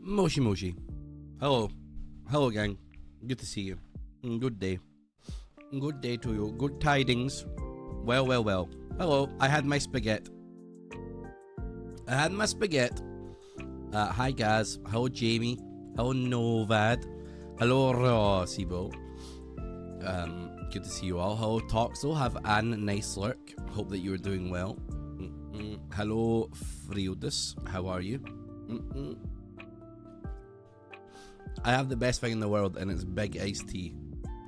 Moshi Moshi. Hello. Hello, gang. Good to see you. Good day. Good day to you. Good tidings. Well, well, well. Hello. I had my spaghetti. Hi, guys. Hello, Jamie. Hello, Novad. Hello, Rossibo. Good to see you all. Hello, Toxel. Have an nice lurk. Hope that you are doing well. Hello, Friudus. How are you? I have the best thing in the world, and it's big iced tea.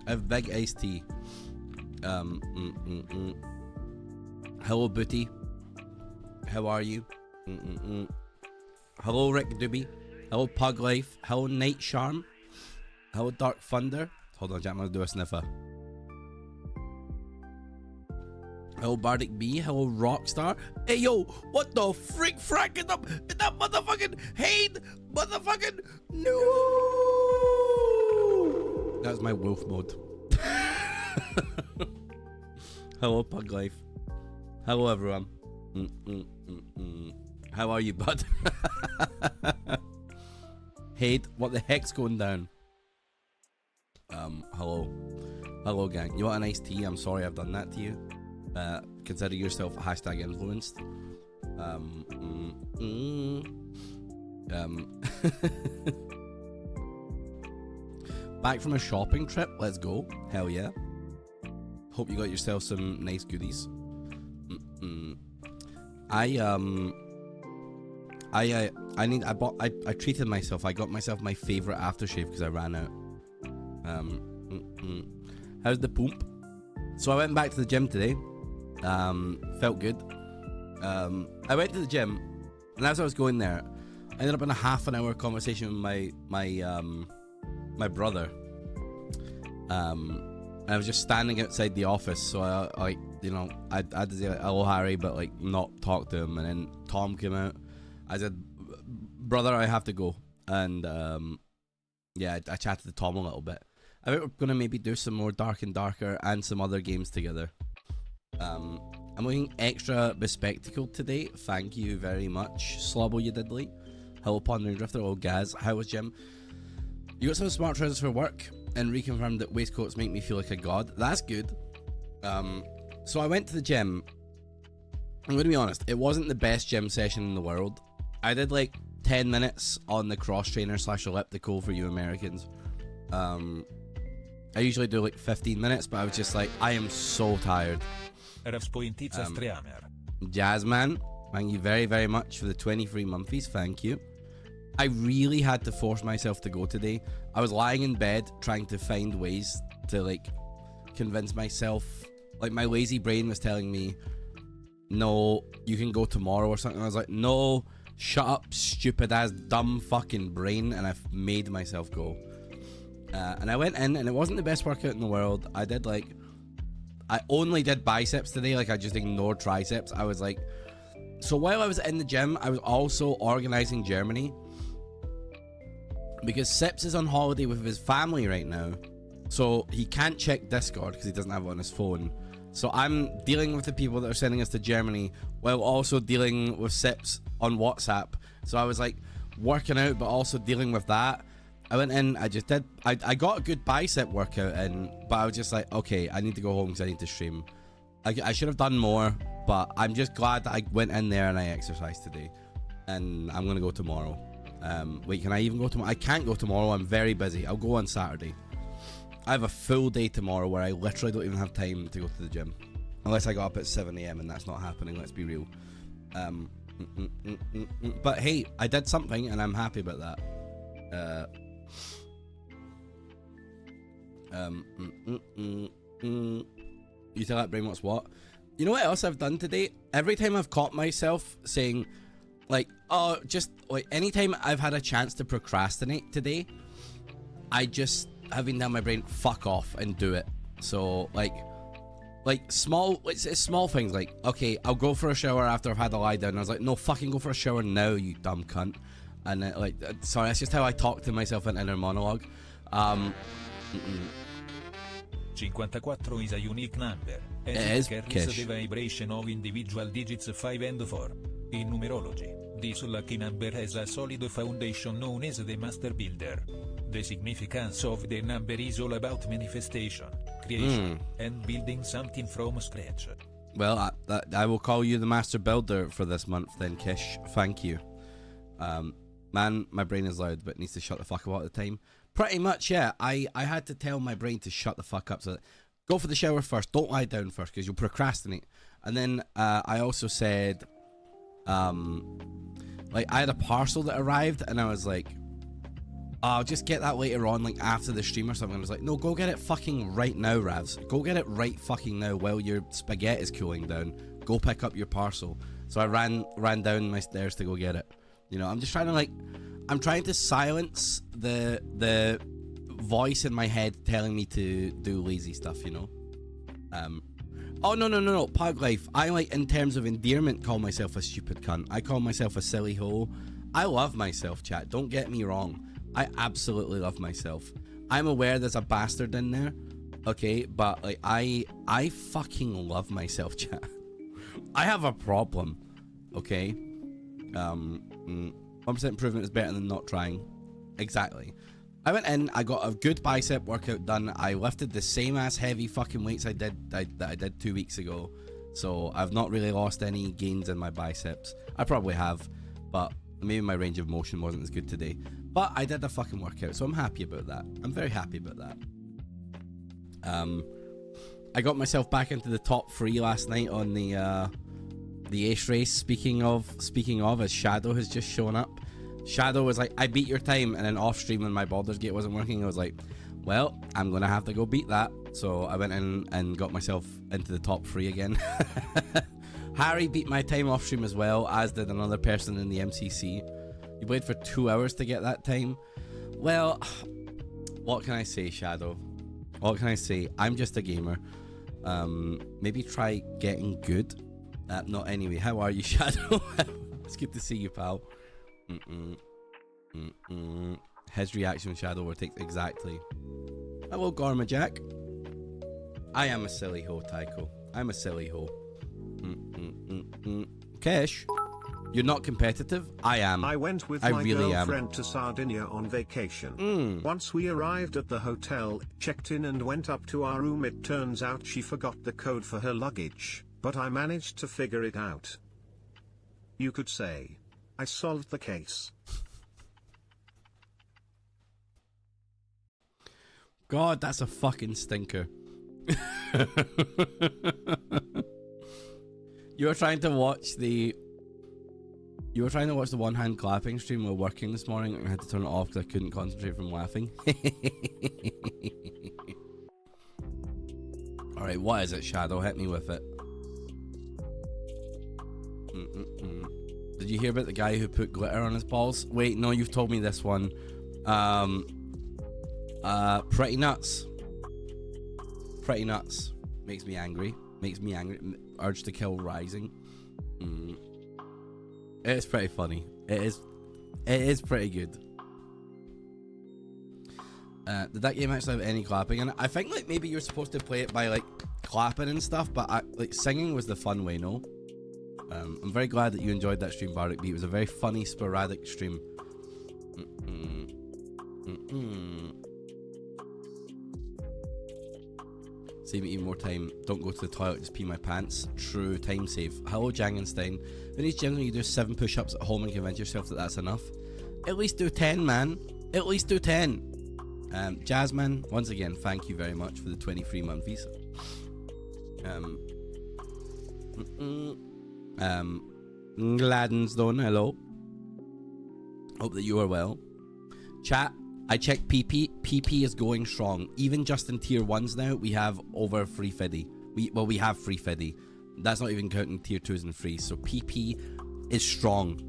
I have big iced tea. Hello, Booty. How are you? Hello, Rick Doobie. Hello, Pug Life. Hello, Night Charm. Hello, Dark Thunder. Hold on, Jack, I'm gonna do a sniffer. Hello, Bardic B. Hello, Rockstar. Hey, yo, what the freak frack is that motherfucking Haid motherfucking no? That's my wolf mode. Hello, Pug Life. Hello, everyone. How are you, bud? Haid, what the heck's going down? Hello. Hello, gang. You want a nice tea? I'm sorry I've done that to you. Consider yourself hashtag influenced. Back from a shopping trip. Let's go. Hell yeah. Hope you got yourself some nice goodies. I treated myself. I got myself my favorite aftershave because I ran out. How's the poop? So I went back to the gym today. Felt good. I went to the gym, and as I was going there, I ended up in a half an hour conversation with my brother. I was just standing outside the office, so I had to say like, hello Harry, but like not talk to him. And then Tom came out. I said, brother, I have to go. And yeah, I chatted to Tom a little bit. I think we're gonna maybe do some more Dark and Darker and some other games together. I'm looking extra bespectacled today. Thank you very much, Slobbo you diddly. Hello, Pondering Drifter. Oh, Gaz. How was Jim? You got some smart trousers for work and reconfirmed that waistcoats make me feel like a god. That's good. So I went to the gym. I'm gonna be honest, it wasn't the best gym session in the world. I did like 10 minutes on the cross trainer / elliptical for you Americans. I usually do like 15 minutes, but I was just like, I am so tired. Jazzman, thank you very, very much for the 23 monthlies. Thank you. I really had to force myself to go today. I was lying in bed trying to find ways to like convince myself. Like my lazy brain was telling me, no, you can go tomorrow or something. I was like, no, shut up, stupid ass dumb fucking brain. And I made myself go. And I went in, and it wasn't the best workout in the world. I only did biceps today. Like I just ignored triceps. I was like, so while I was in the gym, I was also organizing Germany, because Sips is on holiday with his family right now, so he can't check Discord because he doesn't have it on his phone. So I'm dealing with the people that are sending us to Germany while also dealing with Sips on WhatsApp. So I was like working out, but also dealing with that. I went in, I got a good bicep workout in, but I was just like, okay, I need to go home because I need to stream. I should have done more, but I'm just glad that I went in there and I exercised today. And I'm going to go tomorrow. Wait, can I even go tomorrow? I can't go tomorrow, I'm very busy. I'll go on Saturday. I have a full day tomorrow where I literally don't even have time to go to the gym. Unless I got up at 7 AM and that's not happening, let's be real. But hey, I did something and I'm happy about that. You tell that brain what's what? You know what else I've done today? Every time I've caught myself saying, like, oh, just like anytime I've had a chance to procrastinate today, I just have been down my brain, fuck off and do it. So like small, it's small things like, okay, I'll go for a shower after I've had a lie down. And I was like, no, fucking go for a shower now, you dumb cunt. And like, sorry, that's just how I talk to myself in inner monologue. 54 is a unique number. It is carries the vibration of individual digits 5 and 4. In numerology, This lucky number has a solid foundation known as the Master Builder. The significance of the number is all about manifestation, creation, and building something from scratch. Well, I will call you the Master Builder for this month then, Kish. Thank you. Man, my brain is loud, but it needs to shut the fuck up all the time. Pretty much, yeah. I had to tell my brain to shut the fuck up. So go for the shower first. Don't lie down first, because you'll procrastinate. And then I also said, like, I had a parcel that arrived, and I was like, I'll just get that later on, like after the stream or something. I was like, no, go get it fucking right now, Ravs. Go get it right fucking now while your spaghetti is cooling down. Go pick up your parcel. So I ran down my stairs to go get it. You know, I'm just trying to, like, I'm trying to silence the voice in my head telling me to do lazy stuff, you know. Oh, no, Pug Life. I, like, in terms of endearment, call myself a stupid cunt. I call myself a silly hole. I love myself, chat. Don't get me wrong. I absolutely love myself. I'm aware there's a bastard in there, okay? But, like, I fucking love myself, chat. I have a problem, okay? 1% improvement is better than not trying. Exactly. I went in, I got a good bicep workout done. I lifted the same ass heavy fucking weights that I did 2 weeks ago. So I've not really lost any gains in my biceps. I probably have, but maybe my range of motion wasn't as good today. But I did the fucking workout, so I'm happy about that. I'm very happy about that. I got myself back into the top 3 last night on the ace race. Speaking of, as Shadow has just shown up. Shadow was like, I beat your time, and then off stream when my Baldur's Gate wasn't working, I was like, well, I'm gonna have to go beat that. So I went in and got myself into the top 3 again. Harry beat my time off stream as well, as did another person in the MCC. You played for 2 hours to get that time. Well, what can I say, Shadow? What can I say? I'm just a gamer. Maybe try getting good. Not anyway. How are you, Shadow? It's good to see you, pal. His reaction, Shadow, were takes exactly. Hello, Gorma Jack. I am a silly hoe, Tycho. I'm a silly hoe. Kesh, you're not competitive? I am. I went with my girlfriend to Sardinia on vacation. Once we arrived at the hotel, checked in and went up to our room, it turns out she forgot the code for her luggage, but I managed to figure it out. You could say, I solved the case. God, that's a fucking stinker. You were trying to watch the one hand clapping stream while working this morning, and I had to turn it off because I couldn't concentrate from laughing. Alright, what is it, Shadow? Hit me with it. Did you hear about the guy who put glitter on his balls? Wait, no, you've told me this one. Pretty nuts. Pretty nuts. Makes me angry. Urge to kill rising. It's pretty funny. It is pretty good. Did that game actually have any clapping in it? I think, like, maybe you're supposed to play it by, like, clapping and stuff, but like singing was the fun way, no? I'm very glad that you enjoyed that stream, Bardic B. It was a very funny, sporadic stream. Save me even more time. Don't go to the toilet, just pee my pants. True, time save. Hello, Jangenstein. When he's generally you do 7 push-ups at home and convince yourself that that's enough. At least do 10, man. At least do 10. Jasmine, once again, thank you very much for the 23-month visa. Gladdensdon, hello. Hope that you are well. Chat, I checked PP. PP is going strong. Even just in tier 1s now, we have over 350. We have 350. That's not even counting tier 2s and 3s. So PP is strong.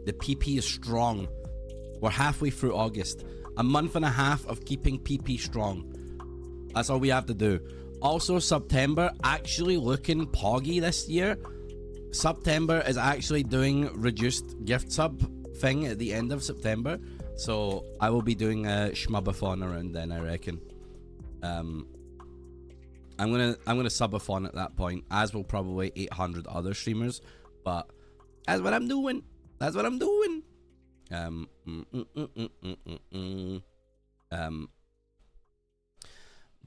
The PP is strong. We're halfway through August. A month and a half of keeping PP strong. That's all we have to do. Also, September actually looking poggy this year. September is actually doing reduced gift sub thing at the end of September. So I will be doing a schmubathon around then, I reckon. I'm gonna subathon at that point, as will probably 800 other streamers. But that's what I'm doing. That's what I'm doing.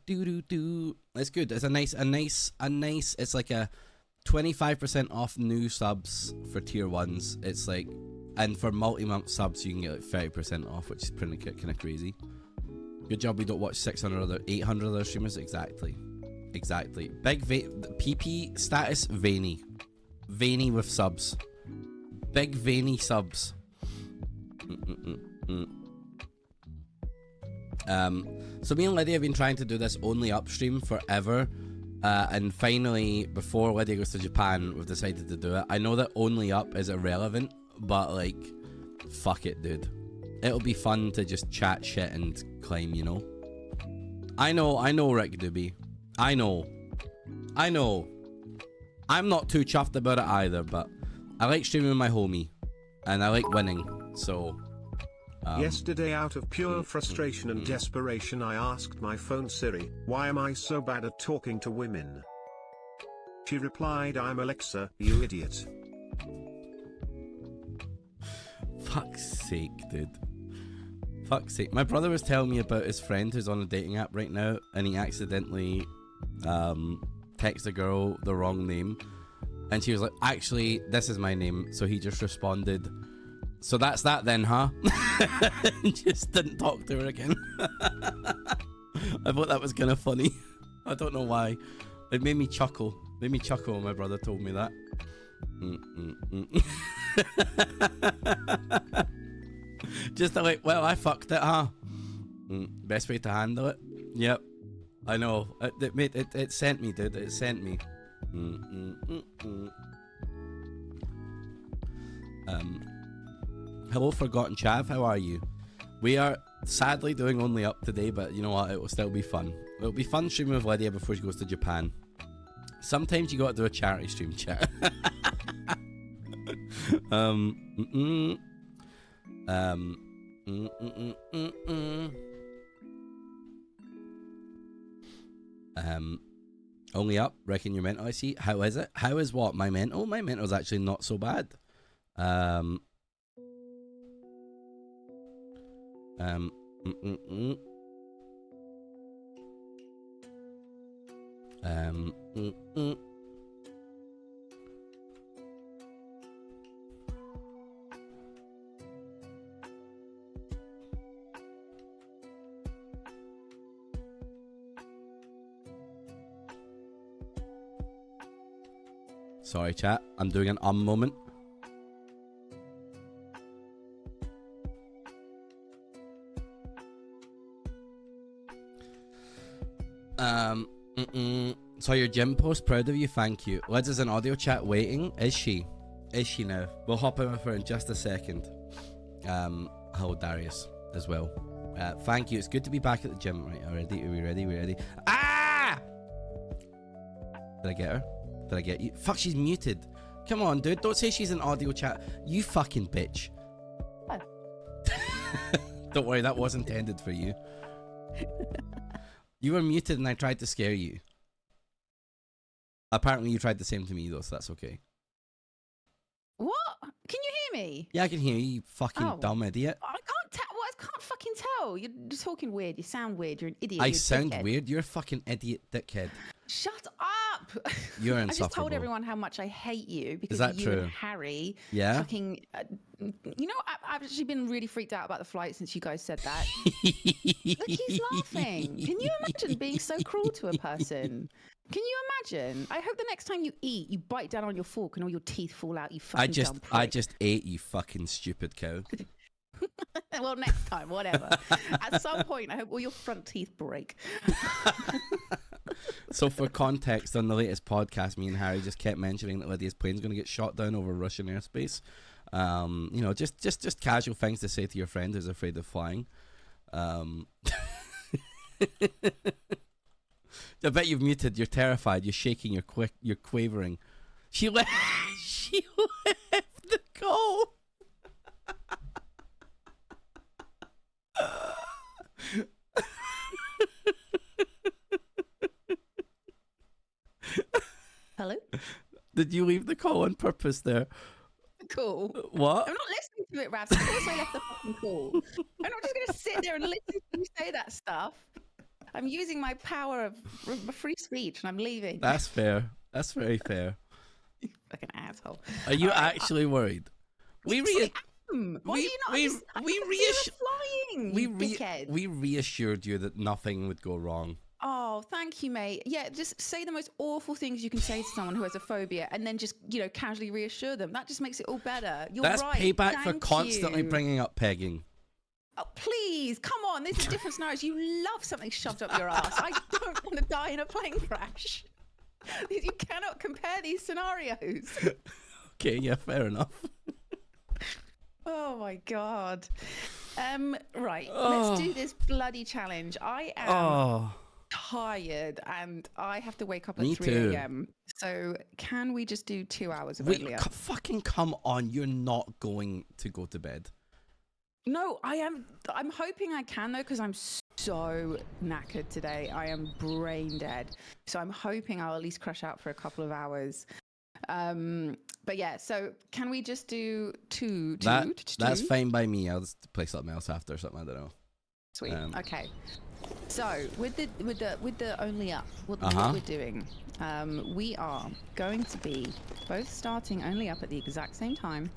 Do. It's good. It's a nice. It's like a 25% off new subs for tier 1s. It's like, and for multi-month subs you can get like 30% off, which is pretty kind of crazy. Good job we don't watch 800 other streamers. Exactly. Big PP status veiny with subs. Big veiny subs. So me and Lydia have been trying to do this only upstream forever, and finally, before Lydia goes to Japan, we've decided to do it. I know that only up is irrelevant, but like, fuck it, dude. It'll be fun to just chat shit and climb, you know. I know, Rick Doobie. I know. I'm not too chuffed about it either, but I like streaming with my homie, and I like winning, so... Yesterday, out of pure frustration and desperation, I asked my phone Siri, why am I so bad at talking to women? She replied, I'm Alexa, you idiot. Fuck's sake, dude. Fuck's sake. My brother was telling me about his friend who's on a dating app right now, and he accidentally texted a girl the wrong name, and she was like, actually, this is my name. So he just responded, so that's that then, huh? And just didn't talk to her again. I thought that was kind of funny. I don't know why. It made me chuckle. When my brother told me that. Just like, well, I fucked it, huh? Best way to handle it. Yep. I know. It sent me, dude. It sent me. Hello, Forgotten Chav. How are you? We are sadly doing only up today, but you know what? It will still be fun. It'll be fun streaming with Lydia before she goes to Japan. Sometimes you gotta do a charity stream, chat. Only up. Reckon your mental. I see. How is it? How is what? My mental? My mental's actually not so bad. Sorry, chat. I'm doing an moment. So your gym post, proud of you, thank you. Liz is in audio chat waiting. Is she? Is she now? We'll hop in with her in just a second. Hello Darius as well. Thank you. It's good to be back at the gym. Right, already? Are we ready? We ready? Ah! Did I get her? Did I get you? Fuck, she's muted. Come on, dude. Don't say she's in audio chat. You fucking bitch. What? Don't worry, that was intended for you. You were muted and I tried to scare you. Apparently you tried the same to me though, so that's okay. What? Can you hear me? Yeah, I can hear you, you fucking dumb idiot. I can't tell. What? I can't fucking tell. You're just talking weird. You sound weird. You're an idiot. I sound weird? You're a fucking idiot dickhead. Shut up! You're insufferable. I just told everyone how much I hate you because Is that of you true? and Harry. Yeah. Fucking. You know, I've actually been really freaked out about the flight since you guys said that. Look, he's laughing. Can you imagine being so cruel to a person? Can you imagine? I hope the next time you eat, you bite down on your fork and all your teeth fall out. You fucking dumb prick. I just ate, you fucking stupid cow. Well, next time, whatever. At some point, I hope all your front teeth break. So for context, on the latest podcast, me and Harry just kept mentioning that Lydia's plane's going to get shot down over Russian airspace. You know, just casual things to say to your friend who's afraid of flying. I bet you've muted. You're terrified. You're shaking. You're quavering. She left the call. Hello? Did you leave the call on purpose there? call. What? I'm not listening to it, Ravs. Of course I left the fucking call. I'm not just going to sit there and listen to you say that stuff. I'm using my power of free speech and I'm leaving. That's fair. That's very fair. You fucking asshole. Are you All right, actually worried? Why are you not? We reassured you that nothing would go wrong. Oh, thank you, mate. Yeah, just say the most awful things you can say to someone who has a phobia and then just, casually reassure them. That just makes it all better. You're That's right. payback Thank for constantly you. bringing up pegging. Oh, please, come on. This is different scenarios. You love something shoved up your ass. I don't want to die in a plane crash. You cannot compare these scenarios. Okay, yeah, fair enough. Oh my God. Right, let's do this bloody challenge. I am tired and I have to wake up at 3 a.m. So can we just do 2 hours of earlier? Fucking come on, you're not going to go to bed. No, I'm hoping I can though, because I'm so knackered today. I am brain dead. So I'm hoping I'll at least crash out for a couple of hours. But yeah, so can we just do two? That's fine by me. I'll just play something else after or something. I don't know. Sweet. Okay. So with the only up, what we're doing, we are going to be both starting only up at the exact same time.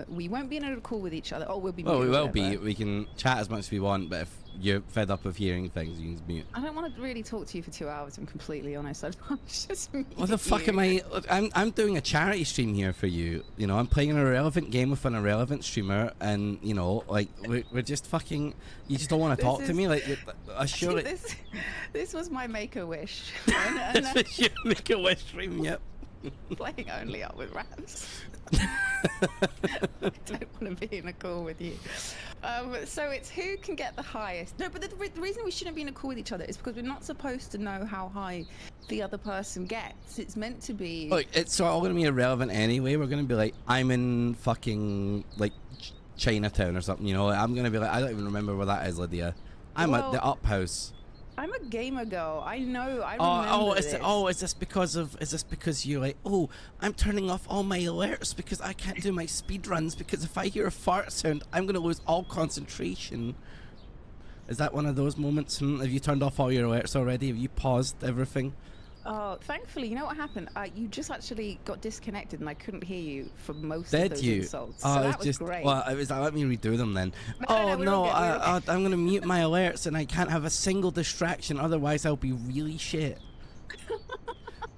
We won't be in a call with each other. Oh, we'll be. Well, we will be. We can chat as much as we want, but if you're fed up of hearing things, you can mute. I don't want to really talk to you for 2 hours. I'm completely honest. I'd just mute What the fuck am I? I'm doing a charity stream here for you. I'm playing an irrelevant game with an irrelevant streamer, and we're just fucking. You just don't want to talk to me, like. I sure. This was my Make-A-Wish. This was your Make-A-Wish stream. Yep. Playing only up with Ravs. I don't want to be in a call with you. So it's who can get the highest. No, but the reason we shouldn't be in a call with each other is because we're not supposed to know how high the other person gets. It's meant to be. Look, it's all going to be irrelevant anyway. We're going to be like, I'm in fucking Chinatown or something. I'm going to be like, I don't even remember where that is, Lydia. I'm at the Up House. I'm a gamer girl. I know. I remember is this because you're like, I'm turning off all my alerts because I can't do my speed runs because if I hear a fart sound, I'm gonna lose all concentration. Is that one of those moments? Have you turned off all your alerts already? Have you paused everything? Oh, thankfully, you know what happened? You just actually got disconnected and I couldn't hear you for most of those insults. So that was great. Well, let me redo them then. I'm going to mute my alerts and I can't have a single distraction, otherwise I'll be really shit.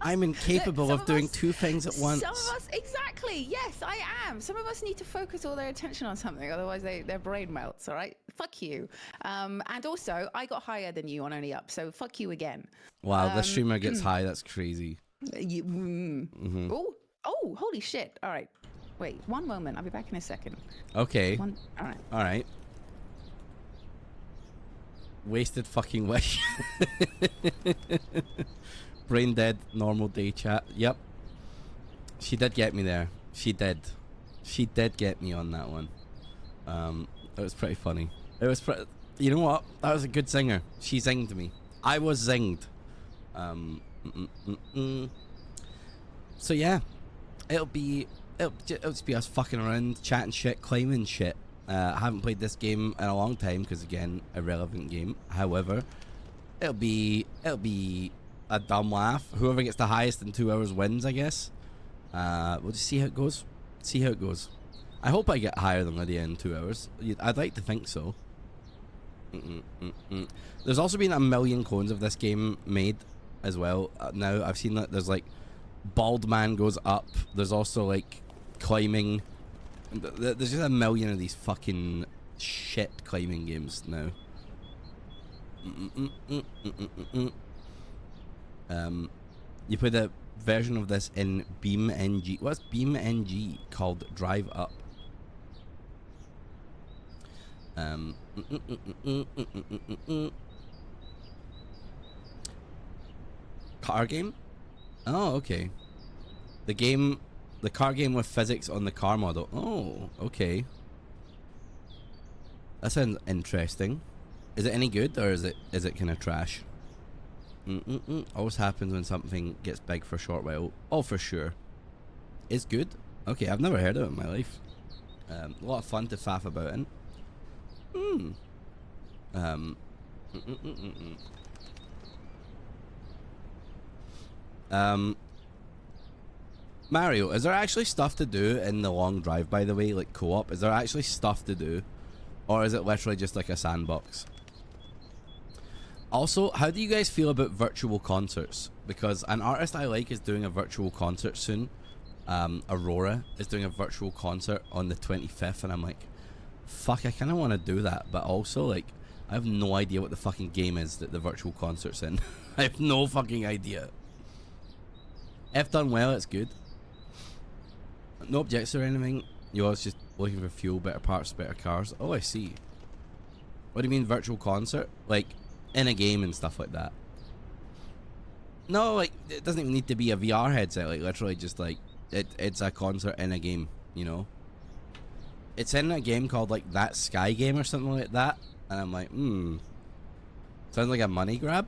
I'm incapable of doing two things at once. Some of us, exactly, yes, I am. Some of us need to focus all their attention on something, otherwise their brain melts, all right? Fuck you. And also, I got higher than you on Only Up, so fuck you again. Wow, the streamer gets high, that's crazy. Oh, holy shit. All right. Wait, one moment, I'll be back in a second. Okay. All right. Wasted fucking wish. Brain dead, normal day chat. Yep. She did get me there. She did get me on that one. It was pretty funny. You know what? That was a good zinger. She zinged me. I was zinged. So yeah, it'll just be us fucking around, chatting shit, claiming shit. I haven't played this game in a long time because again, irrelevant game. However, it'll be a dumb laugh. Whoever gets the highest in 2 hours wins, I guess. We'll just see how it goes. I hope I get higher than Lydia in 2 hours. I'd like to think so. There's also been a million clones of this game made as well. Now I've seen that there's like bald man goes up. There's also like climbing. There's just a million of these fucking shit climbing games now. You put a version of this in BeamNG. What's BeamNG called? Drive Up. Car game? Oh, okay. The car game with physics on the car model. Oh, okay. That sounds interesting. Is it any good or is it kind of trash? Always happens when something gets big for a short while. Oh, for sure. It's good. Okay, I've never heard of it in my life. A lot of fun to faff about in. Mario, is there actually stuff to do in the long drive, by the way, like co-op? Is there actually stuff to do? Or is it literally just like a sandbox? Also, how do you guys feel about virtual concerts? Because an artist I like is doing a virtual concert soon. Aurora is doing a virtual concert on the 25th, and I'm like, fuck, I kind of want to do that, but also, like, I have no idea what the fucking game is that the virtual concert's in. I have no fucking idea. If done well, it's good. No objects or anything. You're always just looking for fuel, better parts, better cars. Oh, I see. What do you mean virtual concert? Like, in a game and stuff like that? No, like, it doesn't even need to be a VR headset. Like, literally just, like, it's a concert in a game, you know? It's in a game called, like, That Sky Game or something like that. And I'm like, sounds like a money grab.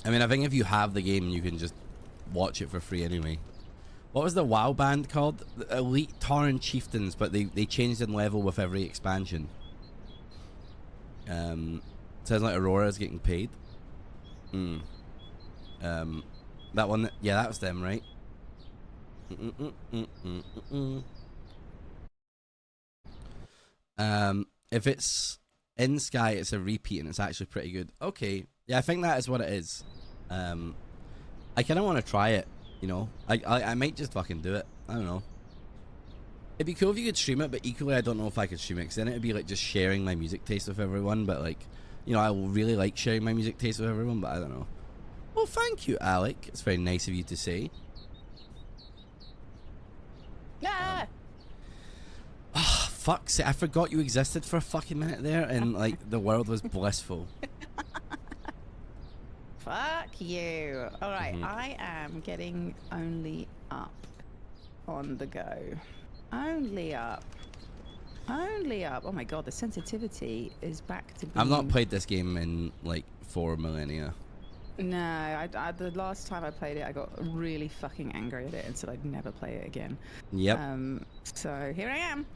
I mean, I think if you have the game, you can just watch it for free anyway. What was the WoW band called? The Elite Tauren Chieftains, but they changed in level with every expansion. Sounds like Aurora's getting paid. That one, yeah, that was them, right? If it's in Sky, it's a repeat and it's actually pretty good. Okay, yeah, I think that is what it is. I kind of want to try it, you know. I might just fucking do it. I don't know. It'd be cool if you could stream it, but equally I don't know if I could stream it, because then it'd be like just sharing my music taste with everyone. But like, you know, I really like sharing my music taste with everyone, but I don't know. Well, thank you, Alec. It's very nice of you to say. Yeah. Oh, fuck, I forgot you existed for a fucking minute there, and like the world was blissful. Fuck you. All right, I am getting only up on the go. Only up. Only up. Oh my god, the sensitivity is back to being... I've not played this game in like 4 millennia. No, I the last time I played it, I got really fucking angry at it and said I'd never play it again. Yep. So here I am.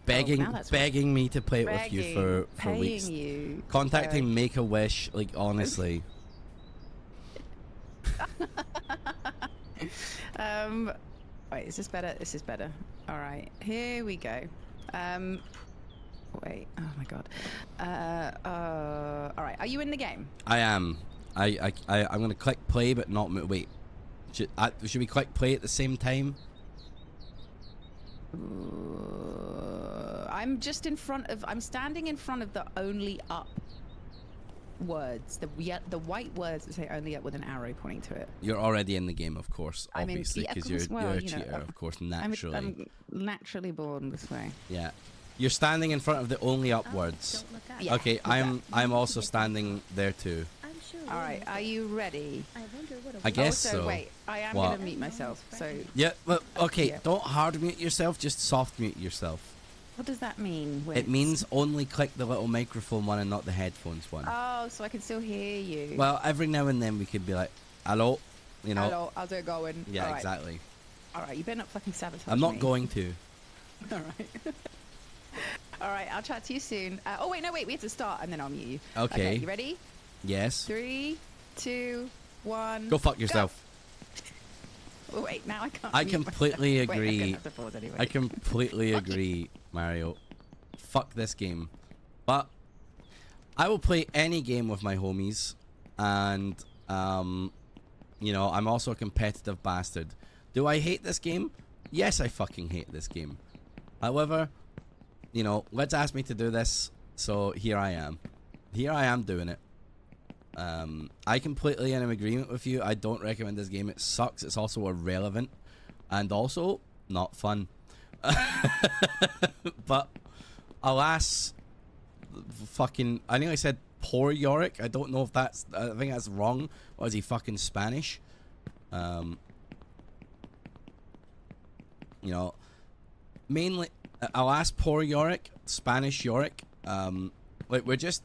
Begging me to play it with you for weeks. You. Contacting Make-A-Wish, like, honestly. Wait, is this better? This is better. All right, here we go. Wait, oh my god. All right, are you in the game? I am. I'm gonna click play, but not wait. Should we click play at the same time? I'm just in front of. I'm standing in front of the only up words. The white words that say only up with an arrow pointing to it. You're already in the game, of course, obviously, because you're a cheater, know, of course, naturally. I'm naturally born this way. Yeah. You're standing in front of the only up words. Yeah, okay, I'm also standing there too. All right, are you ready? I guess so. Wait, I am what? gonna mute myself. So yeah, well, okay, yeah. Don't hard mute yourself, just soft mute yourself. What does that mean? It means only click the little microphone one and not the headphones one. Oh, so I can still hear you. Well, every now and then we could be like, hello, you know. Hello, how's it going? Yeah, all right. Exactly. All right, you better not fucking sabotage I'm not me. going to. All right. All right, I'll chat to you soon. Oh, wait, no, wait, we have to start and then I'll mute you. Okay. You ready? Yes. 3, 2, 1. Go fuck yourself. Go. Oh, wait, now I can't. I completely myself. agree. Wait, I'm gonna have to pause anyway. I completely agree, Mario. Fuck this game. But I will play any game with my homies, and you know, I'm also a competitive bastard. Do I hate this game? Yes, I fucking hate this game. However, you know, let's ask me to do this, so here I am. Here I am doing it. I completely am in agreement with you. I don't recommend this game. It sucks. It's also irrelevant, and also not fun. But alas, fucking, I think I said poor Yorick. I don't know if that's, I think that's wrong. Or is he fucking Spanish? You know, mainly, alas, poor Yorick, Spanish Yorick. Like, we're just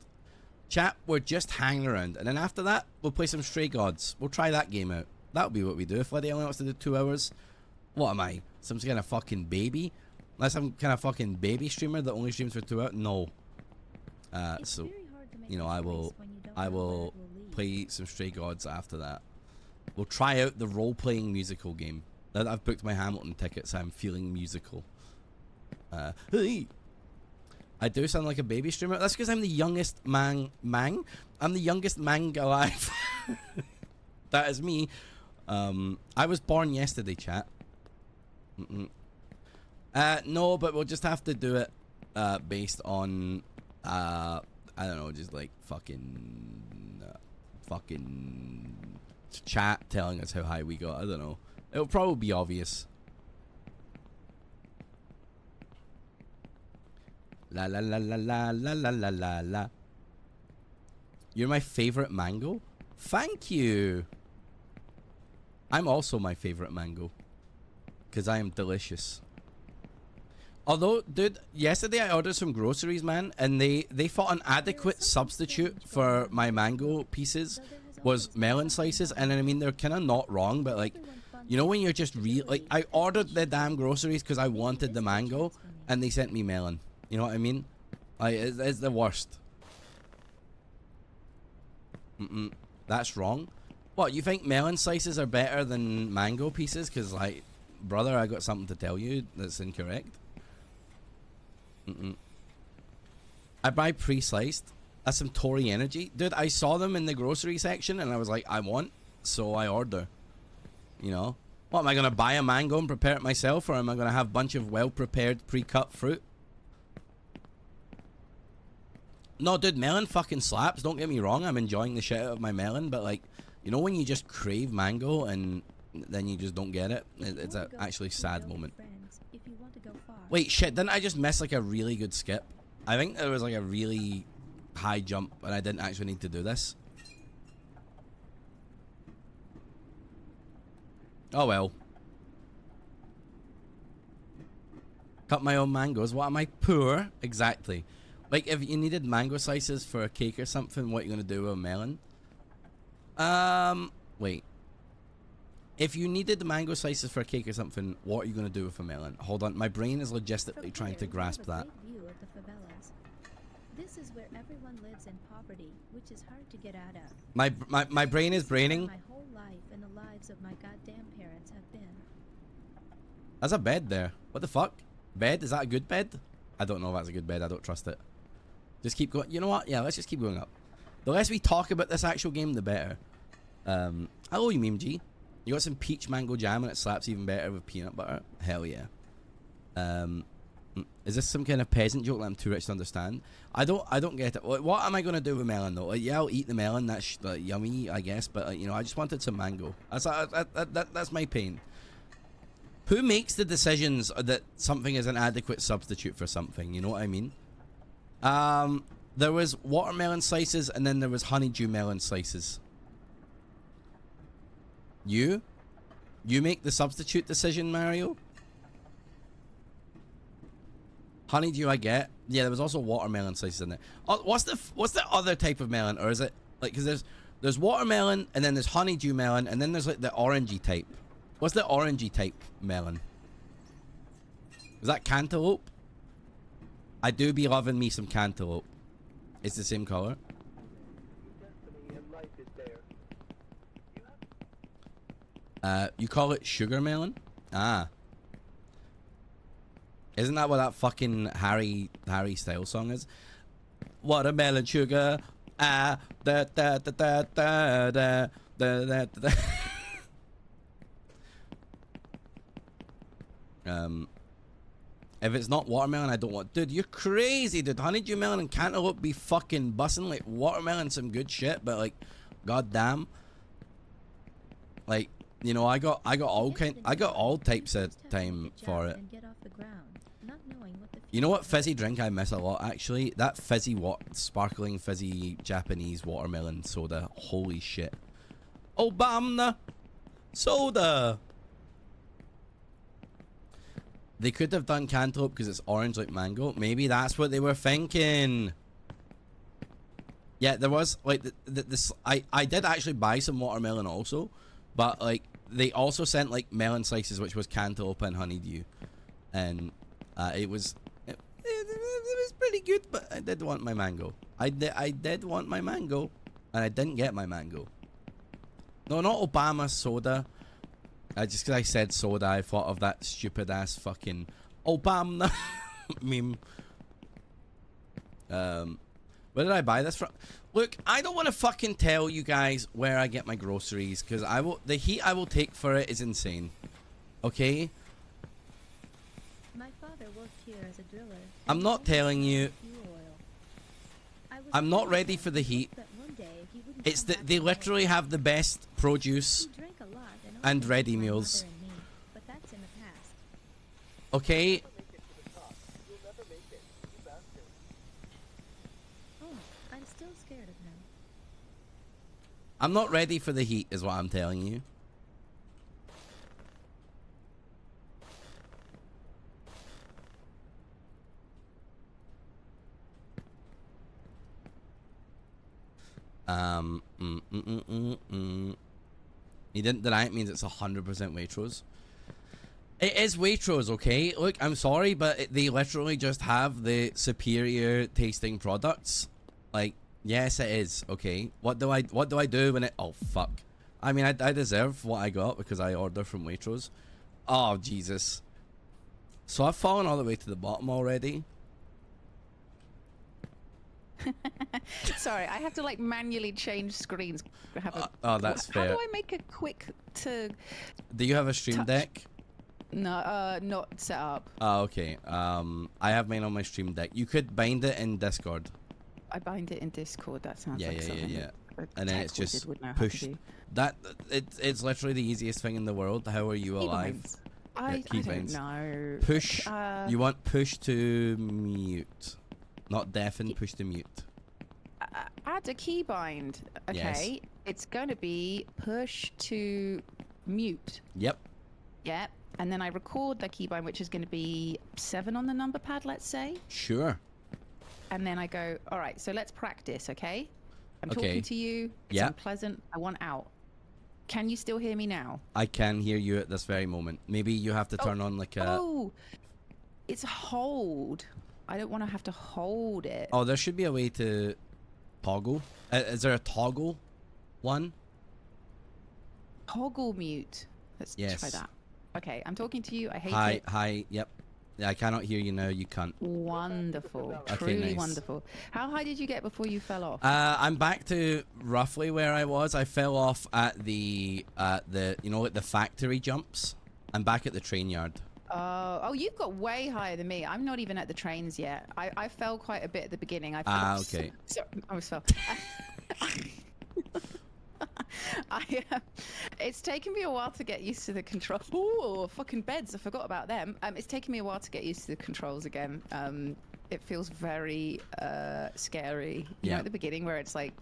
hanging around, and then after that, we'll play some Stray Gods. We'll try that game out. That'll be what we do. If Lydia only wants to do 2 hours, What am I? Some kind of fucking baby? Unless I'm kind of fucking baby streamer that only streams for 2 hours? No. So, you know, I will play some Stray Gods after that. We'll try out the role-playing musical game. Now that I've booked my Hamilton tickets, I'm feeling musical. Hey! I do sound like a baby streamer. That's because I'm the youngest I'm the youngest mang alive. That is me. I was born yesterday, chat. No, but we'll just have to do it based on I don't know, just like fucking chat telling us how high we got. I don't know. It'll probably be obvious. La la la la la la la la la la. You're my favorite mango? Thank you. I'm also my favorite mango. Because I am delicious. Although, dude, yesterday I ordered some groceries, man, and they thought an adequate substitute for my mango pieces was melon slices, and I mean, they're kind of not wrong, but like, you know when you're just like, I ordered the damn groceries because I wanted the mango, and they sent me melon. You know what I mean? Like, it's the worst. That's wrong. What, you think melon slices are better than mango pieces? Because, like, brother, I got something to tell you that's incorrect. I buy pre-sliced. That's some Tory energy. Dude, I saw them in the grocery section and I was like, I want, so I order. You know? What, am I going to buy a mango and prepare it myself, or am I going to have a bunch of well-prepared pre-cut fruit? No, dude, melon fucking slaps. Don't get me wrong. I'm enjoying the shit out of my melon, but like, you know when you just crave mango and then you just don't get it? It's a actually sad moment. Wait, shit, didn't I just miss like a really good skip? I think there was like a really high jump and I didn't actually need to do this. Oh well. Cut my own mangoes. What am I, poor? Exactly. Like, if you needed mango slices for a cake or something, what are you going to do with a melon? Wait. If you needed the mango slices for a cake or something, what are you going to do with a melon? Hold on, my brain is logistically trying to grasp that. This is where everyone lives in poverty, which is hard to get out of. My brain is braining. My whole life and the lives of my goddamn parents have been. There's a bed there. What the fuck? Bed? Is that a good bed? I don't know if that's a good bed. I don't trust it. Just keep going. You know what? Yeah, let's just keep going up. The less we talk about this actual game, the better. Hello, you meme G. You got some peach mango jam and it slaps even better with peanut butter? Hell yeah. Is this some kind of peasant joke that I'm too rich to understand? I don't get it. What am I going to do with melon though? Like, yeah, I'll eat the melon. That's like, yummy, I guess. But you know, I just wanted some mango. That's my pain. Who makes the decisions that something is an adequate substitute for something? You know what I mean? There was watermelon slices and then there was honeydew melon slices. You make the substitute decision, Mario? Honeydew, I get. Yeah, there was also watermelon slices in there. What's the other type of melon, or is it like, because there's watermelon and then there's honeydew melon and then there's like the orangey type. What's the orangey type melon? Is that cantaloupe? I do be loving me some cantaloupe. It's the same color. You call it sugar melon? Ah. Isn't that what that fucking Harry Styles song is? Watermelon sugar. Ah. Da da da da da da da da da. If it's not watermelon, I don't want. Dude, you're crazy, dude. Honeydew melon and cantaloupe be fucking bussin'. Like, watermelon, some good shit, but like, goddamn. Like, you know, I got all types of time for it. You know what fizzy drink I miss a lot, actually? That fizzy sparkling fizzy Japanese watermelon soda. Holy shit. Obama soda. They could have done cantaloupe because it's orange like mango. Maybe that's what they were thinking. Yeah, there was like this. I did actually buy some watermelon also, but like they also sent like melon slices, which was cantaloupe and honeydew, and it was pretty good. But I did want my mango. I did want my mango, and I didn't get my mango. No, not Obama soda. Just because I said soda, I thought of that stupid ass fucking Obama meme. Where did I buy this from? Look, I don't want to fucking tell you guys where I get my groceries, because the heat I will take for it is insane. Okay? My father worked here as a driller. I'm not telling you. Fuel oil. I was I'm not told ready for the heat. that one day he wouldn't It's come that back they to literally work. have the best produce. He drank a lot and also ready my mother meals. and me, but that's in the past. Okay? Oh, I'm still scared of him. I'm not ready for the heat, is what I'm telling you. He didn't deny it means it's 100% Waitrose. It is Waitrose, okay? Look, I'm sorry, but they literally just have the superior tasting products. Like, yes, it is, okay? What do I do when it... Oh, fuck. I mean, I deserve what I got because I order from Waitrose. Oh, Jesus. So I've fallen all the way to the bottom already. Sorry, I have to like manually change screens. Oh, that's How fair. do I make a quick to? Do you have a Stream touch? Deck? No, not set up. Oh, okay. I have mine on my Stream Deck. You could bind it in Discord. I bind it in Discord. That sounds like something Yeah. a And then tech it's just wizard would know how push. to do. It's literally the easiest thing in the world. How are you alive? Keybinds. I don't keybinds. know. Push. You want push to mute, not deafen. Push to mute. Add a keybind. Okay. Yes. It's going to be push to mute. Yep. Yep. And then I record the keybind, which is going to be 7 on the number pad, let's say. Sure. And then I go, all right, so let's practice, okay? I'm Okay. talking to you. It's Yeah. unpleasant. I want out. Can you still hear me now? I can hear you at this very moment. Maybe you have to turn on like a. Oh, it's hold. I don't want to have to hold it. Oh, there should be a way to toggle. Is there a toggle one? Toggle mute. Let's try Yes. that. Okay, I'm talking to you. I hate Hi, it. hi. Yep. Yeah, I cannot hear you now. You can't. Wonderful. Okay, Truly nice. wonderful. How high did you get before you fell off? I'm back to roughly where I was. I fell off at the like the factory jumps. I'm back at the train yard. Oh, you've got way higher than me. I'm not even at the trains yet. I fell quite a bit at the beginning. I fell okay. So, I almost fell. It's taken me a while to get used to the control. Oh, fucking beds! I forgot about them. It's taken me a while to get used to the controls again. It feels very scary. You know, at the beginning where it's like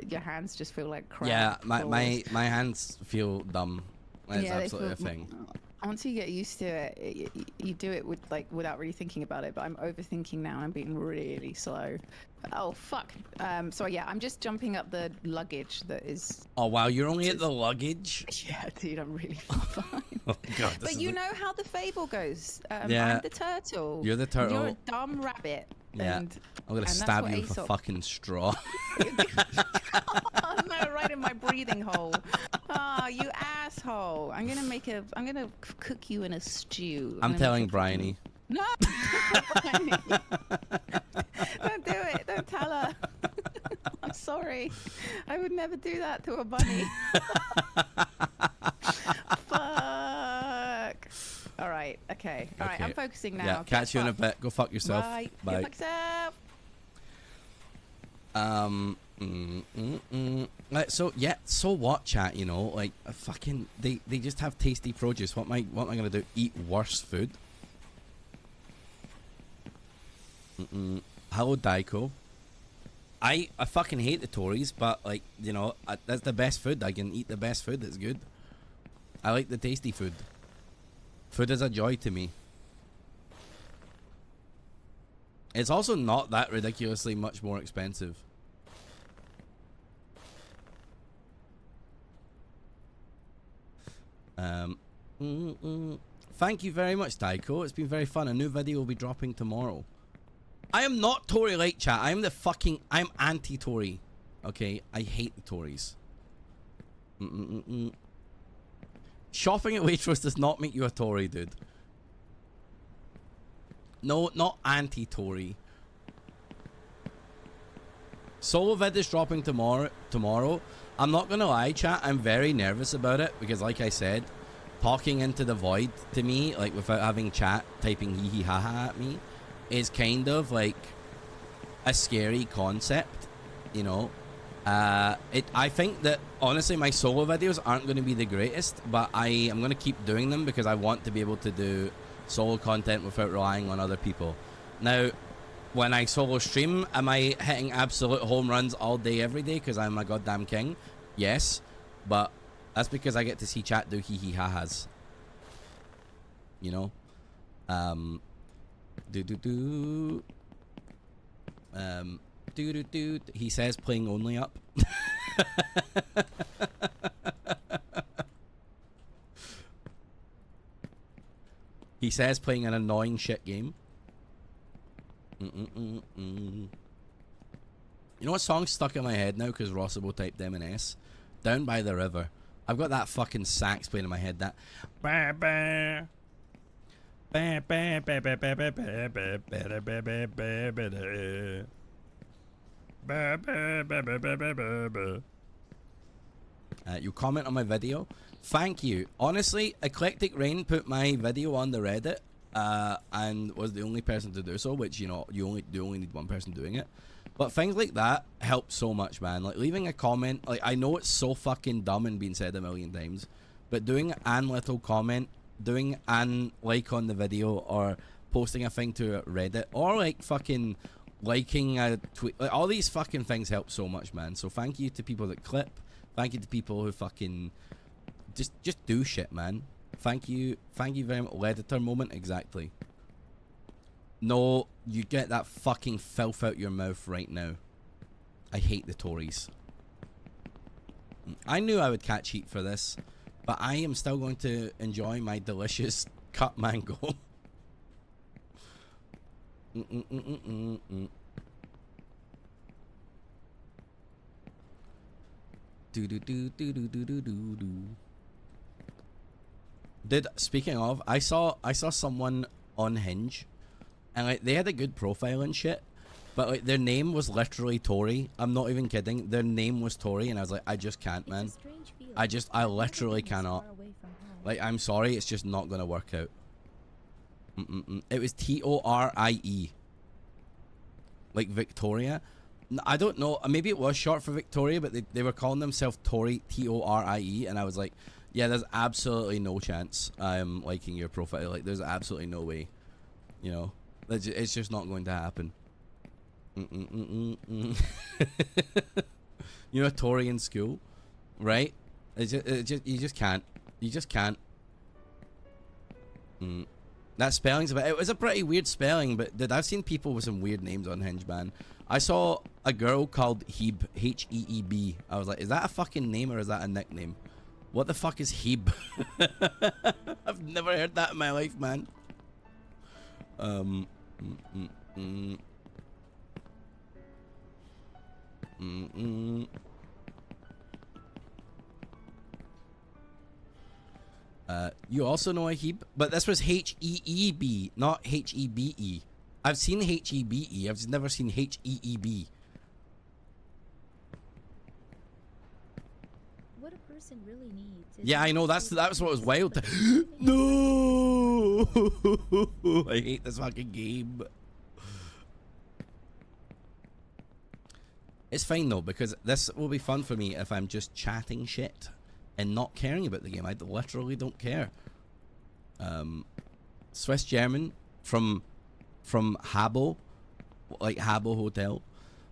your hands just feel like crap. Yeah, my hands feel dumb. That's Yeah, they absolutely a feel- thing. Once you get used to it, you do it without really thinking about it. But I'm overthinking now, and I'm being really slow. Oh fuck! So yeah, I'm just jumping up the luggage that is. Oh wow, you're only at the luggage. Yeah, dude, I'm really fine. Oh god. But you know how the fable goes. Yeah. I'm the turtle. You're the turtle. You're a dumb rabbit. Yeah. And, I'm gonna and stab that's you what with a Aesop- fucking straw. Oh no, right in my breathing hole. Oh, you asshole. I'm gonna cook you in a stew. I'm gonna telling make a Bryony. No! Bryony. Don't do it. Don't tell her. I'm sorry. I would never do that to a bunny. Fuck. All right. Okay. All right. I'm Okay. focusing now. Yeah, catch you in a bit. Go fuck yourself. Bye. Bye. Go fuck yourself. Like, so yeah, so what, chat? You know, like fucking, they just have tasty produce. What am I gonna do? Eat worse food? Hello, Daiko. I fucking hate the Tories, but like, you know, that's the best food. I can eat the best food. That's good. I like the tasty food. Food is a joy to me. It's also not that ridiculously much more expensive. Thank you very much, Daiko. It's been very fun. A new video will be dropping tomorrow. I am not Tory light, chat. I'm anti-Tory. Okay? I hate the Tories. Shopping at Waitrose does not make you a Tory, dude. No, not anti-Tory. Solo vid is dropping tomorrow. I'm not gonna lie, chat. I'm very nervous about it because, like I said, talking into the void to me, like without having chat typing hee hee ha ha at me, is kind of like a scary concept, you know. I think that honestly my solo videos aren't going to be the greatest, but I am going to keep doing them because I want to be able to do solo content without relying on other people. Now, when I solo stream, am I hitting absolute home runs all day every day because I'm a goddamn king? Yes, but that's because I get to see chat do hee hee ha has, you know. He says playing only up. He says playing an annoying shit game. You know what song's stuck in my head now because Rossabo typed M&S? Down by the River. I've got that fucking sax playing in my head. That. You comment on my video. Thank you. Honestly, Eclectic Rain put my video on the Reddit and was the only person to do so, which, you know, you only need one person doing it. But things like that help so much, man. Like leaving a comment, like I know it's so fucking dumb and been said a million times, but doing an little comment, doing an like on the video, or posting a thing to Reddit, or like fucking liking a tweet, like all these fucking things help so much, man. So thank you to people that clip. Thank you to people who fucking just do shit, man. Thank you very much. Redditor moment, exactly. No, you get that fucking filth out your mouth right now. I hate the Tories. I knew I would catch heat for this, but I am still going to enjoy my delicious cut mango. Speaking of, I saw someone on Hinge, and like they had a good profile and shit, but like their name was literally Tory. I'm not even kidding. Their name was Tory, and I was like, I just can't, man. I literally cannot. Like, I'm sorry, it's just not gonna work out. It was Torie, like Victoria. I don't know. Maybe it was short for Victoria, but they were calling themselves Tory, Torie, and I was like, yeah, there's absolutely no chance I'm liking your profile. Like, there's absolutely no way. You know, it's just not going to happen. You know, a Tory in school, right? You just can't. You just can't. That spelling's a bit. It was a pretty weird spelling, but I've seen people with some weird names on Hinge, man. I saw a girl called Heeb, Heeb. I was like, is that a fucking name or is that a nickname? What the fuck is Heeb? I've never heard that in my life, man. You also know a Heeb, but this was Heeb, not Hebe. I've seen Hebe. I've just never seen Heeb. What a person really needs. Yeah, I know. That was what was wild. No, I hate this fucking game. It's fine though, because this will be fun for me if I'm just chatting shit and not caring about the game. I literally don't care. Swiss German from Habo, like Habo Hotel,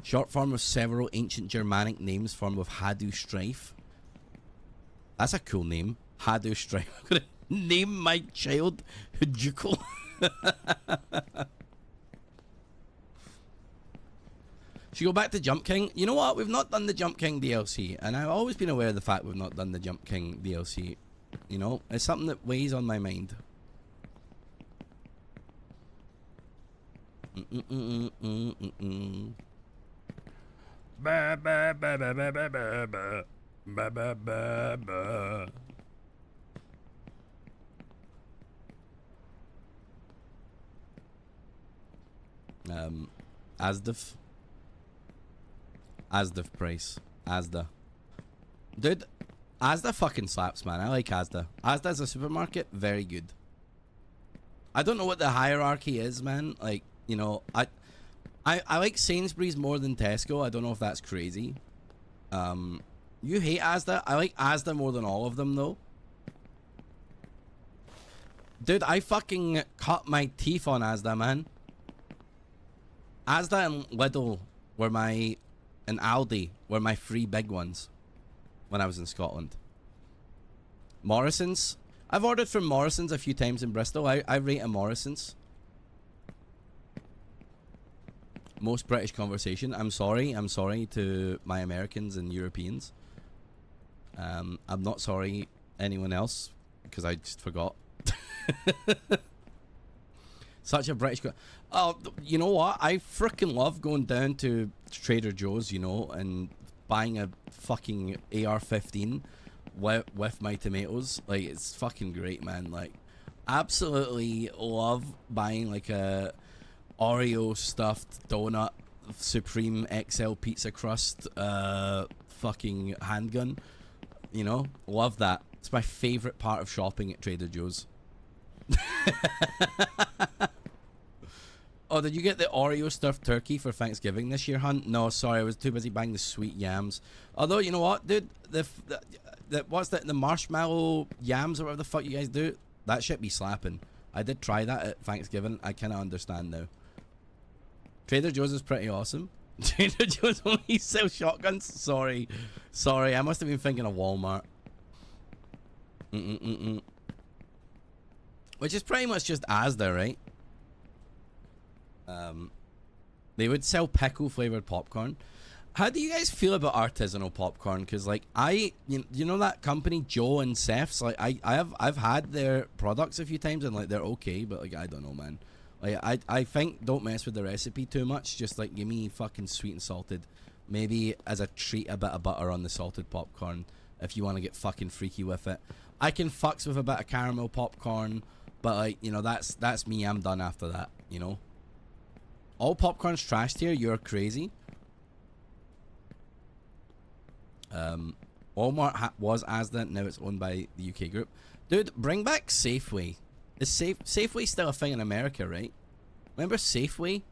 short form of several ancient Germanic names formed with Hadu Strife. That's a cool name, Hadu Strife. I'm gonna name my child Hajuko. Should we go back to Jump King? You know what? We've not done the Jump King DLC, and I've always been aware of the fact we've not done the Jump King DLC. You know, it's something that weighs on my mind. Ba ba ba ba ba ba ba ba ba ba ba ba. Asda price. Asda. Dude, Asda fucking slaps, man. I like Asda. Asda as a supermarket, very good. I don't know what the hierarchy is, man. Like, you know, I like Sainsbury's more than Tesco. I don't know if that's crazy. You hate Asda? I like Asda more than all of them, though. Dude, I fucking cut my teeth on Asda, man. Asda and Lidl were my... and Aldi were my three big ones when I was in Scotland. Morrison's. I've ordered from Morrison's a few times in Bristol. I rate a Morrison's. Most British conversation. I'm sorry to my Americans and Europeans. I'm not sorry anyone else because I just forgot. Such a British. Oh, you know what? I freaking love going down to Trader Joe's, you know, and buying a fucking AR-15 with my tomatoes. Like, it's fucking great, man. Like, absolutely love buying like a Oreo stuffed donut Supreme XL pizza crust fucking handgun. You know, love that. It's my favorite part of shopping at Trader Joe's. Oh, did you get the Oreo stuffed turkey for Thanksgiving this year, Hunt? No, sorry, I was too busy buying the sweet yams. Although, you know what, dude? What's that? The marshmallow yams or whatever the fuck you guys do? That shit be slapping. I did try that at Thanksgiving. I kind of understand now. Trader Joe's is pretty awesome. Trader Joe's only sells shotguns? Sorry. I must have been thinking of Walmart. Which is pretty much just Asda, right? They would sell pickle flavored popcorn. How do you guys feel about artisanal popcorn? Because like you know that company Joe and Seth's, like I've had their products a few times and like they're okay, but like I don't know, man. Like I think don't mess with the recipe too much. Just like give me fucking sweet and salted. Maybe as a treat a bit of butter on the salted popcorn if you want to get fucking freaky with it. I can fucks with a bit of caramel popcorn, but like, you know, that's me. I'm done after that, you know. All popcorn's trashed here. You're crazy. Walmart was Asda. Now it's owned by the UK group. Dude, bring back Safeway. Is Safeway still a thing in America, right? Remember Safeway?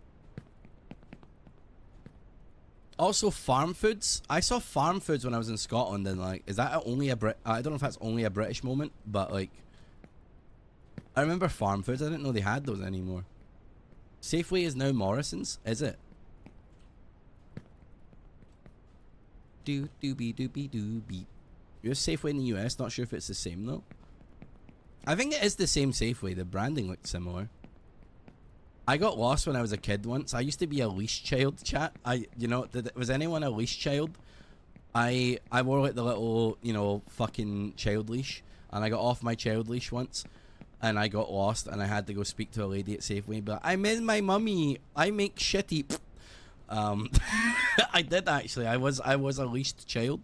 Also, Farm Foods. I saw Farm Foods when I was in Scotland, and like, is that only a I don't know if that's only a British moment, but like, I remember Farm Foods. I didn't know they had those anymore. Safeway is now Morrison's, is it? Doobie. You're Safeway in the US, not sure if it's the same though. I think it is the same Safeway, the branding looked similar. I got lost when I was a kid once. I used to be a leash child, chat. Was anyone a leash child? I wore like the little, you know, fucking child leash, and I got off my child leash once. And I got lost, and I had to go speak to a lady at Safeway. But I'm in my mummy. I make shitty. I did actually. I was a leashed child.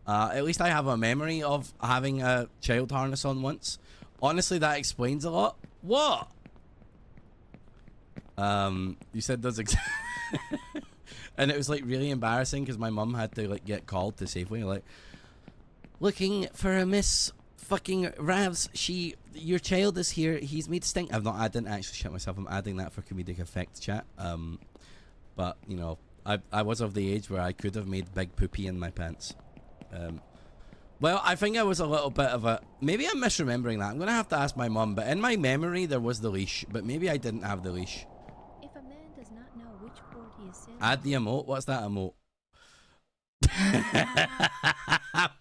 At least I have a memory of having a child harness on once. Honestly, that explains a lot. What? You said those and it was like really embarrassing because my mum had to like get called to Safeway, like looking for a Miss fucking Ravs. Your child is here. He's made stink. I didn't actually shit myself. I'm adding that for comedic effect, chat. But you know, I was of the age where I could have made big poopy in my pants. Well, I think I was a little bit of a... Maybe I'm misremembering that. I'm going to have to ask my mum. But in my memory, there was the leash. But maybe I didn't have the leash. If a man does not know which port he is sailing... Add the emote? What's that emote?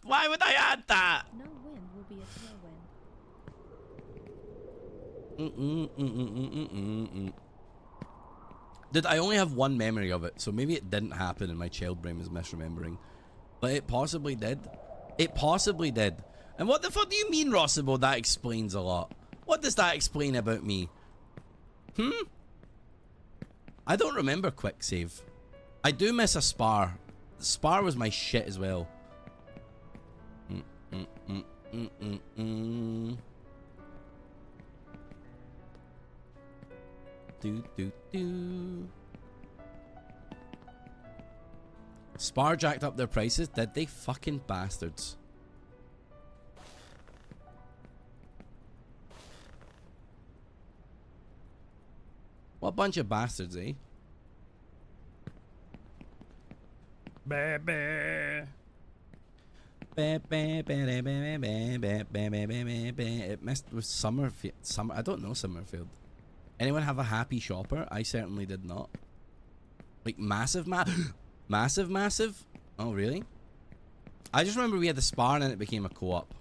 Why would I add that? No wind will be a tailwind. Dude, I only have one memory of it. So maybe it didn't happen and my child brain was misremembering. But it possibly did. It possibly did. And what the fuck do you mean, Rossable? That explains a lot. What does that explain about me? I don't remember quick save. I do miss a spar. Spar was my shit as well. Spar jacked up their prices, did they? Fucking bastards. What a bunch of bastards, eh? It messed with Summerfield. I don't know Summerfield. Anyone have a happy shopper? I certainly did not. Like massive, massive. Oh really? I just remember we had the spar and then it became a co-op.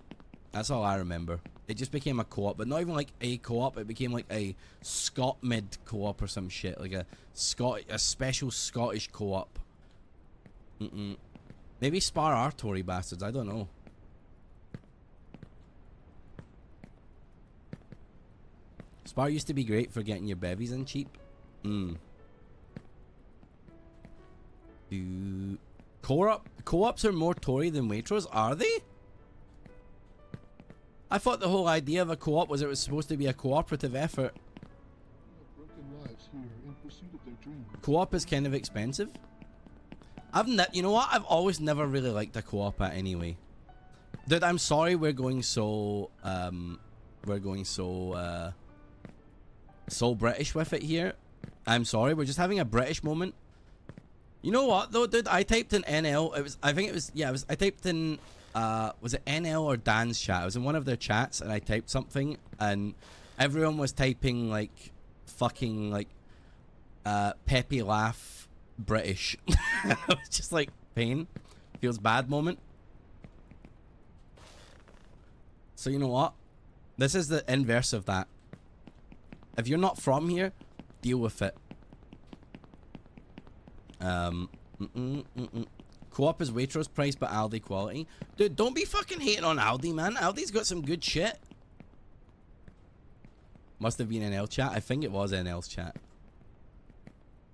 That's all I remember. It just became a co-op, but not even like a co-op. It became like a Scot mid co-op or some shit, like a special Scottish co-op. Maybe Spar are Tory bastards. I don't know. Spar used to be great for getting your bevies in cheap. Co-ops are more Tory than Waitrose, are they? I thought the whole idea of a co-op was it was supposed to be a cooperative effort. Co-op is kind of expensive. You know what? I've always never really liked a co-op at anyway. Dude, I'm sorry we're going so so British with it here. I'm sorry, we're just having a British moment. You know what though, dude? I typed in NL. I typed in was it NL or Dan's chat? I was in one of their chats and I typed something and everyone was typing like fucking like peppy laugh British. It was just like pain. Feels bad moment. So you know what? This is the inverse of that. If you're not from here, deal with it. Co-op is Waitrose price but Aldi quality. Dude, don't be fucking hating on Aldi, man. Aldi's got some good shit. Must have been NL chat. I think it was NL's chat.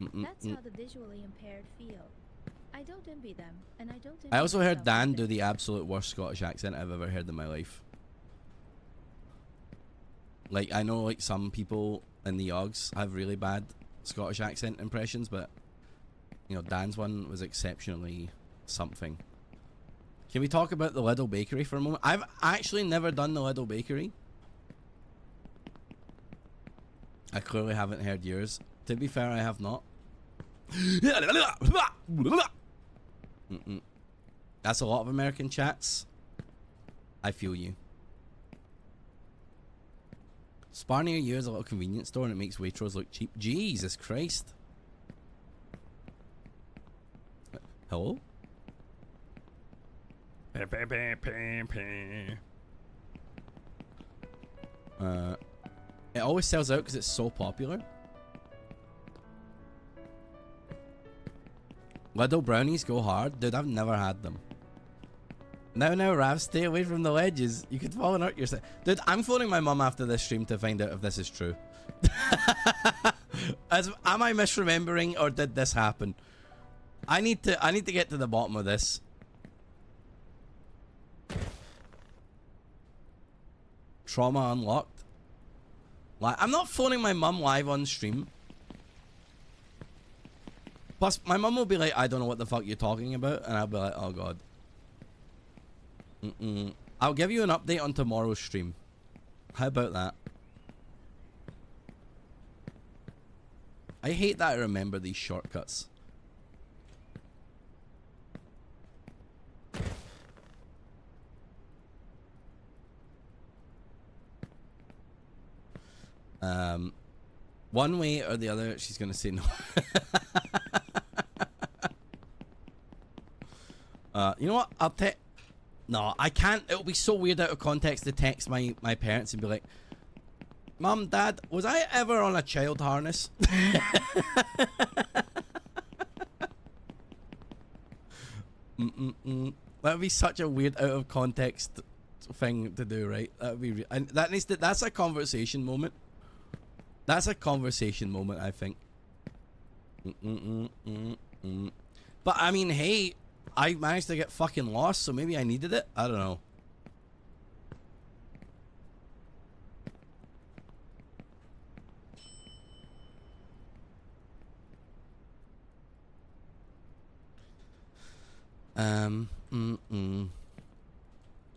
That's how the visually impaired feel. I don't envy them, and I don't envy I also heard myself Dan either. do the absolute worst Scottish accent I've ever heard in my life. Like, I know like some people in the Yogs have really bad Scottish accent impressions, but you know, Dan's one was exceptionally something. Can we talk about the Lidl Bakery for a moment? I've actually never done the Lidl Bakery. I clearly haven't heard yours. To be fair, I have not. That's a lot of American chats. I feel you. Spar near you is a little convenience store and it makes Waitrose look cheap. Jesus Christ. Hello? It always sells out because it's so popular. Lidl brownies go hard. Dude, I've never had them. Now, Rav, stay away from the ledges. You could fall and hurt yourself. Dude, I'm phoning my mum after this stream to find out if this is true. Am I misremembering or did this happen? I need to get to the bottom of this. Trauma unlocked. I'm not phoning my mum live on stream. Plus, my mum will be like, I don't know what the fuck you're talking about. And I'll be like, oh god. I'll give you an update on tomorrow's stream. How about that? I hate that I remember these shortcuts. One way or the other, she's gonna say no. You know what? No, I can't. It'll be so weird out of context to text my parents and be like, Mum, Dad, was I ever on a child harness? That would be such a weird out of context thing to do, right? That would be, and that needs to. That's a conversation moment. That's a conversation moment, I think. But I mean, hey, I managed to get fucking lost, so maybe I needed it. I don't know.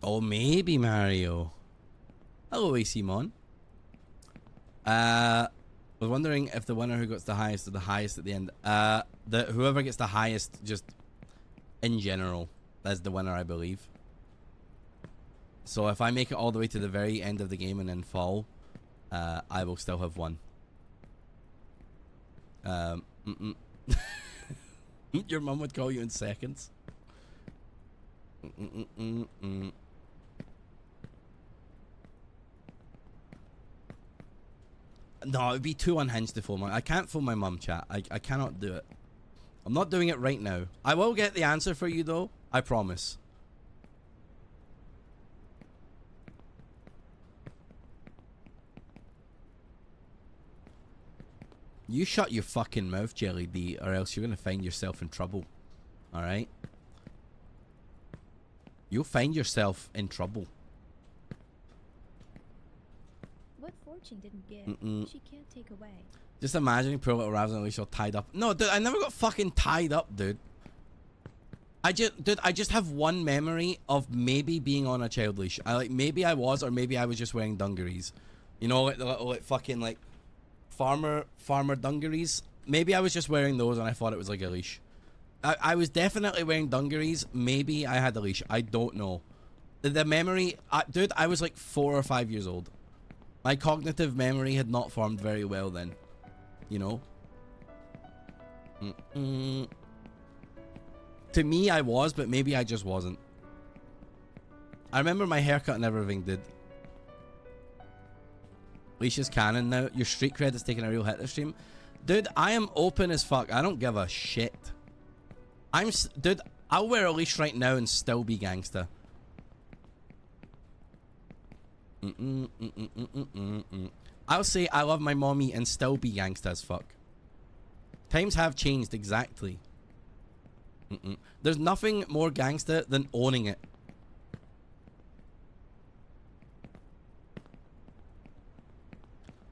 Oh, maybe Mario. Hello, Simon. Was wondering if the winner who gets the highest or the highest at the end. Whoever gets the highest, just in general, that's the winner, I believe. So if I make it all the way to the very end of the game and then fall, I will still have won. Your mum would call you in seconds. No, it would be too unhinged to phone my. I can't phone my mum, chat. I cannot do it. I'm not doing it right now. I will get the answer for you though. I promise. You shut your fucking mouth, Jelly D, or else you're gonna find yourself in trouble. Alright? You'll find yourself in trouble. What Fortune didn't get, she can't take away. Just imagining poor little Ravs and Alicia tied up. No, dude, I never got fucking tied up, dude. I just have one memory of maybe being on a child leash. Maybe I was, or maybe I was just wearing dungarees. You know, like the little, like, fucking, like, farmer dungarees. Maybe I was just wearing those and I thought it was like a leash. I was definitely wearing dungarees. Maybe I had a leash. I don't know. The memory, dude, I was like 4 or 5 years old. My cognitive memory had not formed very well then. You know? To me, I was, but maybe I just wasn't. I remember my haircut and everything did. Leisha's canon now. Your street credit's taking a real hit this stream. Dude, I am open as fuck. I don't give a shit. Dude, I'll wear a leash right now and still be gangsta. I'll say I love my mommy and still be gangsta as fuck. Times have changed, exactly. There's nothing more gangsta than owning it.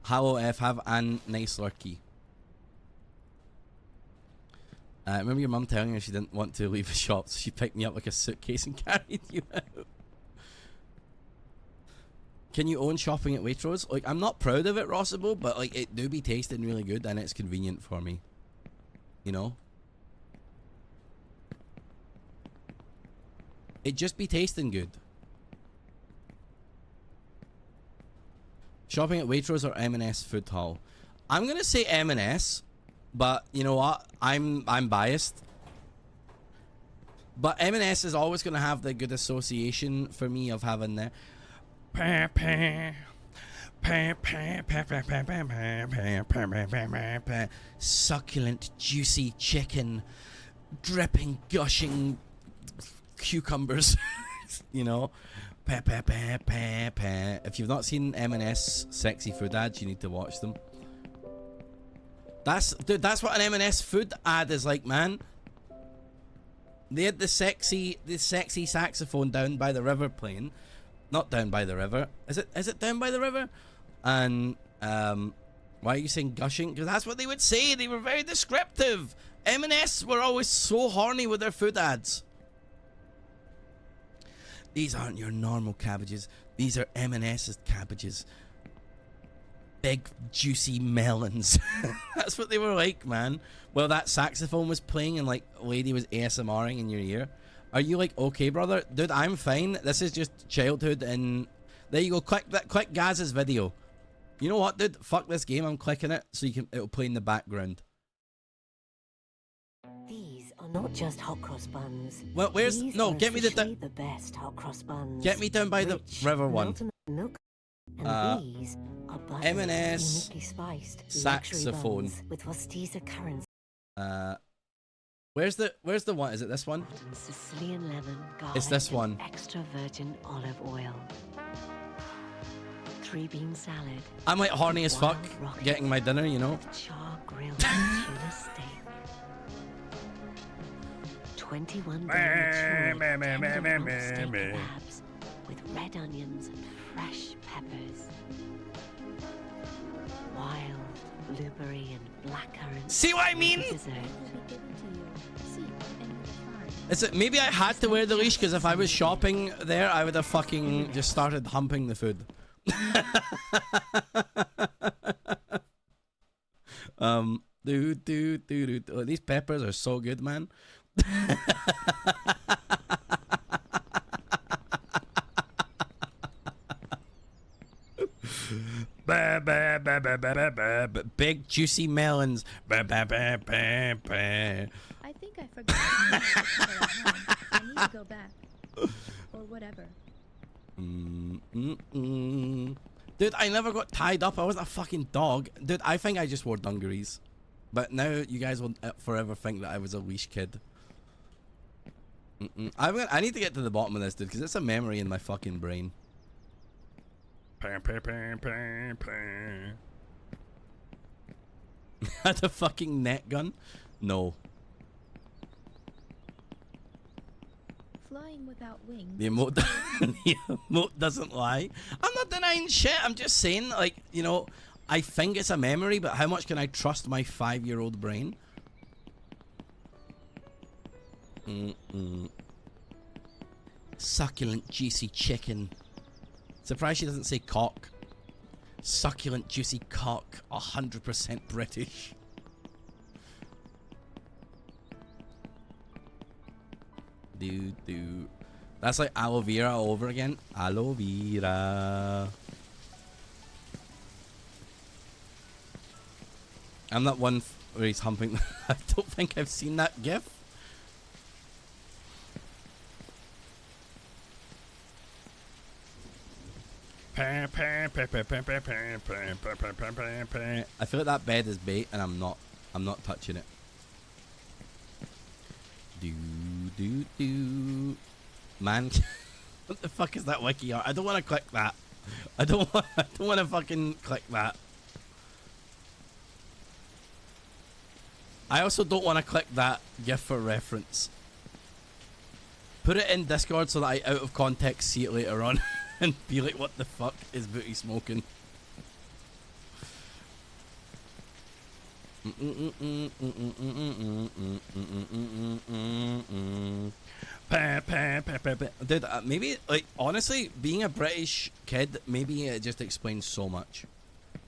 Hello F, have a nice lurky. Remember your mum telling her she didn't want to leave the shop, so she picked me up like a suitcase and carried you out. Can you own shopping at Waitrose? Like, I'm not proud of it, Rossable, but like, it do be tasting really good and it's convenient for me. You know? It just be tasting good. Shopping at Waitrose or M&S Food Hall? I'm gonna say M&S, but you know what? I'm biased. But M&S is always gonna have the good association for me of having the succulent, juicy chicken, dripping, gushing cucumbers. You know, if you've not seen M&S sexy food ads, you need to watch them. Dude, that's what an M&S food ad is like, man. They had the sexy saxophone down by the river playing. Not down by the river. Is it down by the river? And why are you saying gushing? Because that's what they would say. They were very descriptive. M&S were always so horny with their food ads. These aren't your normal cabbages. These are M&S's cabbages. Big, juicy melons. That's what they were like, man. Well, that saxophone was playing and, like, a lady was ASMRing in your ear. Are you, like, okay, brother? Dude, I'm fine. This is just childhood and... There you go. Click Gaz's video. You know what, dude? Fuck this game. I'm clicking it so it'll play in the background. These are not just hot cross buns. Well, where's... These No, are get me the best hot cross buns. Get me down by the river one. Melted milk. And these are buttered, M&S uniquely spiced saxophone luxury buns with Worcestershire currants. Where's the one? Is it this one? Sicilian lemon, garlic, It's this and one. extra virgin olive oil. 3-bean salad. I'm like horny as fuck Wild rocket getting my dinner, you know. Char grilled tuna steak. 21 day matured steak kebabs with red onions and fresh peppers. Wild blueberry and blackcurrant. See what I mean? Dessert. Is it maybe I had to wear the leash because if I was shopping there, I would have fucking just started humping the food. Oh, these peppers are so good, man. Big juicy melons. I think I forgot to put it at home. I need to go back. Or whatever. Dude, I never got tied up. I wasn't a fucking dog. Dude, I think I just wore dungarees. But now you guys will forever think that I was a leash kid. I need to get to the bottom of this, dude, because it's a memory in my fucking brain. Had a fucking net gun? No. Flying without wings. The emote, the emote doesn't lie. I'm not denying shit. I'm just saying, like, you know, I think it's a memory, but how much can I trust my 5-year-old brain? Succulent, juicy chicken. Surprised she doesn't say cock. Succulent, juicy cock. 100% British. That's like aloe vera all over again. Aloe vera. I'm that one where he's humping. I don't think I've seen that gif. I feel like that bed is bait and I'm not touching it. Man, what the fuck is that wiki art? I don't want to click that. I don't want to fucking click that. I also don't want to click that GIF for reference. Put it in Discord so that I out of context see it later on and be like, what the fuck is Booty smoking? Dude, maybe, like, honestly, being a British kid, maybe it just explains so much.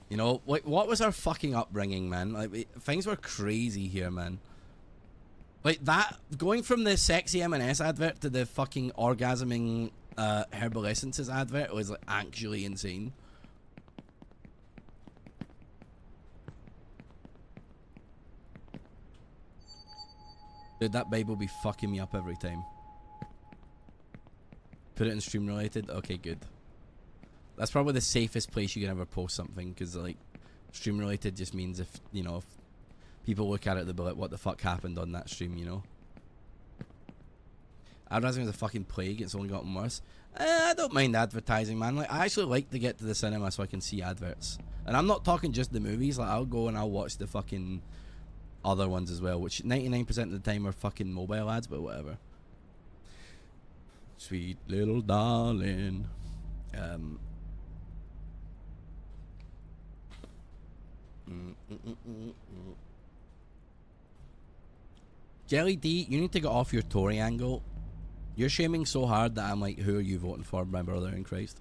You know, like, what was our fucking upbringing, man? Like, things were crazy here, man. Like, that, going from the sexy M&S advert to the fucking orgasming Herbal Essences advert was, like, actually insane. Dude, that babe will be fucking me up every time. Put it in stream related? Okay, good. That's probably the safest place you can ever post something, because, like, stream related just means if, you know, if people look at it, they'll be like, what the fuck happened on that stream, you know? Advertising is a fucking plague, it's only gotten worse. I don't mind advertising, man. Like, I actually like to get to the cinema so I can see adverts. And I'm not talking just the movies, like, I'll go and I'll watch the fucking other ones as well, which 99% of the time are fucking mobile ads, but whatever. Sweet little darling. Jelly D, you need to get off your Tory angle. You're shaming so hard that I'm like, who are you voting for, my brother in Christ?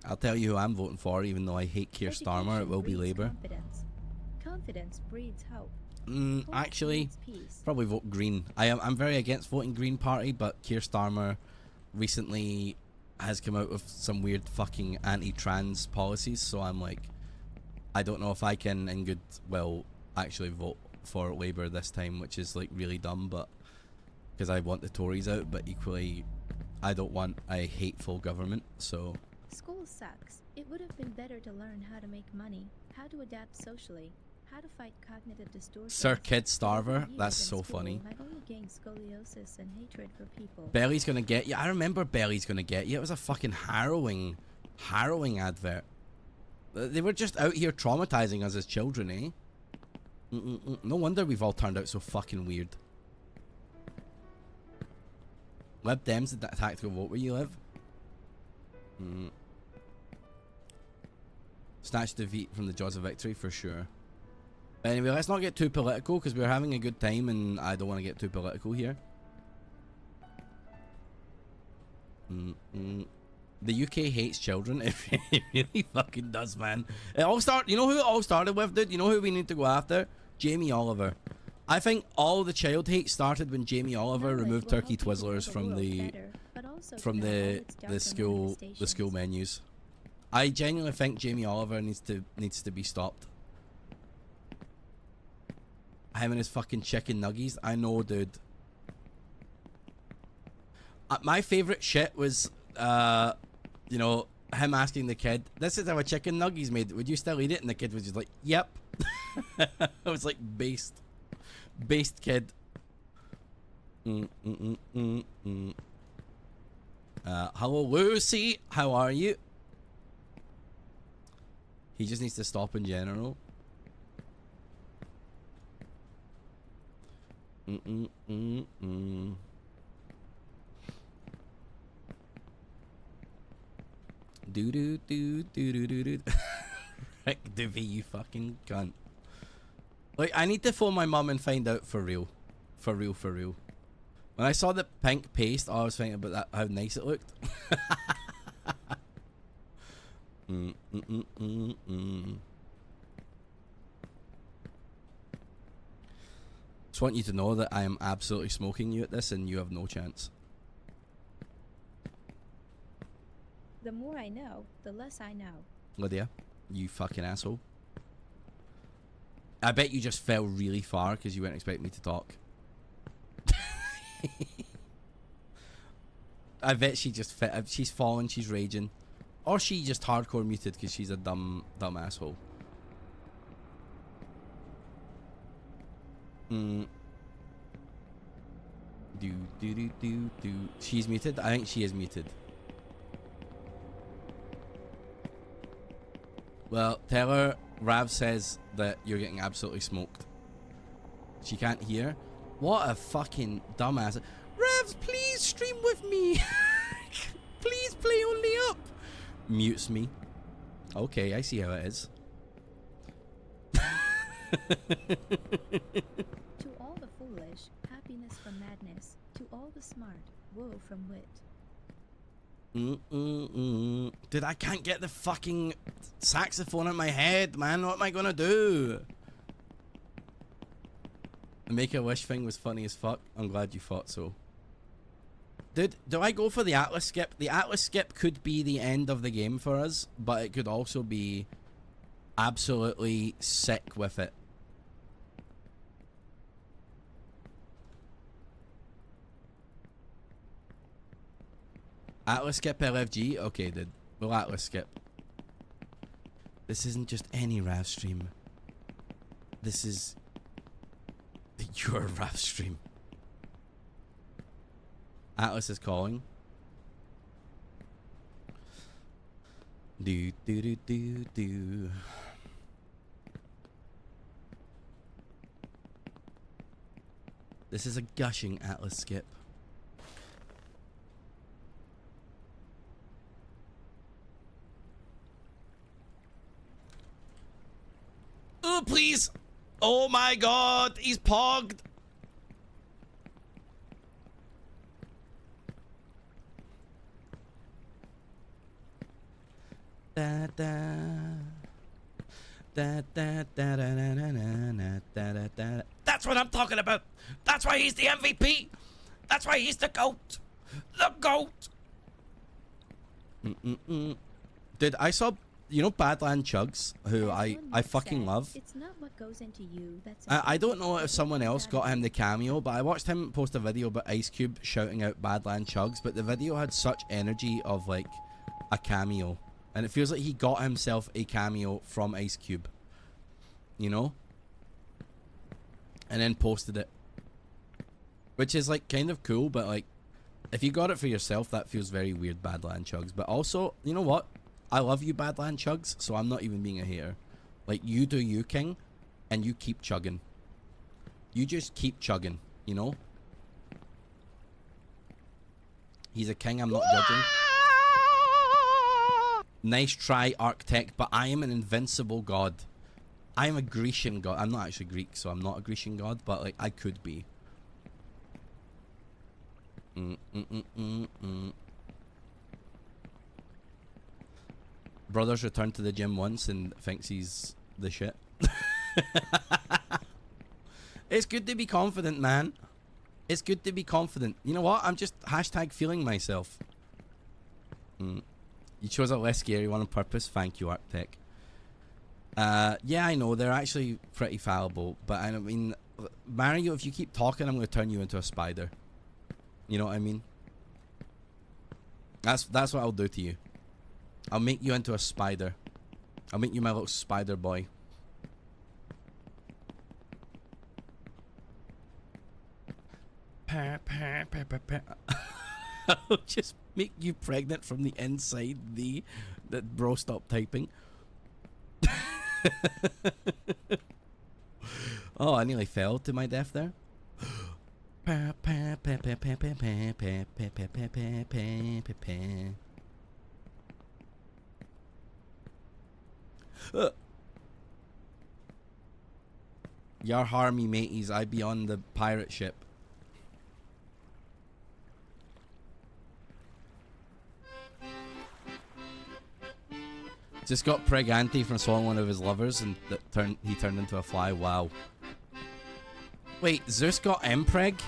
I'll tell you who I'm voting for, even though I hate Keir Starmer. It will be Labour. Confidence breeds hope. Actually, probably vote Green. I'm very against voting Green Party, but Keir Starmer recently has come out with some weird fucking anti-trans policies, so I'm like, I don't know if I can in good will actually vote for Labour this time, which is like really dumb, but because I want the Tories out, but equally I don't want a hateful government, so. School sucks. It would have been better to learn how to make money, how to adapt socially, how to fight cognitive distortion. Sir Kid Starver. That's so funny. I've only gained scoliosis and hatred for people. Belly's gonna get you. I remember Belly's gonna get you. It was a fucking harrowing advert. They were just out here traumatizing us as children, eh? No wonder we've all turned out so fucking weird. Lib Dems the tactical vote where you live. Snatch defeat from the jaws of victory for sure. But anyway, let's not get too political because we're having a good time and I don't want to get too political here. The UK hates children. It really fucking does, man. It all start. You know who it all started with, dude? You know who we need to go after? Jamie Oliver. I think all the child hate started when Jamie Oliver removed turkey twizzlers from the school menus. I genuinely think Jamie Oliver needs to be stopped. Him and his fucking chicken nuggies. I know, dude. My favorite shit was you know, him asking the kid, "This is how a chicken nuggies made. Would you still eat it?" And the kid was just like, "Yep." I was like, based kid. Hello, Lucy. How are you? He just needs to stop in general. Do do do do do do do. Rick Divvy, you fucking cunt. Like, I need to phone my mum and find out for real. For real. When I saw the pink paste, I was thinking about that, how nice it looked. Just want you to know that I am absolutely smoking you at this and you have no chance. The more I know, the less I know. Lydia, you fucking asshole. I bet you just fell really far because you weren't expecting me to talk. I bet she just she's fallen, she's raging. Or she just hardcore muted because she's a dumb asshole. She's muted? I think she is muted. Well, tell her Rav says that you're getting absolutely smoked. She can't hear. What a fucking dumbass. Ravs, please stream with me. Please play only up. Mutes me. Okay, I see how it is. To all the foolish, happiness from madness. To all the smart, woe from wit. Dude, I can't get the fucking saxophone in my head, man. What am I gonna do? The Make-A-Wish thing was funny as fuck. I'm glad you thought so. Dude, do I go for the Atlas skip? The Atlas skip could be the end of the game for us, but it could also be absolutely sick with it. Atlas skip LFG? Okay, dude. We'll Atlas skip. This isn't just any RAV stream. This is your RAV stream. Atlas is calling. Do do do do do. This is a gushing Atlas skip. Oh, please! Oh my god, he's pogged! Da da da da da da da da da da. That's what I'm talking about! That's why he's the MVP! That's why he's the GOAT! The GOAT! Dude, I saw, you know, Badland Chugs, who I fucking love. It's not what goes into you that's I don't know if someone else got him the cameo, but I watched him post a video about Ice Cube shouting out Badland Chugs, but the video had such energy of like a cameo, and it feels like he got himself a cameo from Ice Cube, you know? and then posted it, which is like kind of cool, but like if you got it for yourself, that feels very weird, Badland Chugs. But also, you know what? I love you, Badland Chugs, so I'm not even being a hater. Like, you do you, King, and you keep chugging. You just keep chugging, you know? He's a king, I'm not judging. Nice try, Arctech, but I am an invincible god. I am a Grecian god. I'm not actually Greek, so I'm not a Grecian god, but like, I could be. Brothers returned to the gym once and thinks he's the shit. It's good to be confident, man. It's good to be confident. You know what? I'm just hashtag feeling myself. You chose a less scary one on purpose. Thank you, Arctech. Yeah, I know. They're actually pretty fallible. But I mean, Mario, if you keep talking, I'm going to turn you into a spider. You know what I mean? That's what I'll do to you. I'll make you into a spider. I'll make you my little spider boy. I'll just make you pregnant from the inside. That bro, stop typing. Oh, I nearly fell to my death there. Yar harmy mateys, I be on the pirate ship. Just got Preg Auntie from swallowing one of his lovers and he turned into a fly. Wow. Wait, Zeus got Mpreg?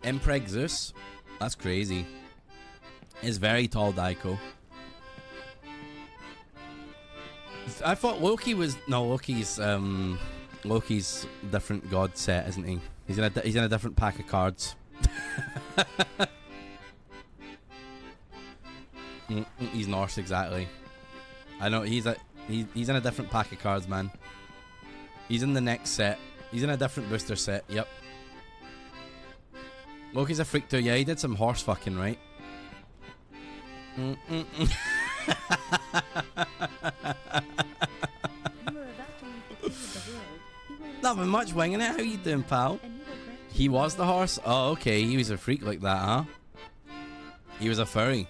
Mpreg Zeus? That's crazy. He's very tall, Daiko. I thought Loki was... No, Loki's different god set, isn't he? He's in a different pack of cards. He's Norse, exactly. I know, he's in a different pack of cards, man. He's in the next set. He's in a different booster set, yep. Loki's a freak too, yeah, he did some horse fucking, right? Nothing much, winging it. How you doing, pal? He was the horse? Oh, okay. He was a freak like that, huh? He was a furry.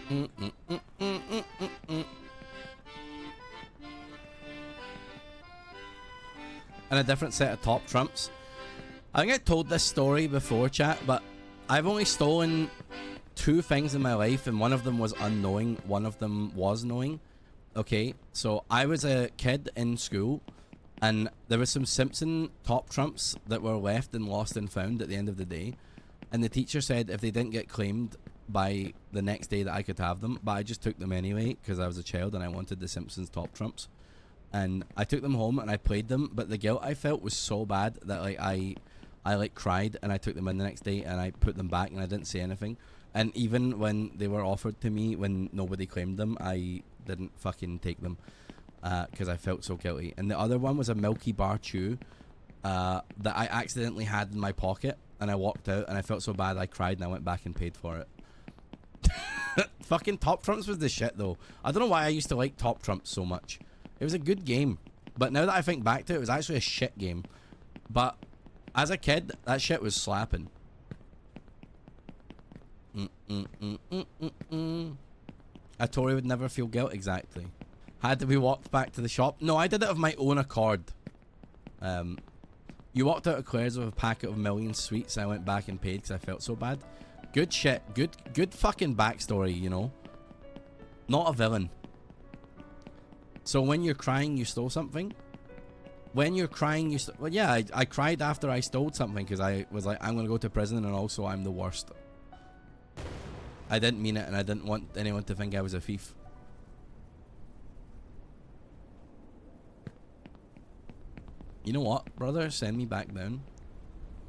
And a different set of top trumps. I think I told this story before, chat, but I've only stolen 2 things in my life, and one of them was unknowing, one of them was knowing. Okay, so I was a kid in school, and there was some Simpson top trumps that were left and lost and found at the end of the day, and the teacher said if they didn't get claimed by the next day that I could have them, but I just took them anyway because I was a child and I wanted the Simpsons top trumps, and I took them home and I played them, but the guilt I felt was so bad that like I like cried, and I took them in the next day and I put them back and I didn't say anything. And even when they were offered to me when nobody claimed them, I didn't fucking take them because I felt so guilty. And the other one was a Milky Bar Chew that I accidentally had in my pocket, and I walked out and I felt so bad I cried and I went back and paid for it. Fucking Top Trumps was the shit though. I don't know why I used to like Top Trumps so much. It was a good game, but now that I think back to it, it was actually a shit game. But as a kid, that shit was slapping. A Tory would never feel guilt, exactly. Had to be walked back to the shop? No, I did it of my own accord. You walked out of Claire's with a packet of million sweets, and I went back and paid because I felt so bad. Good shit. Good fucking backstory, you know. Not a villain. So when you're crying, you stole something? When you're crying, well, yeah, I cried after I stole something because I was like, I'm going to go to prison, and also I'm the worst. I didn't mean it, and I didn't want anyone to think I was a thief. You know what, brother? Send me back down.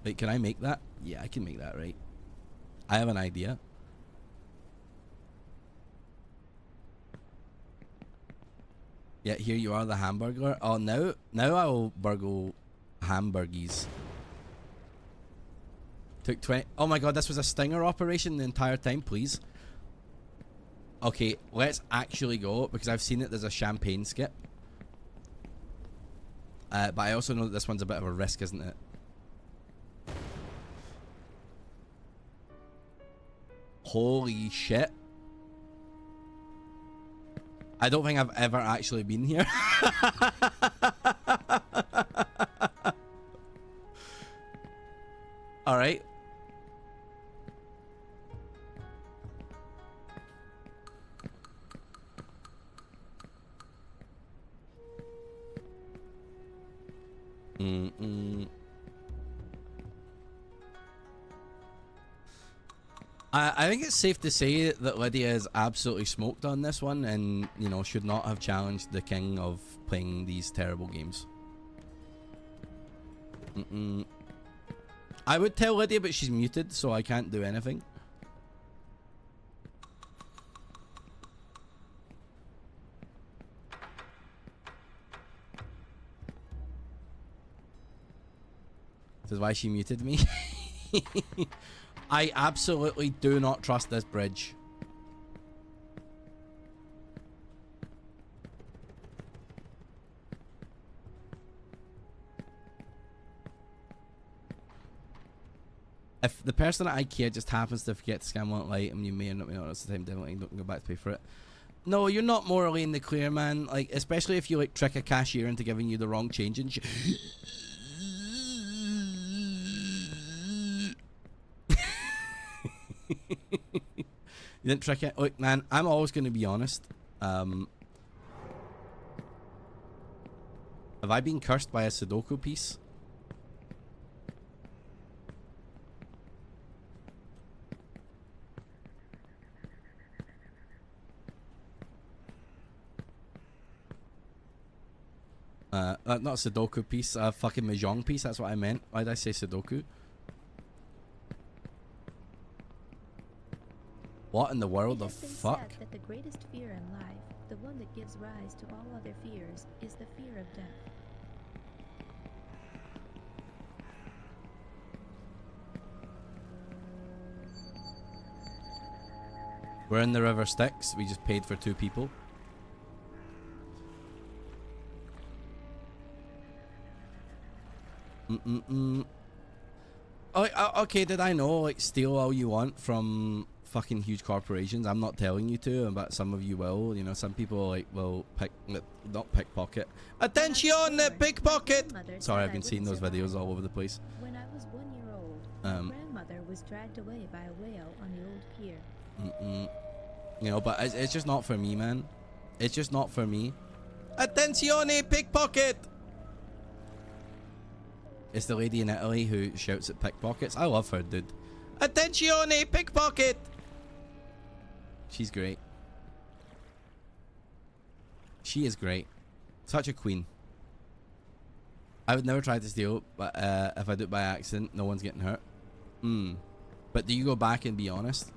Wait, can I make that? Yeah, I can make that, right? I have an idea. Yeah, here you are, the hamburger. Oh, now I will burgle hamburgies. Took 20. Oh my god, this was a stinger operation the entire time, please. Okay, let's actually go, because I've seen it, there's a champagne skip. But I also know that this one's a bit of a risk, isn't it? Holy shit. I don't think I've ever actually been here. Alright. I think it's safe to say that Lydia is absolutely smoked on this one and, you know, should not have challenged the king of playing these terrible games. I would tell Lydia, but she's muted, so I can't do anything. This is why she muted me. I absolutely do not trust this bridge. If the person at IKEA just happens to forget to scan one item, you may or not notice the time, definitely don't go back to pay for it. No, you're not morally in the clear, man. Like, especially if you like trick a cashier into giving you the wrong change and you didn't trick it. Look, man, I'm always going to be honest. Have I been cursed by a Sudoku piece? Not a Sudoku piece, a fucking Mahjong piece, that's what I meant. Why did I say Sudoku? What in the world of fuck? Said that the greatest fear in life, the one that gives rise to all other fears, is the fear of death. We're in the river Styx. We just paid for 2 people. Oh, okay, did I know, like, steal all you want from fucking huge corporations? I'm not telling you to, but some of you will. You know, some people, like, will not pickpocket. Attention, pickpocket! Sorry, I've been seeing those videos all over the place. When I was 1 year old, my grandmother was dragged away by a whale on the old pier. You know, but it's just not for me, man. It's just not for me. Attenzione, pickpocket! It's the lady in Italy who shouts at pickpockets. I love her, dude. Attenzione, pickpocket! She's great. She is great. Such a queen. I would never try to steal, but if I do it by accident, no one's getting hurt. But do you go back and be honest?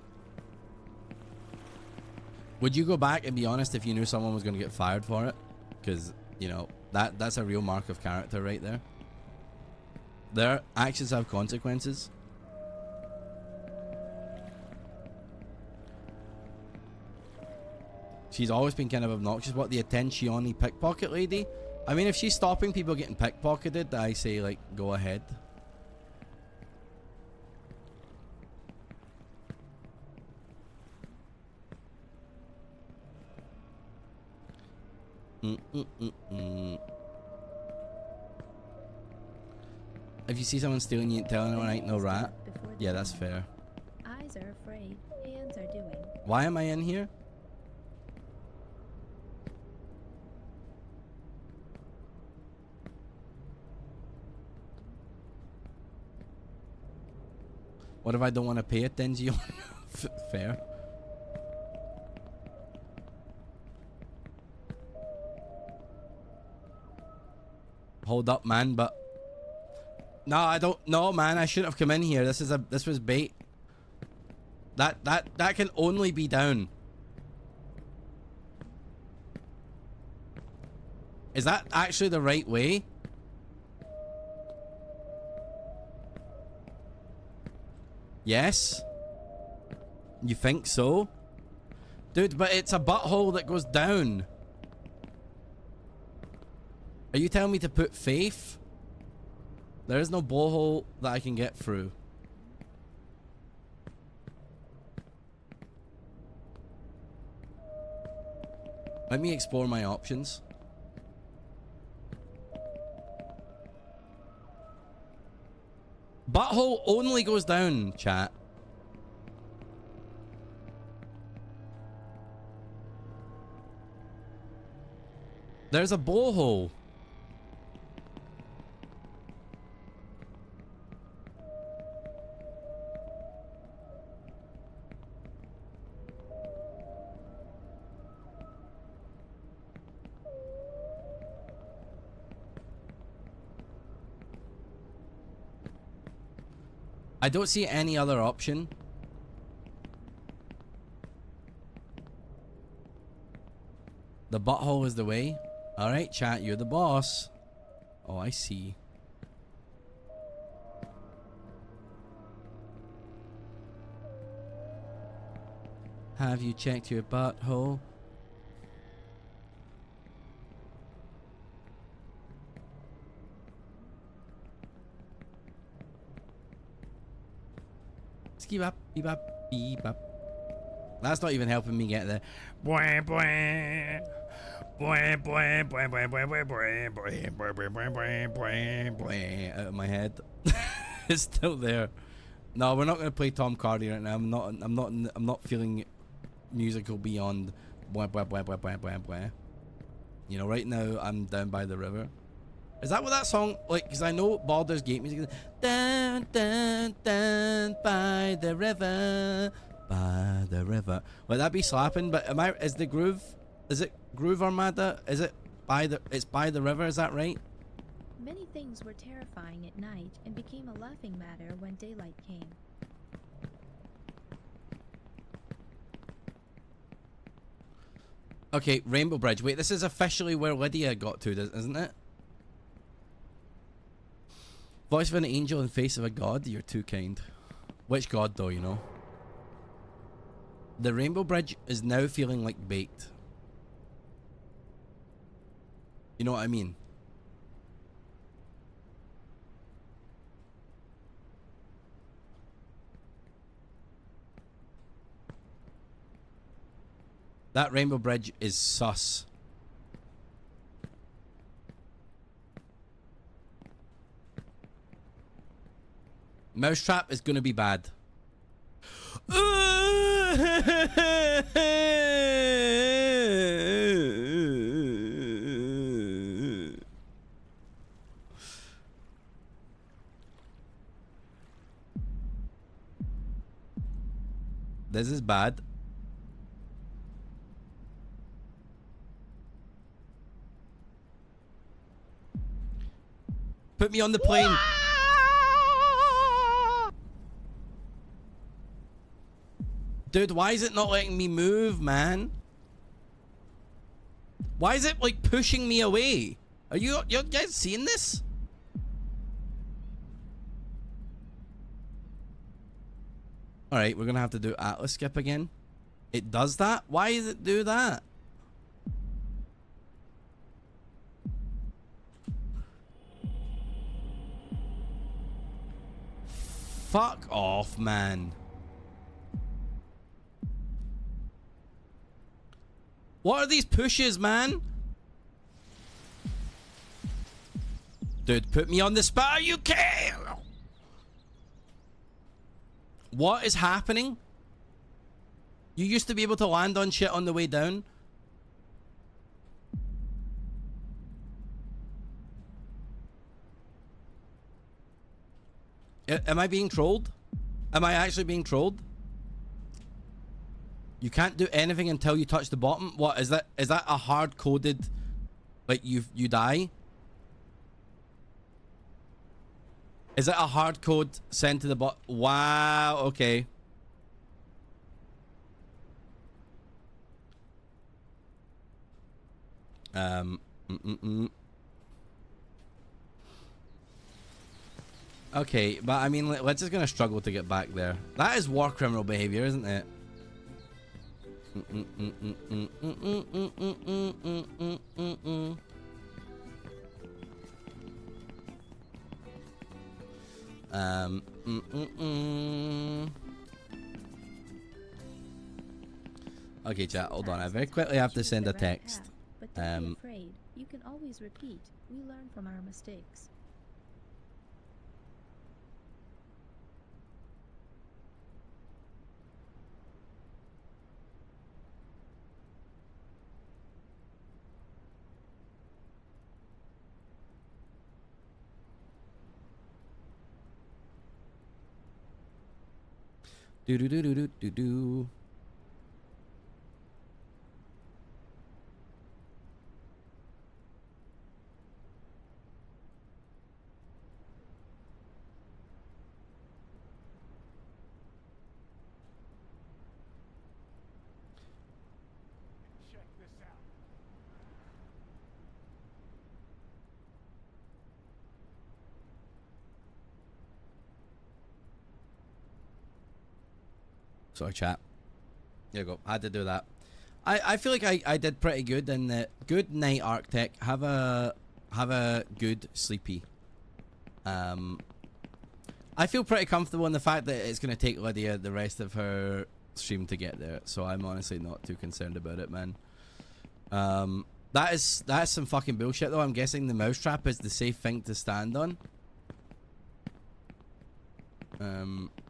Would you go back and be honest if you knew someone was going to get fired for it? Because, you know, that's a real mark of character right there. Their actions have consequences. She's always been kind of obnoxious. What, the attenzione pickpocket lady? I mean, if she's stopping people getting pickpocketed, I say, like, go ahead. If you see someone stealing, you ain't telling anyone, I ain't no rat. Yeah, that's fair. Eyes are afraid, hands are doing. Why am I in here? What if I don't want to pay attention? Fair. Hold up, man, but no, I don't know, man. I shouldn't have come in here. This was bait. That can only be down. Is that actually the right way? Yes? You think so? Dude, but it's a butthole that goes down. Are you telling me to put faith? There is no blowhole that I can get through. Let me explore my options. Butthole only goes down, chat. There's a blowhole. I don't see any other option. The butthole is the way. Alright, chat, you're the boss. Oh, I see. Have you checked your butthole? Ski bop, beep bop. That's not even helping me get there. Out of my head. It's still there. No, we're not gonna play Tom Cardy right now. I'm not feeling musical beyond blah blah blah blah blah blah blah. You know, right now I'm down by the river. Is that what that song like? Because I know Baldur's Gate music is down, down, down by the river, by the river. Would that be slapping? But am I? Is the groove? Is it Groove Armada? Is it by the? It's by the river. Is that right? Many things were terrifying at night and became a laughing matter when daylight came. Okay, Rainbow Bridge. Wait, this is officially where Lydia got to, isn't it? Voice of an angel and face of a god. You're too kind. Which god, though, you know? The Rainbow Bridge is now feeling like bait. You know what I mean? That Rainbow Bridge is sus. Mousetrap is gonna be bad. This is bad. Put me on the plane. Dude, why is it not letting me move, man? Why is it like pushing me away? Are you guys seeing this? Alright, we're gonna have to do Atlas skip again. It does that? Why does it do that? Fuck off, man. What are these pushes, man? Dude, put me on the spot. You can't. What is happening? You used to be able to land on shit on the way down. Am I being trolled? Am I actually being trolled? You can't do anything until you touch the bottom. What is that? Is that a hard coded, like you die? Is it a hard code sent to the bot? Wow. Okay. Um. Okay, but I mean, let's just gonna struggle to get back there. That is war criminal behavior, isn't it? Okay, chat. Hold on. I very quickly have to send a text. But don't be afraid. You can always repeat. We learn from our mistakes. Do do do do do do do. Sorry, chat. There you go. I had to do that. I feel like I did pretty good in the good night, Arctic. Have a good sleepy. I feel pretty comfortable in the fact that it's gonna take Lydia the rest of her stream to get there, so I'm honestly not too concerned about it, man. That's some fucking bullshit though. I'm guessing the mousetrap is the safe thing to stand on.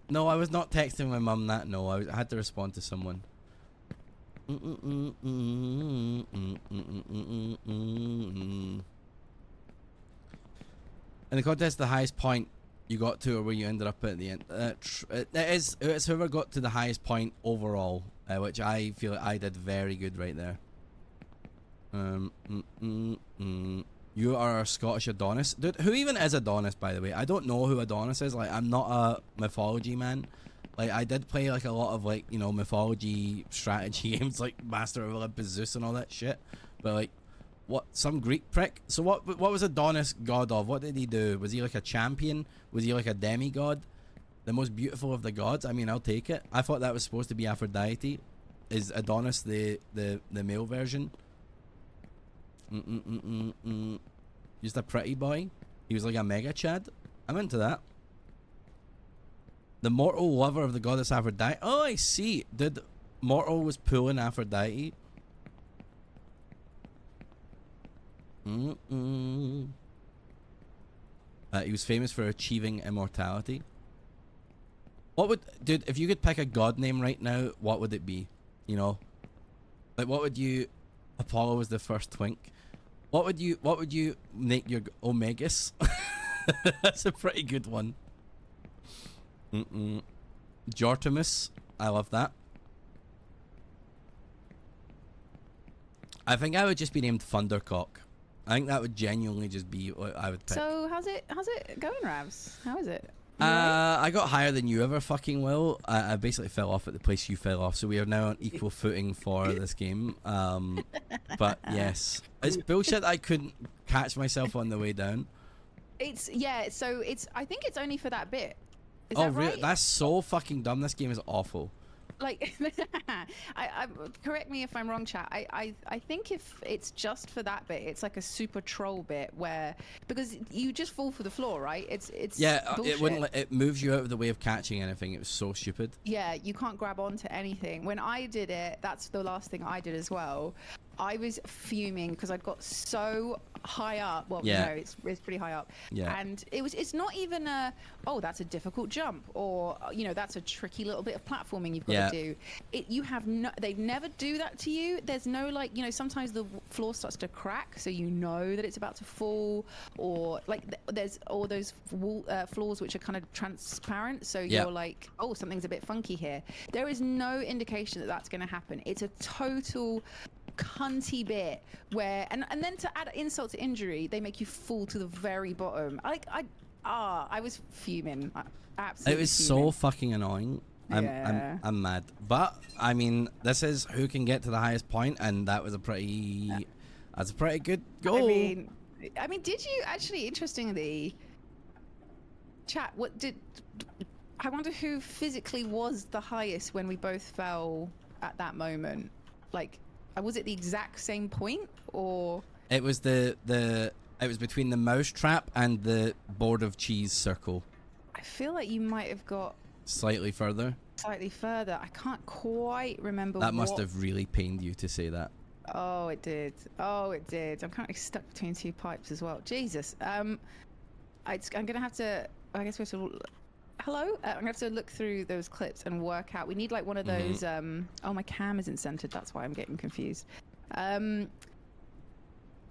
No, I was not texting my mum that. No, I had to respond to someone. In the contest, the highest point you got to, or where you ended up at the end. It's whoever got to the highest point overall, which I feel like I did very good right there. You are a Scottish Adonis. Dude, who even is Adonis, by the way? I don't know who Adonis is. Like, I'm not a mythology man. Like, I did play, like, a lot of, like, you know, mythology strategy games, like Master of Olympus, Zeus, and all that shit. But, like, what? Some Greek prick? So what was Adonis god of? What did he do? Was he, like, a champion? Was he, like, a demigod? The most beautiful of the gods? I mean, I'll take it. I thought that was supposed to be Aphrodite. Is Adonis the male version? Just a pretty boy. He was like a mega chad. I'm into that. The mortal lover of the goddess Aphrodite. Oh, I see. Did Mortal was pulling Aphrodite? He was famous for achieving immortality. What would, dude? If you could pick a god name right now, what would it be? You know, like what would you? Apollo was the first twink. What would you make your Omegas? That's a pretty good one. Jortimus. I love that. I think I would just be named Thundercock. I think that would genuinely just be what I would pick. So how's it going, Ravs? How is it? I got higher than you ever fucking will. I basically fell off at the place you fell off, so we are now on equal footing for this game. But yes, it's bullshit. I couldn't catch myself on the way down. It's yeah. So it's. I think it's only for that bit. Is Oh, that right? really? That's so fucking dumb. This game is awful. Like, I correct me if I'm wrong, chat. I think if it's just for that bit, it's like a super troll bit where because you just fall for the floor, right? It's Yeah, bullshit. it wouldn't. It moves you out of the way of catching anything. It was so stupid. Yeah, you can't grab onto anything. When I did it, that's the last thing I did as well. I was fuming because I'd got so high up. Well, Yeah. no, it's pretty high up. Yeah. And it's not even a, oh, that's a difficult jump, or you know, that's a tricky little bit of platforming you've got Yeah. to do. You have no, they never do that to you. There's no, like, you know, sometimes the floor starts to crack, so you know that it's about to fall, or like there's all those floors which are kind of transparent, so Yeah. you're like, oh, something's a bit funky here. There is no indication that that's going to happen. It's a total cunty bit where and then to add insult to injury, they make you fall to the very bottom. I was fuming. Absolutely It was fuming. so fucking annoying. I'm mad. But I mean, this is who can get to the highest point, and that was a pretty That's a pretty good goal. I mean, did you actually? Interestingly, chat. What did? I wonder who physically was the highest when we both fell at that moment. Like, was it the exact same point, or? It was it was between the mouse trap and the board of cheese circle. I feel like you might have got slightly further. Slightly further. I can't quite remember. That must have really pained you to say that. Oh, it did. Oh, it did. I'm currently stuck between two pipes as well. Jesus. I'm gonna have to. I guess we have to. Hello. I'm gonna have to look through those clips and work out. We need like one of those. Oh, my cam isn't centered. That's why I'm getting confused.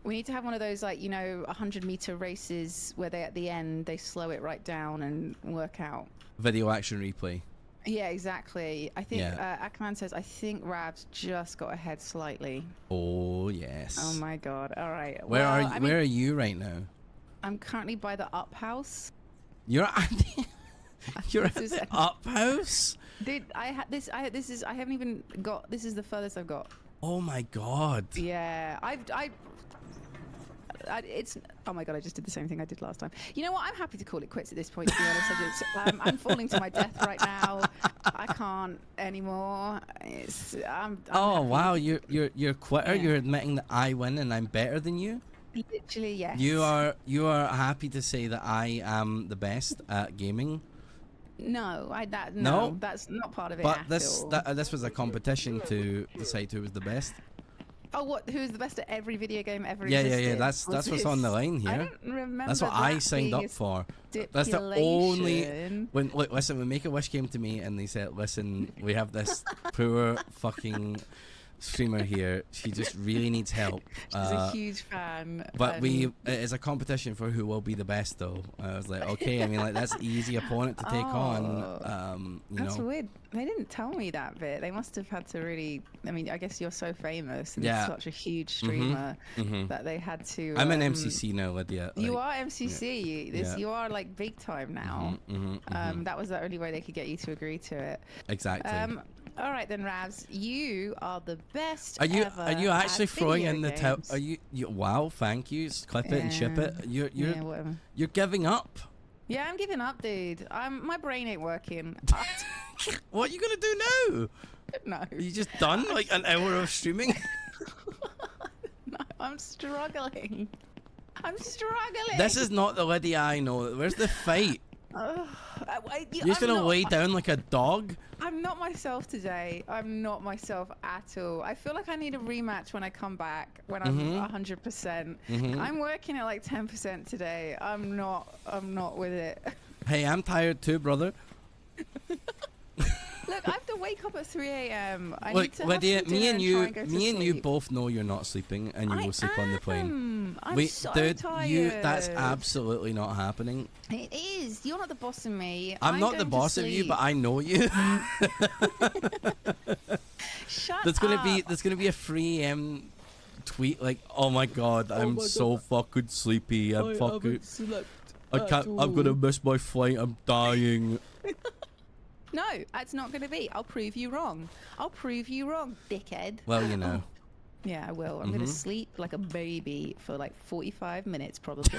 We need to have one of those, like, you know, 100-meter races where they, at the end, they slow it right down and work out. Video action replay. Yeah, exactly. I think Akman says, I think Ravs just got ahead slightly. Oh, yes. Oh, my God. All right. Where are you right now? I'm currently by the up house. You're at the up house? Dude, I haven't even got, this is the furthest I've got. Oh, my God. Yeah, it's, oh my God, I just did the same thing I did last time. You know what? I'm happy to call it quits at this point, to be honest. I'm falling to my death right now. I can't anymore. I'm oh, happy. wow. You're quitter. Yeah. You're admitting that I win and I'm better than you? Literally, yes. You are happy to say that I am the best at gaming? No, that's not part of it. But this was a competition to decide who was the best. Oh, what? Who's the best at every video game ever? Yeah. That's what's on the line here. I don't remember. That's what I signed up for. That's the only. Listen, when Make-A-Wish came to me and they said, "Listen, we have this poor fucking streamer here. She just really needs help." She's a huge fan. But it is a competition for who will be the best, though. I was like, okay. I mean, like that's an easy opponent to take on. That's weird. They didn't tell me that bit. They must have had to really. I mean, I guess you're so famous and such a huge streamer that they had to. I'm an MCC now, Lydia. You are MCC. You are like big time now. That was the only way they could get you to agree to it. Exactly. All right then, Ravs. You are the best. Are you actually throwing in the towel? Are you? Wow, thank you. Clip it and ship it. You're giving up. Yeah, I'm giving up, dude. My brain ain't working. What are you gonna do now? No. Are you just done? Like an hour of streaming? No, I'm struggling. This is not the Lydia I know. Where's the fight? You're just gonna lay down like a dog? I'm not myself today. I'm not myself at all. I feel like I need a rematch when I come back, when I'm 100%. I'm working at like 10% today. I'm not with it. Hey, I'm tired too, brother. Look, I have to wake up at 3 a.m. Look, Lydia, me and you both know you're not sleeping, and you will sleep on the plane. I'm so tired. That's absolutely not happening. It is. You're not the boss of me. I'm not the boss of you, but I know you. Shut there's up. gonna be a 3 a.m. tweet like, "Oh my God, I'm so fucking sleepy. I'm gonna miss my flight. I'm dying." No, that's not going to be. I'll prove you wrong. Dickhead. Well, you know. Yeah, I will. I'm going to sleep like a baby for like 45 minutes probably.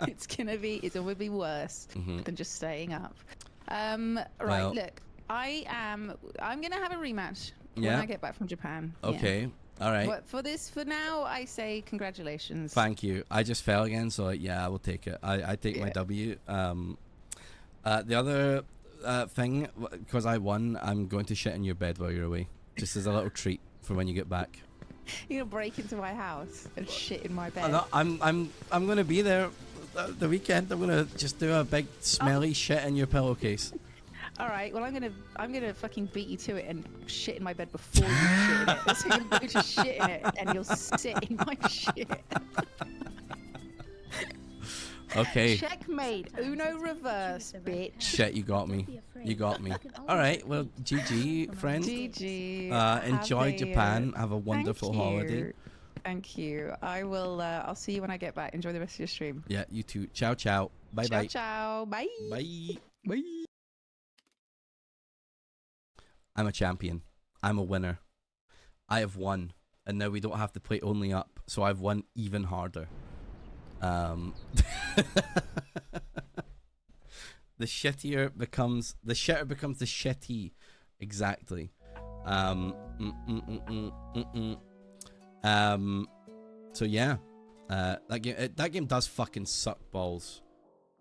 It's going to be worse than just staying up. Look, I'm going to have a rematch when I get back from Japan. Okay. Yeah. All right. But for now, I say congratulations. Thank you. I just fell again, so I will take it. I take my W. The other thing, because I won, I'm going to shit in your bed while you're away, just as a little treat for when you get back. You're gonna break into my house and shit in my bed. I'm gonna be there the weekend. I'm gonna just do a big smelly shit in your pillowcase. All right. Well, I'm gonna fucking beat you to it and shit in my bed before you shit in it. So you'll go to shit in it and you'll sit in my shit. Okay. Checkmate. Uno reverse, bitch. Shit, you got me. All right. Well, GG, friend. GG. Enjoy Japan. Have a wonderful holiday. Thank you. I will. I'll see you when I get back. Enjoy the rest of your stream. Yeah, you too. Ciao, ciao. Bye, bye. Ciao. Bye. Bye. Bye. I'm a champion. I'm a winner. I have won. and now we don't have to play only up, so I've won even harder. The shitter becomes the shitty. Exactly. So yeah, that game does fucking suck balls.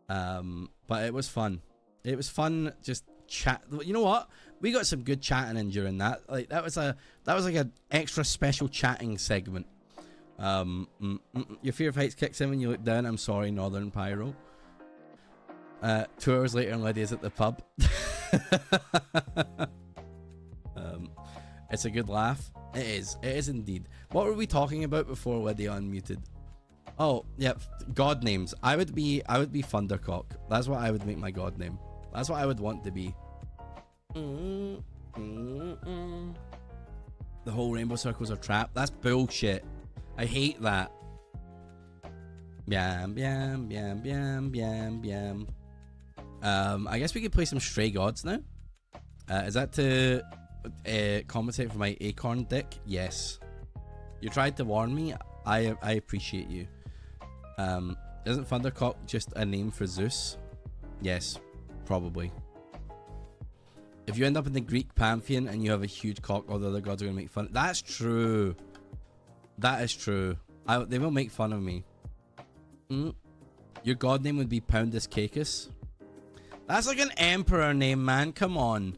But it was fun. It was fun just chat. You know what? We got some good chatting in during that. Like that was like an extra special chatting segment. Your fear of heights kicks in when you look down. I'm sorry, Northern Pyro. 2 hours later, and Lydia's at the pub. It's a good laugh. It is indeed. What were we talking about before Lydia unmuted? Oh, yeah, god names. I would be Thundercock. That's what I would make my god name. That's what I would want to be. The whole rainbow circles are trapped. That's bullshit. I hate that. Bam, bam, bam, bam, bam, bam. I guess we could play some Stray Gods now. Is that to compensate for my acorn dick? Yes. You tried to warn me. I appreciate you. Isn't Thundercock just a name for Zeus? Yes, probably. If you end up in the Greek pantheon and you have a huge cock, all the other gods are going to make fun. That's true. That is true. They will make fun of me. Your god name would be Poundus Cacus. That's like an emperor name, man. Come on.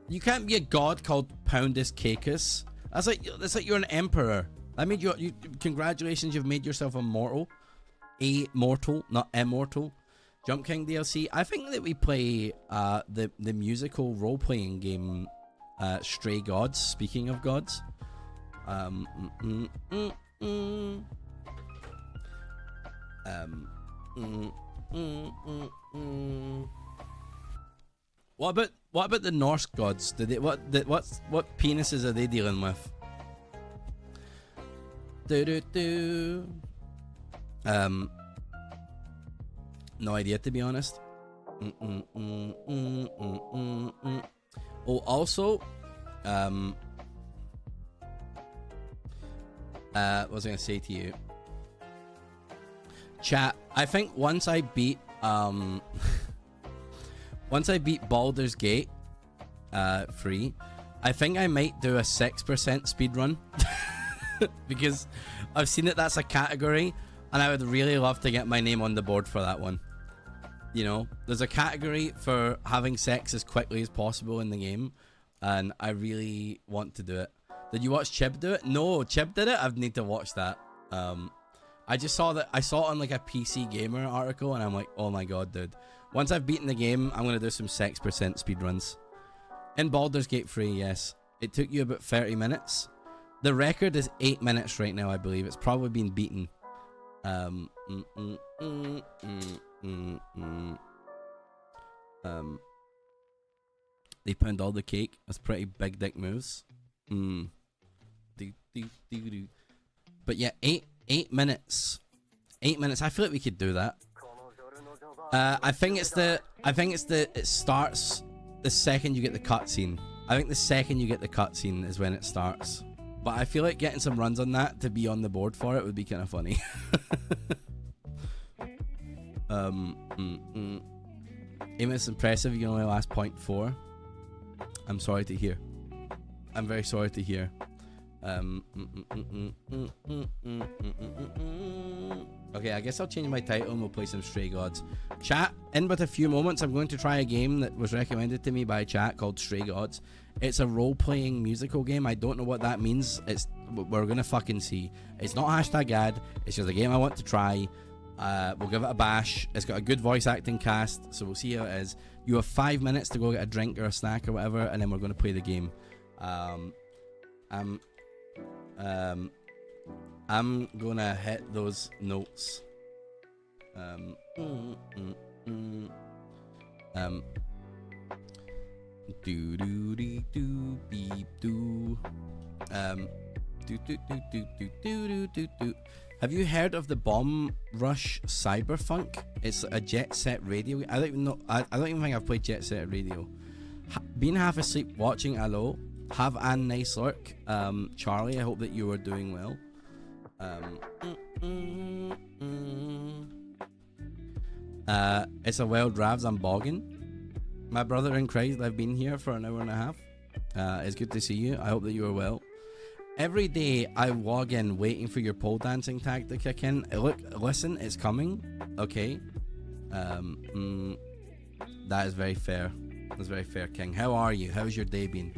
You can't be a god called Poundus Cacus. That's like you're an emperor. That made you congratulations, you've made yourself immortal. Mortal, not immortal. Jump King DLC. I think that we play the musical role-playing game Stray Gods, speaking of gods. What about the Norse gods? What penises are they dealing with? No idea, to be honest. Oh, also, what was I gonna say to you? Chat, I think once I beat Baldur's Gate 3, I think I might do a 6% speed run. Because I've seen that that's a category, and I would really love to get my name on the board for that one. You know, there's a category for having sex as quickly as possible in the game, and I really want to do it. Did you watch Chib do it? No, Chib did it? I need to watch that. I just saw that. I saw it on like a PC Gamer article, and I'm like, oh my god, dude. Once I've beaten the game, I'm going to do some 6% speedruns. In Baldur's Gate 3, yes. It took you about 30 minutes. The record is 8 minutes right now, I believe. It's probably been beaten. They pound all the cake. That's pretty big dick moves. But yeah, 8 minutes. 8 minutes. I feel like we could do that. It starts the second you get the cutscene. I think the second you get the cutscene is when it starts. But I feel like getting some runs on that to be on the board for it would be kind of funny. Aim is impressive. You can only last 0.4. I'm sorry to hear. I'm very sorry to hear. Okay, I guess I'll change my title and we'll play some Stray Gods. Chat, in with a few moments, I'm going to try a game that was recommended to me by chat called Stray Gods. It's a role-playing musical game. I don't know what that means. We're gonna fucking see. It's not #ad. It's just a game I want to try. We'll give it a bash. It's got a good voice acting cast, so we'll see how it is. You have 5 minutes to go get a drink or a snack or whatever, and then we're going to play the game. I'm gonna hit those notes. Do do do do beep do. Do do do do do do do do. Have you heard of the Bomb Rush Cyberfunk? It's a Jet Set Radio. I don't even know. I don't even think I've played Jet Set Radio. Being half asleep watching Allo, Have a nice lurk. Charlie, I hope that you are doing well. It's a wild ravs, I'm bogging. My brother in Christ, I've been here for an hour and a half. It's good to see you. I hope that you are well. Every day I log in waiting for your pole dancing tag to kick in. Look, listen, it's coming. Okay. That is very fair. That's very fair, King. How are you? How's your day been?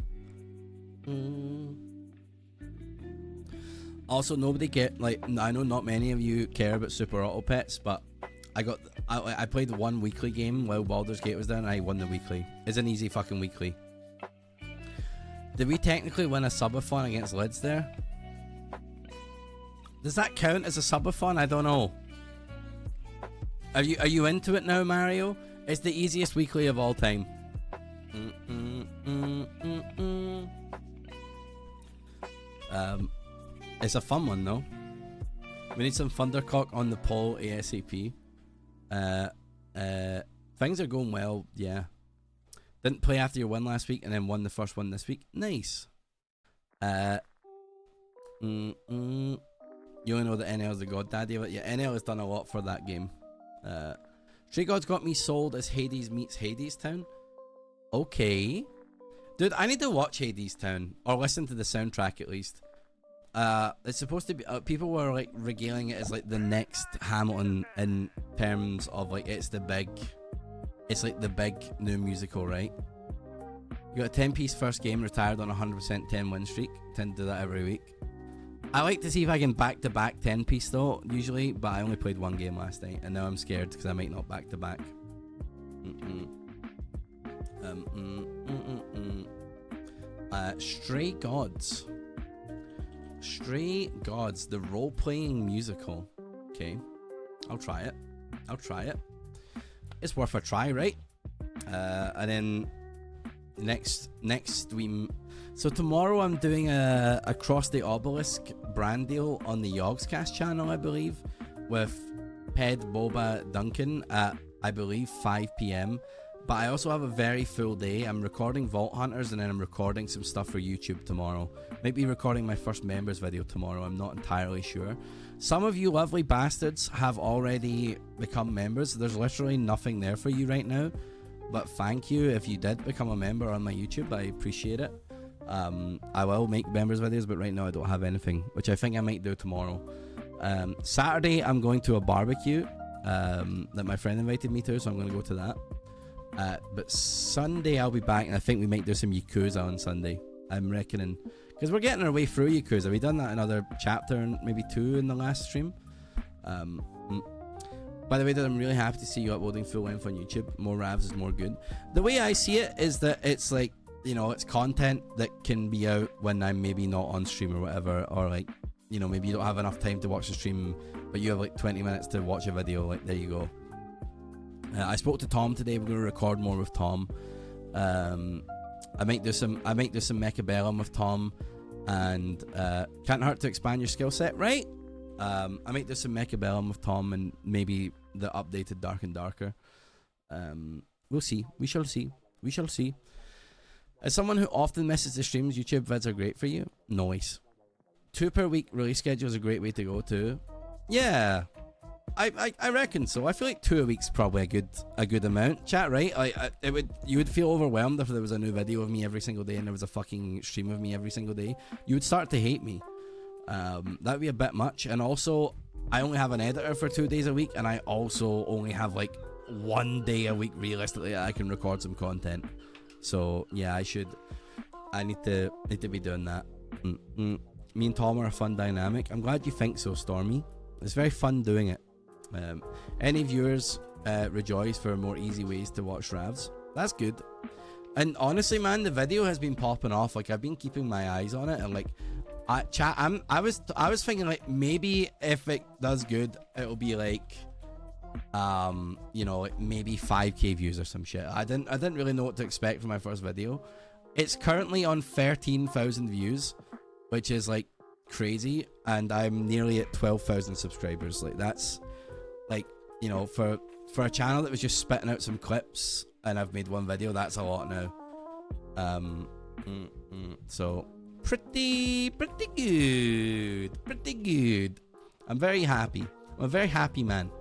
Also, nobody I know not many of you care about Super Auto Pets, but I played one weekly game while Baldur's Gate was down and I won the weekly. It's an easy fucking weekly. Did we technically win a subathon against Lids there? Does that count as a subathon? I don't know. Are you into it now, Mario? It's the easiest weekly of all time. It's a fun one though. We need some Thundercock on the poll ASAP. Things are going well, yeah. Didn't play after your win last week and then won the first one this week. Nice. You only know that NL is the god daddy of it. Yeah, NL has done a lot for that game. Stray Gods got me sold as Hades meets Hades Town. Okay. Dude, I need to watch Hades Town. Or listen to the soundtrack at least. It's supposed to be... people were like regaling it as like the next Hamilton in terms of like it's like the big new musical, right? You got a 10-piece first game, retired on a 100% 10 win streak. Tend to do that every week. I like to see if I can back-to-back 10-piece though, usually, but I only played one game last night, and now I'm scared because I might not back-to-back. Stray Gods. Stray Gods, the role-playing musical. Okay, I'll try it. It's worth a try, right? And then next we... So tomorrow I'm doing a Across the Obelisk brand deal on the Yogscast channel, I believe, with Ped, Boba, Duncan at, I believe, 5 p.m. But I also have a very full day. I'm recording Vault Hunters and then I'm recording some stuff for YouTube tomorrow. Might be recording my first members video tomorrow. I'm not entirely sure. Some of you lovely bastards have already become members. There's literally nothing there for you right now. But thank you if you did become a member on my YouTube. I appreciate it. I will make members videos, but right now I don't have anything, which I think I might do tomorrow. Saturday I'm going to a barbecue that my friend invited me to, so I'm going to go to that. But Sunday I'll be back, and I think we might do some Yakuza on Sunday. I'm reckoning, because we're getting our way through Yakuza. We done that another chapter and maybe 2 in the last stream. By the way, that I'm really happy to see you uploading full length on YouTube. More ravs is more good. The way I see it is that it's like, you know, it's content that can be out when I'm maybe not on stream or whatever, or like, you know, maybe you don't have enough time to watch the stream, but you have like 20 minutes to watch a video. Like, there you go. I spoke to Tom today. We're going to record more with Tom. I might do some Mechabellum with Tom, and can't hurt to expand your skill set, right? I might do some Mechabellum with Tom and maybe the updated Dark and Darker. We'll see. We shall see. We shall see. As someone who often misses the streams, YouTube vids are great for you. Nice. 2 per week release schedule is a great way to go too. Yeah, I reckon so. I feel like 2 a week's probably a good amount. Chat, right? You would feel overwhelmed if there was a new video of me every single day and there was a fucking stream of me every single day. You would start to hate me. That'd be a bit much. And also, I only have an editor for 2 days a week, and I also only have like 1 day a week realistically that I can record some content. So yeah, I need to be doing that. Me and Tom are a fun dynamic. I'm glad you think so, Stormy. It's very fun doing it. Any viewers rejoice for more easy ways to watch ravs? That's good. And honestly, man, the video has been popping off. Like, I've been keeping my eyes on it, and like, I was thinking like maybe if it does good, it'll be like, you know, like maybe 5k views or some shit. I didn't really know what to expect from my first video. It's currently on 13,000 views, which is like crazy, and I'm nearly at 12,000 subscribers. Like, that's like, you know, for a channel that was just spitting out some clips and I've made one video, that's a lot now. So pretty good. I'm very happy. I'm a very happy man.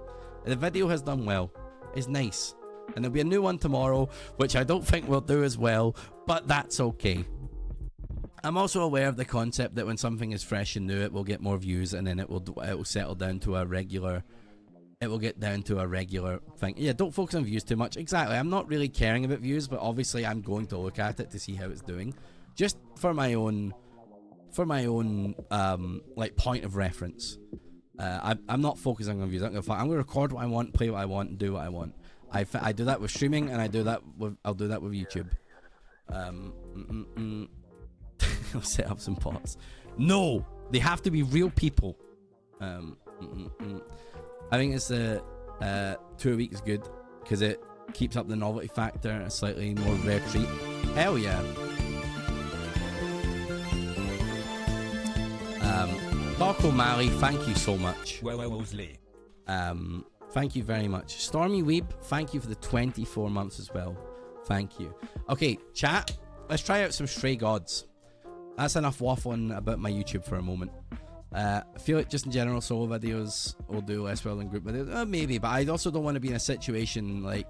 The video has done well. It's nice. And there'll be a new one tomorrow, which I don't think will do as well, but that's okay. I'm also aware of the concept that when something is fresh and new, it will get more views, and then it will settle down to a regular. It will get down to a regular thing. Yeah, don't focus on views too much. Exactly. I'm not really caring about views, but obviously I'm going to look at it to see how it's doing, just for my own like point of reference. I'm not focusing on views. I'm gonna record what I want, play what I want, and do what I want. I do that with streaming, and I'll do that with YouTube. I'll set up some pots. No, they have to be real people. I think it's 2 a week is good because it keeps up the novelty factor and a slightly more rare treat. Hell yeah. Doc O'Malley, thank you so much. Thank you very much. Stormy Weeb, thank you for the 24 months as well. Thank you. Okay, chat, let's try out some Stray Gods. That's enough waffling about my YouTube for a moment. I feel like just in general solo videos will do less well than group videos. Maybe, but I also don't want to be in a situation like,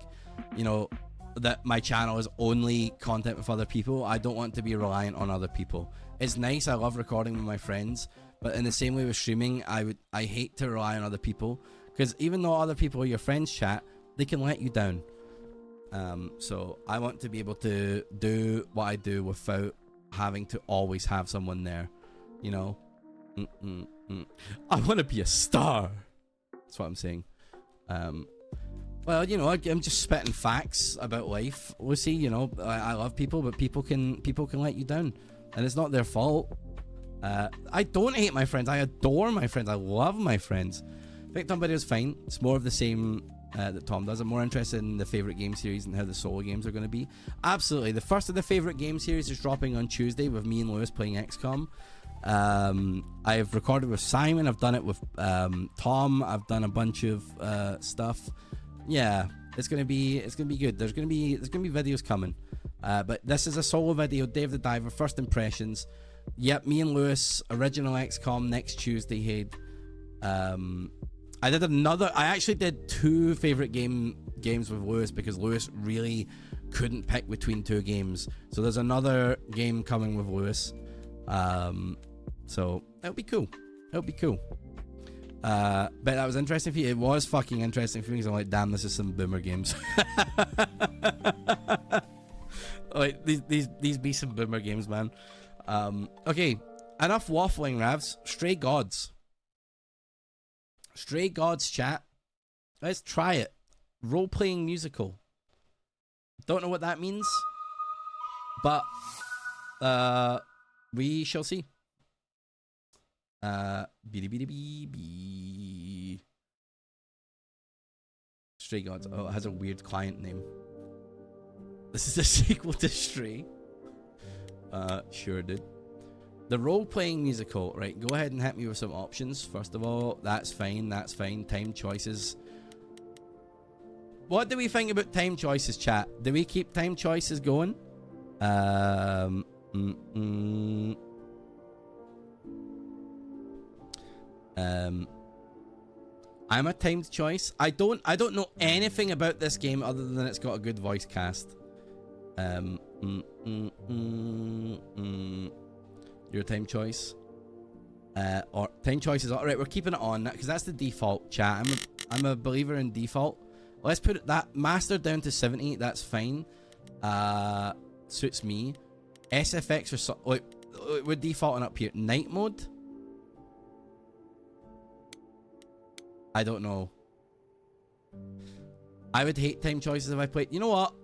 you know, that my channel is only content with other people. I don't want to be reliant on other people. It's nice, I love recording with my friends, but in the same way with streaming, I hate to rely on other people, because even though other people are your friends, chat, they can let you down. So I want to be able to do what I do without having to always have someone there, you know. I want to be a star. That's what I'm saying. Well, you know, I'm just spitting facts about life, Lucy. You know, I love people, but people can let you down, and it's not their fault. I don't hate my friends. I adore my friends. I love my friends. Victim video is fine. It's more of the same that Tom does. I'm more interested in the favorite game series and how the solo games are going to be. Absolutely. The first of the favorite game series is dropping on Tuesday with me and Lewis playing XCOM. I've recorded with Simon. I've done it with Tom. I've done a bunch of stuff. Yeah, it's gonna be good. There's gonna be videos coming. But this is a solo video. Dave the Diver, first impressions. Yep, me and Lewis, original XCOM next Tuesday. Hey, I actually did 2 favorite games with Lewis because Lewis really couldn't pick between 2 games. So there's another game coming with Lewis. So it'll be cool. But that was interesting for you. It was fucking interesting for me because I'm like, damn, this is some boomer games. Like these be some boomer games, man. Okay, enough waffling, Ravs. Stray Gods, chat. Let's try it. Role-playing musical. Don't know what that means, but we shall see. Stray Gods. Oh, it has a weird client name. This is a sequel to Stray. Sure, dude. The role-playing musical. Right, go ahead and hit me with some options. First of all, that's fine. Time choices. What do we think about time choices, chat? Do we keep time choices going? I'm a timed choice. I don't know anything about this game other than it's got a good voice cast. Your time choice. Or time choices. Alright, we're keeping it on because that's the default, chat. I'm a believer in default. Let's put it that master down to 70. That's fine. Suits me. SFX or so. Like, we're defaulting up here. Night mode. I don't know. I would hate time choices if I played. You know what?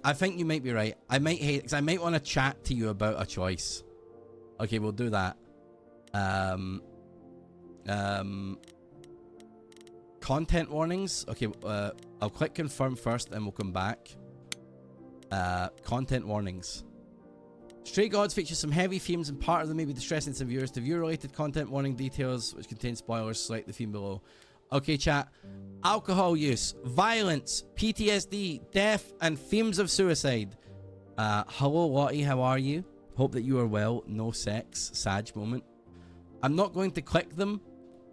I think you might be right. I might hate it because I might want to chat to you about a choice. Okay, we'll do that. Content warnings. Okay, I'll click confirm first and we'll come back. Content warnings. Stray Gods features some heavy themes and part of them may be distressing to viewers. To viewer-related content warning details which contain spoilers, select the theme below. Okay, chat. Alcohol use, violence, PTSD, death, and themes of suicide. Hello, Lottie, how are you? Hope that you are well. No sex. Sag moment. I'm not going to click them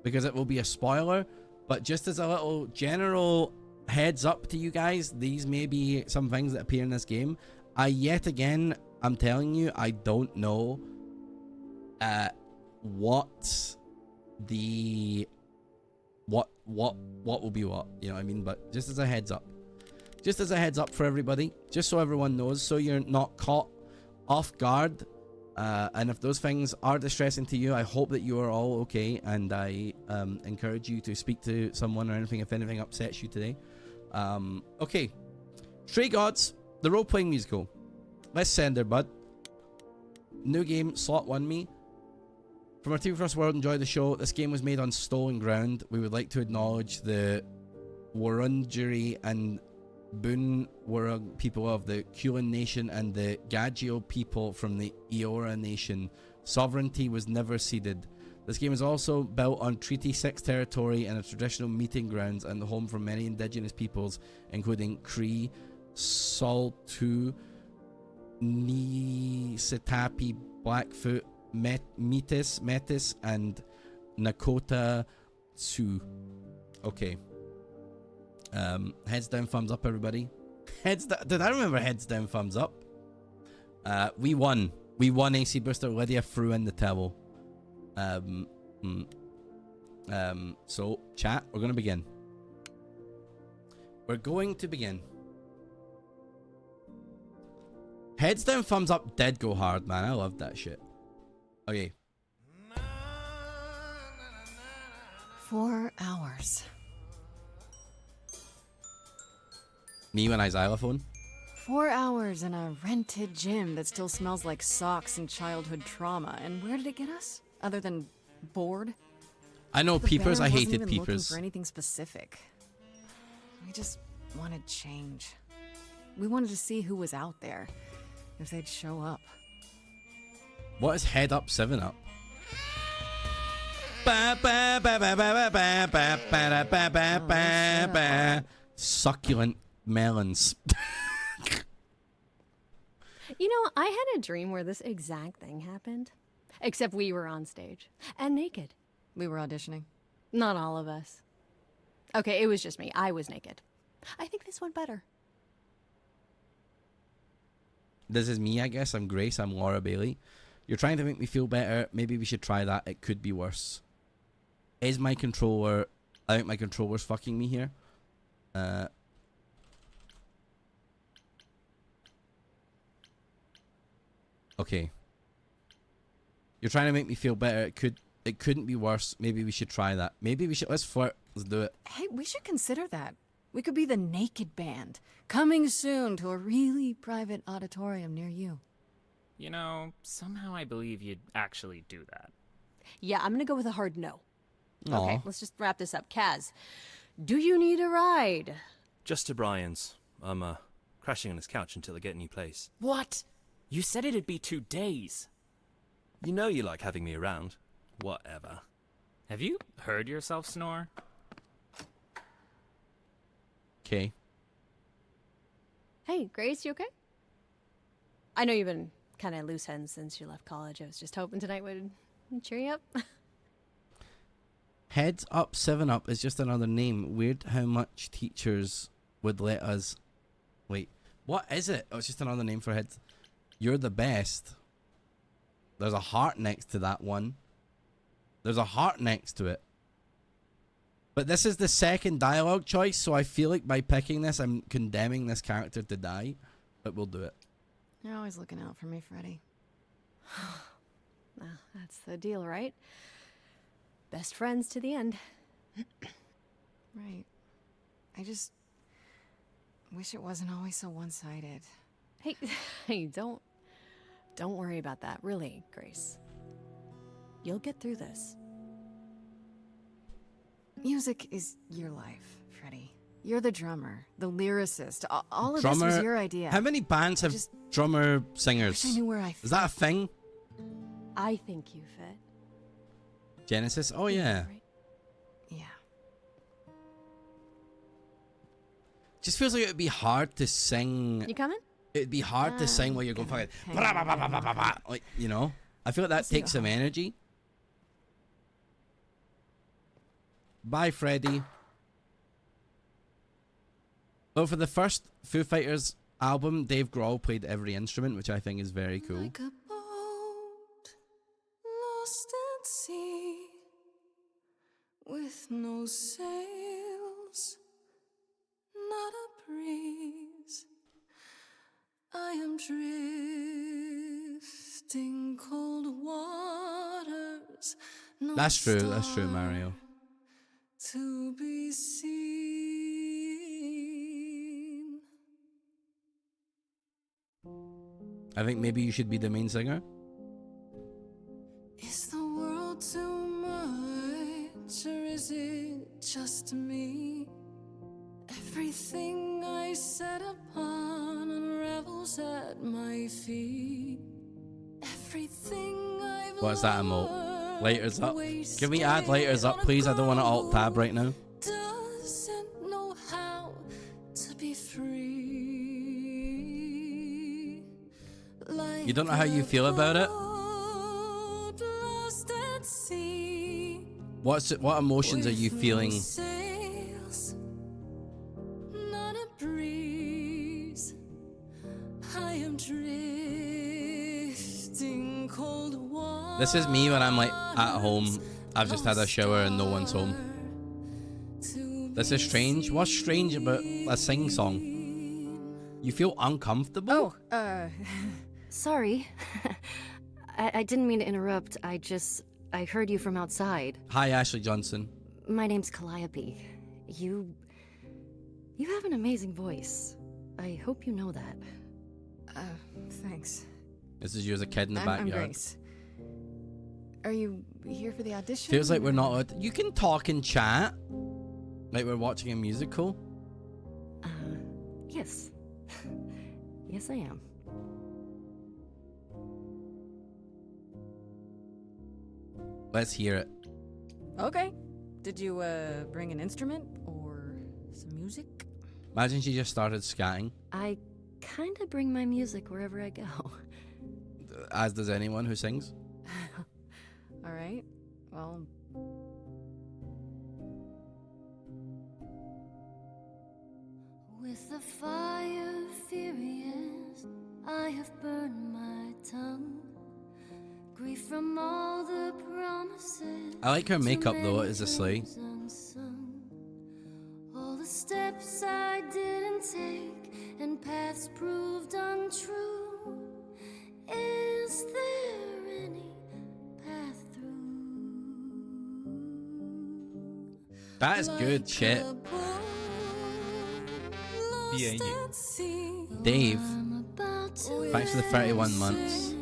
because it will be a spoiler, but just as a little general heads up to you guys, these may be some things that appear in this game. Yet again, I'm telling you, I don't know what will be what, you know what I mean? But just as a heads up. Just as a heads up for everybody, just so everyone knows, so you're not caught off guard. And if those things are distressing to you, I hope that you are all okay, and I encourage you to speak to someone or anything if anything upsets you today. Okay, Stray Gods, the role-playing musical. Let's send her, bud. New game, slot 1 me. From our TV First World, enjoy the show. This game was made on stolen ground. We would like to acknowledge the Wurundjeri and Boonwurrung people of the Kulin Nation and the Gagio people from the Eora Nation. Sovereignty was never ceded. This game is also built on Treaty 6 territory and a traditional meeting grounds and the home for many indigenous peoples, including Cree, Saltu, Nisitapi, Blackfoot, Metis, and Nakota Sioux. Okay. Heads down, thumbs up, everybody. Heads down. Did I remember heads down, thumbs up? We won. We won, AC Booster. Lydia threw in the towel. So, chat, we're going to begin. We're going to begin. Heads down, thumbs up did go hard, man. I loved that shit. Okay. 4 hours. Me when I xylophone. 4 hours in a rented gym that still smells like socks and childhood trauma. And where did it get us? Other than bored? I know The peepers. band I wasn't hated even looking peepers. for anything specific. We just wanted change. We wanted to see who was out there, if they'd show up. What is head up, 7 up? Succulent melons. You know, I had a dream where this exact thing happened. Except we were on stage. And naked. We were auditioning. Not all of us. Okay, it was just me. I was naked. I think this went better. This is me, I guess. I'm Grace. I'm Laura Bailey. You're trying to make me feel better. Maybe we should try that. It could be worse. Is my controller... I think my controller's fucking me here. Okay. You're trying to make me feel better. It couldn't be worse. Maybe we should try that. Maybe we should... Let's flirt. Let's do it. Hey, we should consider that. We could be the Naked Band. Coming soon to a really private auditorium near you. You know, somehow I believe you'd actually do that. Yeah, I'm gonna go with a hard no. Aw. Okay, let's just wrap this up. Kaz, do you need a ride? Just to Brian's. I'm, crashing on his couch until I get a new place. What? You said it'd be 2 days. You know you like having me around. Whatever. Have you heard yourself snore? Okay. Hey, Grace, you okay? I know you've been kind of loose ends since you left college. I was just hoping tonight would cheer you up. Heads up, 7 up is just another name. Weird how much teachers would let us... Wait, what is it? Oh, it's just another name for heads. You're the best. There's a heart next to that one. There's a heart next to it. But this is the second dialogue choice, so I feel like by picking this, I'm condemning this character to die. But we'll do it. You're always looking out for me, Freddy. Well, that's the deal, right? Best friends to the end. Right. I just wish it wasn't always so one-sided. Hey, hey, don't worry about that, really, Grace. You'll get through this. Music is your life, Freddy. You're the drummer, the lyricist. All of this was your idea. How many bands have drummer singers? I wish I knew where I fit. Is that a thing? I think you fit. Genesis? Oh, yeah. Right? Yeah. Just feels like it would be hard to sing. You coming? It'd be hard to sing while you're going fucking blah, blah, blah, blah, blah, blah, blah. Like, you know. I feel like that takes some energy. Bye, Freddie. Well, for the first Foo Fighters album, Dave Grohl played every instrument, which I think is very cool. Like a boat lost at sea with no sails, not a breeze. I am drifting cold waters. No That's true, Mario. To be seen. I think maybe you should be the main singer. Is the world too much, or is it just me? Everything I set upon unravels at my feet. Everything I've What's that emote? Lighters up. Can we add lighters up, please? I don't want to alt tab right now. Doesn't know how to be free. You don't know how you feel about it? What emotions are you feeling? Sails, not a breeze. I am drifting cold water. This is me when I'm like at home. I've just had a shower and no one's home. This is strange. What's strange about a sing song? You feel uncomfortable? Oh, sorry. I didn't mean to interrupt. I heard you from outside. Hi, Ashley Johnson. My name's Calliope. You have an amazing voice. I hope you know that. Thanks. This is you as a kid in the I'm backyard. Grace. Are you here for the audition? Feels like we're not. You can talk and chat. Like we're watching a musical. Yes. Yes, I am. Let's hear it. Okay. Did you bring an instrument or some music? Imagine she just started scatting. I kind of bring my music wherever I go. As does anyone who sings. All right. Well. With the fire furious, I have burned my tongue. Grief from all the promises. I like her makeup though, it is a slay. All the steps I didn't take and paths proved untrue. Is there any path through? That is good shit. Dave, thanks for the 31 months.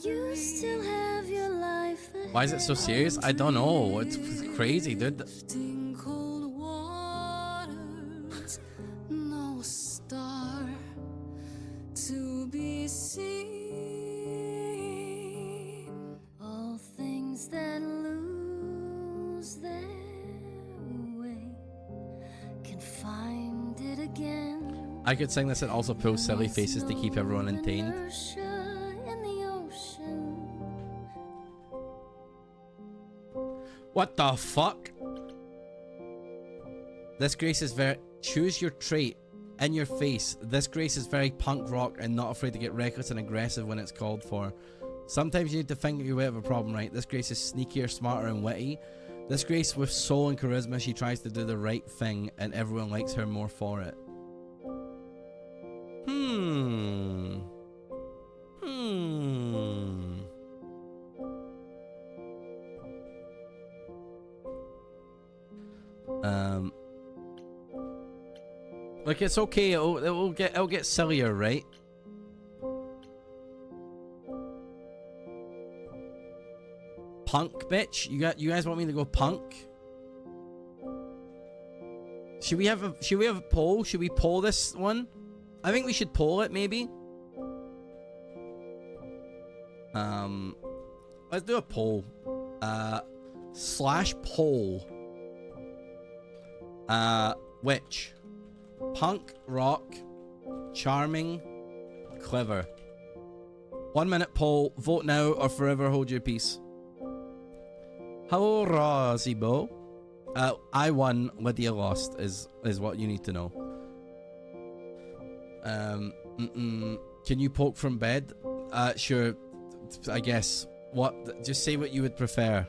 You still have your life. Why is it so serious? I don't know. It's crazy, dude. Cold waters, no star to be seen. All things that lose their way can find it again. I could sing this and also post silly faces to keep everyone entertained. What the fuck? This Grace is very... Choose your trait. In your face. This Grace is very punk rock and not afraid to get reckless and aggressive when it's called for. Sometimes you need to think your way out of a problem, right? This Grace is sneakier, smarter, and witty. This Grace with soul and charisma, she tries to do the right thing and everyone likes her more for it. Like it's okay. It'll get sillier, right? Punk, bitch. You guys want me to go punk? Should we have a poll? Should we poll this one? I think we should poll it, maybe. Let's do a poll. /poll. Which Punk, rock, charming, clever. 1 minute poll. Vote now or forever hold your peace. Hello, Rosibo. I won. Lydia lost. Is what you need to know. Can you poke from bed? Sure. I guess. What? Just say what you would prefer.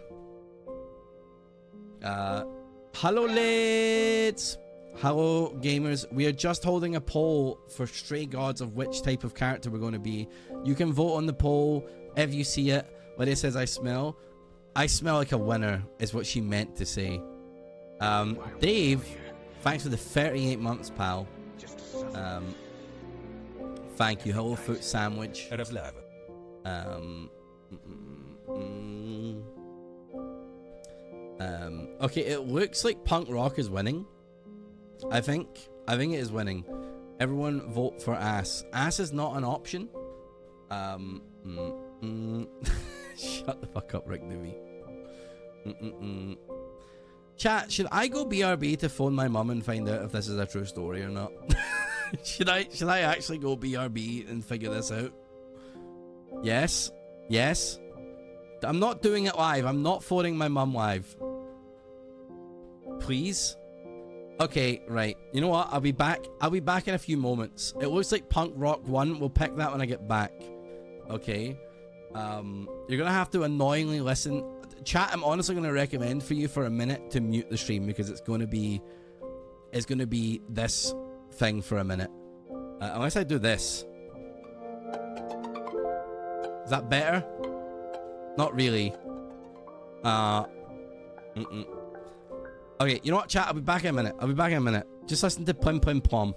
Hello, lads. Hello, gamers. We are just holding a poll for Stray Gods of which type of character we're going to be. You can vote on the poll if you see it. When it says I smell like a winner is what she meant to say. Dave, thanks for the 38 months, pal. Thank you. Hello, Foot Sandwich. Okay, it looks like punk rock is winning. I think it is winning. Everyone vote for ass. Ass is not an option. Shut the fuck up, Rick Newey. Chat, should I go BRB to phone my mum and find out if this is a true story or not? Should I actually go BRB and figure this out? Yes. Yes. I'm not doing it live. I'm not phoning my mum live. Please? Okay, right. You know what? I'll be back. I'll be back in a few moments. It looks like Punk Rock 1. We'll pick that when I get back. Okay. You're gonna have to annoyingly listen. Chat, I'm honestly gonna recommend for you for a minute to mute the stream because it's gonna be this thing for a minute. Unless I do this. Is that better? Not really. Okay, you know what, chat? I'll be back in a minute. Just listen to Plim Plim Plom.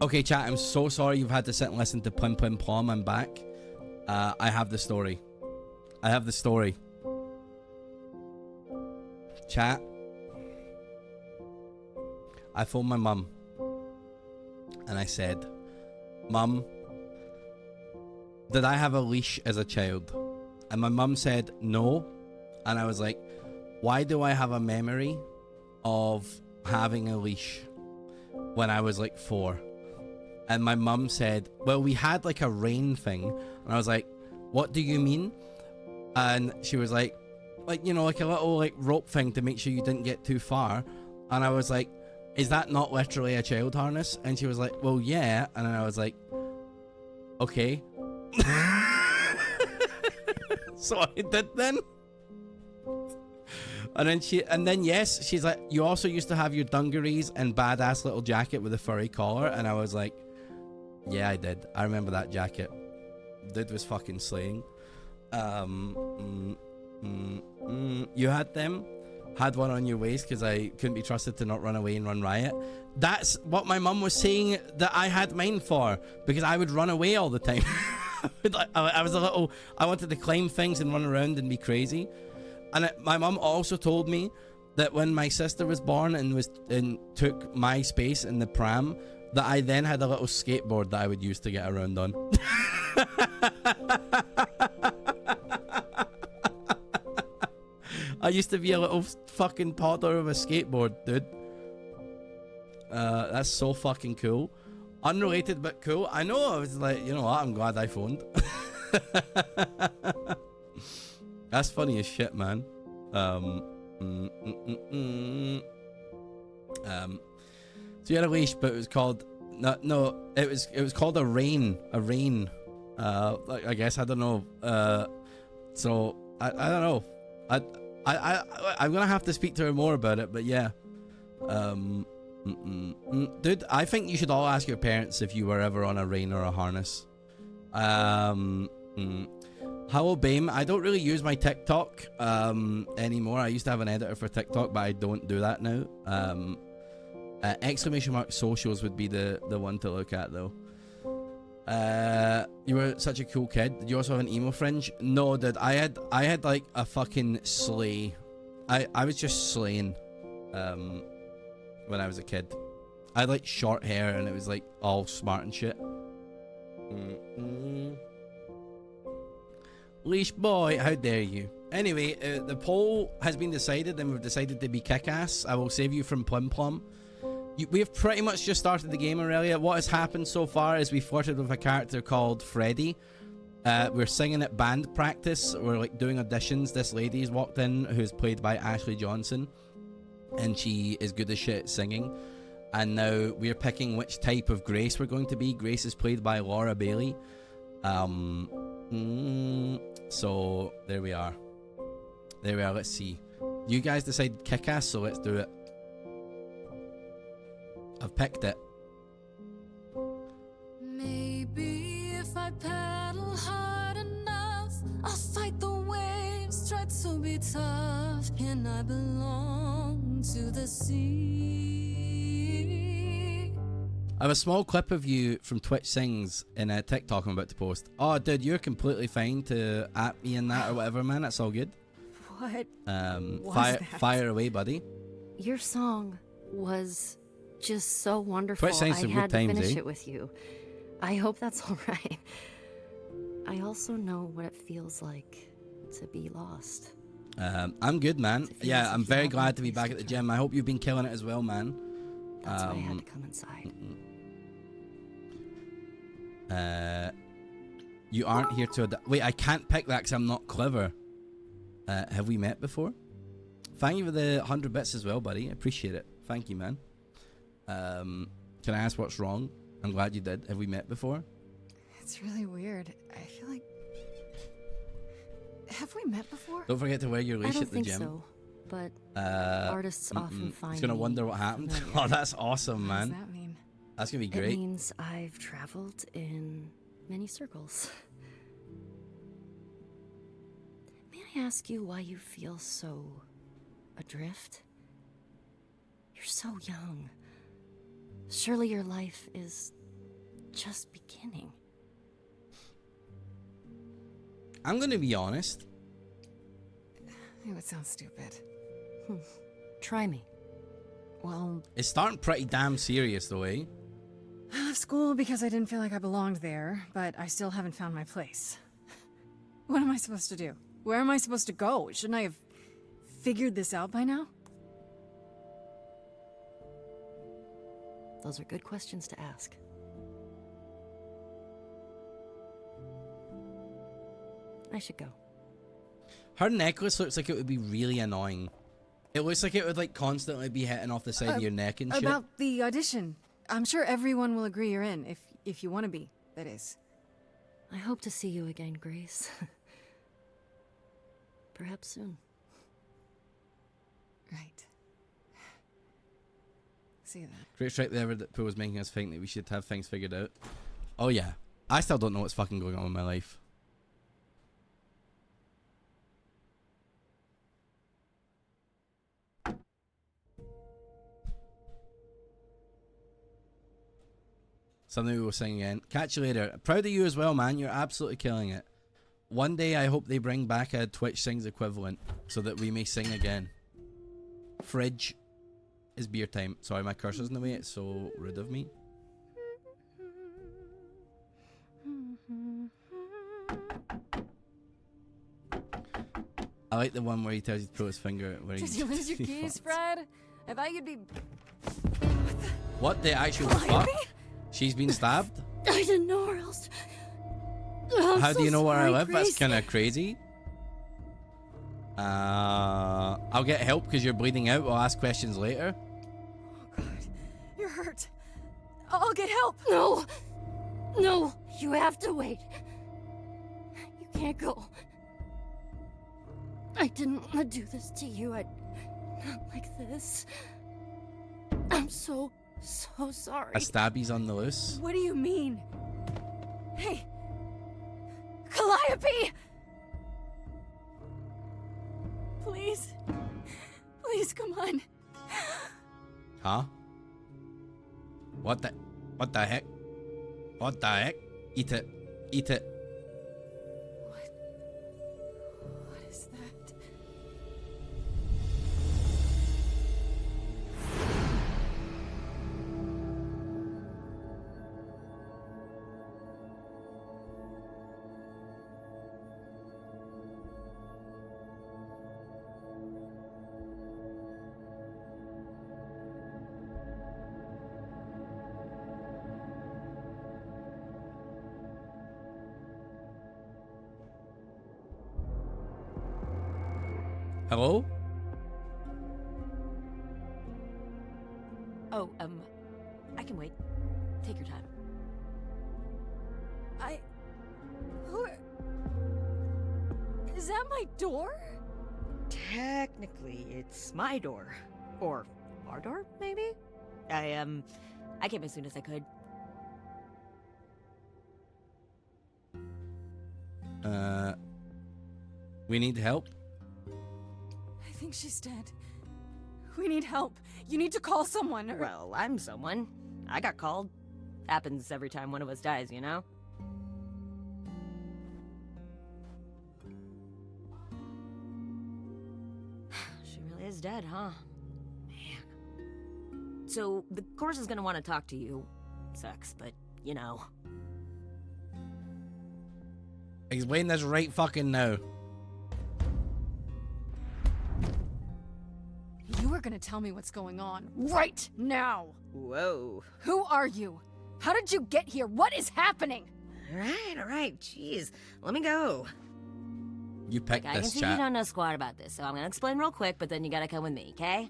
Okay, chat, I'm so sorry you've had to sit and listen to Plim Plim Plom. I'm back. I have the story. Chat. I phoned my mum. And I said, Mum, did I have a leash as a child? And my mum said, no. And I was like, why do I have a memory of having a leash when I was like 4? And my mum said, well, we had like a rain thing. And I was like, what do you mean? And she was like, you know, like a little like rope thing to make sure you didn't get too far. And I was like, is that not literally a child harness? And she was like, well, yeah. And I was like, okay. So I did then. And then yes, she's like, you also used to have your dungarees and badass little jacket with a furry collar. And I was like, yeah, I did. I remember that jacket. Dude was fucking slaying. You had them? Had one on your waist because I couldn't be trusted to not run away and run riot. That's what my mum was saying that I had mine for, because I would run away all the time. I was a little, I wanted to climb things and run around and be crazy. And my mum also told me that when my sister was born and took my space in the pram, that I then had a little skateboard that I would use to get around on. I used to be a little fucking toddler of a skateboard, dude. That's so fucking cool. Unrelated but cool. I know, I was like, you know what, I'm glad I phoned. That's funny as shit, man. So you had a leash, but it was called it was called a rein. I guess, I don't know. So I don't know. I'm gonna have to speak to her more about it, but yeah. Dude, I think you should all ask your parents if you were ever on a rein or a harness. Hello, Bame. I don't really use my TikTok anymore. I used to have an editor for TikTok, but I don't do that now. ! Socials would be the one to look at, though. You were such a cool kid. Did you also have an emo fringe? No, dude. I had like a fucking slay. I was just slaying when I was a kid. I had like short hair and it was like all smart and shit. Leash boy, how dare you? Anyway, the poll has been decided and we've decided to be kick-ass. I will save you from Plum Plum. We have pretty much just started the game, Aurelia. What has happened so far is we flirted with a character called Freddy. We're singing at band practice. We're like doing auditions. This lady's walked in, who's played by Ashley Johnson, and she is good as shit at singing. And now we're picking which type of Grace we're going to be. Grace is played by Laura Bailey. So there we are. Let's see. You guys decide kick-ass, so let's do it. I've picked it. Maybe if I paddle hard enough, I'll fight the waves, try to be tough. Can I belong to the sea? I have a small clip of you from Twitch Sings in a TikTok I'm about to post. Oh, dude, you're completely fine to at me in that or whatever, man. That's all good. What? Fire away, buddy. Your song was just so wonderful. Twitch Sings I some had good times, to finish eh? it with you. I hope that's all right. I also know what it feels like to be lost. I'm good, man. Yeah, I'm if you very have glad no to be place back to at the turn. gym. I hope you've been killing it as well, man. That's why I had to come inside. You aren't here to... Wait, I can't pick that because I'm not clever. Have we met before? Thank you for the 100 bits as well, buddy. I appreciate it. Thank you, man. Can I ask what's wrong? I'm glad you did. Have we met before? It's really weird. I feel like... Have we met before? Don't forget to wear your leash I don't at the think gym. so, but artists often find It's gonna me wonder what happened. familiar. Oh, that's awesome, What man. does that mean? That's gonna be It great. means I've traveled in many circles. May I ask you why you feel so adrift? You're so young. Surely your life is just beginning. I'm gonna be honest. It would sound stupid. Try me. Well, It's starting pretty damn serious though, eh? I left school because I didn't feel like I belonged there, but I still haven't found my place. What am I supposed to do? Where am I supposed to go? Shouldn't I have figured this out by now? Those are good questions to ask. I should go. Her necklace looks like it would be really annoying. It looks like it would like constantly be hitting off the side of your neck and shit. About the audition. I'm sure everyone will agree you're in, if you want to be, that is. I hope to see you again, Grace. Perhaps soon. Right. See that. Great strike there that Pooh was making us think that we should have things figured out. Oh yeah. I still don't know what's fucking going on in my life. Something we were saying again. Catch you later. Proud of you as well, man. You're absolutely killing it. One day I hope they bring back a Twitch Sings equivalent so that we may sing again. Fridge is beer time. Sorry, my cursor's in the way. It's so rude of me. I like the one where he tells you to throw his finger. Where Did you lose your keys, Fred? I thought you'd be... What the actual fuck? She's been stabbed? I didn't know where else. How do you know where I live? Grace. That's kind of crazy. I'll get help because you're bleeding out. We'll ask questions later. Oh, God. You're hurt. I'll get help. No! No! You have to wait. You can't go. I didn't want to do this to you. Not like this. I'm so sorry. A stabby's on the loose. What do you mean? Hey! Calliope! Please. Please, come on. Huh? What the heck? What the heck? Eat it. Eat it. What is that? Hello? Oh, I can wait. Take your time. Is that my door? Technically, it's my door. Or our door, maybe? I came as soon as I could. We need help? I think she's dead. We need help. You need to call someone or... Well, I'm someone. I got called. Happens every time one of us dies, you know? She really is dead, huh? Man. So, the course is gonna want to talk to you. Sucks, but, you know. Explain this right fucking now. You are gonna tell me what's going on right now. Whoa. Who are you? How did you get here? What is happening? Alright, jeez. Let me go. You picked I can this see you chat. don't know squat about this, so I'm gonna explain real quick, but then you gotta come with me, okay?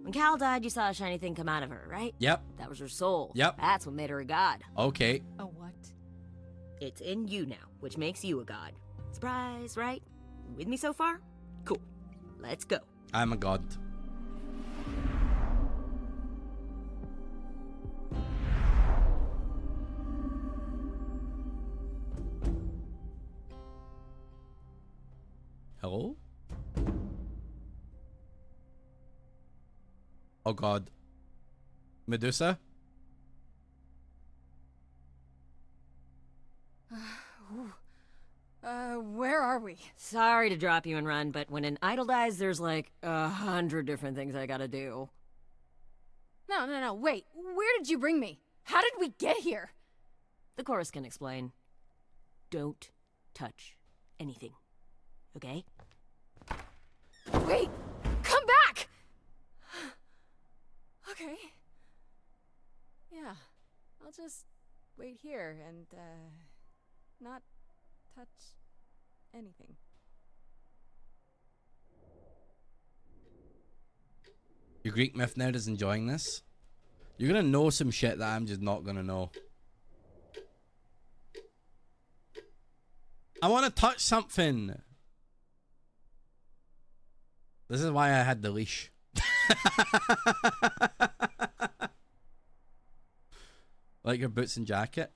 When Cal died, you saw a shiny thing come out of her, right? Yep. That was her soul. Yep. That's what made her a god. Okay. A what? It's in you now, which makes you a god. Surprise, right? With me so far? Cool. Let's go. I'm a god. Hello? Oh god. Medusa? where are we? Sorry to drop you and run, but when an idol dies, there's like 100 different things I gotta do. No, wait. Where did you bring me? How did we get here? The chorus can explain. Don't touch anything. Okay? Wait! Come back! Okay. Yeah. I'll just wait here and, not touch anything. Your Greek myth nerd is enjoying this. You're gonna know some shit that I'm just not gonna know. I want to touch something. This is why I had the leash. Like your boots and jacket.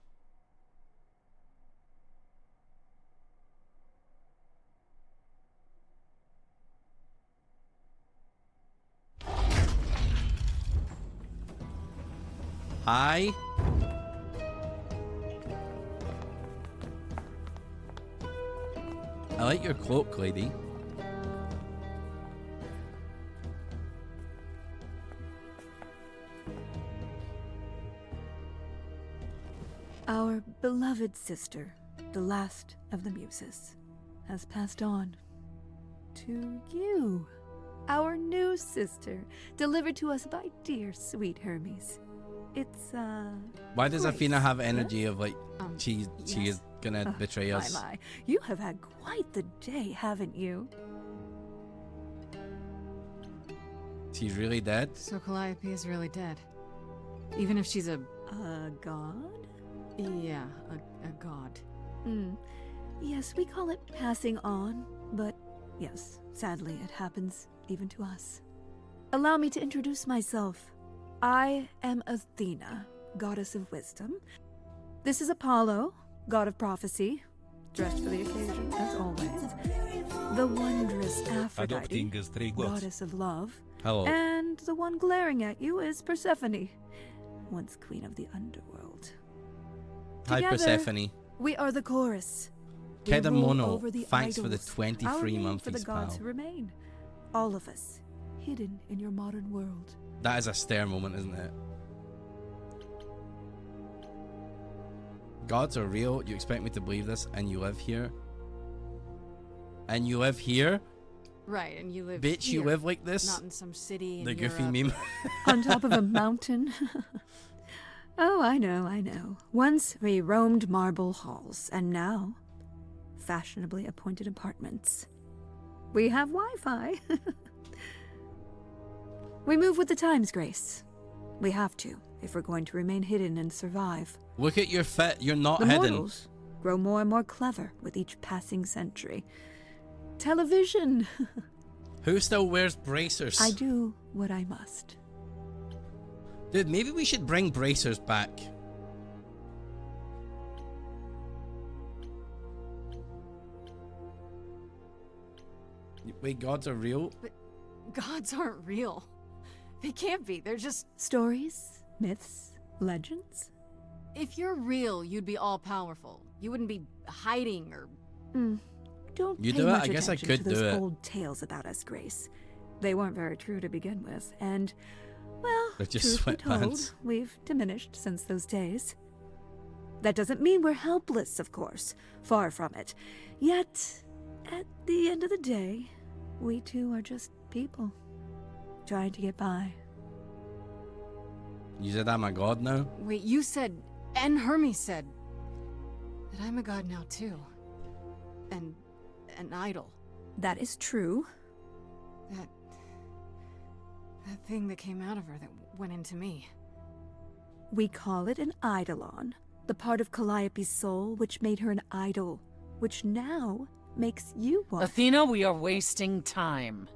Hi. I like your cloak, lady. Our beloved sister, the last of the muses, has passed on to you, our new sister, delivered to us by dear sweet Hermes. It's Why does Grace, Athena have energy yes? of like she yes. is gonna betray us? My. You have had quite the day, haven't you? She's really dead? So Calliope is really dead. Even if she's a god? Yeah, a god. Yes, we call it passing on, but yes, sadly it happens even to us. Allow me to introduce myself. I am Athena, goddess of wisdom. This is Apollo, god of prophecy, dressed for the occasion, as always. The wondrous Aphrodite, Adopting stray gods. goddess of love. Hello. And the one glaring at you is Persephone, once queen of the underworld. Hi, Together, Persephone. we are the chorus. We Keda rule Mono, over the thanks for the idols. 23 Our name monthlies, for the gods pal. who remain. All of us, hidden in your modern world. That is a stare moment, isn't it? Gods are real. You expect me to believe this, and you live here? And you live here? Right, and you live Bitch, here, you live like this? not in some city in The goofy Europe. meme. On top of a mountain. Oh, I know. Once we roamed marble halls, and now fashionably appointed apartments. We have Wi-Fi. We move with the times, Grace. We have to, if we're going to remain hidden and survive. Look at your fit. You're not The hidden. mortals grow more and more clever with each passing century. Television. Who still wears bracers? I do what I must. Dude, maybe we should bring bracers back. Wait, gods are real? But gods aren't real. They can't be. They're just Stories, myths, legends. If you're real, you'd be all powerful. You wouldn't be hiding or Don't You pay do it? much I guess I attention could to those do it. old tales about us, Grace. They weren't very true to begin with, and, well, They're just truth be told, sweatpants. we've diminished since those days. That doesn't mean we're helpless, of course. Far from it. Yet, at the end of the day, we too are just people, trying to get by. You said I'm a god now? Wait, you said, and Hermes said, that I'm a god now too. And an idol. That is true. That thing that came out of her that went into me. We call it an eidolon, the part of Calliope's soul which made her an idol, which now makes you one. Athena, we are wasting time.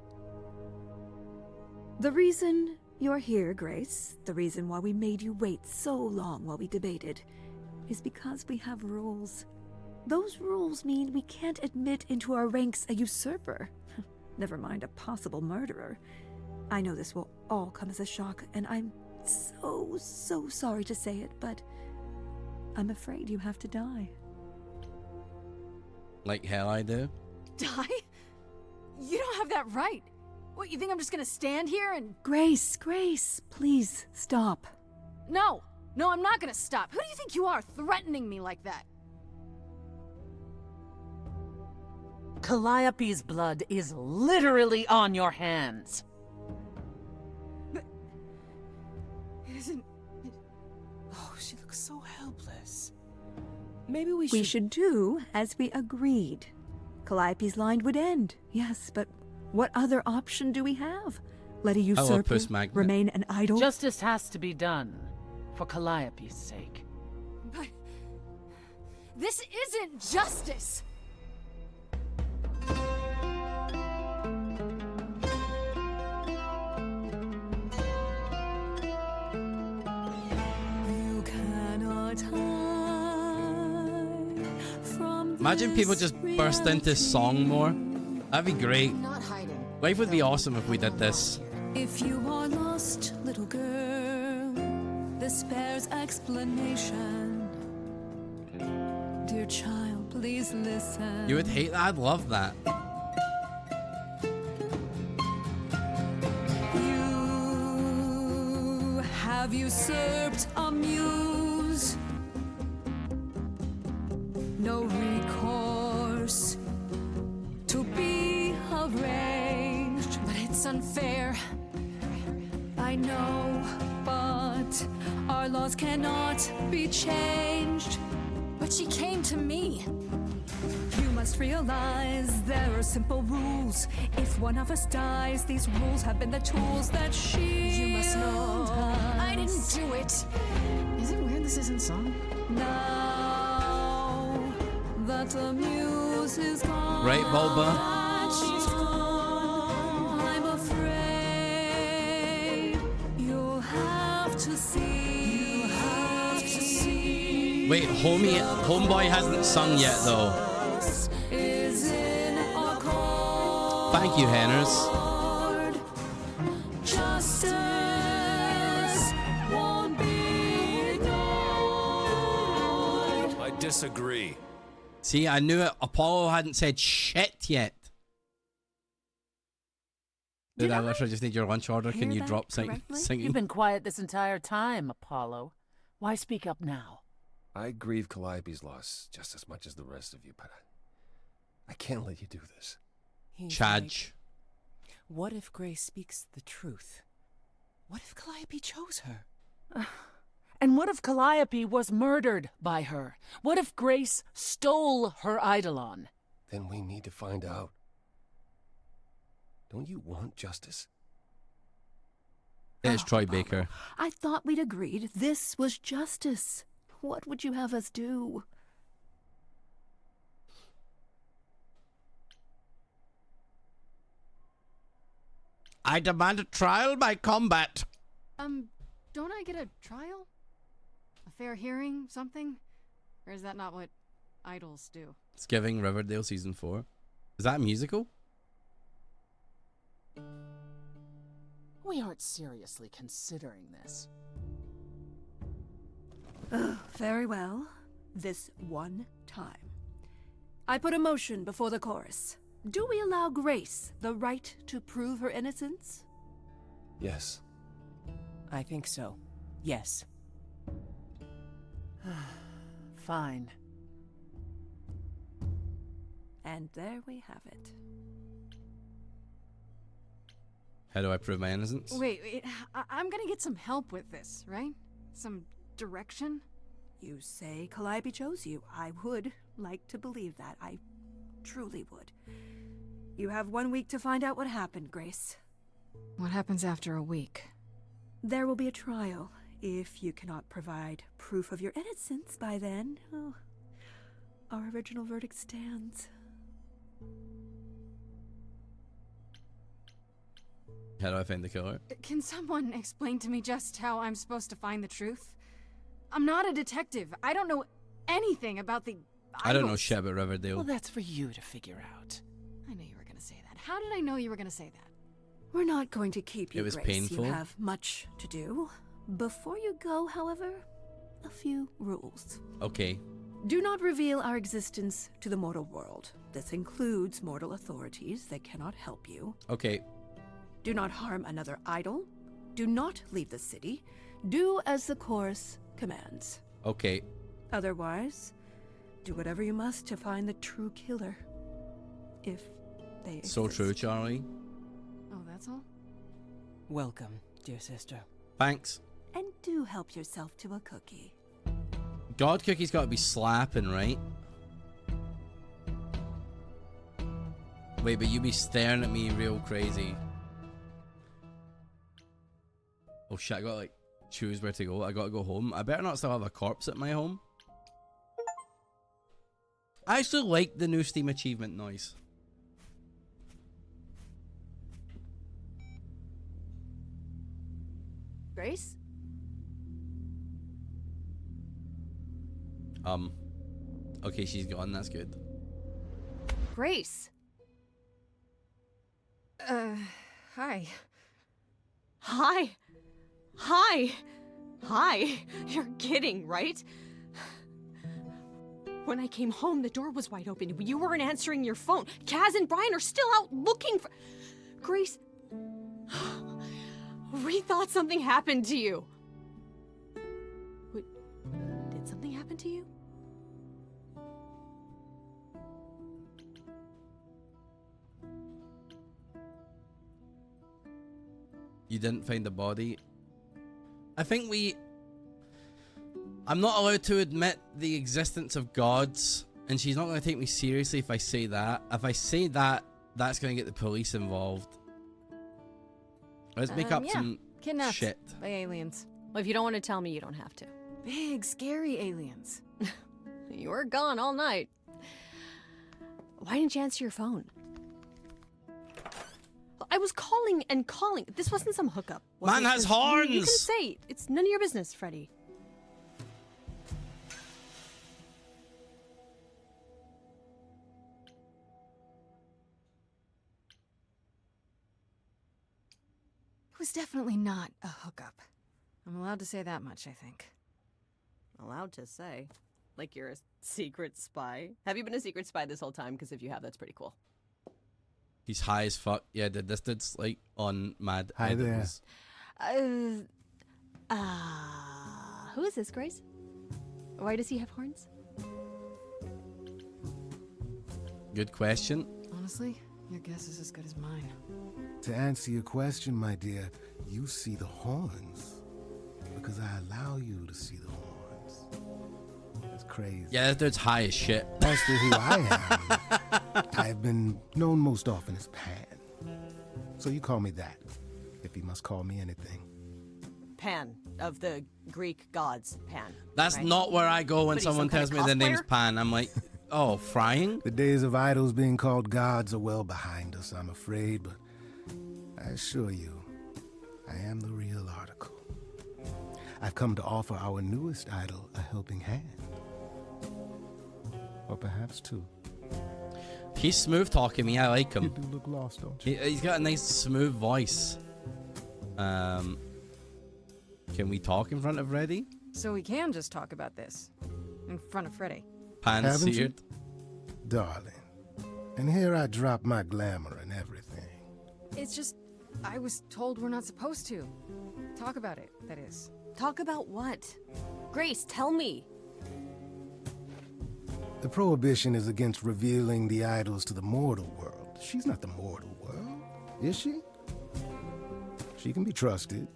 The reason you're here, Grace, the reason why we made you wait so long while we debated, is because we have rules. Those rules mean we can't admit into our ranks a usurper, never mind a possible murderer. I know this will all come as a shock, and I'm so sorry to say it, but I'm afraid you have to die. Like hell I do. Die? You don't have that right. What, you think I'm just gonna stand here and... Grace, please stop. No, I'm not gonna stop. Who do you think you are, threatening me like that? Calliope's blood is literally on your hands. But... It isn't... Oh, she looks so helpless. Maybe we should do as we agreed. Calliope's line would end, yes, but what other option do we have? Let a usurper remain an idol? Justice has to be done, for Calliope's sake. But... this isn't justice! You cannot hide from Imagine people just burst into song more. That'd be great. Not hiding. Life would be awesome if we did this. If you are lost, little girl, this bears explanation. Dear child, please listen. You would hate that? I'd love that. You have usurped a muse. No recourse to be arranged. But it's unfair. I know, but our laws cannot be changed. But she came to me. You must realize there are simple rules. If one of us dies, these rules have been the tools that You must know. I didn't us. do it. Is it weird this isn't song? Now that the muse is gone, Right, Bulba? she's gone. I'm afraid you'll have to see. You'll have to see. Wait, Homeboy hasn't sung yet though. Is in our court. Thank you, Henners. Justice won't be ignored. I disagree. See, I knew it. Apollo hadn't said shit yet. Dude, I literally just need your lunch order. Can you drop singing? You've been quiet this entire time, Apollo. Why speak up now? I grieve Calliope's loss just as much as the rest of you, but I can't let you do this. Chadge. What if Grace speaks the truth? What if Calliope chose her? And what if Calliope was murdered by her? What if Grace stole her eidolon? Then we need to find out. Don't you want justice? There's Troy Baker. I thought we'd agreed this was justice. What would you have us do? I demand a trial by combat. Don't I get a trial? A fair hearing, something? Or is that not what idols do? It's giving Riverdale season 4. Is that a musical? We aren't seriously considering this. Very well. This one time. I put a motion before the chorus. Do we allow Grace the right to prove her innocence? Yes. I think so. Yes. Fine. And there we have it. How do I prove my innocence? Wait, I'm gonna get some help with this, right? Some direction? You say Calliope chose you. I would like to believe that. I truly would. You have 1 week to find out what happened, Grace. What happens after a week? There will be a trial. If you cannot provide proof of your innocence by then, our original verdict stands. How do I find the killer? Can someone explain to me just how I'm supposed to find the truth? I'm not a detective. I don't know anything about the I don't know shit about Riverdale. Well, that's for you to figure out. I knew you were gonna say that. How did I know you were gonna say that? We're not going to keep you, It was Grace. painful. You have much to do. Before you go, however, a few rules. Okay. Do not reveal our existence to the mortal world. This includes mortal authorities that cannot help you. Okay. Do not harm another idol. Do not leave the city. Do as the chorus commands. Okay. Otherwise, do whatever you must to find the true killer. If they exist. So true, Charlie. Oh, that's all? Welcome, dear sister. Thanks. And do help yourself to a cookie. God Cookie's got to be slapping, right? Wait, but you be staring at me real crazy. Oh shit, I gotta like choose where to go. I gotta go home. I better not still have a corpse at my home. I actually like the new Steam achievement noise. Grace? Okay, she's gone. That's good. Grace? Hi. Hi. Hi. Hi. You're kidding, right? When I came home, the door was wide open. You weren't answering your phone. Kaz and Brian are still out looking for... Grace... We thought something happened to you. Wait, did something happen to you? You didn't find the body. I think I'm not allowed to admit the existence of gods, and she's not going to take me seriously if I say that. If I say that, that's going to get the police involved. Let's make up some kidnapped shit. by aliens. Well, if you don't want to tell me, you don't have to. Big, scary aliens. You were gone all night. Why didn't you answer your phone? I was calling and calling. This wasn't some hookup. Man has horns! You can say. It's none of your business, Freddy. It was definitely not a hookup. I'm allowed to say that much, I think. Allowed to say? Like you're a secret spy? Have you been a secret spy this whole time? Because if you have, that's pretty cool. He's high as fuck. Yeah, this dude's like on mad. Hi there. Who is this, Grace? Why does he have horns? Good question. Honestly, your guess is as good as mine. To answer your question, my dear, you see the horns because I allow you to see the horns. That's crazy. Yeah, that dude's high as shit. As to who I am, I've been known most often as Pan. So you call me that, if you must call me anything. Pan, of the Greek gods, Pan. That's right? not where I go when What, someone tells me the name's cosplayer? Pan. I'm like, oh, frying? The days of idols being called gods are well behind us, I'm afraid, but I assure you, I am the real article. I've come to offer our newest idol a helping hand. Or perhaps two. He's smooth talking me. I like him. You do look lost, don't you? He's got a nice smooth voice. Can we talk in front of Reddy? So we can just talk about this in front of Freddy. Pan Haven't you? seared. Darling. And here I drop my glamour and everything. It's just, I was told we're not supposed to. Talk about it, that is. Talk about what? Grace, tell me. The prohibition is against revealing the idols to the mortal world. She's not the mortal world, is she? She can be trusted,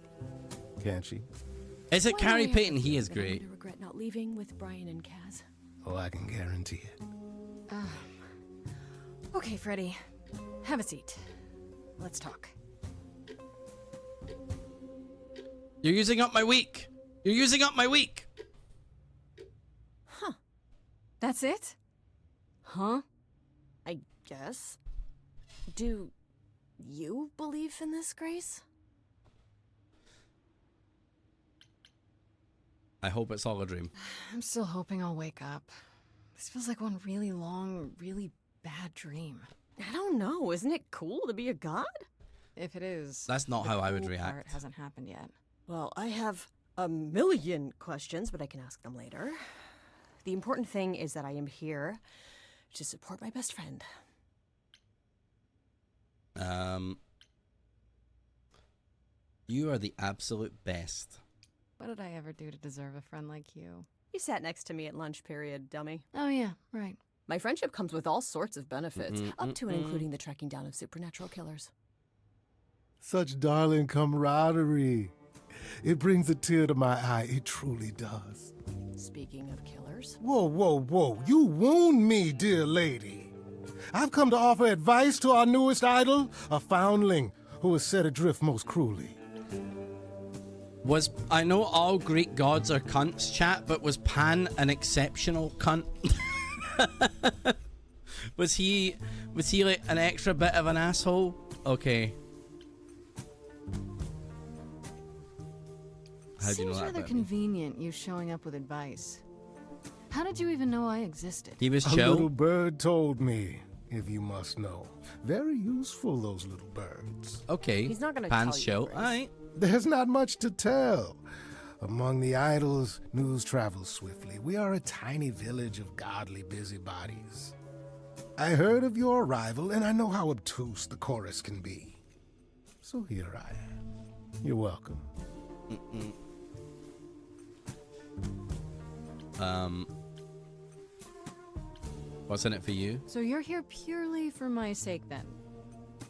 can't she? Is it Why Carrie do I have Payton? to He feel is that I'm great. gonna regret not leaving with Brian and Kaz. Oh, I can guarantee it. Okay, Freddy. Have a seat. Let's talk. You're using up my week. You're using up my week. Huh. That's it? Huh? I guess. Do you believe in this, Grace? I hope it's all a dream. I'm still hoping I'll wake up. This feels like one really long, really bad dream. I don't know. Isn't it cool to be a god? If it is. That's not the how I would cool react. part hasn't happened yet. Well, I have a million questions, but I can ask them later. The important thing is that I am here to support my best friend. You are the absolute best. What did I ever do to deserve a friend like you? You sat next to me at lunch period, dummy. Oh yeah, right. My friendship comes with all sorts of benefits, up to and including the tracking down of supernatural killers. Such darling camaraderie. It brings a tear to my eye. It truly does. Speaking of killers. Whoa, whoa, whoa. You wound me, dear lady. I've come to offer advice to our newest idol, a foundling who was set adrift most cruelly. I know all Greek gods are cunts, chat, but was Pan an exceptional cunt? was he like an extra bit of an asshole? Okay. How do you know Seems that rather about me? convenient, you showing up with advice. How did you even know I existed? He was A chill. little bird told me, if you must know. Very useful, those little birds. Okay. He's not gonna Pan's tell you, chill. Grace. Alright. There's not much to tell. Among the idols, news travels swiftly. We are a tiny village of godly busybodies. I heard of your arrival, and I know how obtuse the chorus can be. So here I am. You're welcome. What's in it for you? So you're here purely for my sake then?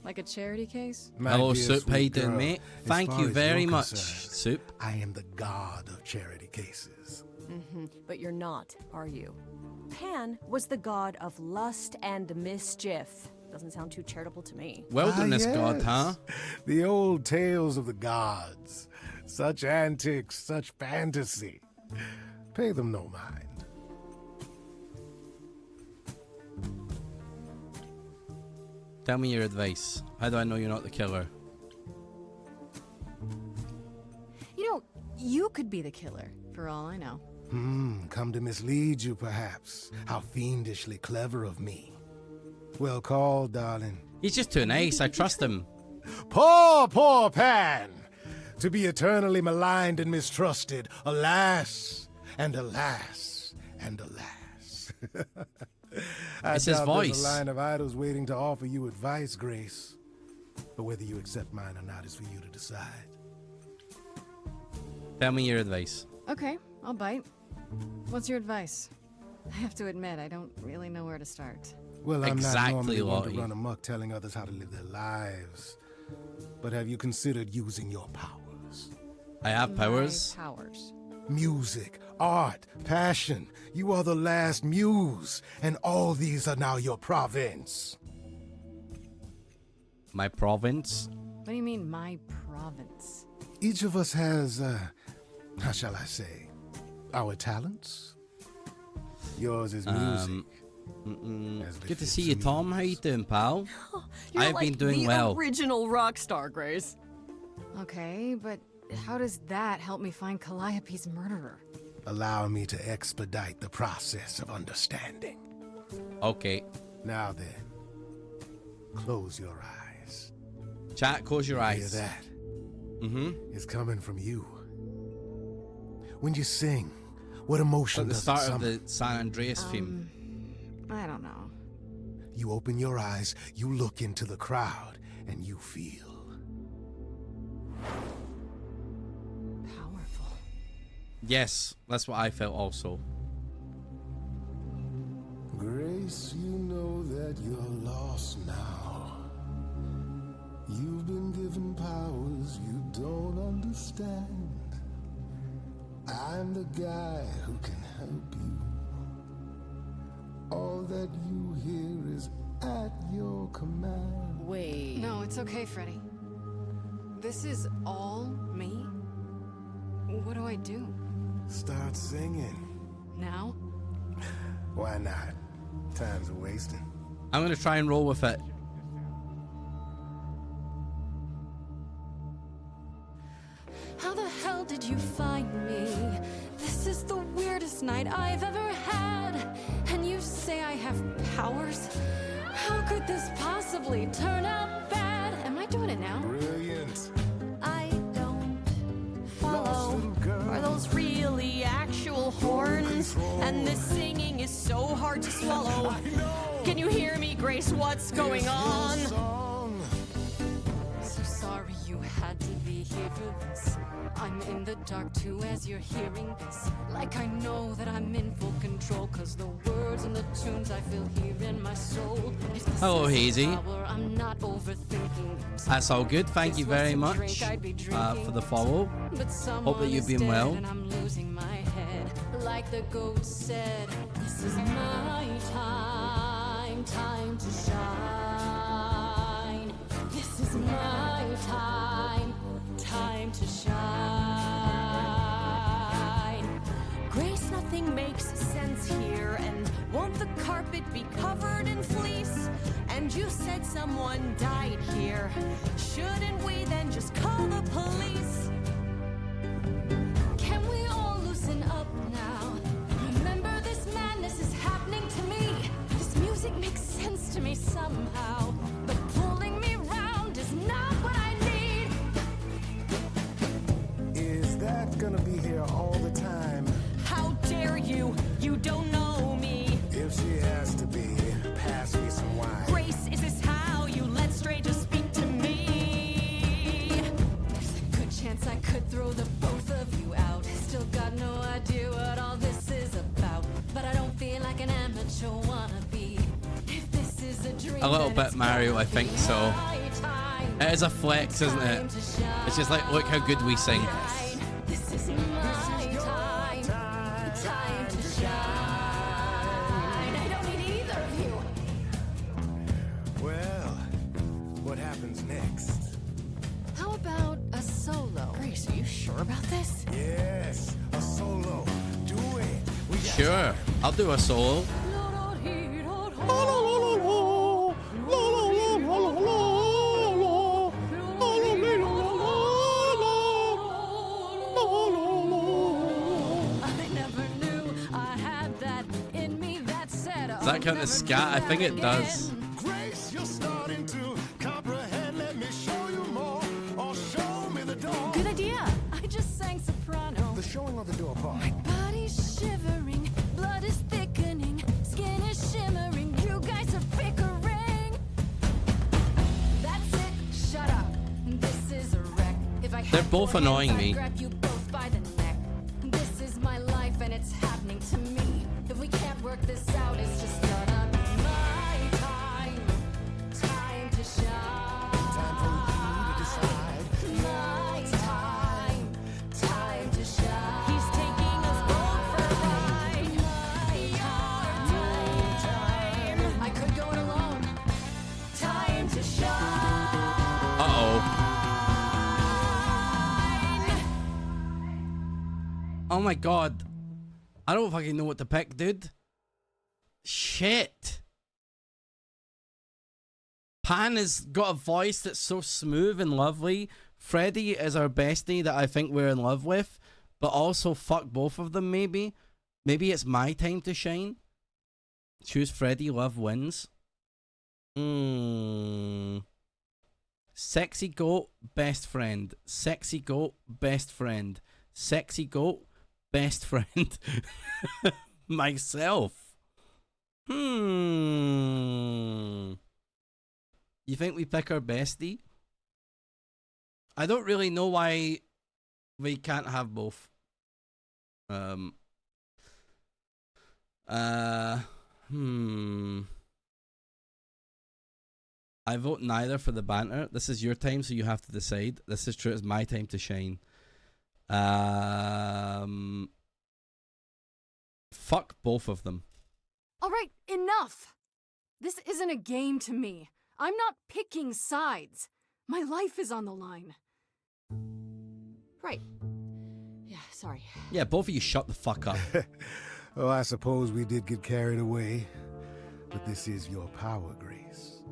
Like a charity case? My Hello, dear Soup. How you sweet doing, girl, mate? as Thank far you as very you're much, concerned, Soup. I am the god of charity cases. But you're not, are you? Pan was the god of lust and mischief. Doesn't sound too charitable to me. Wilderness god, huh? The old tales of the gods. Such antics, such fantasy. Pay them no mind. Tell me your advice. How do I know you're not the killer? You know, you could be the killer, for all I know. Come to mislead you, perhaps. How fiendishly clever of me. Well called, darling. He's just too nice. I trust him. Poor, poor Pan! To be eternally maligned and mistrusted. Alas, and alas, and alas. I It's his doubt voice. There's a line of idols waiting to offer you advice, Grace. But whether you accept mine or not is for you to decide. Tell me your advice. Okay, I'll bite. What's your advice? I have to admit, I don't really know where to start. Well, I'm Exactly, not normally one to Lottie. run amok telling others how to live their lives. But have you considered using your powers? I have powers. My powers. Music, art, passion. You are the last muse, and all these are now your province. My province. What do you mean, my province? Each of us has, how shall I say, our talents. Yours is music. As Good to befits see you, me. Tom. How you doing, pal? You're I've like been doing the well. original rock star, Grace. Okay, but how does that help me find Calliope's murderer? Allow me to expedite the process of understanding. Okay. Now then, close your eyes. Chat, close your Hear eyes. that? Mm-hmm. It's coming from you. When you sing, what emotion At the does it start of summon? the San Andreas theme. I don't know. You open your eyes, you look into the crowd, and you feel. Powerful. Yes, that's what I felt also. Grace, you know that you're lost now. You've been given powers you don't understand. I'm the guy who can help you. All that you hear is at your command. Wait. No, it's okay, Freddy. This is all me? What do I do? Start singing. Now? Why not? Time's a wasting. I'm gonna try and roll with it. How the hell did you find me? This is the weirdest night I've ever had. And you say I have powers? How could this possibly turn out bad? Am I doing it now? Brilliant. I don't follow. Are those really actual horns? And this singing so hard to swallow. Can you hear me, Grace? What's going on? So sorry you had to be here for this. I'm in the dark too as you're hearing this. Like I know that I'm in full control, cause the words and the tunes I feel here in my soul. Hello, Hazy. I'm not overthinking. That's all good. Thank you very much for the follow. Hope that you've been well. And I'm losing my head. Like the goat said, this is my time, time to shine. This is my time, time to shine. Grace, nothing makes sense here. And won't the carpet be covered in fleece? And you said someone died here. Shouldn't we then just call the police? Can we all loosen up now? Remember, this madness is happening to me. This music makes sense to me somehow. But pulling me round is not what I need. Is that gonna be here all the time? How dare you? You don't know me. If she has to be, pass me some wine. Grace, is this how you let strangers speak to me? There's a good chance I could throw the both of you out. Still got no idea what all this is about. But I don't feel like an amateur wannabe. If this is a dream, A little bit Mario, I think so. It is a flex, isn't it? It's just like, look how good we sing. This is my time, time to shine. I don't need either of you. Well, what happens next? How about a solo? Grace, are you sure about this? Yes, a solo. Do it. We got Sure, I'll do a solo. I never knew I had that in me that said Does that count as scat? I think it does. Grace, you're starting to comprehend. Let me show you more, or show me the door. Good idea. I just sang soprano. The showing of the door part. My body's shivering, blood is thickening, skin is shimmering. You guys are bickering. That's it. Shut up. This is a wreck. If I They're had both four hands, annoying I'd me. grab you both by the neck. This is my life and it's happening to me. If we can't work this out, it's just gonna be my time. Time to shine. Time for you to decide. My time. Time to shine. He's taking us both for a ride. My time. I could go it alone. Time to shine. Uh-oh. Oh my god. I don't fucking know what to pick, dude. Shit. Pan has got a voice that's so smooth and lovely. Freddie is our bestie that I think we're in love with. But also, fuck both of them, maybe. Maybe it's my time to shine. Choose Freddie, love wins. Sexy goat, best friend. Sexy goat, best friend. Sexy goat, best friend. Myself. You think we pick our bestie? I don't really know why we can't have both. I vote neither for the banter. This is your time, so you have to decide. This is true. It's my time to shine. Fuck both of them. All right, enough. This isn't a game to me. I'm not picking sides. My life is on the line. Right. Yeah, sorry. Yeah, both of you shut the fuck up. Oh, I suppose we did get carried away. But this is your power, Grace.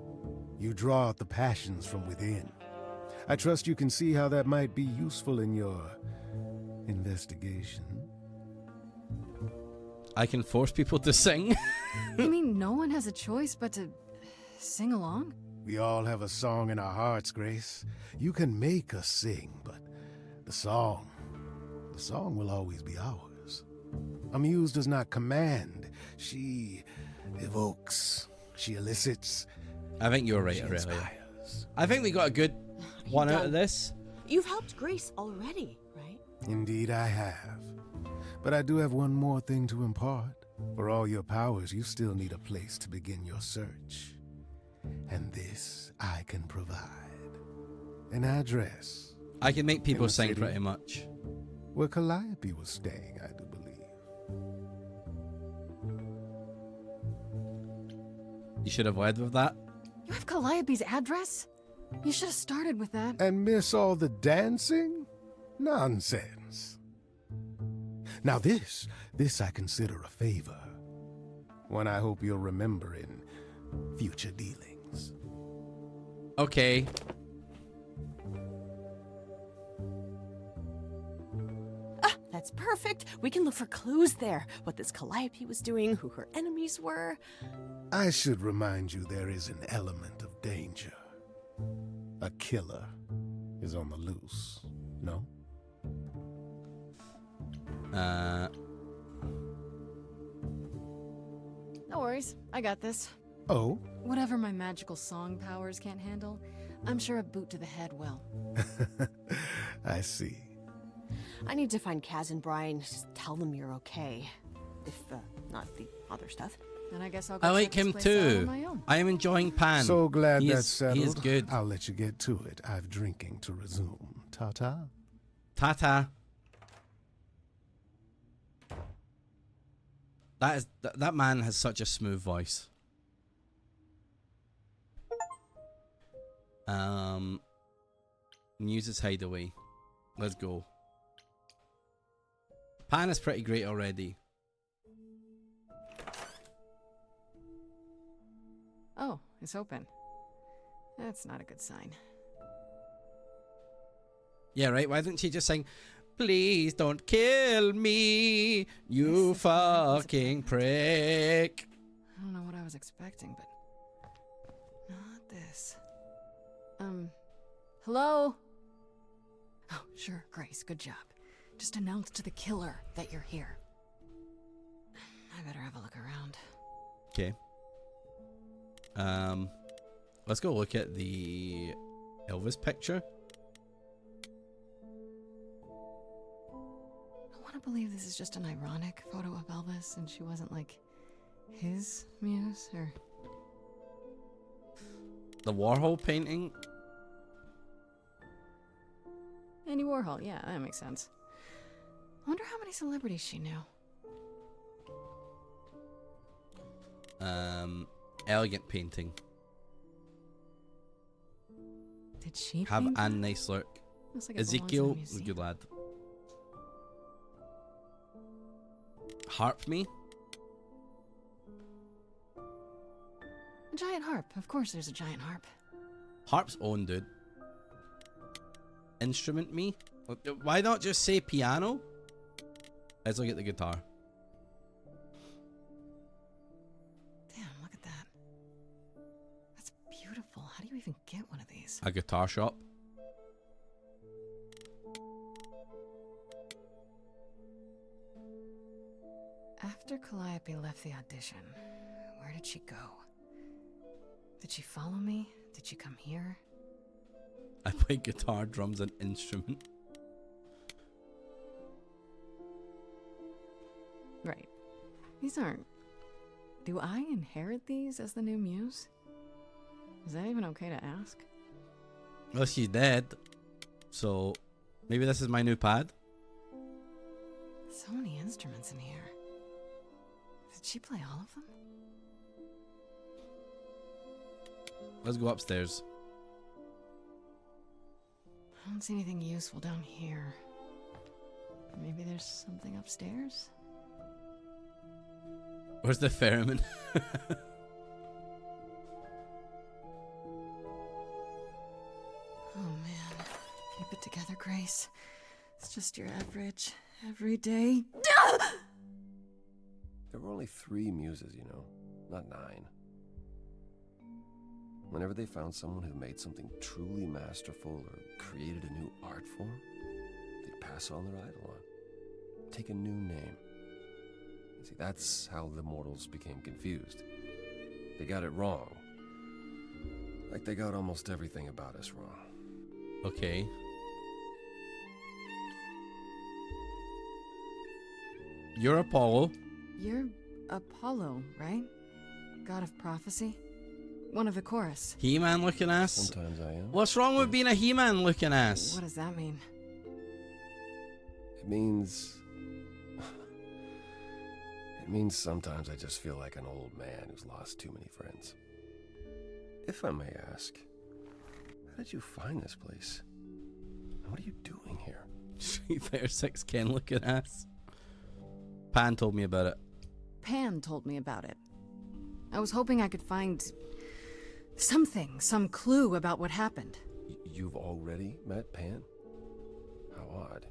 You draw out the passions from within. I trust you can see how that might be useful in your investigation. I can force people to sing. You mean no one has a choice but to sing along? We all have a song in our hearts, Grace. You can make us sing, but the song will always be ours. A muse does not command. She evokes. She elicits. I think you're right, Aurelia. I think we got a good one out of this. You've helped Grace already, right? Indeed I have. But I do have one more thing to impart. For all your powers, you still need a place to begin your search. And this I can provide. An address. I can make people in the sing city pretty much. Where Calliope was staying, I do believe. You should have led with that. You have Calliope's address? You should have started with that. And miss all the dancing? Nonsense. Now this I consider a favor. One I hope you'll remember in future dealings. Okay. That's perfect. We can look for clues there. What this Calliope was doing, who her enemies were. I should remind you there is an element of danger. A killer is on the loose, no? No worries, I got this. Oh? Whatever my magical song powers can't handle, I'm sure a boot to the head will. I see. I need to find Kaz and Brian. Just tell them you're okay. If, not the other stuff. And I guess I'll go I like check him this place out on too. my own. I am enjoying Pan. So glad He that's is- settled. He is good. I'll let you get to it. I've drinking to resume. Ta-ta. Ta-ta. That man has such a smooth voice. Muse's Hideaway. Let's go. Pan is pretty great already. Oh, it's open. That's not a good sign. Yeah, right? Why didn't she just sing, "Please don't kill me, you fucking prick"? I don't know what I was expecting, but not this. Hello? Oh, sure, Grace, good job. Just announce to the killer that you're here. I better have a look around. Okay. Let's go look at the Elvis picture. I want to believe this is just an ironic photo of Elvis and she wasn't like his muse or... The Warhol painting. Andy Warhol, yeah, that makes sense. I wonder how many celebrities she knew. Elegant painting. Did she Have paint a that? nice look. Looks like it belongs in a Ezekiel, museum. good lad. Harp me? A giant harp. Of course there's a giant harp. Harp's own, dude. Instrument me? Why not just say piano? Let's look at the guitar. Damn, look at that. That's beautiful. How do you even get one of these? A guitar shop. After Calliope left the audition, where did she go? Did she follow me? Did she come here? I play guitar, drums, and instrument. Right. These aren't... Do I inherit these as the new muse? Is that even okay to ask? Well, she's dead. So, maybe this is my new pad? So many instruments in here. Did she play all of them? Let's go upstairs. I don't see anything useful down here. Maybe there's something upstairs? Where's the theremin? Oh man. Keep it together, Grace. It's just your average, everyday... There were only 3 muses, you know, not 9. Whenever they found someone who made something truly masterful or created a new art form, they'd pass on their idol on, take a new name, See, that's how the mortals became confused. They got it wrong. Like they got almost everything about us wrong. Okay. You're Apollo. You're Apollo, right? God of prophecy? One of the chorus. He-Man looking ass? Sometimes I am. What's wrong with being a He-Man looking ass? What does that mean? It means... It means sometimes I just feel like an old man who's lost too many friends. If I may ask, how did you find this place? What are you doing here? Street Fighter 6 Ken looking ass. Pan told me about it. Pan told me about it. I was hoping I could find something, some clue about what happened. You've already met Pan? How odd.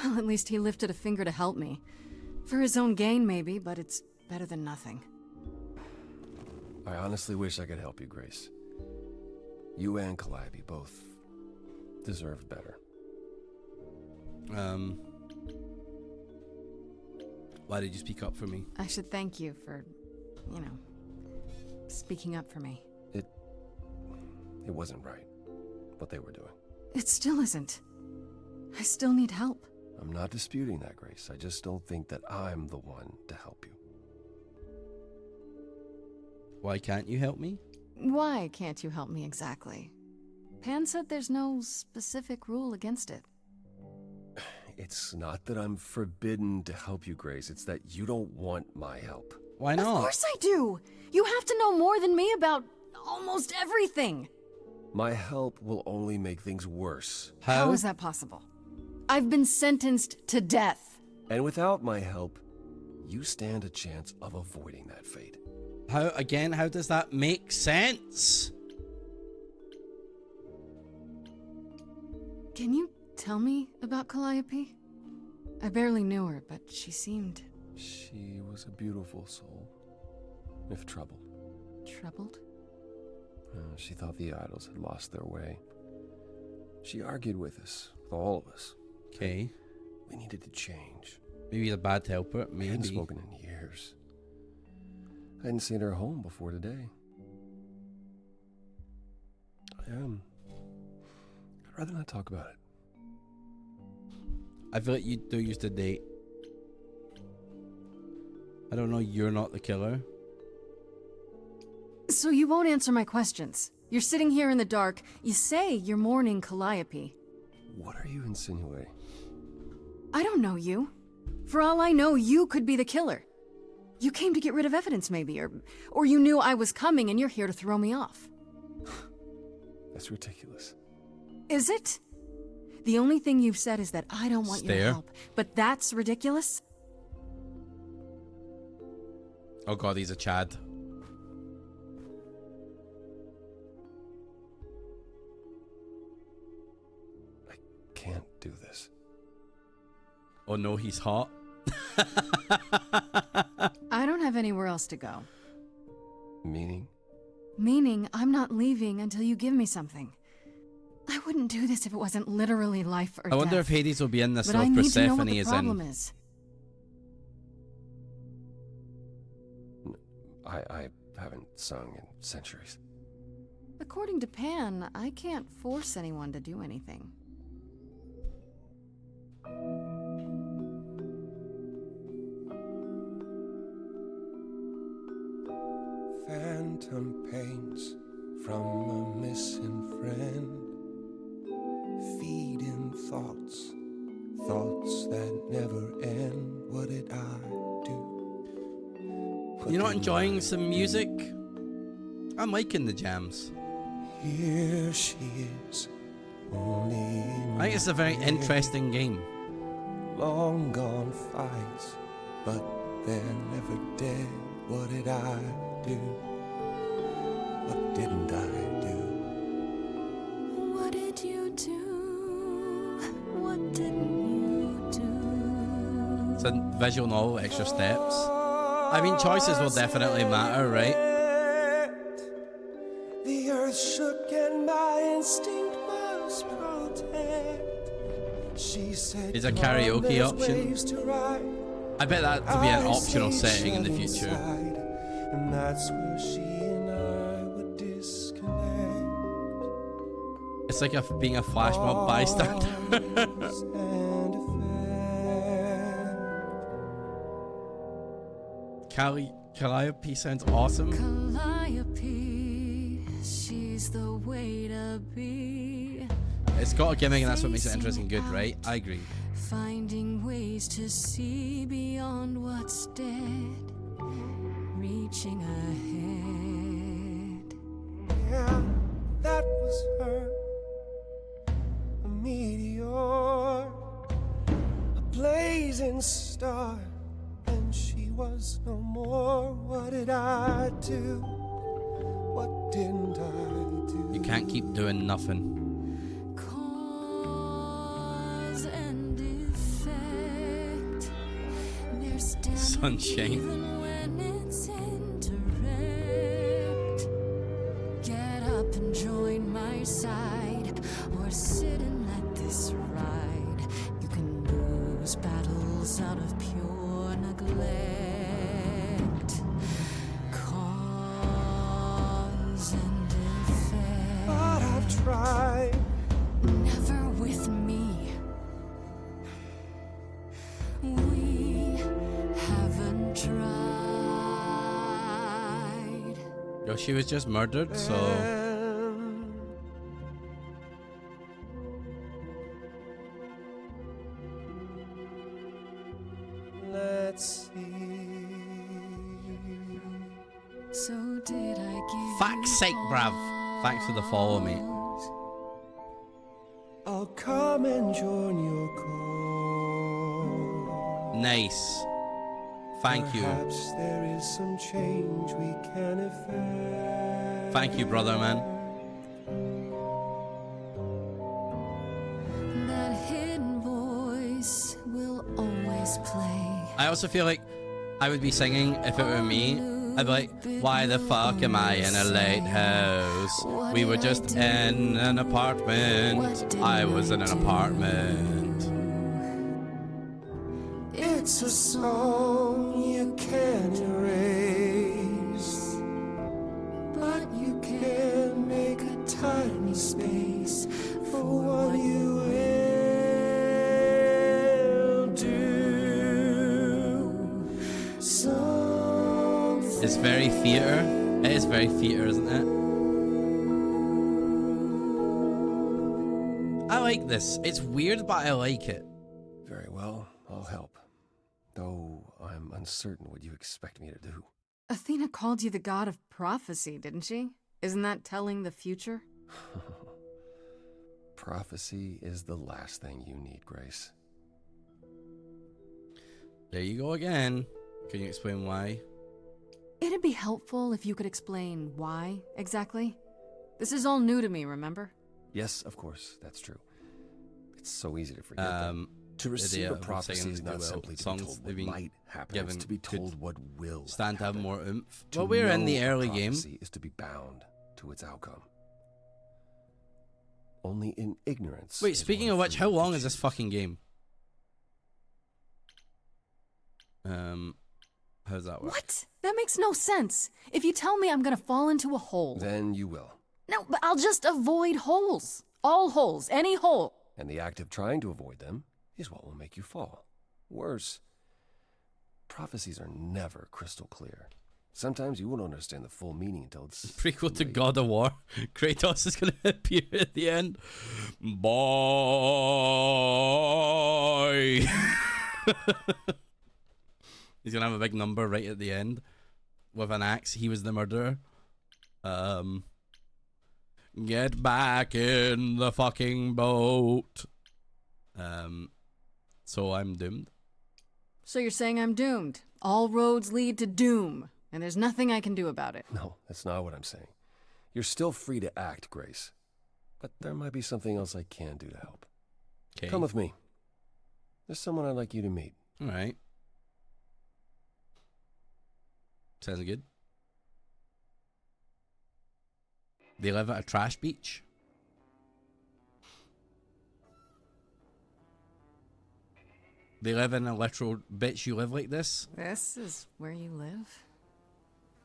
Well, at least he lifted a finger to help me. For his own gain, maybe, but it's better than nothing. I honestly wish I could help you, Grace. You and Calliope both deserved better. Why did you speak up for me? I should thank you for, speaking up for me. It wasn't right, what they were doing. It still isn't. I still need help. I'm not disputing that, Grace. I just don't think that I'm the one to help you. Why can't you help me? Why can't you help me exactly? Pan said there's no specific rule against it. It's not that I'm forbidden to help you, Grace. It's that you don't want my help. Why not? Of course I do! You have to know more than me about almost everything! My help will only make things worse. How is that possible? I've been sentenced to death. And without my help, you stand a chance of avoiding that fate. How does that make sense? Can you tell me about Calliope? I barely knew her, but she seemed... She was a beautiful soul, if troubled. Troubled? She thought the idols had lost their way. She argued with us, with all of us. Okay. We needed to change. Maybe the bad helper, maybe. I hadn't spoken in years. I hadn't seen her home before today. I'd rather not talk about it. I feel like you two used to date. I don't know, you're not the killer. So you won't answer my questions. You're sitting here in the dark. You say you're mourning Calliope. What are you insinuating? I don't know you. For all I know, you could be the killer. You came to get rid of evidence, maybe, or you knew I was coming and you're here to throw me off. That's ridiculous. Is it? The only thing you've said is that I don't want your help, but that's ridiculous? Oh god, he's a Chad. I can't do this. Oh no, he's hot. I don't have anywhere else to go. Meaning? Meaning I'm not leaving until you give me something. I wouldn't do this if it wasn't literally life or death. I wonder if Hades will be in this but or I if need to know what Persephone the is problem in. is. I haven't sung in centuries. According to Pan, I can't force anyone to do anything. Phantom pains from a missing friend, feeding thoughts, thoughts that never end. What did I do? You're not enjoying some music? I'm liking the jams. Here she is, only I think it's a very interesting game. long gone fights, but they're never dead. What did I do? What didn't I do? What did you do? What didn't you do? It's a visual novel, extra steps. I mean, choices will definitely matter, right? The earth shook and my instinct was protect. She said, Is a karaoke "There's option? waves to ride, I bet that to be an optional setting in the future. And that's where she and I would disconnect. It's like being a flash mob bystander. Calliope sounds awesome. Calliope, she's the way to be. It's got a gimmick and that's what makes it interesting and good, right? I agree. Finding ways to see beyond what's dead. Reaching ahead. Yeah, that was her. A meteor, a blazing star. And she was no more. What did I do? What didn't I do? You can't keep doing nothing. Cause and effect. There's Sunshine. even when it's indirect. Get up and join my side, or sit and let this ride. You can lose battles out of pure neglect. Cause and effect. But I've tried. Never with me. We haven't tried. Yo, she was just murdered, so let's see. So did I give fuck's sake, bruv. Thanks for the follow, mate. I'll come and join your call. Nice. Thank you. Perhaps there is some change we can effect. Thank you, brother, man. that hidden voice will always play. I also feel like I would be singing if it were me. I'd be like, why the fuck am I in a lighthouse? We were just in an apartment. I was in an apartment. It's a song you can't erase, but you can make a tiny space for what you will do. Something It's very theatre. It is very theatre, isn't it? I like this. It's weird, but I like it. Very well, I'll help. Though I'm uncertain what you expect me to do. Athena called you the god of prophecy, didn't she? Isn't that telling the future? Prophecy is the last thing you need, Grace. There you go again. Can you explain why? It'd be helpful if you could explain why, exactly. This is all new to me, remember? Yes, of course, that's true. It's so easy to forget that. To receive a prophecy is not simply to be told what might happen, it's to be told what will stand to have happen. more oomph. To Well, we're in know the a early game. prophecy is to be bound to its outcome. Only in ignorance. Wait, is speaking one of which, free how to long is this choose. fucking game? How does that work? What? That makes no sense. If you tell me I'm gonna fall into a hole. Then you will. No, but I'll just avoid holes. All holes, any hole. And the act of trying to avoid them is what will make you fall. Worse, prophecies are never crystal clear. Sometimes you won't understand the full meaning until it's Prequel to God of War. Kratos is going to appear at the end. Boy. He's going to have a big number right at the end with an axe. He was the murderer. Get back in the fucking boat. So I'm doomed. So you're saying I'm doomed. All roads lead to doom, and there's nothing I can do about it. No, that's not what I'm saying. You're still free to act, Grace. But there might be something else I can do to help. Okay. Come with me. There's someone I'd like you to meet. All right. Sounds good. They live at a trash beach. They live in a literal bitch. You live like this? This is where you live?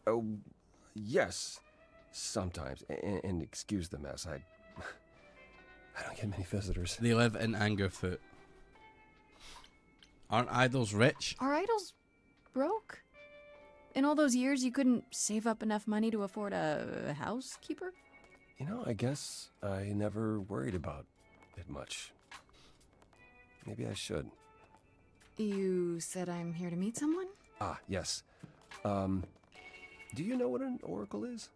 Oh, yes. Sometimes. And excuse the mess. I don't get many visitors. They live in Angerfoot. Aren't idols rich? Are idols broke? In all those years, you couldn't save up enough money to afford a housekeeper? You know, I guess I never worried about it much. Maybe I should. You said I'm here to meet someone? Ah, yes. Do you know what an oracle is?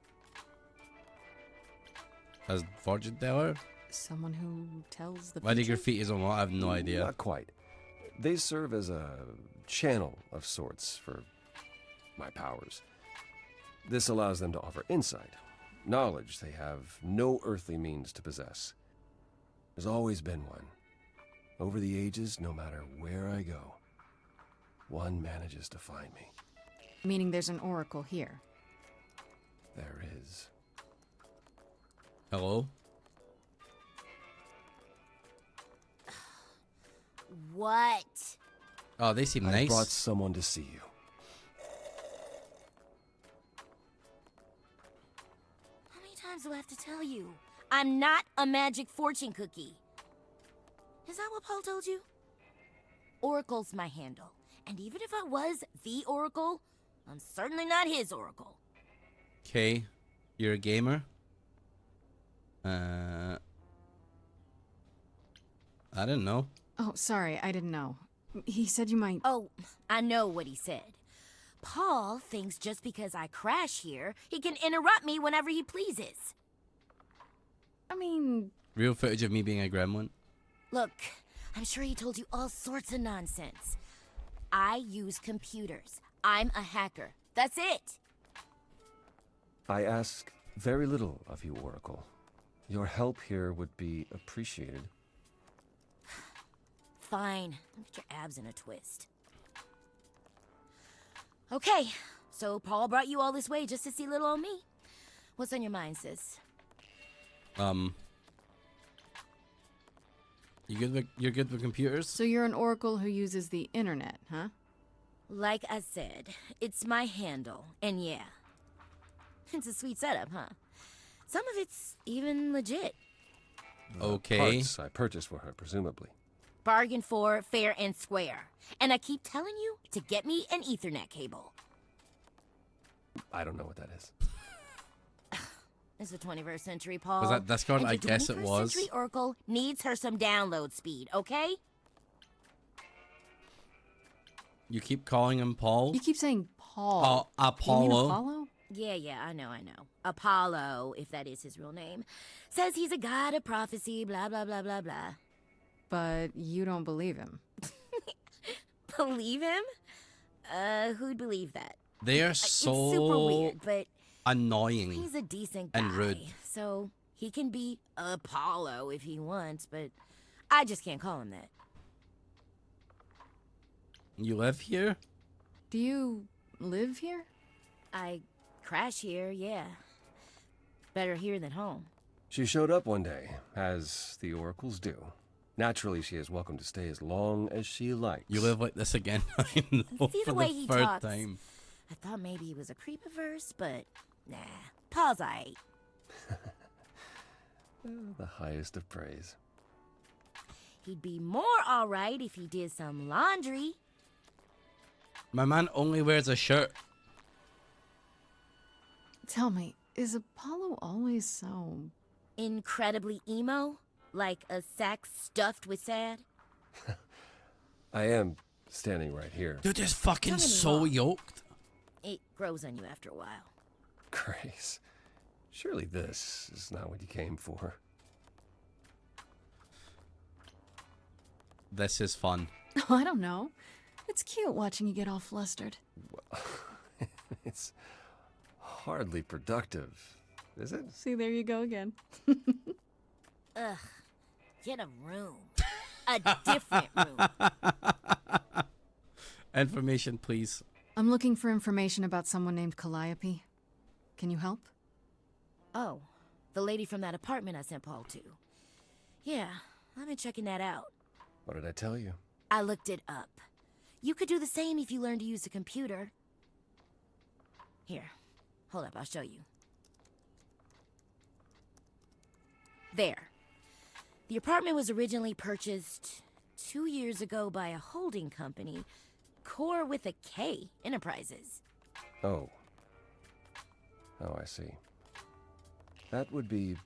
As fortune teller? Someone who tells the Why do future? graffiti's on what? I have no idea. Not quite. They serve as a channel of sorts for my powers. This allows them to offer insight, knowledge they have no earthly means to possess. There's always been one. Over the ages, no matter where I go, one manages to find me. Meaning there's an oracle here. There is. Hello? What? Oh, they seem I nice. brought someone to see you. How many times do I have to tell you? I'm not a magic fortune cookie. Is that what Paul told you? Oracle's my handle. And even if I was the Oracle, I'm certainly not his Oracle. Okay, you're a gamer. I didn't know. Oh, sorry, I didn't know. He said you might... Oh, I know what he said. Paul thinks just because I crash here, he can interrupt me whenever he pleases. I mean... Real footage of me being a gremlin. Look, I'm sure he told you all sorts of nonsense. I use computers. I'm a hacker. That's it. I ask very little of you, Oracle. Your help here would be appreciated. Fine. Don't get your abs in a twist. Okay, so Paul brought you all this way just to see little old me. What's on your mind, sis? You're good with computers? So you're an oracle who uses the internet, huh? Like I said, it's my handle, and yeah. It's a sweet setup, huh? Some of it's even legit. Okay. Parts I purchased for her, presumably. Bargain for, fair and square. And I keep telling you to get me an Ethernet cable. I don't know what that is. It's the 21st century, Paul. Was that's called? And I your guess it 21st was. century Oracle needs her some download speed, okay? You keep calling him Paul? You keep saying Paul. Oh, Apollo. You mean Apollo? Yeah, I know. Apollo, if that is his real name, says he's a god of prophecy, blah, blah, blah, blah, blah. But you don't believe him. Believe him? Who'd believe that? They are It's so super weird, but annoying he's a decent guy. and rude. So he can be Apollo if he wants, but I just can't call him that. You live here? Do you live here? I crash here, yeah. Better here than home. She showed up one day, as the oracles do. Naturally, she is welcome to stay as long as she likes. You live like this again? I know, See the for way the he third talks. time. I thought maybe he was a creepiverse, but nah. Paul's aight. The highest of praise. He'd be more alright if he did some laundry. My man only wears a shirt. Tell me, is Apollo always so... Incredibly emo? Like a sack stuffed with sad? I am standing right here. Dude, this fucking Don't get me so wrong. yoked. It grows on you after a while. Grace, surely this is not what you came for. This is fun. Oh, I don't know. It's cute watching you get all flustered. Well, it's hardly productive, is it? See, there you go again. Ugh. Get a room. A different room. Information, please. I'm looking for information about someone named Calliope. Can you help? Oh, the lady from that apartment I sent Paul to. Yeah, I've been checking that out. What did I tell you? I looked it up. You could do the same if you learned to use a computer. Here, hold up, I'll show you. There. The apartment was originally purchased 2 years ago by a holding company, Core with a K Enterprises. Oh. Oh, I see. That would be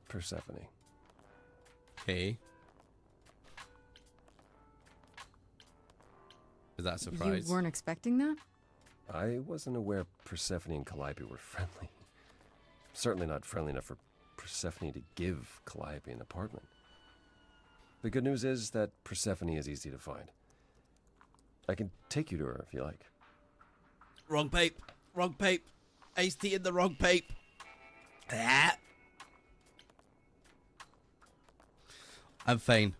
Persephone. Hey. Is that a surprise? You weren't expecting that? I wasn't aware Persephone and Calliope were friendly. Certainly not friendly enough for Persephone to give Calliope an apartment. The good news is that Persephone is easy to find. I can take you to her if you like. Wrong pipe. Wrong pipe. Iced tea in the wrong pipe. Ah. I'm fine.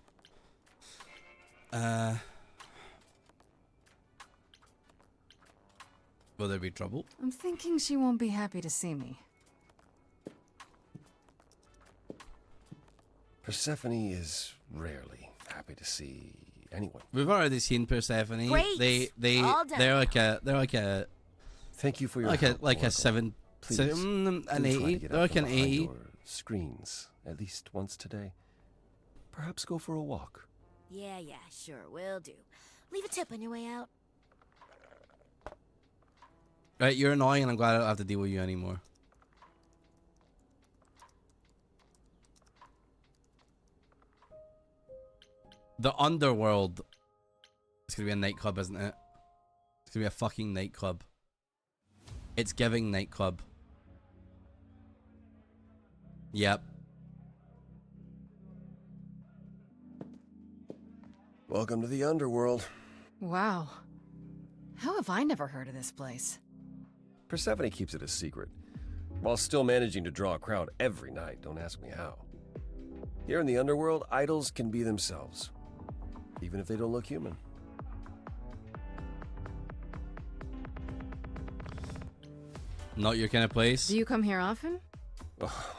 Will there be trouble? I'm thinking she won't be happy to see me. Persephone is rarely happy to see anyone. We've already seen Persephone. Great. They're like a. Thank you for your like help, a like a Oracle. 7, Please, an do try 80. to get They're out like from an behind 80. your screens at least once today. Perhaps go for a walk. Yeah, sure, will do. Leave a tip on your way out. Right, you're annoying, and I'm glad I don't have to deal with you anymore. The Underworld. It's gonna be a nightclub, isn't it? It's gonna be a fucking nightclub. It's giving nightclub. Yep. Welcome to the Underworld. Wow. How have I never heard of this place? Persephone keeps it a secret, while still managing to draw a crowd every night. Don't ask me how. Here in the Underworld, idols can be themselves, even if they don't look human. Not your kind of place? Do you come here often? Oh,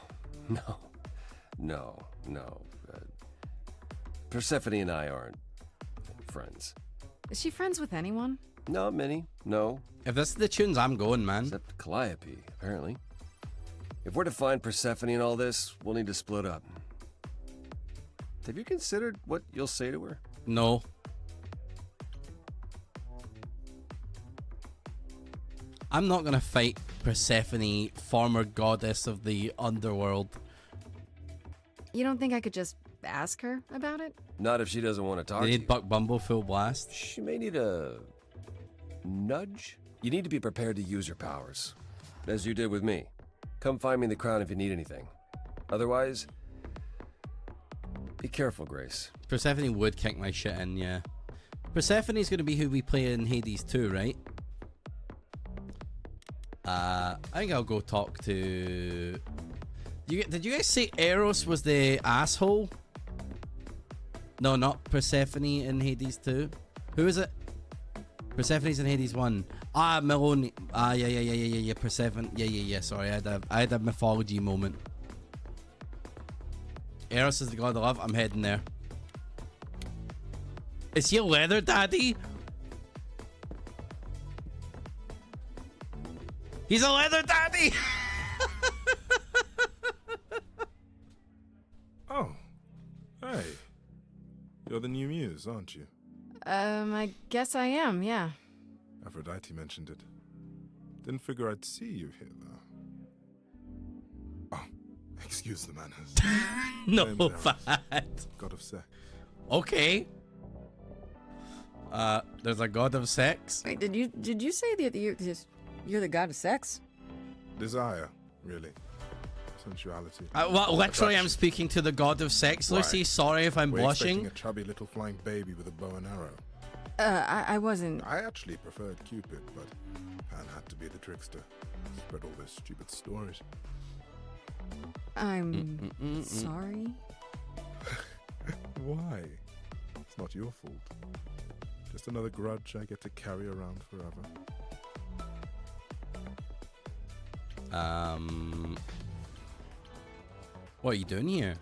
no. Persephone and I aren't friends. Is she friends with anyone? Not many, no. If this is the tunes, I'm going, man. Except Calliope, apparently. If we're to find Persephone in all this, we'll need to split up. Have you considered what you'll say to her? No. I'm not gonna fight Persephone, former goddess of the underworld. You don't think I could just ask her about it? Not if she doesn't want to talk They to need you. Buck Bumble full blast. She may need a nudge. You need to be prepared to use your powers, as you did with me. Come find me in the crown if you need anything. Otherwise, be careful, Grace. Persephone would kick my shit in, yeah. Persephone's gonna be who we play in Hades 2, right? I think I'll go talk to... Did you guys say Eros was the asshole? No, not Persephone in Hades 2. Who is it? Persephone's in Hades 1. Ah, Melone. Ah, yeah. Persephone. Yeah. Sorry, I had a mythology moment. Eros is the god of love. I'm heading there. Is he a leather daddy? He's a leather daddy! Oh. Hey. You're the new muse, aren't you? I guess I am, yeah. Aphrodite mentioned it. Didn't figure I'd see you here, though. Oh, excuse the manners. No, Name's Eros, fat. God of sex. Okay. There's a god of sex. Wait, did you say that you're the god of sex? Desire, really. Sensuality. Well, literally, I'm Attraction. speaking to the god of sex, Lucy. Why? Sorry if I'm We're blushing. expecting a chubby little flying baby with a bow and arrow. I wasn't... I actually preferred Cupid, but Pan had to be the trickster. Spread all those stupid stories. I'm sorry. Why? It's not your fault. Just another grudge I get to carry around forever. What are you doing here?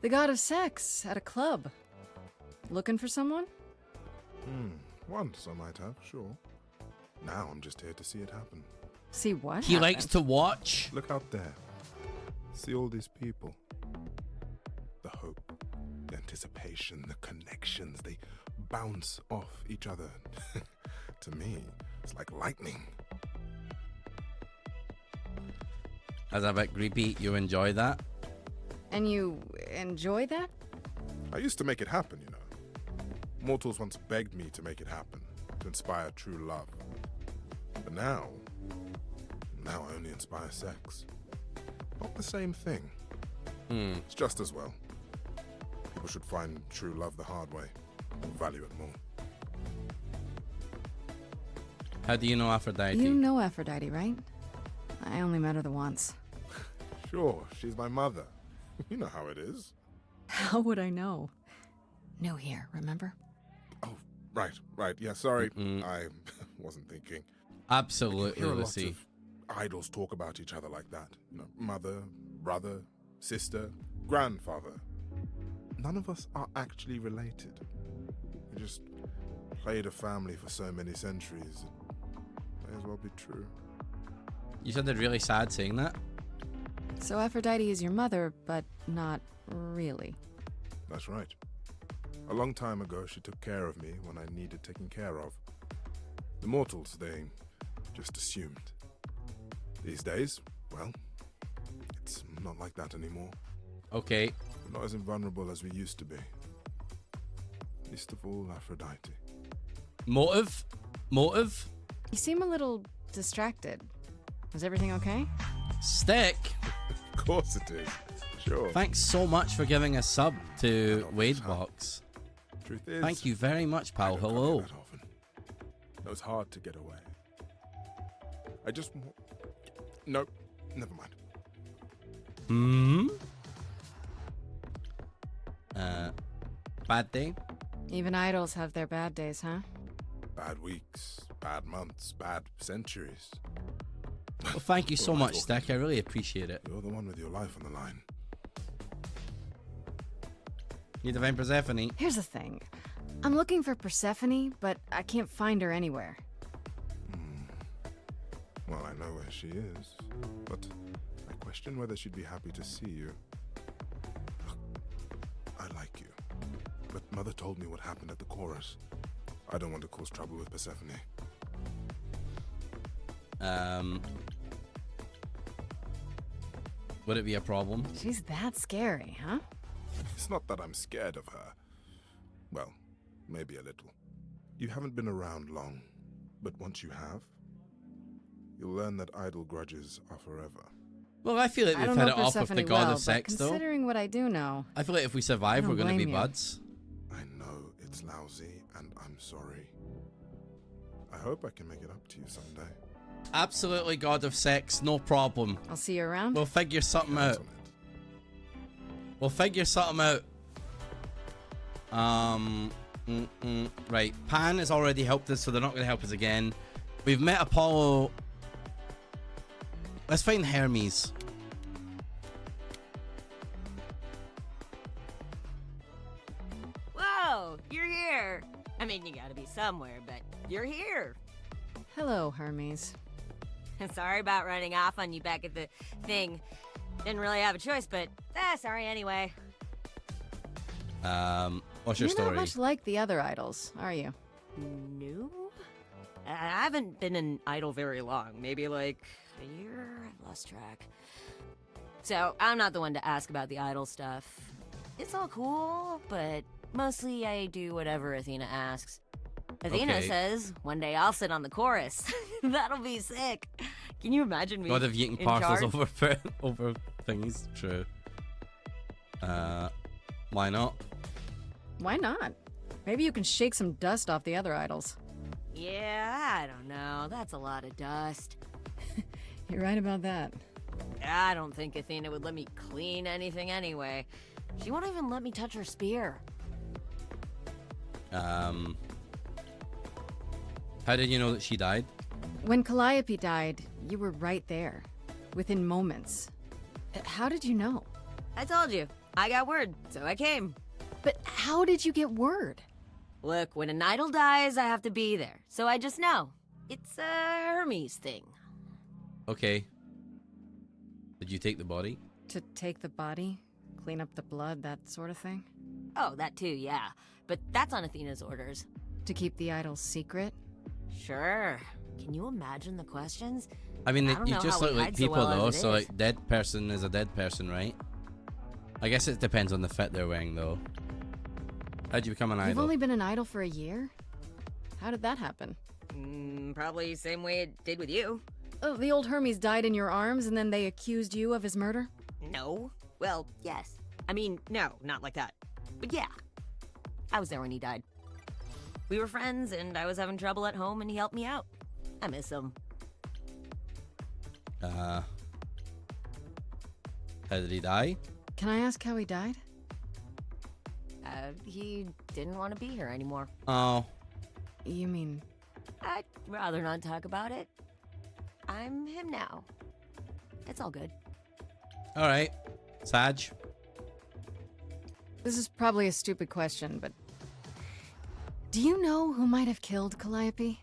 The god of sex at a club. Looking for someone? Once I might have, sure. Now I'm just here to see it happen. See what? He likes to watch. Look out there. See all these people. The hope, the anticipation, the connections, they bounce off each other. To me, it's like lightning. As a bit creepy, you enjoy that? And you enjoy that? I used to make it happen, you know. Mortals once begged me to make it happen, to inspire true love. But now I only inspire sex. Not the same thing. It's just as well. People should find true love the hard way, value it more. How do you know Aphrodite? You know Aphrodite, right? I only met her the once. Sure, she's my mother. You know how it is. How would I know? New here, remember? Oh, right. Yeah, sorry. I wasn't thinking. Absolutely, Hear a lot Lucy. of idols talk about each other like that. You know, mother, brother, sister, grandfather. None of us are actually related. We just played a family for so many centuries. It may as well be true. You sounded really sad saying that. So Aphrodite is your mother, but not really. That's right. A long time ago, she took care of me when I needed taking care of. The mortals, they just assumed. These days, well, it's not like that anymore. Okay. We're not as invulnerable as we used to be. Least of all, Aphrodite. Motive? You seem a little distracted. Is everything okay? Stick? Of course it is. Sure. Thanks so much for giving a sub to Wadebox. Truth is, Thank you very much, pal. Hello. it was hard to get away. No, never mind. Bad day? Even idols have their bad days, huh? Bad weeks, bad months, bad centuries. Well, thank you so much, Stick. I really appreciate it. You're the one with your life on the line. Need to find Persephone. Here's the thing. I'm looking for Persephone, but I can't find her anywhere. Well, I know where she is, but I question whether she'd be happy to see you. Look, I like you, but Mother told me what happened at the chorus. I don't want to cause trouble with Persephone. Would it be a problem? She's that scary, huh? It's not that I'm scared of her. Well, maybe a little. You haven't been around long, but once you have, you'll learn that idle grudges are forever. Well, I feel like we've hit it off with the god of sex, though. Considering what I do know, I feel like if we survive, we're going to be buds. I know it's lousy, and I'm sorry. I hope I can make it up to you someday. Absolutely, god of sex, no problem. I'll see you around. We'll figure something out. Right, Pan has already helped us, so they're not going to help us again. We've met Apollo. Let's find Hermes. Whoa, you're here. I mean, you gotta be somewhere, but you're here. Hello, Hermes. Sorry about running off on you back at the thing. Didn't really have a choice, but sorry anyway. What's your You're story? not much like the other idols, are you? No? I haven't been an idol very long. Maybe like a year? I've lost track. So, I'm not the one to ask about the idol stuff. It's all cool, but mostly I do whatever Athena asks. Athena Okay. says, one day I'll sit on the chorus. That'll be sick. Can you imagine me God of eating in parcels charge? over things. True. Why not? Why not? Maybe you can shake some dust off the other idols. Yeah, I don't know. That's a lot of dust. You're right about that. I don't think Athena would let me clean anything anyway. She won't even let me touch her spear. How did you know that she died? When Calliope died, you were right there. Within moments. How did you know? I told you. I got word, so I came. But how How did you get word? Look, when an idol dies, I have to be there. So I just know. It's a Hermes thing. Okay. Did you take the body? To take the body? Clean up the blood, that sort of thing? Oh, that too, yeah. But that's on Athena's orders. To keep the idol secret? Sure. Can you imagine the questions? I mean, don't you know just how look we like hide so people well as though, it so is. like dead person is a dead person, right? I guess it depends on the fit they're wearing though. How'd you become an You've idol? only been an idol for a year? How did that happen? Probably same way it did with you. Oh, the old Hermes died in your arms and then they accused you of his murder? No. Well, yes. I mean, no, not like that. But yeah. I was there when he died. We were friends, and I was having trouble at home, and he helped me out. I miss him. How did he die? Can I ask how he died? He didn't want to be here anymore. Oh. You mean... I'd rather not talk about it. I'm him now. It's all good. Alright. Sag? This is probably a stupid question, but... Do you know who might have killed Calliope?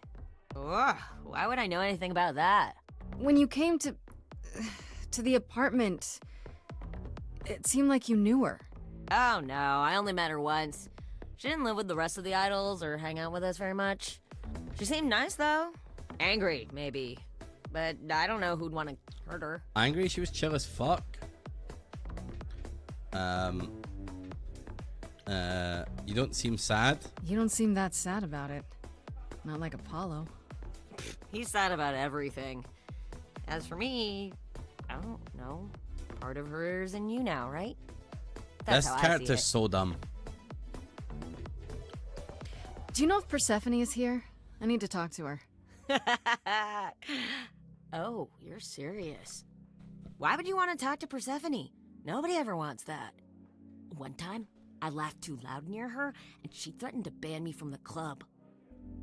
Ugh, why would I know anything about that? When you came to the apartment, it seemed like you knew her. Oh no, I only met her once. She didn't live with the rest of the idols or hang out with us very much. She seemed nice though. Angry, maybe. But I don't know who'd want to hurt her. Angry? She was chill as fuck. You don't seem sad. You don't seem that sad about it. Not like Apollo. He's sad about everything. As for me, I don't know. Part of her's in you now, right? That's This how I character's see so dumb. Do you know if Persephone is here? I need to talk to her. it. Oh, you're serious. Why would you want to talk to Persephone? Nobody ever wants that. One time, I laughed too loud near her, and she threatened to ban me from the club.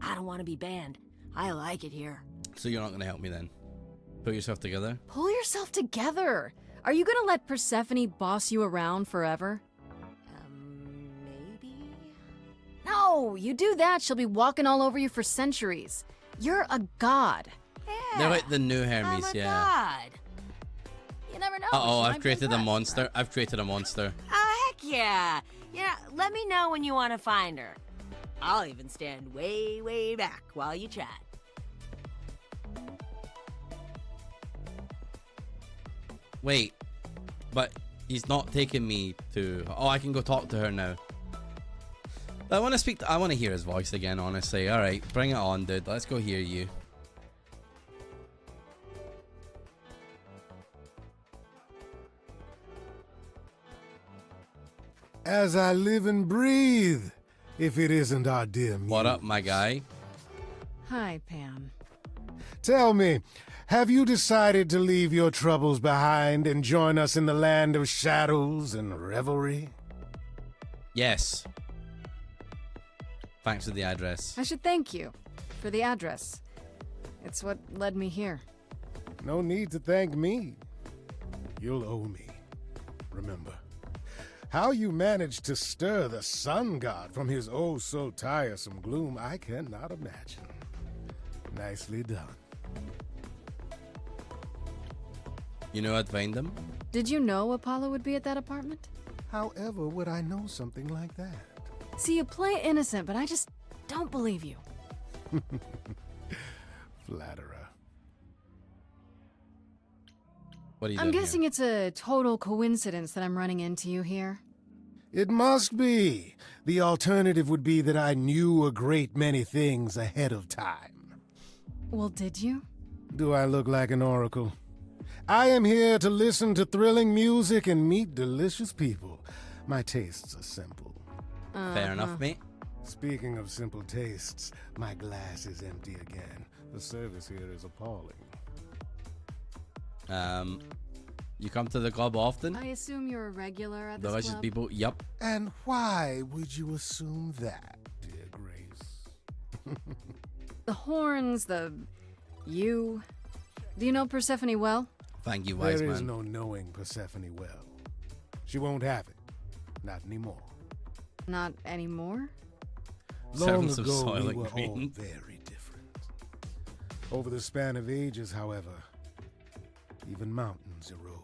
I don't want to be banned. I like it here. So you're not gonna help me then? Put yourself together? Pull yourself together! Are you gonna let Persephone boss you around forever? Maybe? No! You do that, she'll be walking all over you for centuries. You're a god. They're like the new I'm Hermes, a yeah. god. You never know. Uh-oh, she I've might be created a impressed. monster. I've created a monster. Oh, heck yeah. Yeah, let me know when you want to find her. I'll even stand way, way back while you chat. Wait, but he's not taking me to... Oh, I can go talk to her now. I want to speak to... I want to hear his voice again, honestly. Alright, bring it on, dude. Let's go hear you. As I live and breathe, if it isn't our dear Muse. What up, my guy? Hi, Pam. Tell me, have you decided to leave your troubles behind and join us in the land of shadows and revelry? Yes. Thanks for the address. I should thank you for the address. It's what led me here. No need to thank me. You'll owe me. Remember, how you managed to stir the sun god from his oh so tiresome gloom, I cannot imagine. Nicely done. You know I'd find him? Did you know Apollo would be at that apartment? However would I know something like that? See, you play innocent, but I just don't believe you. Flatterer. What are you I'm doing guessing it's a total coincidence that I'm running into you here. It must be. The alternative would be that I knew a great many things ahead of time. Well, did you? Do I look like an oracle? I am here to listen to thrilling music and meet delicious people. My tastes are simple. Fair enough, mate. Speaking of simple tastes, my glass is empty again. The service here is appalling. You come to the club often? I assume you're a regular at this Delicious club? people? Yup. And why would you assume that, dear Grace? The horns, you. Do you know Persephone well? Thank you, wise There is man. no knowing Persephone well. She won't have it. Not anymore. Not anymore? Long Servants of ago, we Soylent were all Green. very different. Over the span of ages, however, even mountains erode.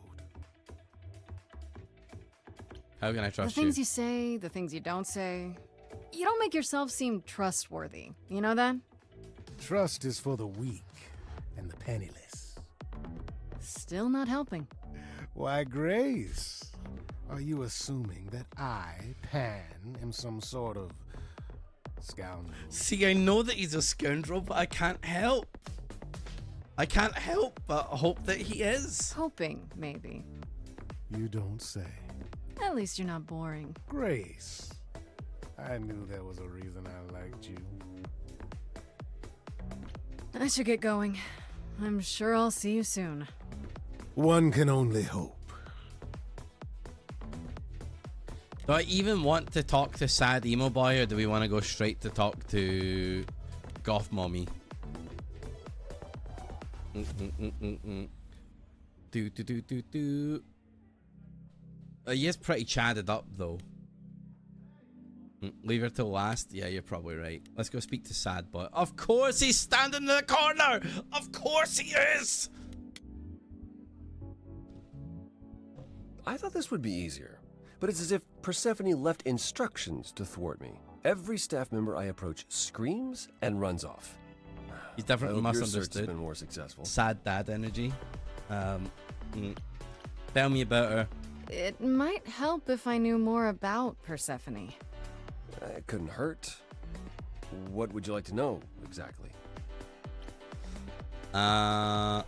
How can I The trust things you? you say, the things you don't say. You don't make yourself seem trustworthy. You know that? Trust is for the weak and the penniless. Still not helping. Why, Grace, are you assuming that I, Pan, am some sort of scoundrel? See, I know that he's a scoundrel, but I can't help. I can't help but hope that he is. Hoping, maybe. You don't say. At least you're not boring. Grace, I knew there was a reason I liked you. I should get going. I'm sure I'll see you soon. One can only hope. Do I even want to talk to Sad Emo Boy, or do we want to go straight to talk to Goth Mommy? Do. He is pretty chatted up, though. Leave her till last? Yeah, you're probably right. Let's go speak to Sad Boy. Of course he's standing in the corner! Of course he is! I thought this would be easier, but it's as if Persephone left instructions to thwart me. Every staff member I approach screams and runs off. He's definitely I hope your search misunderstood. has been more successful. Sad dad energy. Tell me about her. It might help if I knew more about Persephone. It couldn't hurt. What would you like to know, exactly? Why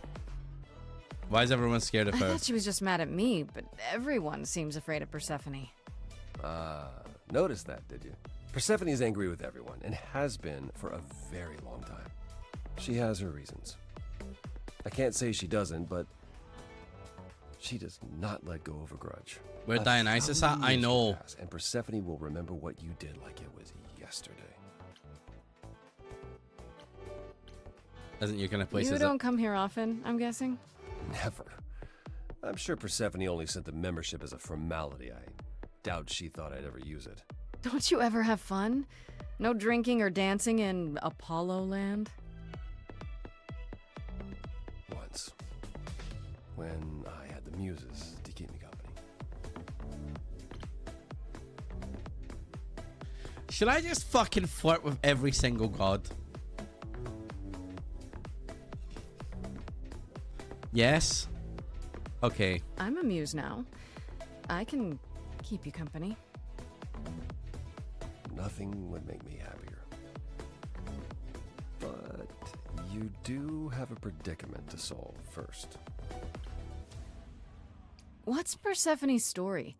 is everyone scared of I her? thought she was just mad at me, but everyone seems afraid of Persephone. Noticed that, did you? Persephone is angry with everyone, and has been for a very long time. She has her reasons. I can't say she doesn't, but she does not let go of a grudge. Where Dionysus at? 1,000 I years know. will pass, and Persephone will remember what you did like it was yesterday. Isn't your kind of place, You is don't it? come here often, I'm guessing? Never. I'm sure Persephone only sent the membership as a formality. I doubt she thought I'd ever use it. Don't you ever have fun? No drinking or dancing in Apollo Land? Once. When I had the muses to keep me company. Should I just fucking flirt with every single god? Yes. Okay. I'm a muse now. I can keep you company. Nothing would make me happier. But you do have a predicament to solve first. What's Persephone's story?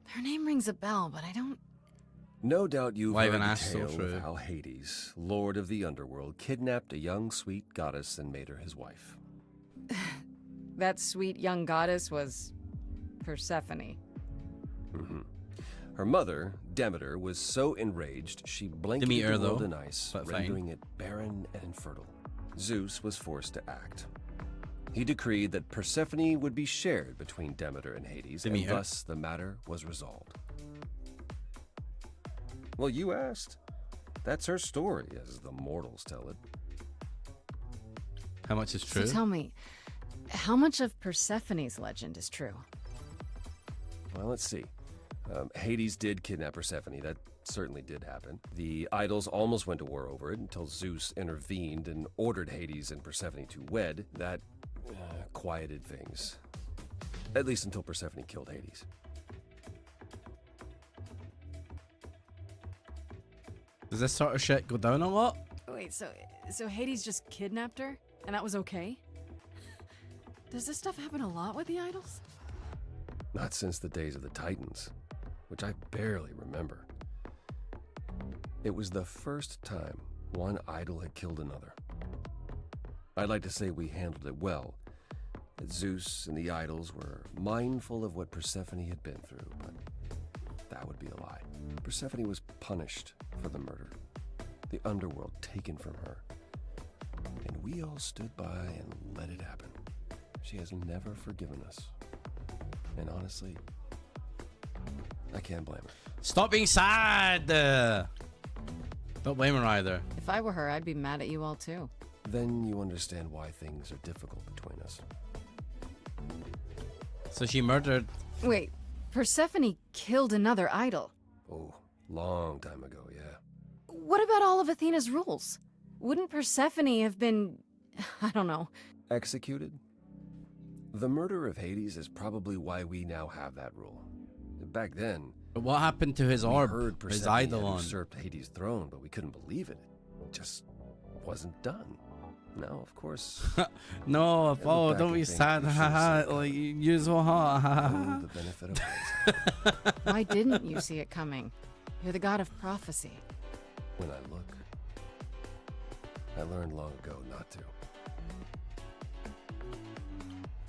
Her name rings a bell, but I don't... No doubt you've Why heard even the ask so tale true? of how Hades, lord of the underworld, kidnapped a young sweet goddess and made her his wife. That sweet young goddess was... Persephone. Mm-hmm. Her mother, Demeter, was so enraged she blanketed Demeter, the world though. in ice, But fine. rendering it barren and infertile. Zeus was forced to act. He decreed that Persephone would be shared between Demeter and Hades, and Demeter. thus the matter was resolved. Well, you asked. That's her story, as the mortals tell it. How much is true? So tell me, how much of Persephone's legend is true? Well, let's see. Hades did kidnap Persephone. That certainly did happen. The idols almost went to war over it until Zeus intervened and ordered Hades and Persephone to wed. That quieted things. At least until Persephone killed Hades. Does this sort of shit go down a lot? Wait, so Hades just kidnapped her? And that was okay? Does this stuff happen a lot with the idols? Not since the days of the Titans, which I barely remember. It was the first time one idol had killed another. I'd like to say we handled it well, that Zeus and the idols were mindful of what Persephone had been through, but that would be a lie. Persephone was punished for the murder, the underworld taken from her, and we all stood by and let it happen. She has never forgiven us. And honestly, I can't blame her. Stop being sad. Don't blame her either. If I were her, I'd be mad at you all too. Then you understand why things are difficult between us. So she murdered... Wait, Persephone killed another idol. Oh, long time ago, yeah. What about all of Athena's rules? Wouldn't Persephone have been... I don't know. Executed? The murder of Hades is probably why we now have that rule. Back then... But what happened to his orb? Heard His Persephone had eidolon? usurped Hades' throne, but we couldn't believe it. It just wasn't done. Now, of course... No, Apollo, back don't and be think sad. we should've said Like, you're so hot. Oh, the benefit of hindsight. Why didn't you see it coming? You're the god of prophecy. When I look, I learned long ago not to.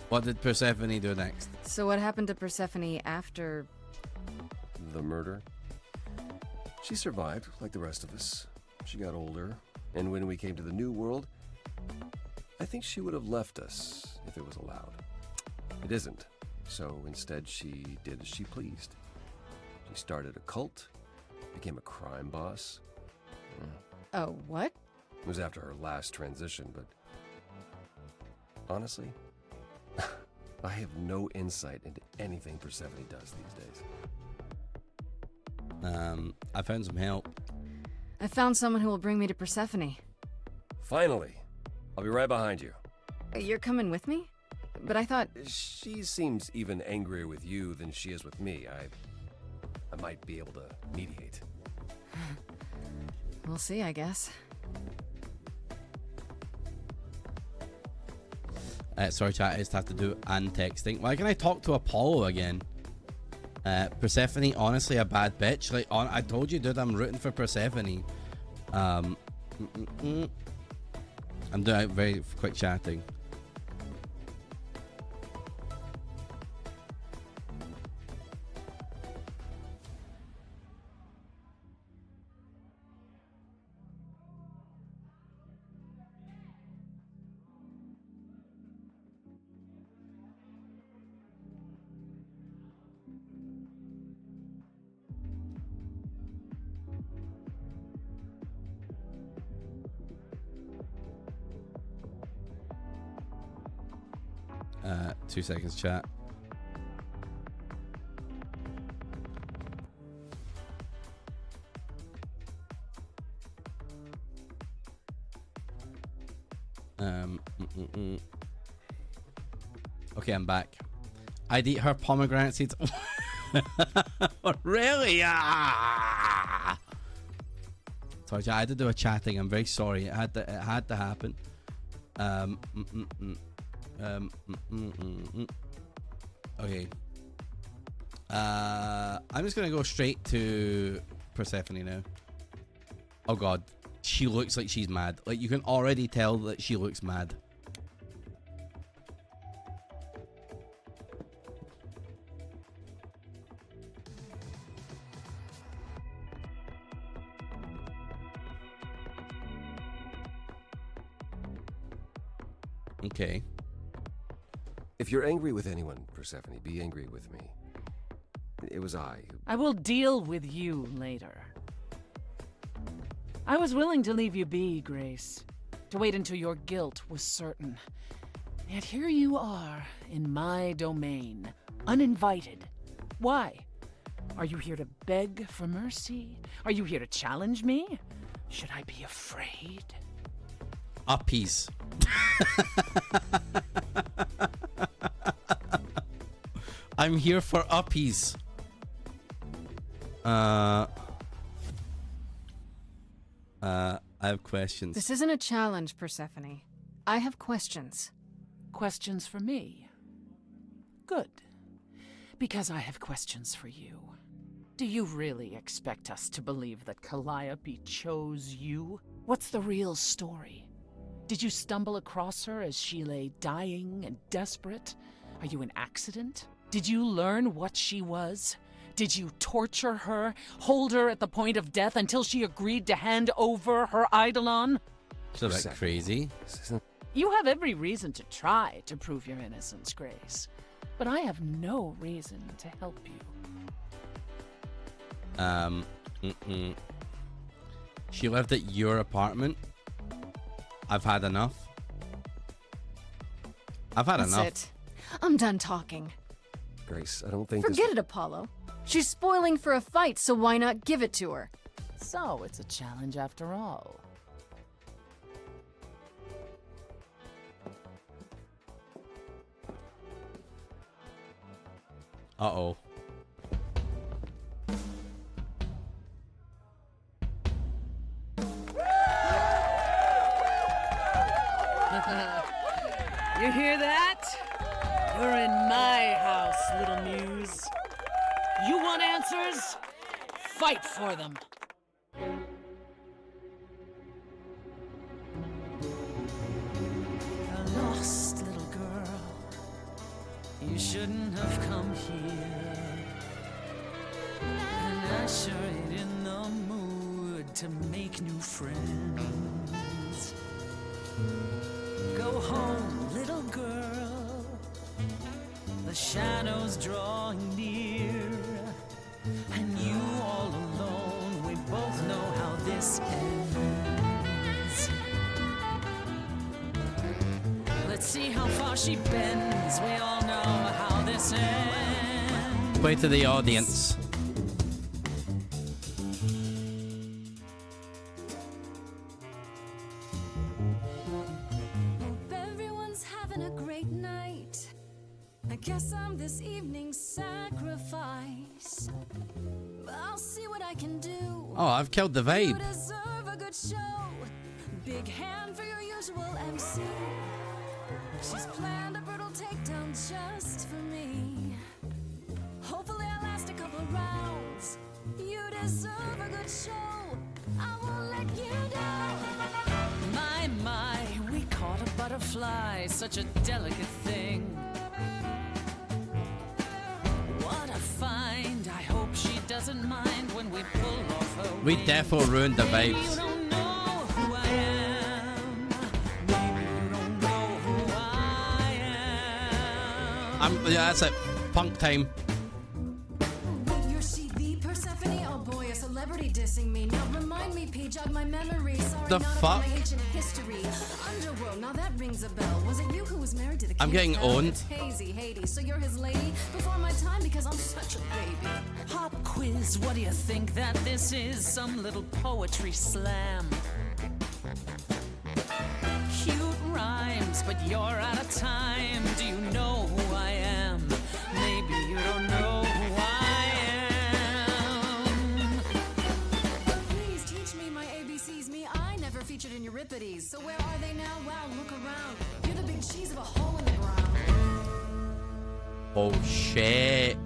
What did Persephone do next? So what happened to Persephone after... The murder? She survived, like the rest of us. She got older, and when we came to the New World, I think she would have left us if it was allowed. It isn't, so instead she did as she pleased. She started a cult, became a crime boss. Oh, what? It was after her last transition, but honestly, I have no insight into anything Persephone does these days. I found some help. I found someone who will bring me to Persephone. Finally! I'll be right behind you. You're coming with me? But I thought... She seems even angrier with you than she is with me. I might be able to mediate. We'll see, I guess. Sorry, chat, I just have to do and texting. Why can I talk to Apollo again? Persephone, honestly, a bad bitch. Like, I told you, dude, I'm rooting for Persephone. I'm doing very quick chatting. Uh, 2 seconds, chat. Okay, I'm back. I'd eat her pomegranate seeds. Really? Ah! Sorry, chat, I had to do a chatting. I'm very sorry. It had to happen. Okay. I'm just gonna go straight to Persephone now. Oh god, she looks like she's mad. Like, you can already tell that she looks mad. Okay. If you're angry with anyone, Persephone, be angry with me. It was I who... I will deal with you later. I was willing to leave you be, Grace, to wait until your guilt was certain. Yet here you are, in my domain, uninvited. Why? Are you here to beg for mercy? Are you here to challenge me? Should I be afraid? Uppies. I'm here for uppies. I have questions. This isn't a challenge, Persephone. I have questions. Questions for me? Good. Because I have questions for you. Do you really expect us to believe that Calliope chose you? What's the real story? Did you stumble across her as she lay dying and desperate? Are you an accident? Did you learn what she was? Did you torture her, hold her at the point of death until she agreed to hand over her eidolon? It's a bit crazy. You have every reason to try to prove your innocence, Grace. But I have no reason to help you. She lived at your apartment. I've had enough. I've had That's enough. it. I'm done talking. Grace, I don't think Forget it, Apollo. She's spoiling for a fight, so why not give it to her? So it's a challenge after all. Uh-oh. You hear that? You're in my house, little muse. You want answers? Fight for them. A lost little girl. You shouldn't have come here. And I sure ain't in the mood to make new friends. Go home, little girl. The shadows drawing near. And you all alone, we both know how this ends. Let's see how far she bends. We all know how this ends. Play to the audience. Hope everyone's having a great night. I guess I'm this evening's sacrifice. But I'll see what I can do. Oh, I've killed the You vibe. deserve a good show. Big hand for your usual MC. She's planned a brutal takedown just for me. Hopefully I'll last a couple rounds. You deserve a good show. I won't let you down. My, we caught a butterfly, such a delicate thing. What a find, I hope she doesn't mind when we pull off her We wings. defo ruined the Maybe you vibes. don't know who I am. Maybe you don't know who I am. Yeah, that's it. Punk time. Wait, you're she the Persephone? Oh boy, a celebrity dissing me. Now remind me, P, jog my memory. Sorry, The not fuck? about my ancient history. Underworld, now that rings a bell. Was it you who was married to the king? I'm getting of Hell? owned. It's hazy, Hades. So you're his lady before my time because I'm such a baby. Pop quiz, what do you think that this is? Some little poetry slam. Cute rhymes, but you're out of time. Do you know who I am? Maybe you don't know who I am. Please teach me my ABCs. Me, I never featured in Euripides. So where are they now? Wow, look around. You're the big cheese of a hole in the ground. Oh shit.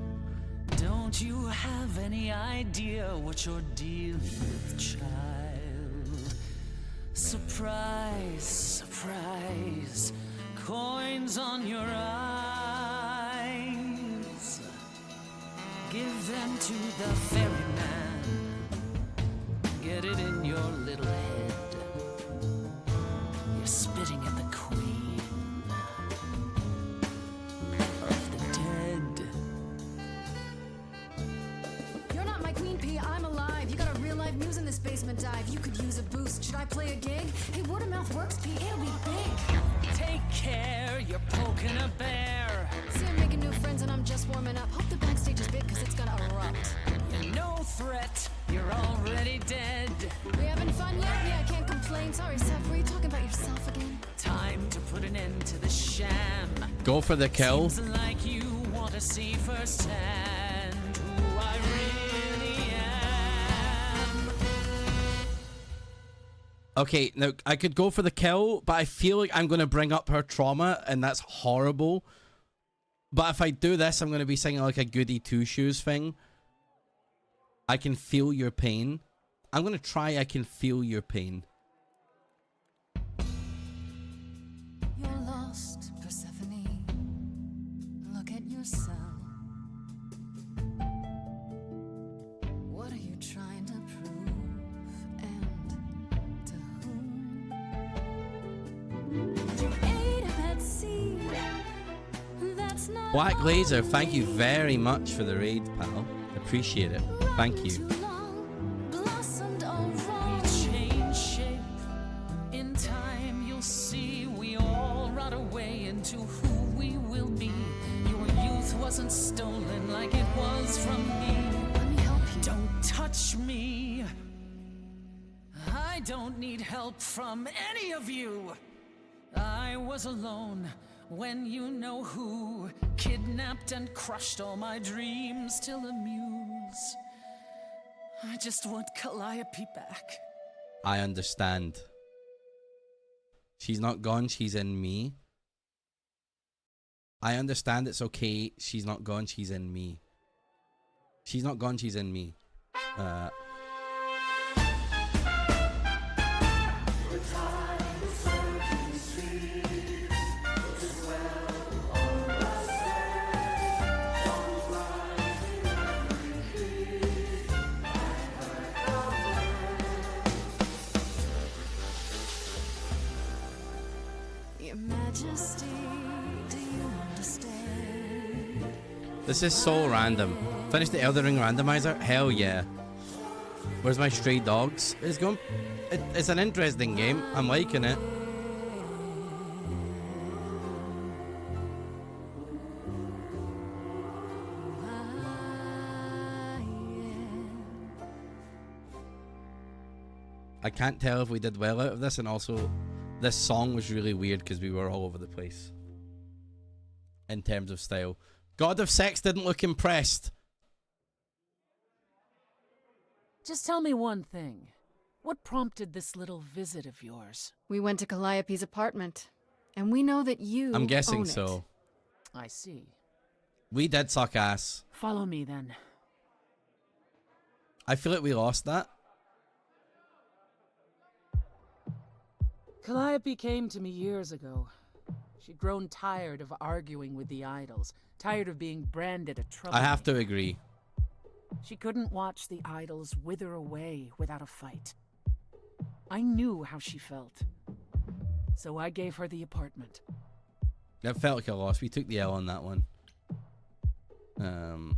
Don't you have any idea what you're dealing with, child? Surprise, surprise, coins on your eyes. Give them to the ferryman. Get it in your little head. You're spitting at the queen of the dead. You're not my queen, P. I'm alive. You got a real life news in this basement dive. You could use a boost. Should I play a gig? Hey, word of mouth works, P. It'll be big. Take care, you're poking a bear. See, I'm making new friends and I'm just warming up. Hope the backstage is big because it's gonna erupt. You're no threat, you're already dead. We having fun yet? Yeah, I can't complain. Sorry, Seth, were you talking about yourself again? Time to put an end to the sham. Go for the kill. Seems like you want to see firsthand who I really am. Okay, now I could go for the kill, but I feel like I'm going to bring up her trauma, and that's horrible. But if I do this, I'm going to be singing like a goody two-shoes thing. I can feel your pain. I'm going to try I can feel your pain. You're lost, Persephone. Look at yourself. What are you trying to prove? And to whom? You ate a bad seed. That's not Black Laser, thank you very much for the raid, pal. Appreciate it. Thank you. too long. wasn't stolen like it was from me. Let me help you. Don't touch me. I don't need help from any of you. I was alone when you know who kidnapped and crushed all my dreams till a muse. I just want Calliope back. I understand. She's not gone, she's in me. I understand it's okay. She's not gone, she's in me. She's not gone, she's in me. Your Majesty, do you understand? This is so random. Finish the Elden Ring randomizer? Hell yeah. Where's my stray dogs? It's going. It's an interesting game. I'm liking it. I can't tell if we did well out of this, and also this song was really weird because we were all over the place in terms of style. God of Sex didn't look impressed. Just tell me one thing. What prompted this little visit of yours? We went to Calliope's apartment, and we know that you I'm guessing own it. so. I see. We did suck ass. Follow me then. I feel like we lost that. Calliope came to me years ago. She'd grown tired of arguing with the idols, tired of being branded a trouble. I have to agree. She couldn't watch the idols wither away without a fight. I knew how she felt. So I gave her the apartment. It felt like a loss. We took the L on that one. No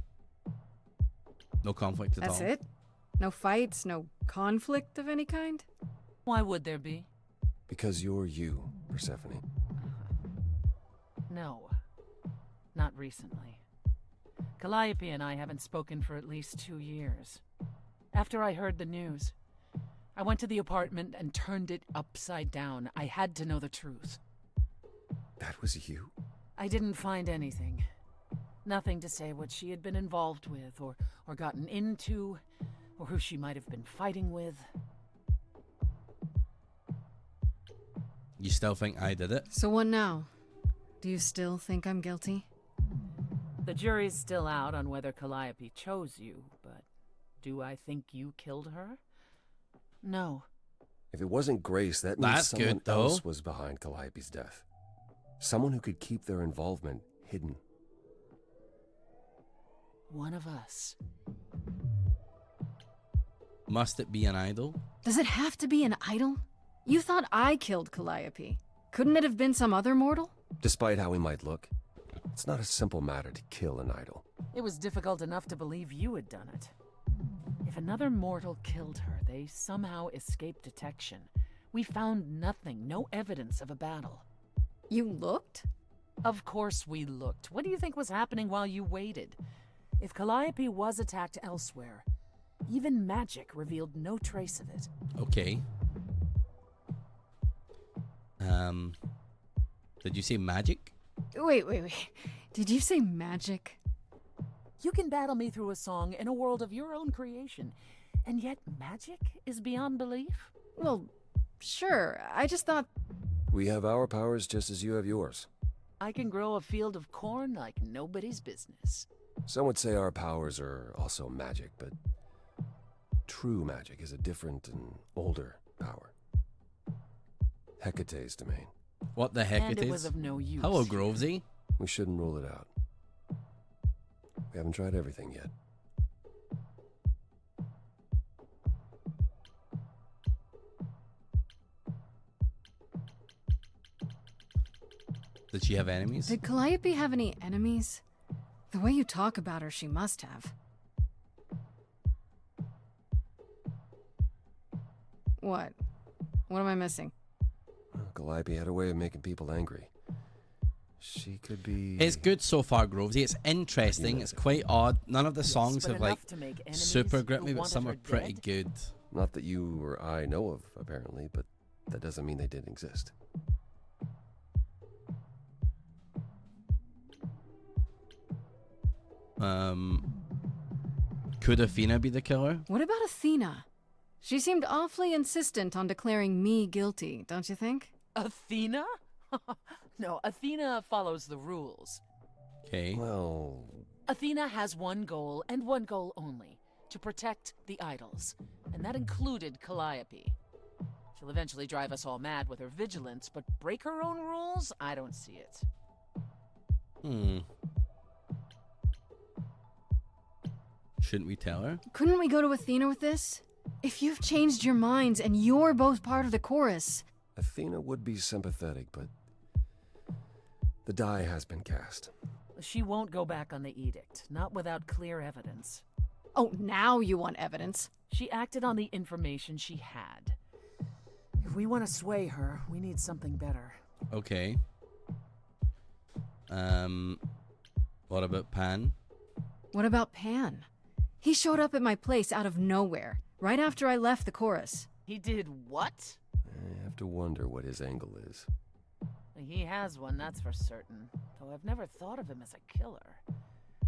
conflict at all. That's it? No fights, no conflict of any kind? Why would there be? Because you're you, Persephone. No. Not recently. Calliope and I haven't spoken for at least 2 years. After I heard the news, I went to the apartment and turned it upside down. I had to know the truth. That was you? I didn't find anything. Nothing to say what she had been involved with, or gotten into, or who she might have been fighting with. You still think I did it? So what now? Do you still think I'm guilty? The jury's still out on whether Calliope chose you, but do I think you killed her? No. If it wasn't Grace, that means That's someone good, though. else was behind Calliope's death. Someone who could keep their involvement hidden. One of us. Must it be an idol? Does it have to be an idol? You thought I killed Calliope. Couldn't it have been some other mortal? Despite how he might look, it's not a simple matter to kill an idol. It was difficult enough to believe you had done it. If another mortal killed her, they somehow escaped detection. We found nothing, no evidence of a battle. You looked? Of course we looked. What do you think was happening while you waited? If Calliope was attacked elsewhere, even magic revealed no trace of it. Okay. Did you say magic? Wait. Did you say magic? You can battle me through a song in a world of your own creation, and yet magic is beyond belief? Well, sure. I just thought... We have our powers just as you have yours. I can grow a field of corn like nobody's business. Some would say our powers are also magic, but true magic is a different and older power. Hecate's domain. What the heck And it it is? was of no use. Hello, Grovesy. We shouldn't rule it out. We haven't tried everything yet. Did she have enemies? Did Calliope have any enemies? The way you talk about her, she must have. What? What am I missing? Calliope had a way of making people angry. She could be... It's good so far, Grovesy. It's interesting. It's quite odd. None of the songs but have like enough to make enemies super gripped who me, but wanted some her are pretty dead? good. Not that you or I know of, apparently, but that doesn't mean they didn't exist. Could Athena be the killer? What about Athena? She seemed awfully insistent on declaring me guilty, don't you think? Athena? No, Athena follows the rules. Okay. Well... Athena has one goal, and one goal only. To protect the idols. And that included Calliope. She'll eventually drive us all mad with her vigilance, but break her own rules? I don't see it. Shouldn't we tell her? Couldn't we go to Athena with this? If you've changed your minds and you're both part of the chorus... Athena would be sympathetic, but... the die has been cast. She won't go back on the edict, not without clear evidence. Oh, now you want evidence. She acted on the information she had. If we want to sway her, we need something better. Okay. What about Pan? What about Pan? He showed up at my place out of nowhere, right after I left the chorus. He did what? I have to wonder what his angle is. He has one, that's for certain. Though I've never thought of him as a killer.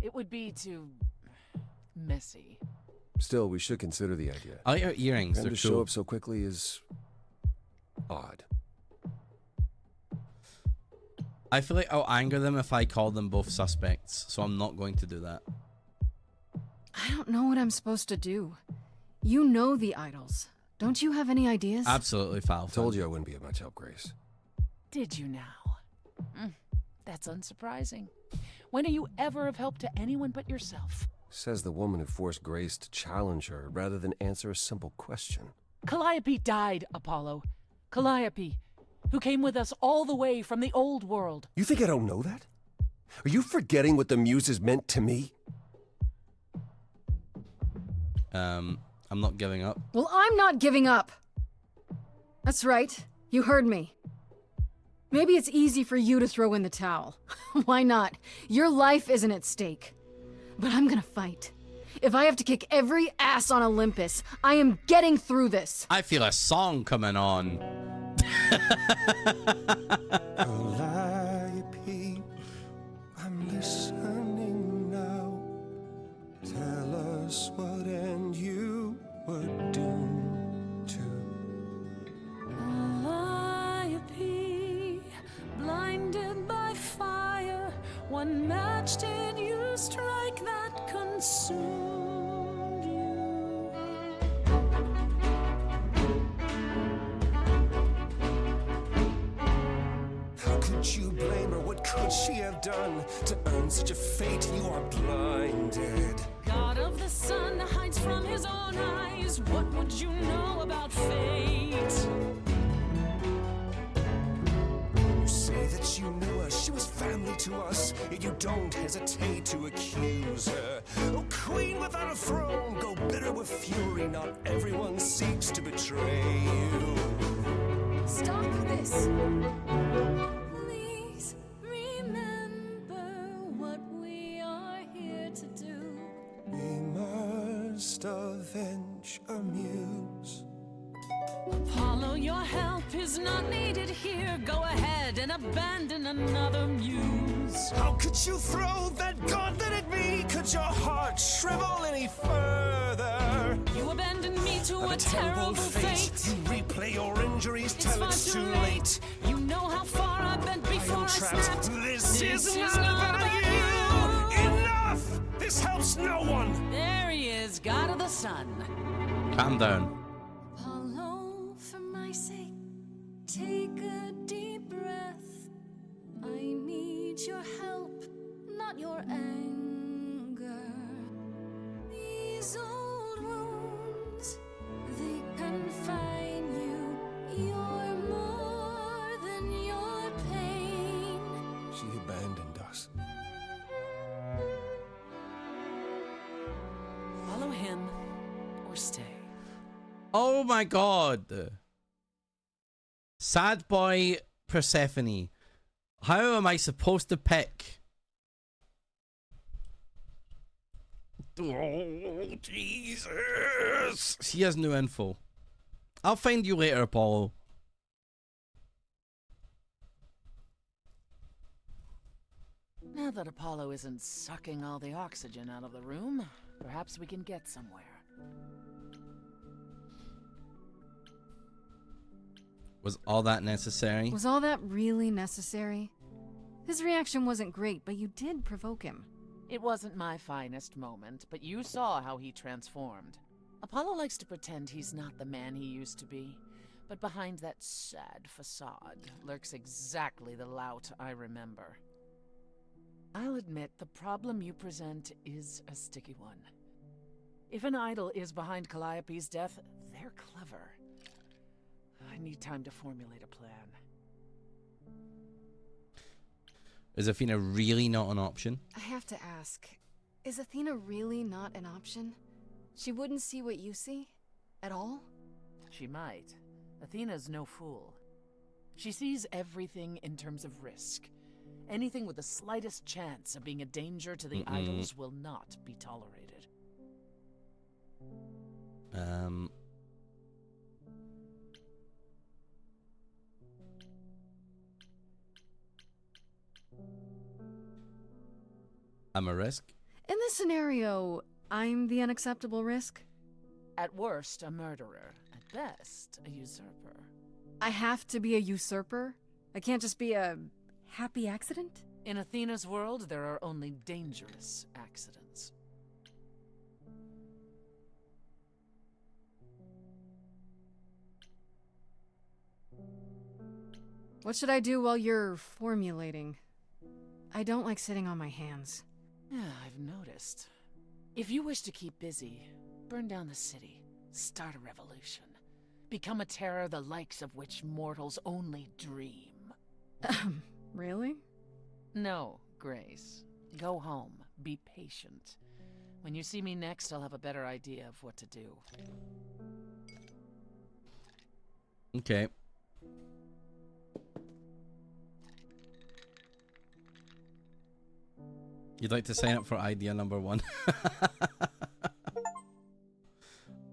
It would be too... messy. Still, we should consider the idea. I like your earrings. For him They're to show cool. up so quickly is... odd. I feel like I'll anger them if I call them both suspects, so I'm not going to do that. I don't know what I'm supposed to do. You know the idols. Don't you have any ideas? Absolutely, Falcon. Told you I wouldn't be of much help, Grace. Did you now? That's unsurprising. When are you ever of help to anyone but yourself? Says the woman who forced Grace to challenge her rather than answer a simple question. Calliope died, Apollo. Calliope, who came with us all the way from the old world. You think I don't know that? Are you forgetting what the muses meant to me? I'm not giving up. Well, I'm not giving up. That's right. You heard me. Maybe it's easy for you to throw in the towel. Why not? Your life isn't at stake. But I'm gonna fight. If I have to kick every ass on Olympus, I am getting through this. I feel a song coming on. Calliope, I'm listening now. Tell us what end you were doomed to. Calliope, blinded by fire, one match did you strike that consumed you. How could you blame her? What could she have done to earn such a fate? You are blinded. God of the sun hides from his own eyes. What would you know about fate? You say that you knew her, she was family to us, yet you don't hesitate to accuse her. Oh, queen without a throne, go bitter with fury. Not everyone seeks to betray you. Stop this. Please remember what we are here to do. We must avenge a muse. Apollo, your help is not needed here. Go ahead and abandon another muse. How could you throw that gauntlet at me? Could your heart shrivel any further? You abandoned me to a terrible fate. You replay your injuries It's till far it's too too late. late. You know how far I bent before I trapped. snapped. This is not about you. Enough! This helps no one. There he is, God of the sun. Calm down. Apollo, for my sake, take a deep breath. I need your help, not your anger. These old wounds, they confine you. You're more than your pain. She abandoned us. Follow him or stay. Oh my god. Sad boy Persephone. How am I supposed to pick? Oh, Jesus. She has no info. I'll find you later, Apollo. Now that Apollo isn't sucking all the oxygen out of the room, perhaps we can get somewhere. Was all that necessary? Was all that really necessary? His reaction wasn't great, but you did provoke him. It wasn't my finest moment, but you saw how he transformed. Apollo likes to pretend he's not the man he used to be, but behind that sad facade lurks exactly the lout I remember. I'll admit the problem you present is a sticky one. If an idol is behind Calliope's death, they're clever. I need time to formulate a plan. Is Athena really not an option? I have to ask, is Athena really not an option? She wouldn't see what you see? At all? She might. Athena's no fool. She sees everything in terms of risk. Anything with the slightest chance of being a danger to the idols will not be tolerated. I'm a risk? In this scenario, I'm the unacceptable risk? At worst, a murderer. At best, a usurper. I have to be a usurper? I can't just be a happy accident? In Athena's world, there are only dangerous accidents. What should I do while you're formulating? I don't like sitting on my hands. Yeah, I've noticed. If you wish to keep busy, burn down the city, start a revolution, become a terror the likes of which mortals only dream. Really? No, Grace. Go home. Be patient. When you see me next, I'll have a better idea of what to do. Okay. You'd like to sign up for idea number 1?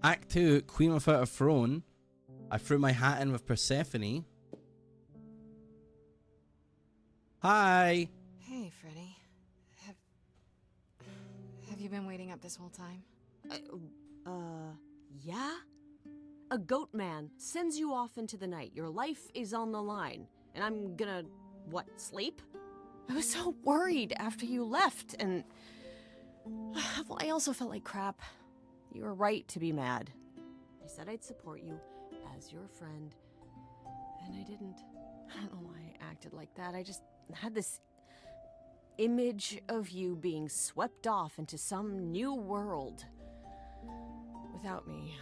Act 2, Queen Without a Throne. I threw my hat in with Persephone. Hi. Hey, Freddy. Have you been waiting up this whole time? Yeah? A goat man sends you off into the night. Your life is on the line. And I'm gonna, what, sleep? I was so worried after you left, and... well, I also felt like crap. You were right to be mad. I said I'd support you as your friend, and I didn't. I don't know why I acted like that. I just had this image of you being swept off into some new world without me.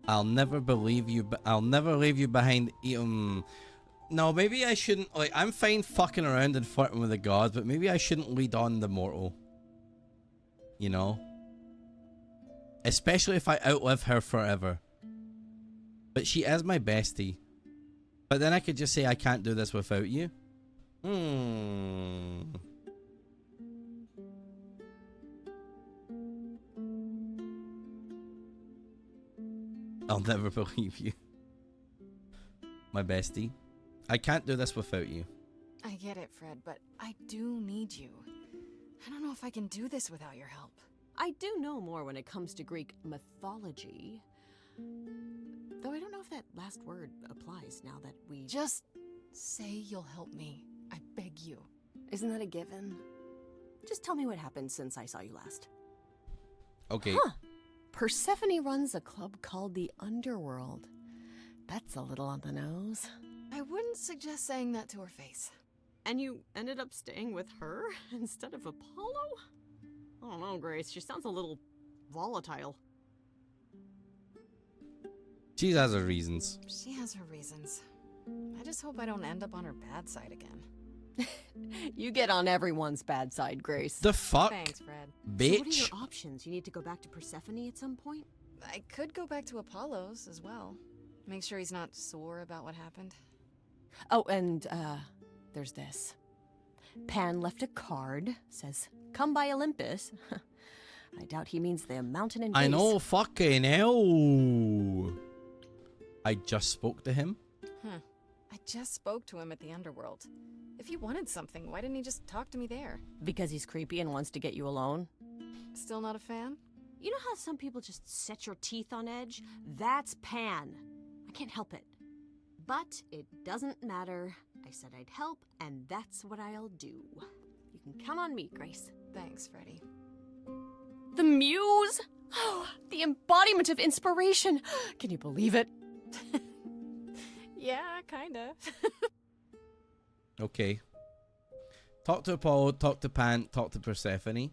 I'll never believe you, I'll never leave you behind. No, maybe I shouldn't. Like, I'm fine fucking around and flirting with the gods, but maybe I shouldn't lead on the mortal. You know? Especially if I outlive her forever. But she is my bestie. But then I could just say I can't do this without you. I'll never believe you. My bestie. I can't do this without you. I get it, Fred, but I do need you. I don't know if I can do this without your help. I do know more when it comes to Greek mythology. Though I don't know if that last word applies now that we... Just say you'll help me. I beg you. Isn't that a given? Just tell me what happened since I saw you last. Okay. Huh. Persephone runs a club called the Underworld. That's a little on the nose. I wouldn't suggest saying that to her face. And you ended up staying with her instead of Apollo? I don't know, Grace. She sounds a little volatile. She has her reasons. She has her reasons. I just hope I don't end up on her bad side again. You get on everyone's bad side, Grace. The fuck? Thanks, Fred. Bitch. So what are your options? You need to go back to Persephone at some point? I could go back to Apollo's as well. Make sure he's not sore about what happened. Oh, and, there's this. Pan left a card, says, "Come by Olympus." I doubt he means the mountain in I Greece. know, fucking hell. I just spoke to him. I just spoke to him at the Underworld. If he wanted something, why didn't he just talk to me there? Because he's creepy and wants to get you alone. Still not a fan? You know how some people just set your teeth on edge? That's Pan. I can't help it. But it doesn't matter. I said I'd help, and that's what I'll do. You can count on me, Grace. Thanks, Freddie. The muse! Oh, the embodiment of inspiration. Can you believe it? Yeah, kinda. Okay. Talk to Apollo, talk to Pan, talk to Persephone.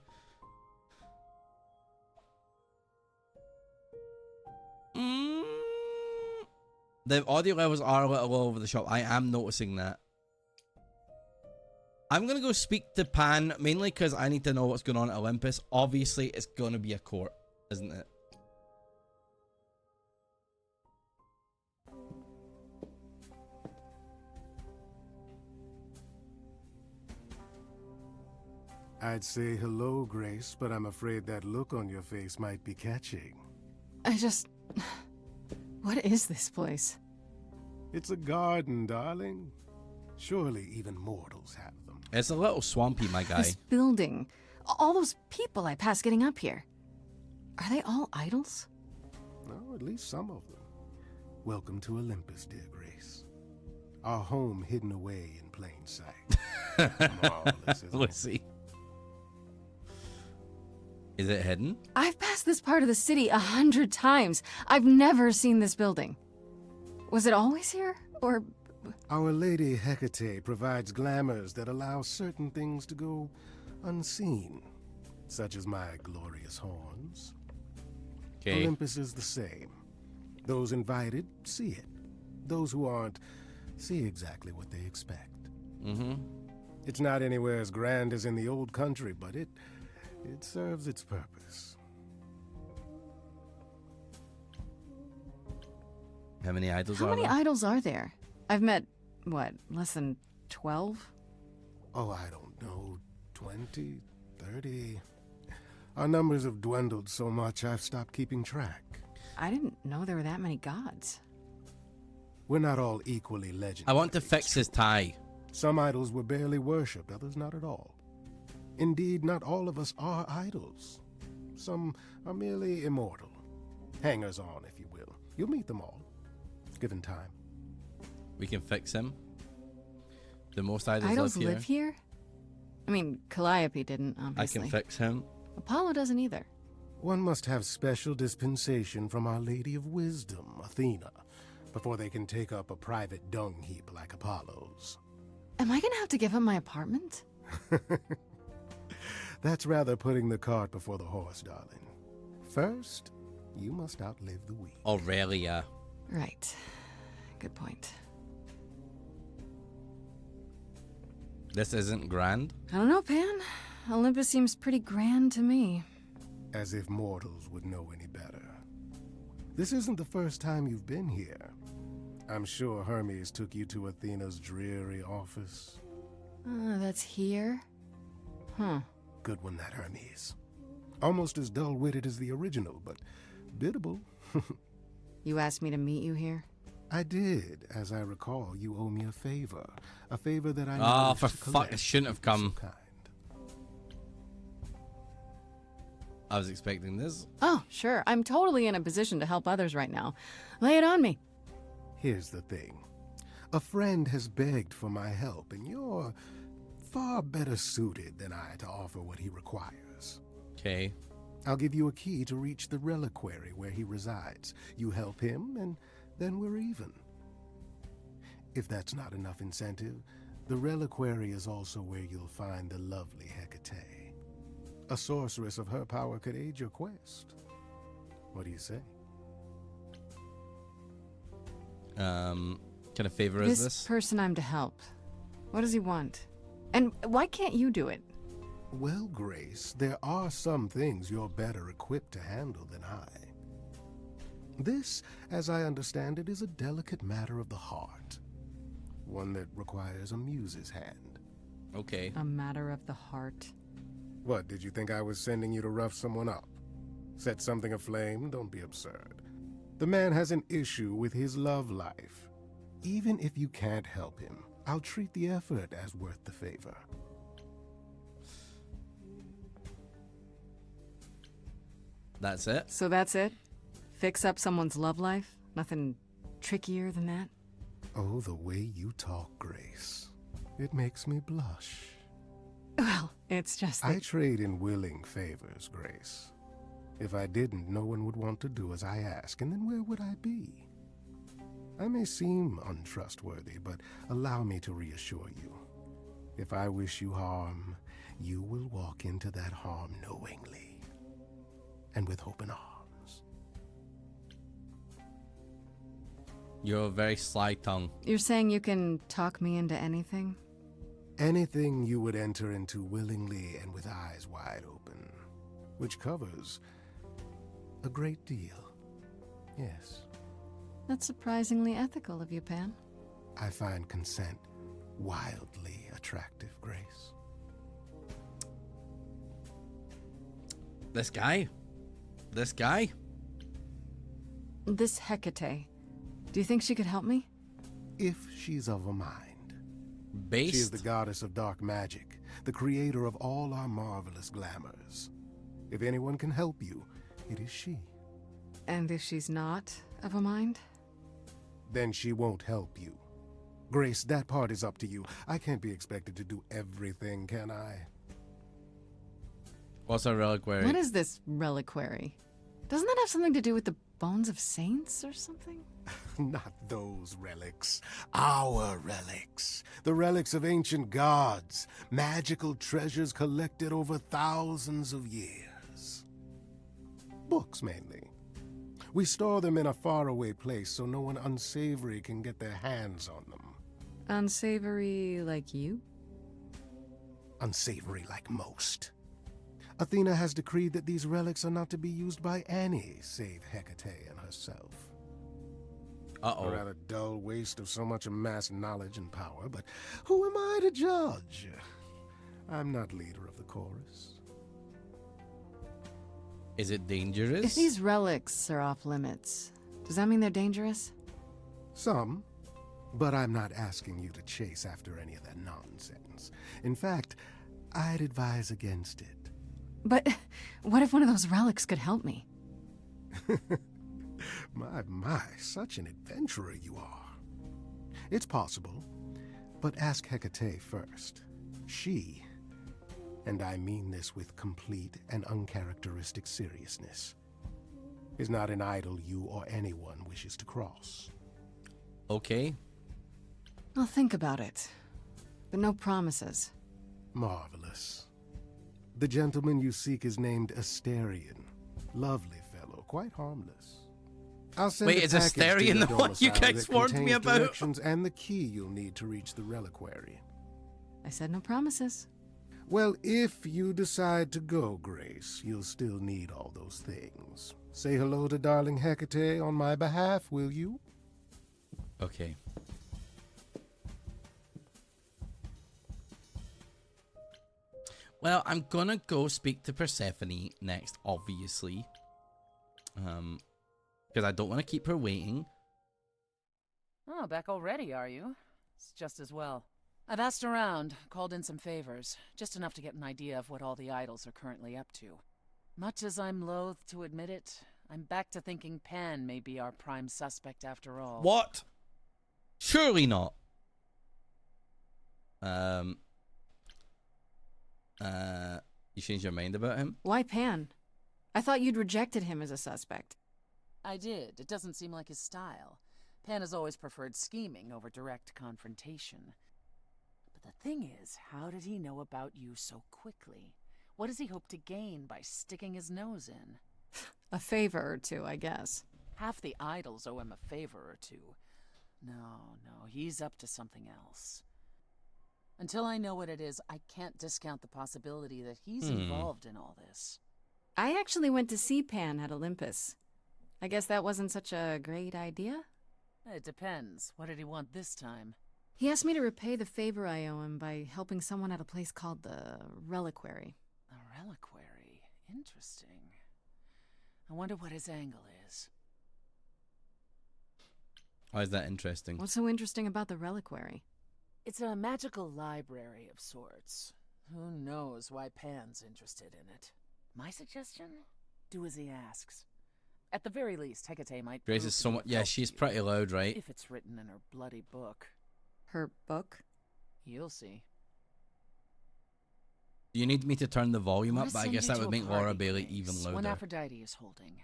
The audio levels are a little all over the shop. I am noticing that. I'm going to go speak to Pan, mainly because I need to know what's going on at Olympus. Obviously, it's going to be a court, isn't it? I'd say hello, Grace, but I'm afraid that look on your face might be catching. What is this place? It's a garden, darling. Surely even mortals have them. It's a little swampy, my guy. This building. All those people I pass getting up here. Are they all idols? No, at least some of them. Welcome to Olympus, dear Grace. Our home hidden away in plain sight. Marvelous, isn't Let's see. Is it hidden? I've passed this part of the city 100 times. I've never seen this building. Was it always here? Or... Our Lady Hecate provides glamours that allow certain things to go unseen, such as my glorious horns. Okay. Olympus is the same. Those invited see it. Those who aren't see exactly what they expect. It's not anywhere as grand as in the old country, but it serves its purpose. How many idols How are many there? idols are there? I've met, what, less than 12? Oh, I don't know, 20, 30. Our numbers have dwindled so much I've stopped keeping track. I didn't know there were that many gods. We're not all equally legendary. I want to fix his tie. Some idols were barely worshipped, others not at all. Indeed, not all of us are idols. Some are merely immortal. Hangers-on, if you will. You'll meet them all, given time. We can fix him. The most idols Idols live live here? I mean, Calliope didn't, obviously. I can fix him. Apollo doesn't either. One must have special dispensation from Our Lady of Wisdom, Athena, before they can take up a private dung heap like Apollo's. Am I gonna have to give up my apartment? That's rather putting the cart before the horse, darling. First, you must outlive the week. Aurelia. Right. Good point. This isn't grand. I don't know, Pan. Olympus seems pretty grand to me. As if mortals would know any better. This isn't the first time you've been here. I'm sure Hermes took you to Athena's dreary office. That's here? Huh. Good one, that Hermes. Almost as dull-witted as the original, but biddable. You asked me to meet you here? I did. As I recall, you owe me a favor. A favor that I Oh, managed for to fuck, collect. it shouldn't have come. So kind. I was expecting this. Oh, sure. I'm totally in a position to help others right now. Lay it on me. Here's the thing. A friend has begged for my help, and you're far better suited than I to offer what he requires. Okay. I'll give you a key to reach the reliquary where he resides. You help him, and then we're even. If that's not enough incentive, the reliquary is also where you'll find the lovely Hecate. A sorceress of her power could aid your quest. What do you say? Kind of favor is this? Person I'm to help. What does he want? And why can't you do it? Well, Grace, there are some things you're better equipped to handle than I. This, as I understand it, is a delicate matter of the heart. One that requires a muse's hand. Okay. A matter of the heart. What, did you think I was sending you to rough someone up? Set something aflame? Don't be absurd. The man has an issue with his love life. Even if you can't help him, I'll treat the effort as worth the favor. That's it? So that's it? Fix up someone's love life? Nothing trickier than that? Oh, the way you talk, Grace. It makes me blush. Well, it's just that... I trade in willing favors, Grace. If I didn't, no one would want to do as I ask, and then where would I be? I may seem untrustworthy, but allow me to reassure you. If I wish you harm, you will walk into that harm knowingly, and with open arms. You're a very sly tongue. You're saying you can talk me into anything? Anything you would enter into willingly and with eyes wide open, which covers a great deal. Yes. That's surprisingly ethical of you, Pan. I find consent wildly attractive, Grace. This guy? This guy? This Hecate. Do you think she could help me? If she's of a mind. Based? She is the goddess of dark magic, the creator of all our marvelous glamours. If anyone can help you, it is she. And if she's not of a mind? Then she won't help you. Grace, that part is up to you. I can't be expected to do everything, can I? What's a reliquary? What is this reliquary? Doesn't that have something to do with the bones of saints or something? Not those relics. Our relics. The relics of ancient gods. Magical treasures collected over thousands of years. Books, mainly. We store them in a faraway place so no one unsavory can get their hands on them. Unsavory like you? Unsavory like most. Athena has decreed that these relics are not to be used by any save Hecate and herself. Uh-oh. A rather dull waste of so much amassed knowledge and power, but who am I to judge? I'm not leader of the chorus. Is it dangerous? If these relics are off limits, does that mean they're dangerous? Some, but I'm not asking you to chase after any of that nonsense. In fact, I'd advise against it. But what if one of those relics could help me? My, such an adventurer you are. It's possible, but ask Hecate first. She, and I mean this with complete and uncharacteristic seriousness, is not an idol you or anyone wishes to cross. Okay. I'll think about it, but no promises. Marvelous. The gentleman you seek is named Asterion. Lovely fellow, quite harmless. I'll send Wait, a is package to Asterion your the one you domicile guys that warned me contains about? directions and the key you'll need to reach the reliquary. I said no promises. Well, if you decide to go, Grace, you'll still need all those things. Say hello to darling Hecate on my behalf, will you? Okay. Well, I'm gonna go speak to Persephone next, obviously. Because I don't want to keep her waiting. Oh, back already, are you? It's just as well. I've asked around, called in some favors, just enough to get an idea of what all the idols are currently up to. Much as I'm loath to admit it, I'm back to thinking Pan may be our prime suspect after all. What? Surely not. You changed your mind about him? Why Pan? I thought you'd rejected him as a suspect. I did. It doesn't seem like his style. Pan has always preferred scheming over direct confrontation. But the thing is, how did he know about you so quickly? What does he hope to gain by sticking his nose in? A favor or two, I guess. Half the idols owe him a favor or two. No, he's up to something else. Until I know what it is, I can't discount the possibility that he's involved in all this. I actually went to see Pan at Olympus. I guess that wasn't such a great idea? It depends. What did he want this time? He asked me to repay the favor I owe him by helping someone at a place called the Reliquary. The Reliquary? Interesting. I wonder what his angle is. Why is that interesting? What's so interesting about the Reliquary? It's a magical library of sorts. Who knows why Pan's interested in it? My suggestion? Do as he asks. At the very least, Hecate might Grace prove is to so have much. Yeah, helped she's you, pretty loud, right? if it's written in her bloody book. Her book? You'll see. Do you need me to turn the volume Wanna up? But I send guess you that to would a make Laura party, Bailey Grace, even When louder. Aphrodite is holding.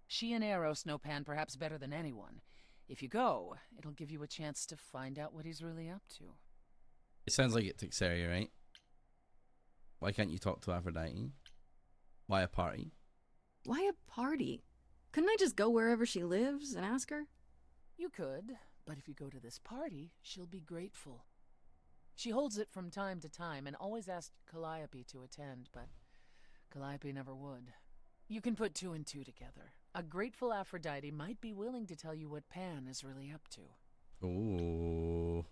She and Eros know Pan perhaps better than anyone. If you go, it'll give you a chance to find out what he's really up to. It sounds like it took Sari, right? Why can't you talk to Aphrodite? Why a party? Why a party? Couldn't I just go wherever she lives and ask her? You could, but if you go to this party, she'll be grateful. She holds it from time to time and always asked Calliope to attend, but Calliope never would. You can put two and two together. A grateful Aphrodite might be willing to tell you what Pan is really up to. Ooh.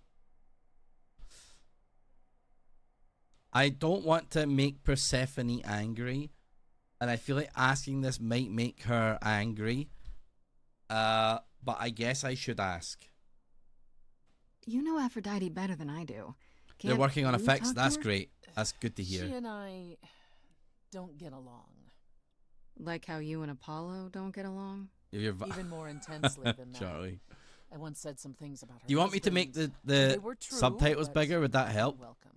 I don't want to make Persephone angry, and I feel like asking this might make her angry. But I guess I should ask. You know Aphrodite better than I do. They're Can't working on you effects. talk to That's her? great. That's good to hear. She and I don't get along. Like how you and Apollo don't get along? If you're Even more intensely than that. Charlie. I once said some things about her. Do you want me to make husband. the They were true, subtitles but bigger? Would that you're help? Welcome.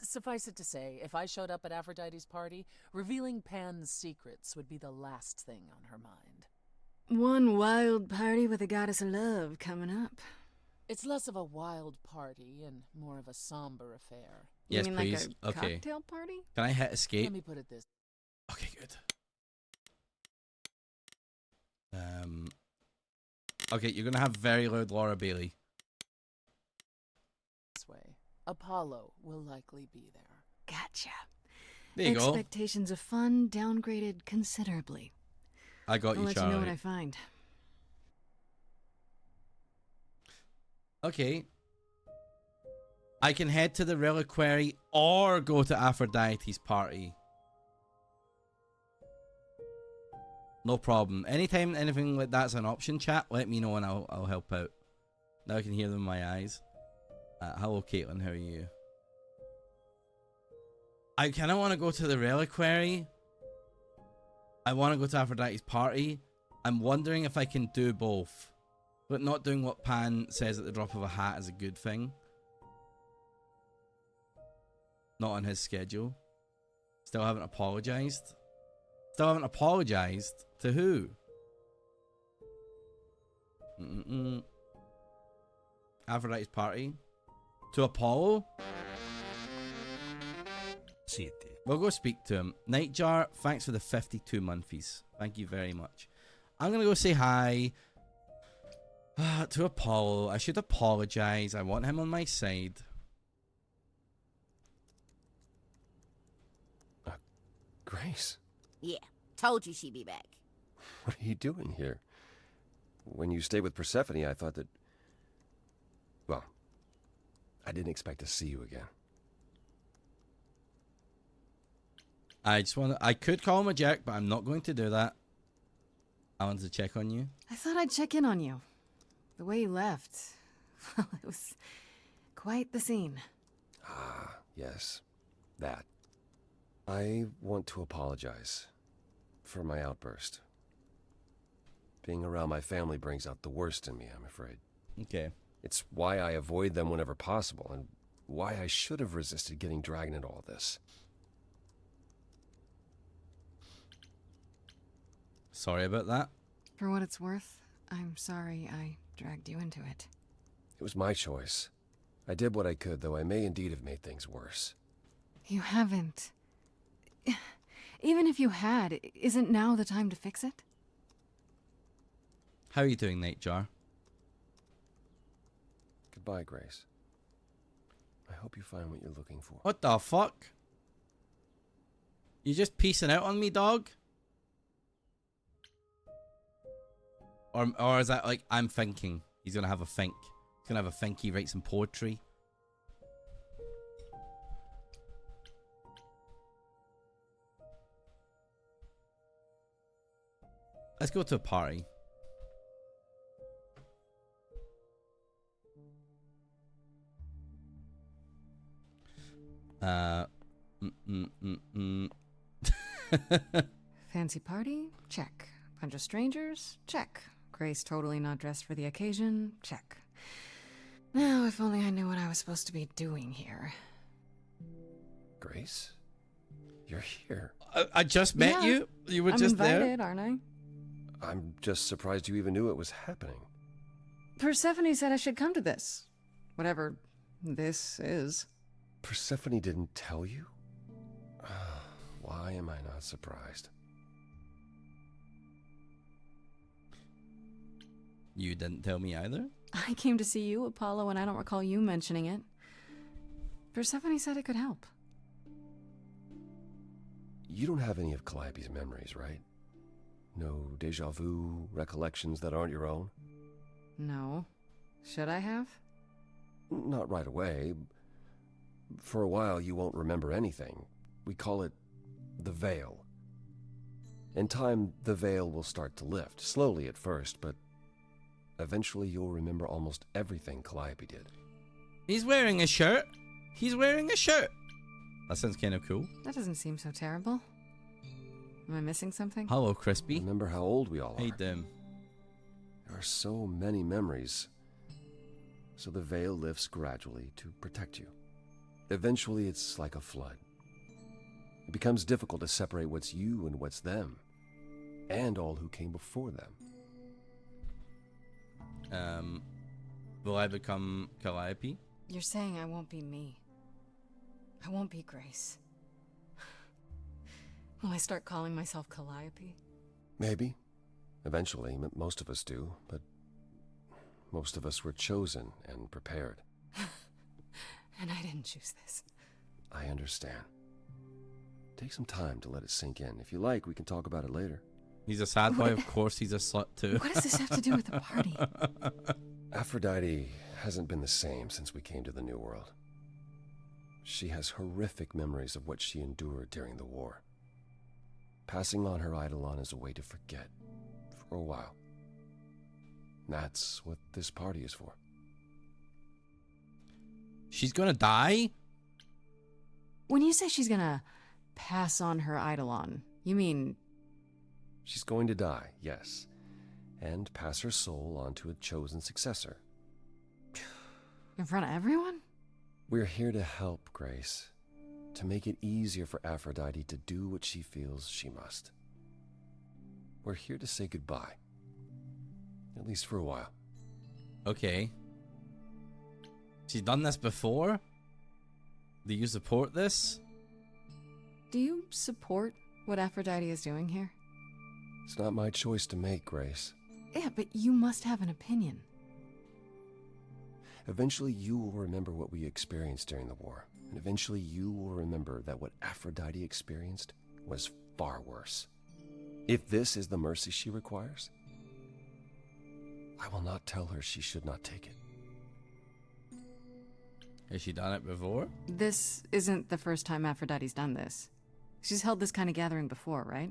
Suffice it to say, if I showed up at Aphrodite's party, revealing Pan's secrets would be the last thing on her mind. One wild party with a goddess of love coming up. It's less of a wild party and more of a somber affair. Yes, you mean please. Like a Okay. cocktail party? Can I hit escape? Let me put it this. Okay, good. Okay, you're gonna have very loud Laura Bailey. Way. Apollo will likely be there. Gotcha. There you go. Expectations of fun downgraded considerably. I got I'll you, let Charlie. you know what I find. Okay. I can head to the Reliquary or go to Aphrodite's party. No problem. Anytime anything like that's an option, chat, let me know and I'll help out. Now I can hear them in my eyes. Hello, Caitlin. How are you? I kind of want to go to the Reliquary. I want to go to Aphrodite's party. I'm wondering if I can do both. But not doing what Pan says at the drop of a hat is a good thing. Not on his schedule. Still haven't apologized. Still haven't apologized to who? Aphrodite's party. To Apollo? City. We'll go speak to him. Nightjar, thanks for the 52 months. Thank you very much. I'm going to go say hi to Apollo. I should apologize. I want him on my side. Grace, Yeah, told you she'd be back. what are you doing here? When you stayed with Persephone, I thought that... Well, I didn't expect to see you again. I just want to... I could call him a jerk, but I'm not going to do that. I wanted to check on you. I thought I'd check in on you. The way you left. Well, it was quite the scene. Ah, yes. That. I want to apologize for my outburst. Being around my family brings out the worst in me, I'm afraid. Okay. It's why I avoid them whenever possible, and why I should have resisted getting dragged into all this. Sorry about that. For what it's worth, I'm sorry I dragged you into it. It was my choice. I did what I could, though I may indeed have made things worse. You haven't. Even if you had, isn't now the time to fix it? How are you doing, Nightjar? Goodbye, Grace. I hope you find what you're looking for. What the fuck? You just piecing out on me, dog? Or is that like I'm thinking? He's gonna have a think. He's gonna have a think. He writes some poetry. Let's go to a party. Fancy party? Check. Bunch of strangers? Check. Grace totally not dressed for the occasion? Check. Now, if only I knew what I was supposed to be doing here. Grace? You're here. I just met you. You were just I'm there. invited, aren't I? I'm just surprised you even knew it was happening. Persephone said I should come to this. Whatever this is. Persephone didn't tell you? Why am I not surprised? You didn't tell me either? I came to see you, Apollo, and I don't recall you mentioning it. Persephone said it could help. You don't have any of Calliope's memories, right? No deja vu, recollections that aren't your own? No. Should I have? Not right away. For a while, you won't remember anything. We call it the veil. In time, the veil will start to lift, slowly at first, but eventually you'll remember almost everything Calliope did. He's wearing a shirt. He's wearing a shirt. That sounds kind of cool. That doesn't seem so terrible. Am I missing something? Hello, Crispy. Remember how old we all are. Hey, Dim. There are so many memories. So the veil lifts gradually to protect you. Eventually, it's like a flood. It becomes difficult to separate what's you and what's them, and all who came before them. Will I become Calliope? You're saying I won't be me. I won't be Grace. Will I start calling myself Calliope? Maybe. Eventually, most of us do, but most of us were chosen and prepared. And I didn't choose this. I understand. Take some time to let it sink in. If you like, we can talk about it later. He's a sad boy, of course he's a slut too. What does this have to do with the party? Aphrodite hasn't been the same since we came to the New World. She has horrific memories of what she endured during the war. Passing on her eidolon is a way to forget, for a while. That's what this party is for. She's gonna die? When you say she's gonna pass on her eidolon, you mean... She's going to die, yes, and pass her soul on to a chosen successor. In front of everyone? We're here to help, Grace, to make it easier for Aphrodite to do what she feels she must. We're here to say goodbye, at least for a while. Okay. She's done this before? Do you support this? Do you support what Aphrodite is doing here? It's not my choice to make, Grace. Yeah, but you must have an opinion. Eventually you will remember what we experienced during the war, and eventually you will remember that what Aphrodite experienced was far worse. If this is the mercy she requires, I will not tell her she should not take it. Has she done it before? This isn't the first time Aphrodite's done this. She's held this kind of gathering before, right?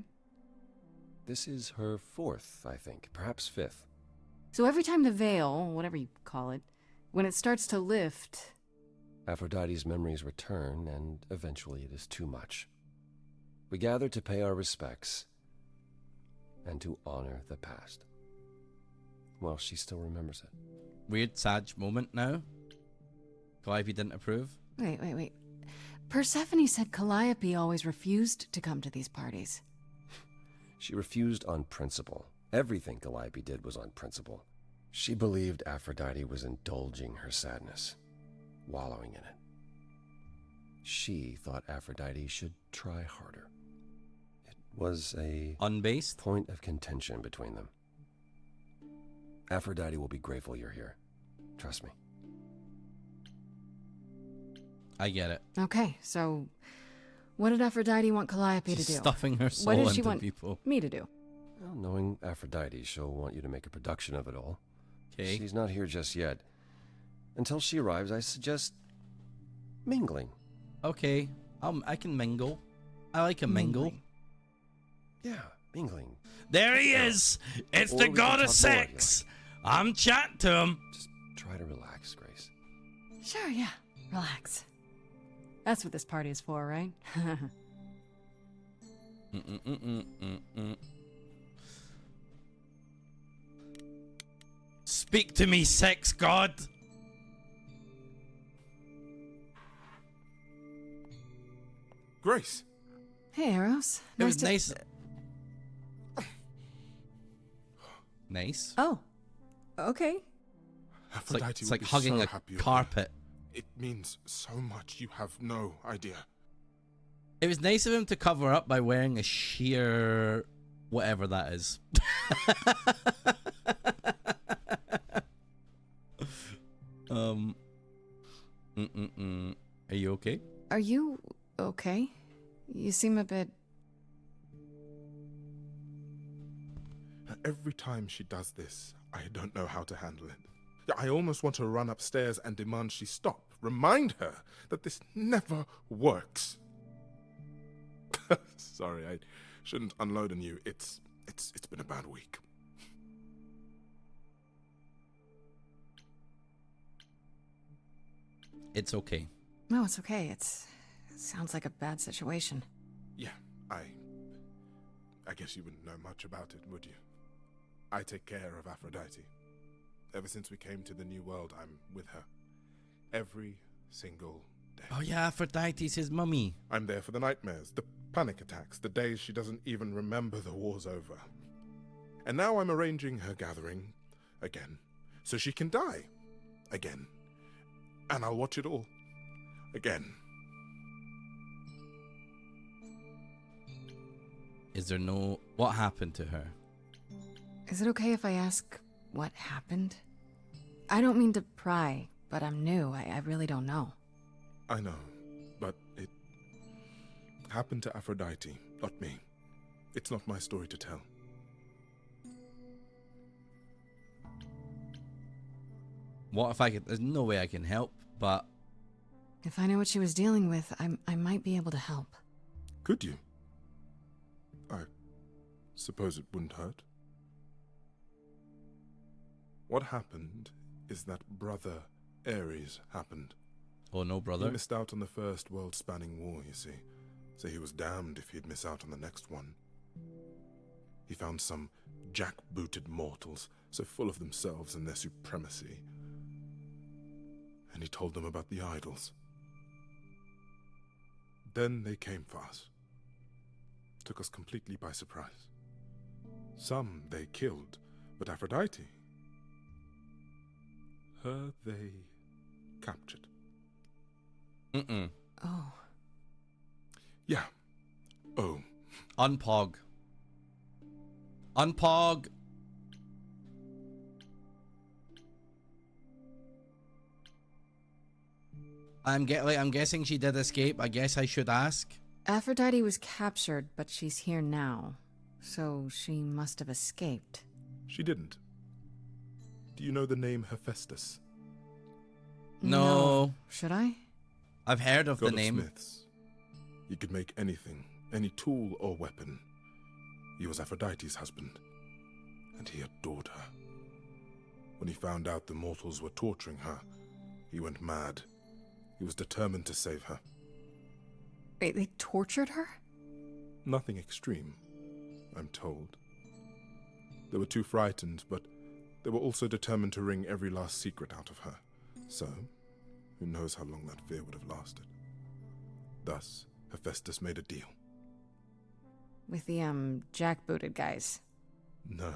This is her fourth, I think, perhaps fifth. So every time the veil, whatever you call it, when it starts to lift... Aphrodite's memories return, and eventually it is too much. We gather to pay our respects and to honor the past. Well, she still remembers it. Weird, sad moment now. Calliope didn't approve. Wait. Persephone said Calliope always refused to come to these parties. She refused on principle. Everything Calliope did was on principle. She believed Aphrodite was indulging her sadness, wallowing in it. She thought Aphrodite should try harder. It was a unbased point of contention between them. Aphrodite will be grateful you're here. Trust me. I get it. Okay, so what did Aphrodite want Calliope to do? Stuffing her soul What did into she want people. me to do? Well, knowing Aphrodite, she'll want you to make a production of it all. Okay. She's not here just yet. Until she arrives, I suggest mingling. Okay. I can mingle. I like a mingle. Yeah, mingling. There he is! It's Or the we can god of talk more if you sex! I'm chatting to him. Just try to relax, Grace. Sure, yeah. Relax. That's what this party is for, right? Speak to me, sex god. Grace. Hey, Eros. It was to- nice. Nice. Oh, okay. Aphrodite It's will like be hugging so a happy you're carpet. here. It means so much. You have no idea. It was nice of him to cover up by wearing a sheer whatever that is. Are you okay? Are you okay? You seem a bit... Every time she does this, I don't know how to handle it. I almost want to run upstairs and demand she stop. Remind her that this never works. Sorry, I shouldn't unload on you. It's been a bad week. It's okay. No, it's okay. It sounds like a bad situation. Yeah, I guess you wouldn't know much about it, would you? I take care of Aphrodite. Ever since we came to the New World, I'm with her. Every single day. Oh yeah, Aphrodite's his mummy. I'm there for the nightmares, the panic attacks, the days she doesn't even remember the war's over. And now I'm arranging her gathering again, so she can die again. And I'll watch it all again. Is there no... What happened to her? Is it okay if I ask what happened? I don't mean to pry, but I'm new. I really don't know. I know, but it happened to Aphrodite, not me. It's not my story to tell. What if I could... There's no way I can help, but... If I know what she was dealing with, I might be able to help. Could you? I suppose it wouldn't hurt. What happened is that Brother Ares happened. Oh no, brother. He missed out on the first world-spanning war, you see. So he was damned if he'd miss out on the next one. He found some jack-booted mortals, so full of themselves and their supremacy. And he told them about the idols. Then they came for us. Took us completely by surprise. Some they killed, but Aphrodite, her they captured. Oh. Yeah. Oh. Unpog. Unpog. I'm guessing she did escape. I guess I should ask. Aphrodite was captured, but she's here now. So she must have escaped. She didn't. Do you know the name Hephaestus? No. Should I? I've heard of God the name. Smiths. He could make anything, any tool or weapon. He was Aphrodite's husband, and he adored her. When he found out the mortals were torturing her, he went mad. He was determined to save her. Wait, they tortured her? Nothing extreme, I'm told. They were too frightened, but they were also determined to wring every last secret out of her. So, who knows how long that fear would have lasted. Thus, Hephaestus made a deal. With the, jackbooted guys. No.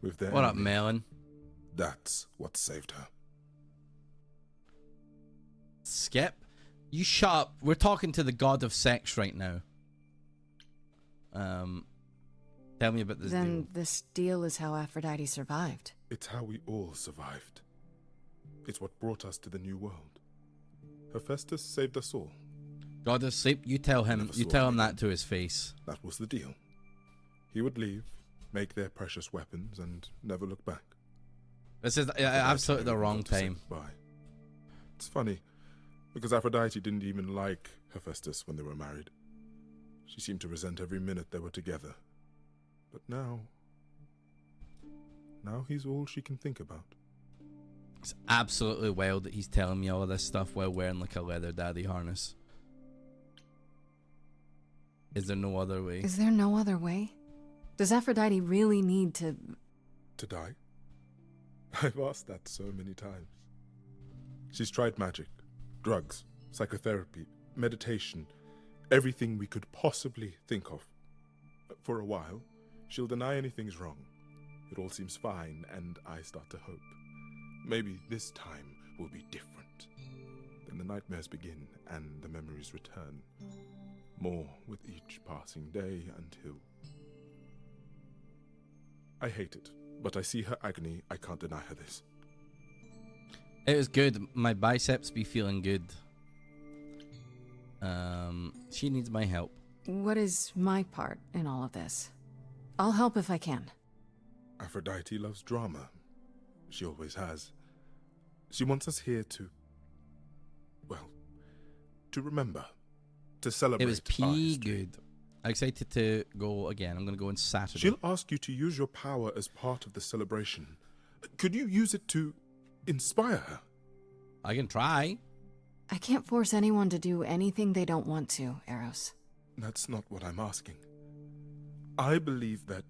With their What up, enemy. Melon? That's what saved her. Skip? You shut up. We're talking to the god of sex right now. Tell me about this Then deal. this deal is how Aphrodite survived. It's how we all survived. It's what brought us to the New World. Hephaestus saved us all. God of sleep, you tell him. Never You saw tell him anyone. that to his face. That was the deal. He would leave, make their precious weapons, and never look back. This is absolutely the wrong time. Bye. It's funny, because Aphrodite didn't even like Hephaestus when they were married. She seemed to resent every minute they were together. But now he's all she can think about. It's absolutely wild that he's telling me all of this stuff while wearing like a leather daddy harness. Is there no other way? Is there no other way? Does Aphrodite really need to... To die? I've asked that so many times. She's tried magic, drugs, psychotherapy, meditation, everything we could possibly think of. For a while, she'll deny anything's wrong. It all seems fine, and I start to hope. Maybe this time will be different. Then the nightmares begin, and the memories return. More with each passing day until... I hate it, but I see her agony. I can't deny her this. It was good. My biceps be feeling good. She needs my help. What is my part in all of this? I'll help if I can. Aphrodite loves drama. She always has. She wants us here to... well, to remember. To celebrate. It was good. I'm excited to go again. I'm going to go on Saturday. She'll ask you to use your power as part of the celebration. Could you use it to inspire her? I can try. I can't force anyone to do anything they don't want to, Eros. That's not what I'm asking. I believe that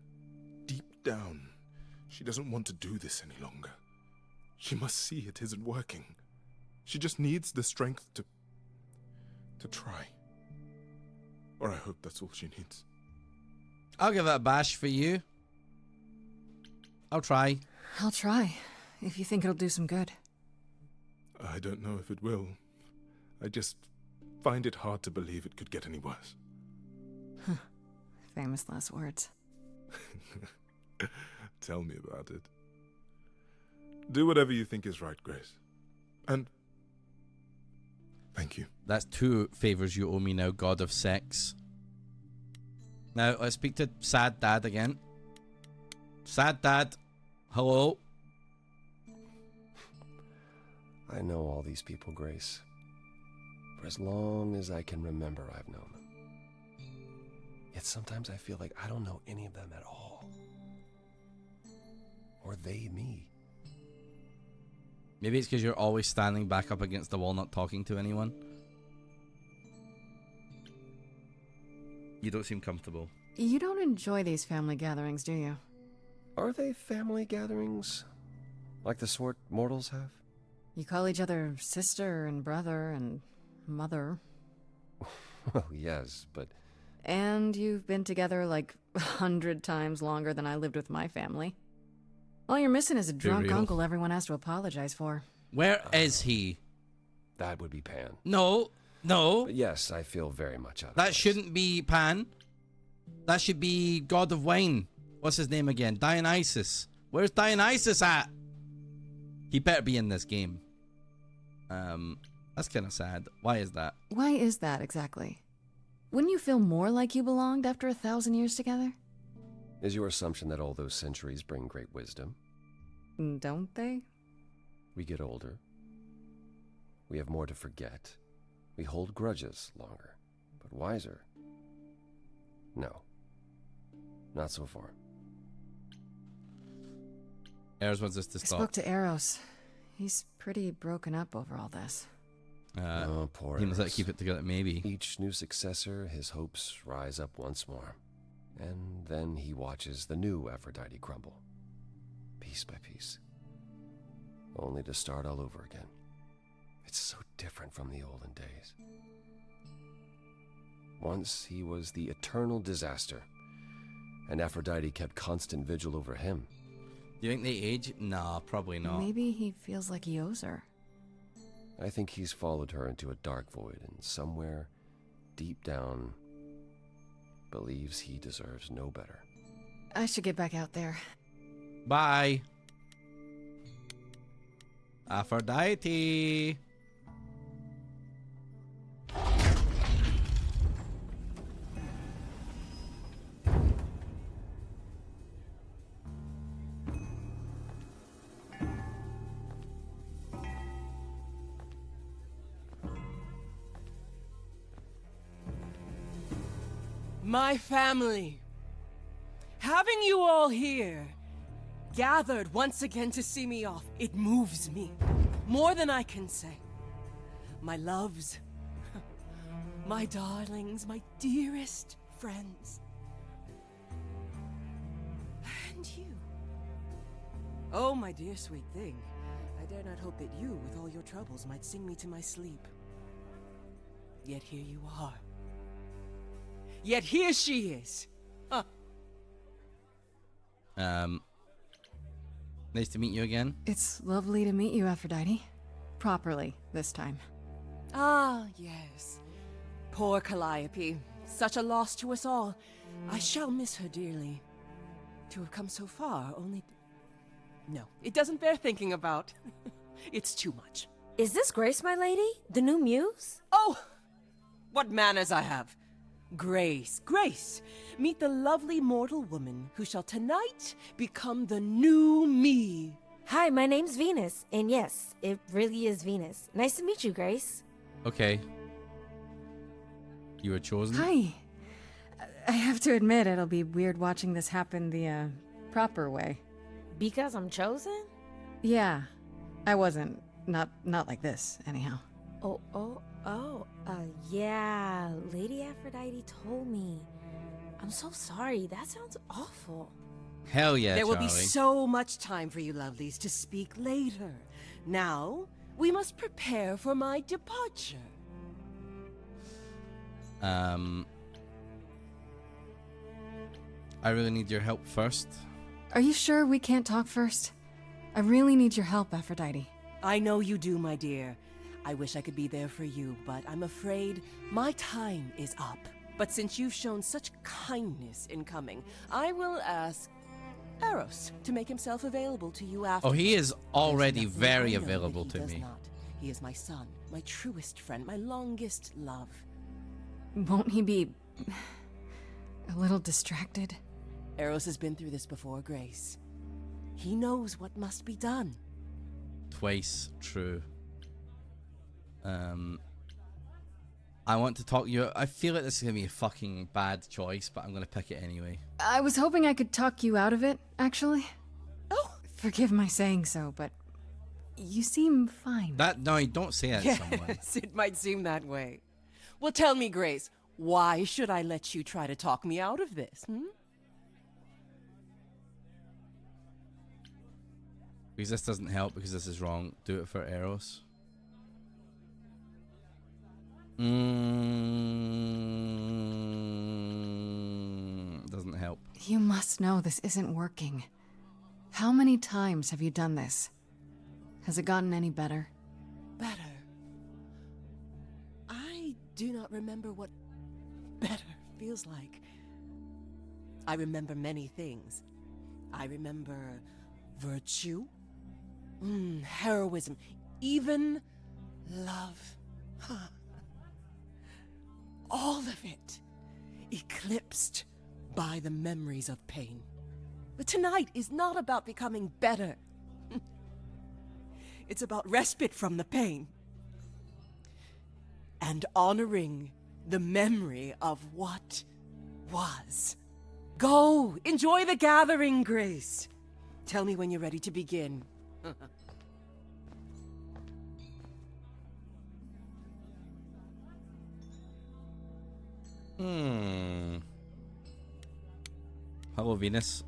deep down, she doesn't want to do this any longer. She must see it isn't working. She just needs the strength to try. Or I hope that's all she needs. I'll give it a bash for you. I'll try. I'll try, if you think it'll do some good. I don't know if it will. I just find it hard to believe it could get any worse. Famous last words. Tell me about it. Do whatever you think is right, Grace. And thank you. That's 2 favors you owe me now, God of Sex. Now, let's speak to Sad Dad again. Sad Dad, hello? I know all these people, Grace. For as long as I can remember, I've known them. Yet sometimes I feel like I don't know any of them at all. Or they me. Maybe it's because you're always standing back up against the wall, not talking to anyone. You don't seem comfortable. You don't enjoy these family gatherings, do you? Are they family gatherings? Like the sort mortals have? You call each other sister and brother and mother. Well, yes, but... And you've been together like 100 times longer than I lived with my family. All you're missing is a drunk uncle everyone has to apologize for. Where is he? That would be Pan. No. But yes, I feel very much out of That shouldn't be Pan. That should be God of Wine. What's his name again? Dionysus. Where's Dionysus at? He better be in this game. That's kind of sad. Why is that? Why is that exactly? Wouldn't you feel more like you belonged after 1,000 years together? Is your assumption that all those centuries bring great wisdom? Don't they? We get older. We have more to forget. We hold grudges longer, but wiser. No. Not so far. Eros wants us to I stop. spoke to Eros. He's pretty broken up over all this. Oh, poor He must Eros. keep it together, maybe. Each new successor, his hopes rise up once more. And then he watches the new Aphrodite crumble. Piece by piece. Only to start all over again. It's so different from the olden days. Once he was the eternal disaster, and Aphrodite kept constant vigil over him. Do you think they age? Nah, probably not. Maybe he feels like he owes her. I think he's followed her into a dark void, and somewhere, deep down, believes he deserves no better. I should get back out there. Bye. Aphrodite. My family. Having you all here, gathered once again to see me off, it moves me. More than I can say. My loves, my darlings, my dearest friends. And you. Oh, my dear sweet thing. I dare not hope that you, with all your troubles, might sing me to my sleep. Yet here you are. Yet here she is. Huh. Nice to meet you again. It's lovely to meet you, Aphrodite. Properly, this time. Ah, yes. Poor Calliope. Such a loss to us all. I shall miss her dearly. To have come so far, only... No, it doesn't bear thinking about. It's too much. Is this Grace, my lady? The new muse? Oh! What manners I have! Grace, Grace, meet the lovely mortal woman who shall tonight become the new me. Hi, my name's Venus, and yes, it really is Venus. Nice to meet you, Grace. Okay. You were chosen? Hi. I have to admit, it'll be weird watching this happen the, proper way. Because I'm chosen? Yeah. I wasn't. Not like this, anyhow. Yeah, Lady Aphrodite told me. I'm so sorry, that sounds awful. Hell yeah, There will be Charlie. so much time for you lovelies to speak later. Now, we must prepare for my departure. I really need your help first. Are you sure we can't talk first? I really need your help, Aphrodite. I know you do, my dear. I wish I could be there for you, but I'm afraid my time is up. But since you've shown such kindness in coming, I will ask Eros to make himself available to you after. Oh, he is already There's nothing very I know that available he to does me. not. He is my son, my truest friend, my longest love. Won't he be... a little distracted? Eros has been through this before, Grace. He knows what must be done. Twice true. I want to talk to you. I feel like this is gonna be a fucking bad choice, but I'm gonna pick it anyway. I was hoping I could talk you out of it, actually. Oh! Forgive my saying so, but you seem fine. No, don't say that to someone. Yes, it might seem that way. Well, tell me, Grace, why should I let you try to talk me out of this, Because this doesn't help, because this is wrong. Do it for Eros. Doesn't help. You must know this isn't working. How many times have you done this? Has it gotten any better? Better? I do not remember what better feels like. I remember many things. I remember virtue, heroism, even love. All of it eclipsed by the memories of pain. But tonight is not about becoming better. It's about respite from the pain and honoring the memory of what was. Go, enjoy the gathering, Grace. Tell me when you're ready to begin. Hello, Venus.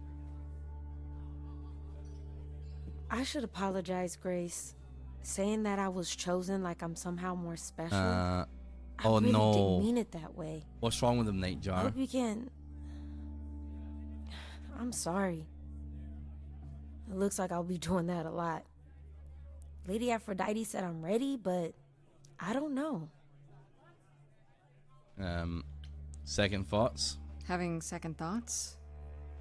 I should apologize, Grace. Saying that I was chosen like I'm somehow more special. Oh I really no. didn't mean it that way. What's wrong with him, Nightjar? I hope you can... I'm sorry. It looks like I'll be doing that a lot. Lady Aphrodite said I'm ready, but I don't know. Second thoughts? Having second thoughts?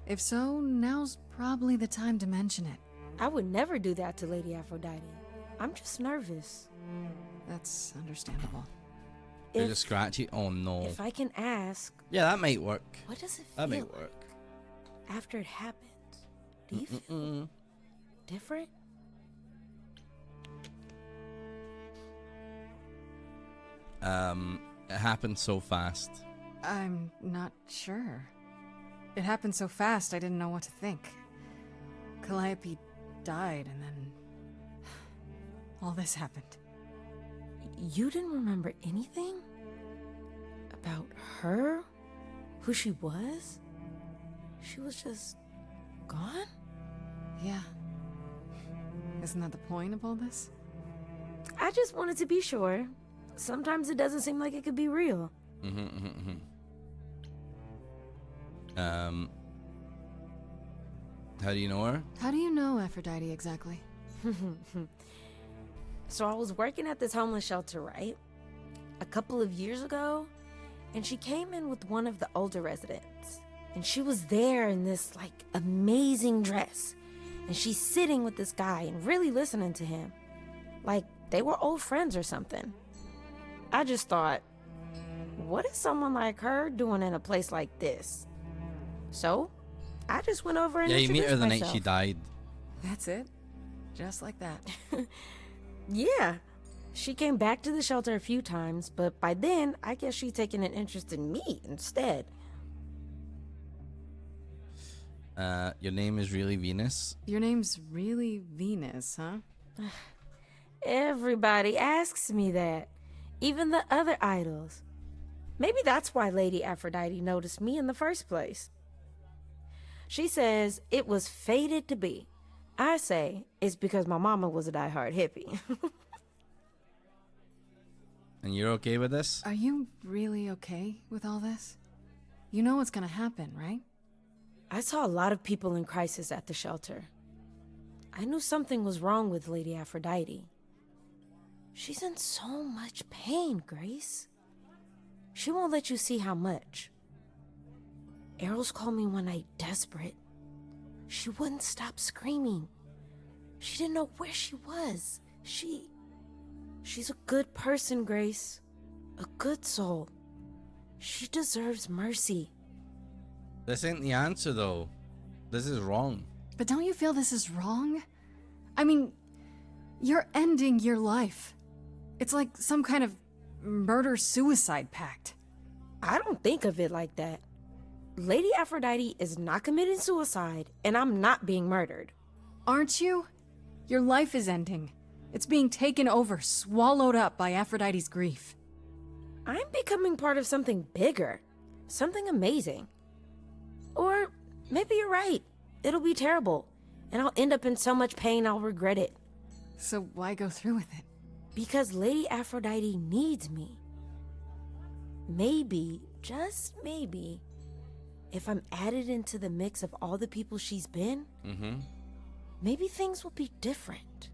If so, now's probably the time to mention it. I would never do that to Lady Aphrodite. I'm just nervous. That's understandable. You're just scratchy? Oh no. If I can ask... Yeah, that might work. What does it feel That might like work. after it happens? Do you feel different? It happened so fast. I'm not sure. It happened so fast, I didn't know what to think. Calliope died, and then all this happened. You didn't remember anything? About her? Who she was? She was just gone? Yeah. Isn't that the point of all this? I just wanted to be sure. Sometimes it doesn't seem like it could be real. How do you know her? How do you know Aphrodite exactly? So I was working at this homeless shelter, right? A couple of years ago, and she came in with one of the older residents. And she was there in this, like, amazing dress. And she's sitting with this guy and really listening to him. Like, they were old friends or something. I just thought, what is someone like her doing in a place like this? So, I just went over and you meet her the myself. night she died. That's it. Just like that. Yeah. She came back to the shelter a few times, but by then, I guess she'd taken an interest in me instead. Your name is really Venus? Your name's really Venus, huh? Everybody asks me that. Even the other idols. Maybe that's why Lady Aphrodite noticed me in the first place. She says it was fated to be. I say it's because my mama was a diehard hippie. And you're okay with this? Are you really okay with all this? You know what's gonna happen, right? I saw a lot of people in crisis at the shelter. I knew something was wrong with Lady Aphrodite. She's in so much pain, Grace. She won't let you see how much. Eros called me one night desperate. She wouldn't stop screaming. She didn't know where she was. She's a good person, Grace. A good soul. She deserves mercy. This ain't the answer, though. This is wrong. But don't you feel this is wrong? I mean, you're ending your life. It's like some kind of murder-suicide pact. I don't think of it like that. Lady Aphrodite is not committing suicide, and I'm not being murdered. Aren't you? Your life is ending. It's being taken over, swallowed up by Aphrodite's grief. I'm becoming part of something bigger. Something amazing. Or maybe you're right. It'll be terrible, and I'll end up in so much pain I'll regret it. So why go through with it? Because Lady Aphrodite needs me. Maybe, just maybe, if I'm added into the mix of all the people she's been, maybe things will be different.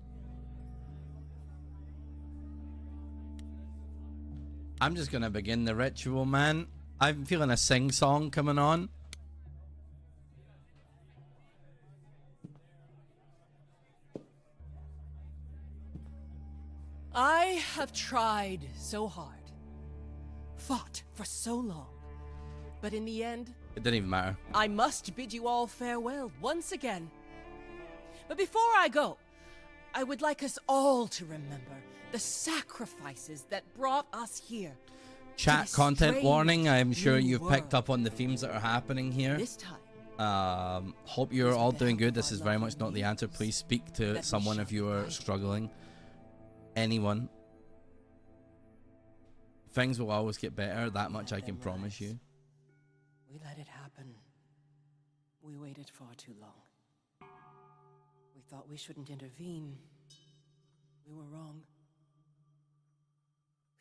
I'm just gonna begin the ritual, man. I'm feeling a sing-song coming on. I have tried so hard, fought for so long, but in the end, It didn't even matter. I must bid you all farewell once again. But before I go, I would like us all to remember the sacrifices that brought us here. Chat this content strange warning. I'm sure new you've picked world. up on the themes that are happening here. This time, Hope you're all doing good. This is very much not the answer. Please speak to someone if you are struggling. Anyone. Things will always get better. That much I can promise you. we let it happen. We waited far too long. We thought we shouldn't intervene. We were wrong.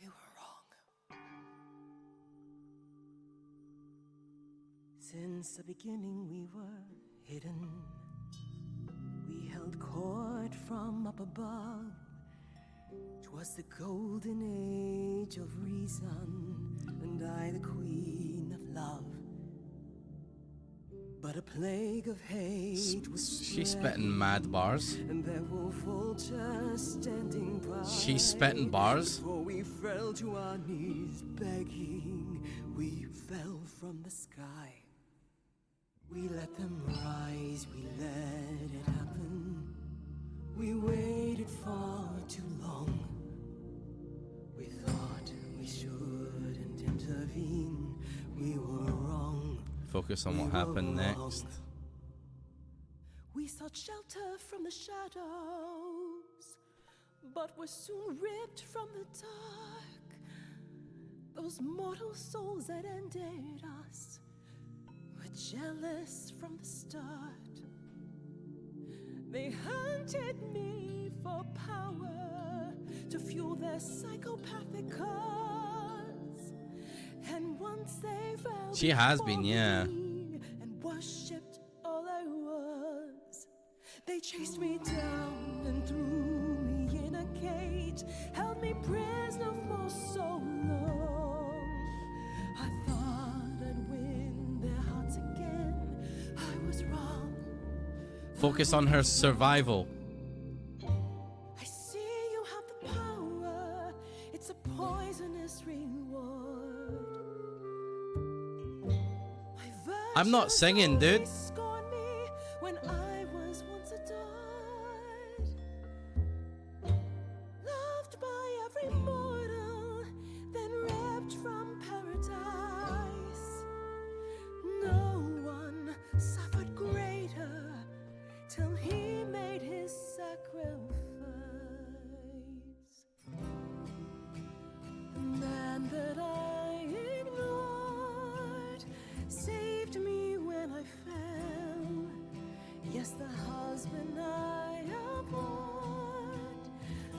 We were wrong. Since the beginning we were hidden. We held court from up above. 'Twas the golden age of reason, and I the queen of love. But a plague of hate was She's spitting mad bars. and there were vultures standing by. She's spitting bars. Before we fell to our knees begging, we fell from the sky. We let them rise, we let it happen. We waited far too long. We thought we shouldn't intervene. we were wrong. Focus on what happened next. We sought shelter from the shadows, but were soon ripped from the dark. Those mortal souls that ended us were jealous from the start. They hunted me for power to fuel their psychopathic cause. And once they fell She has been, before yeah. me and worshipped all I was, they chased me down and threw me in a cage, held me prisoner for so long. I thought I'd win their hearts again. I was wrong. Focus on her survival. I see you have the power. It's a poisonous reward. I'm not singing, dude. Scorned me when I was once adored, loved by every mortal, then ripped from paradise. No one suffered greater till he made his sacrifice. The man that I ignored saved me when I fell. Yes, the husband I abhorred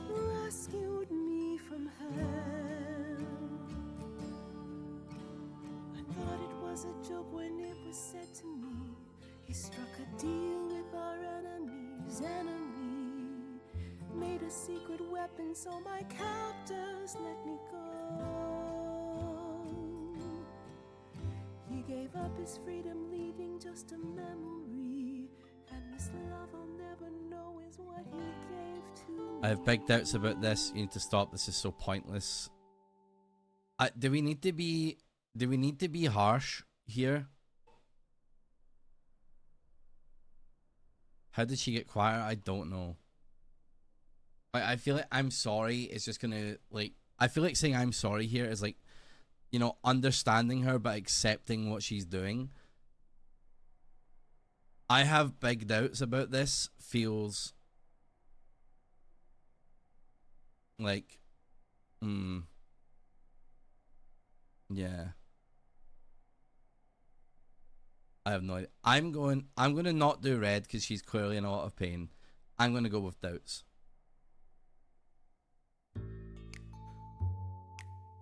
rescued me from hell. I thought it was a joke when it was said to me. He struck a deal with our enemy's enemy, made a secret weapon so my captors let me go. He gave up his freedom, leaving just a memory, and this love I'll never know is what he gave to me. I have big doubts about this. You need to stop. This is so pointless. Do we need to be harsh here? How did she get quieter? I don't know. I feel like I'm sorry. It's just gonna, like, I feel like saying I'm sorry here is like, you know, understanding her but accepting what she's doing. I have big doubts about this. Feels like, yeah. I have no idea. I'm gonna not do red because she's clearly in a lot of pain. I'm gonna go with doubts.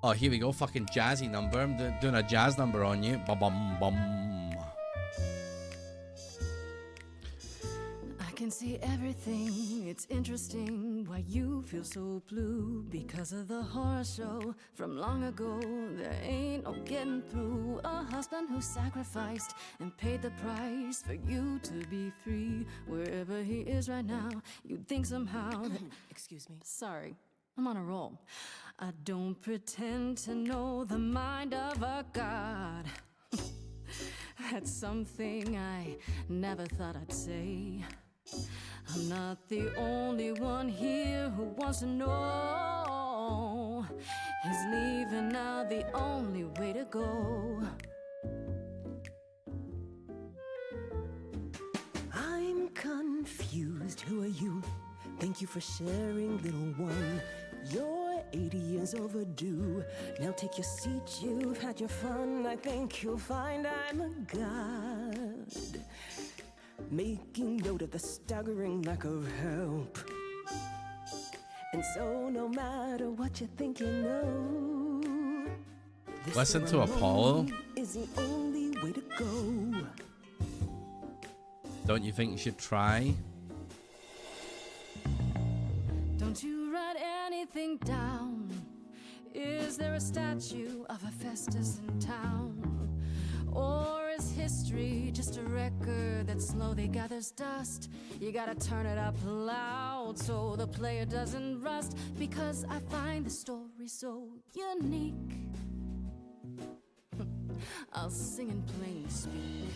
Oh, here we go. Fucking jazzy number. I'm doing a jazz number on you. Bum bum bum. I can see everything, it's interesting why you feel so blue. Because of the horror show from long ago, there ain't no getting through. A husband who sacrificed and paid the price for you to be free. Wherever he is right now, you'd think somehow that... Excuse me. Sorry, I'm on a roll. I don't pretend to know the mind of a god. That's something I never thought I'd say. I'm not the only one here who wants to know. Is leaving now the only way to go? I'm confused. Who are you? Thank you for sharing, little one. You're 80 years overdue. Now take your seat, you've had your fun. I think you'll find I'm a god, making note of the staggering lack of help. And so no matter what you think you know, this Listen to Apollo. is the only way to go. Don't you think you should try? Don't you write anything down? Is there a statue of Hephaestus in town? Or is history just a record that slowly gathers dust? You gotta turn it up loud so the player doesn't rust. Because I find the story so unique, I'll sing in plain speak.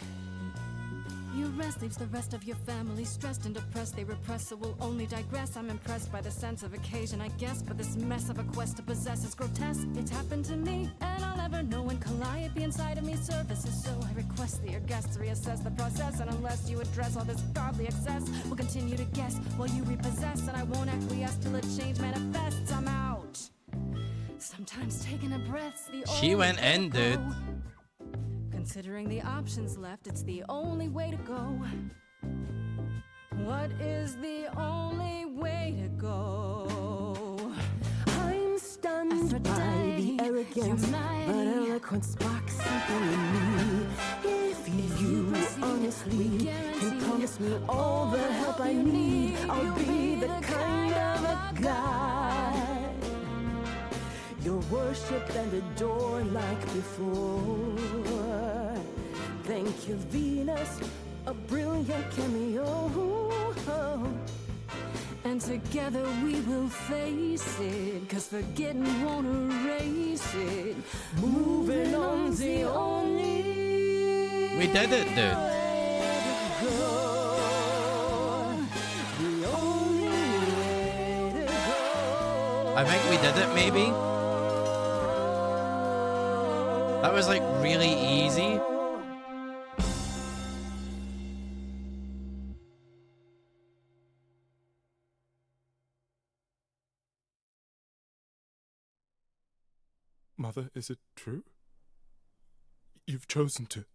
Your rest leaves the rest of your family stressed and depressed. They repress, so we'll only digress. I'm impressed by the sense of occasion, I guess, but this mess of a quest to possess is grotesque. It's happened to me, and I'll never know when calliope inside of me services. So I request that your guests reassess the process, and unless you address all this godly excess, we'll continue to guess while you repossess, and I won't acquiesce till a change manifests. I'm out. Sometimes taking a breath's the She only went way in, to dude. go. Considering the options left, it's the only way to go. What is the only way to go? I'm stunned by the arrogance, but eloquence sparks something in me. If you honestly can promise me all the help I need, I'll be the kind of a god you'll worship and adore like before. Thank you, Venus, a brilliant cameo. And together we will face it, 'cause forgetting won't erase it. Moving on's the only We did it, dude. I think we did it, maybe. That was like really easy. Mother, is it true? You've chosen to.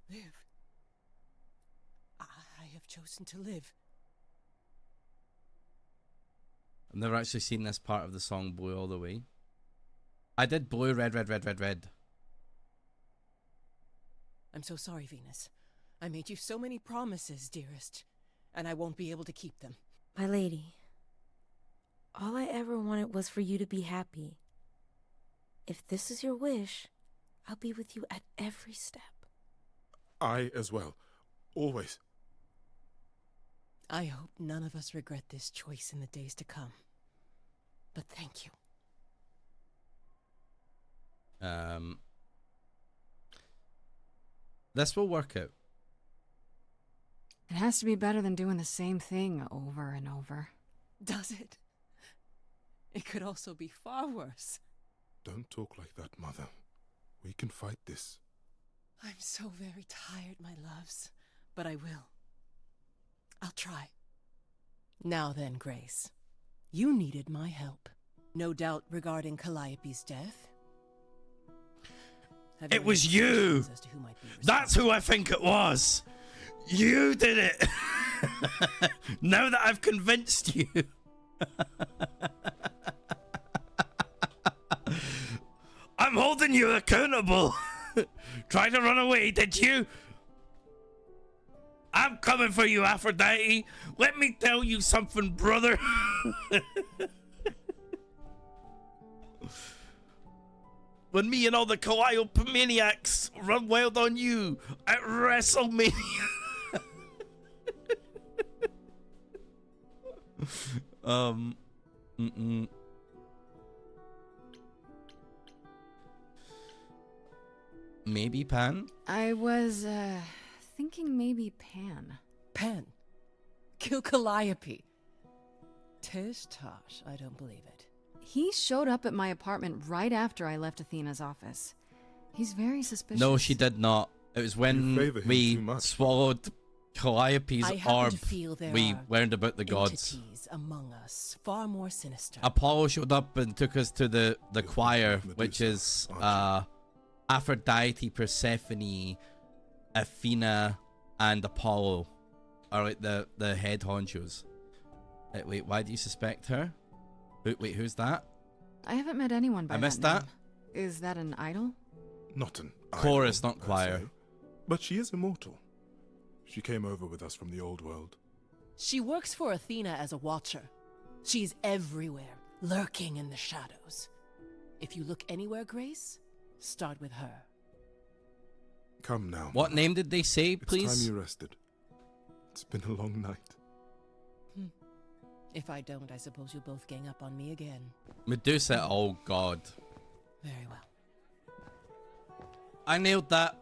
Live. I have chosen to live. I've never actually seen this part of the song Blue all the way. I did Blue, Red, Red, Red, Red, Red. I'm so sorry, Venus. I made you so many promises, dearest, and I won't be able to keep them. My lady, all I ever wanted was for you to be happy. If this is your wish, I'll be with you at every step. I as well. Always. I hope none of us regret this choice in the days to come. But thank you. This will work out. It has to be better than doing the same thing over and over. Does it? It could also be far worse. Don't talk like that, Mother. We can fight this. I'm so very tired, my loves, but I will. I'll try. Now then, Grace. You needed my help. No doubt regarding Calliope's death. It was you! That's who I think it was! You did it! Now that I've convinced you. I'm holding you accountable. Try to run away, did you? I'm coming for you, Aphrodite. Let me tell you something, brother. When me and all the Calliope maniacs run wild on you at WrestleMania. Maybe Pan? I was, thinking maybe Pan. Pan? Kill Calliope? Tish tosh, I don't believe it. He showed up at my apartment right after I left Athena's office. He's very suspicious. No, she did not. It was when we swallowed Calliope's I happen orb. to feel there We are learned about the gods. entities among us, far more sinister. Apollo showed up and took us to the choir, which is Aphrodite, Persephone, Athena, and Apollo are like the head honchos. Wait, why do you suspect her? Wait, who's that? I haven't met anyone by I missed name. that. Is that an idol? Not an Chorus, idol, not per choir. se. But she is immortal. She came over with us from the old world. She works for Athena as a watcher. She's everywhere, lurking in the shadows. If you look anywhere, Grace, start with her. Come now. What name did they say, please? It's time you rested. It's been a long night. If I don't, I suppose you'll both gang up on me again. Medusa, oh god. Very well. I nailed that.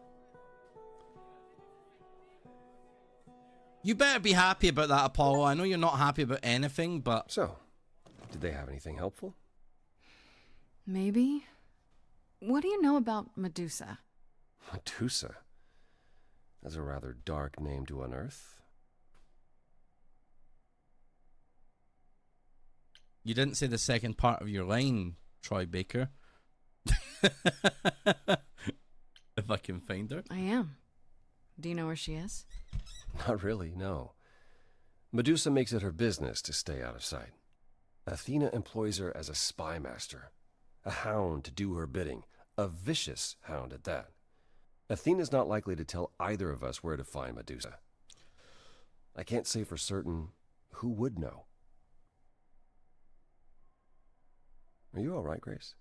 You better be happy about that, Apollo. I know you're not happy about anything, but... So, did they have anything helpful? Maybe. What do you know about Medusa? Medusa? That's a rather dark name to unearth. You didn't say the second part of your line, Troy Baker. If I can find her. I am. Do you know where she is? Not really, no. Medusa makes it her business to stay out of sight. Athena employs her as a spy master, a hound to do her bidding, a vicious hound at that. Athena's not likely to tell either of us where to find Medusa. I can't say for certain who would know. Are you all right, Grace?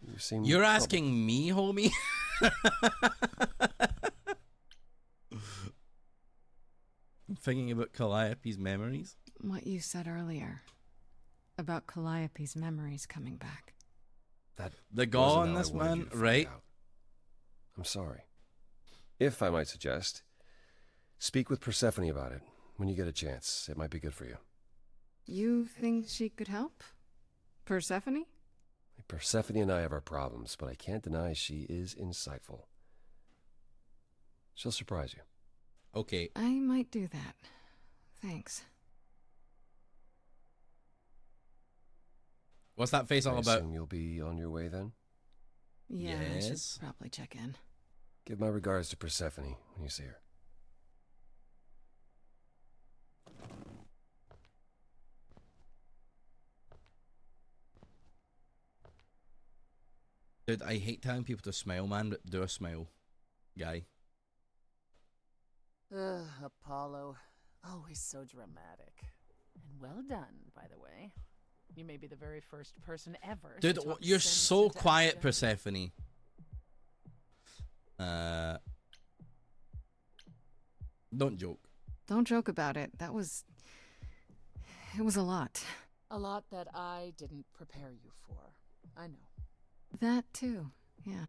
You seem You're troubled. asking me, homie? I'm thinking about Calliope's memories. What you said earlier about Calliope's memories coming back. The goal on this, man, right? I'm sorry. If I might suggest, speak with Persephone about it when you get a chance. It might be good for you. You think she could help? Persephone? Persephone and I have our problems, but I can't deny she is insightful. She'll surprise you. Okay. I might do that. Thanks. What's that face all I about? assume you'll be on your way then? Yeah, I should Yes. probably check in. Give my regards to Persephone when you see her. Dude, I hate telling people to smile, man, but do a smile, guy. Ugh, Apollo. Always so dramatic. And well done, by the way. You may be the very first person ever Dude, to talk you're sense so into quiet, action. Persephone. Don't joke. Don't joke about it. It was a lot. A lot that I didn't prepare you for. I know. That too, yeah.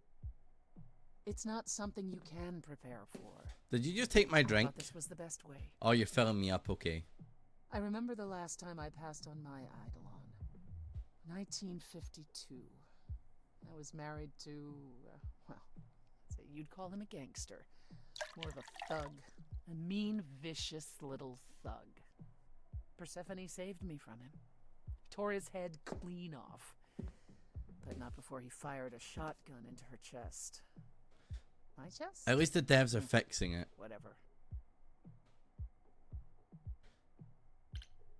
It's not something you can prepare for. Did you just take my I drink? thought this was the best way. Oh, you're filling me up, okay. I remember the last time I passed on my Eidolon. 1952. I was married to, well, I'd say you'd call him a gangster. More of a thug. A mean, vicious little thug. Persephone saved me from him. Tore his head clean off. But not before he fired a shotgun into her chest. My chest? At least the devs are fixing it. Whatever.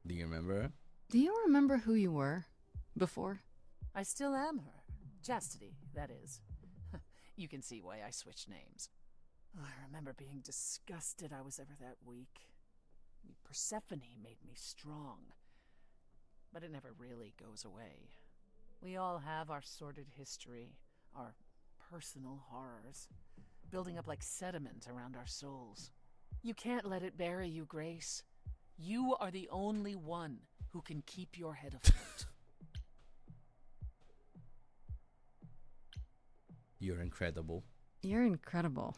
Do you remember her? Do you remember who you were before? I still am her. Chastity, that is. You can see why I switched names. Oh, I remember being disgusted I was ever that weak. Persephone made me strong. But it never really goes away. We all have our sordid history, our personal horrors, building up like sediment around our souls. You can't let it bury you, Grace. You are the only one who can keep your head afloat. You're incredible. You're incredible.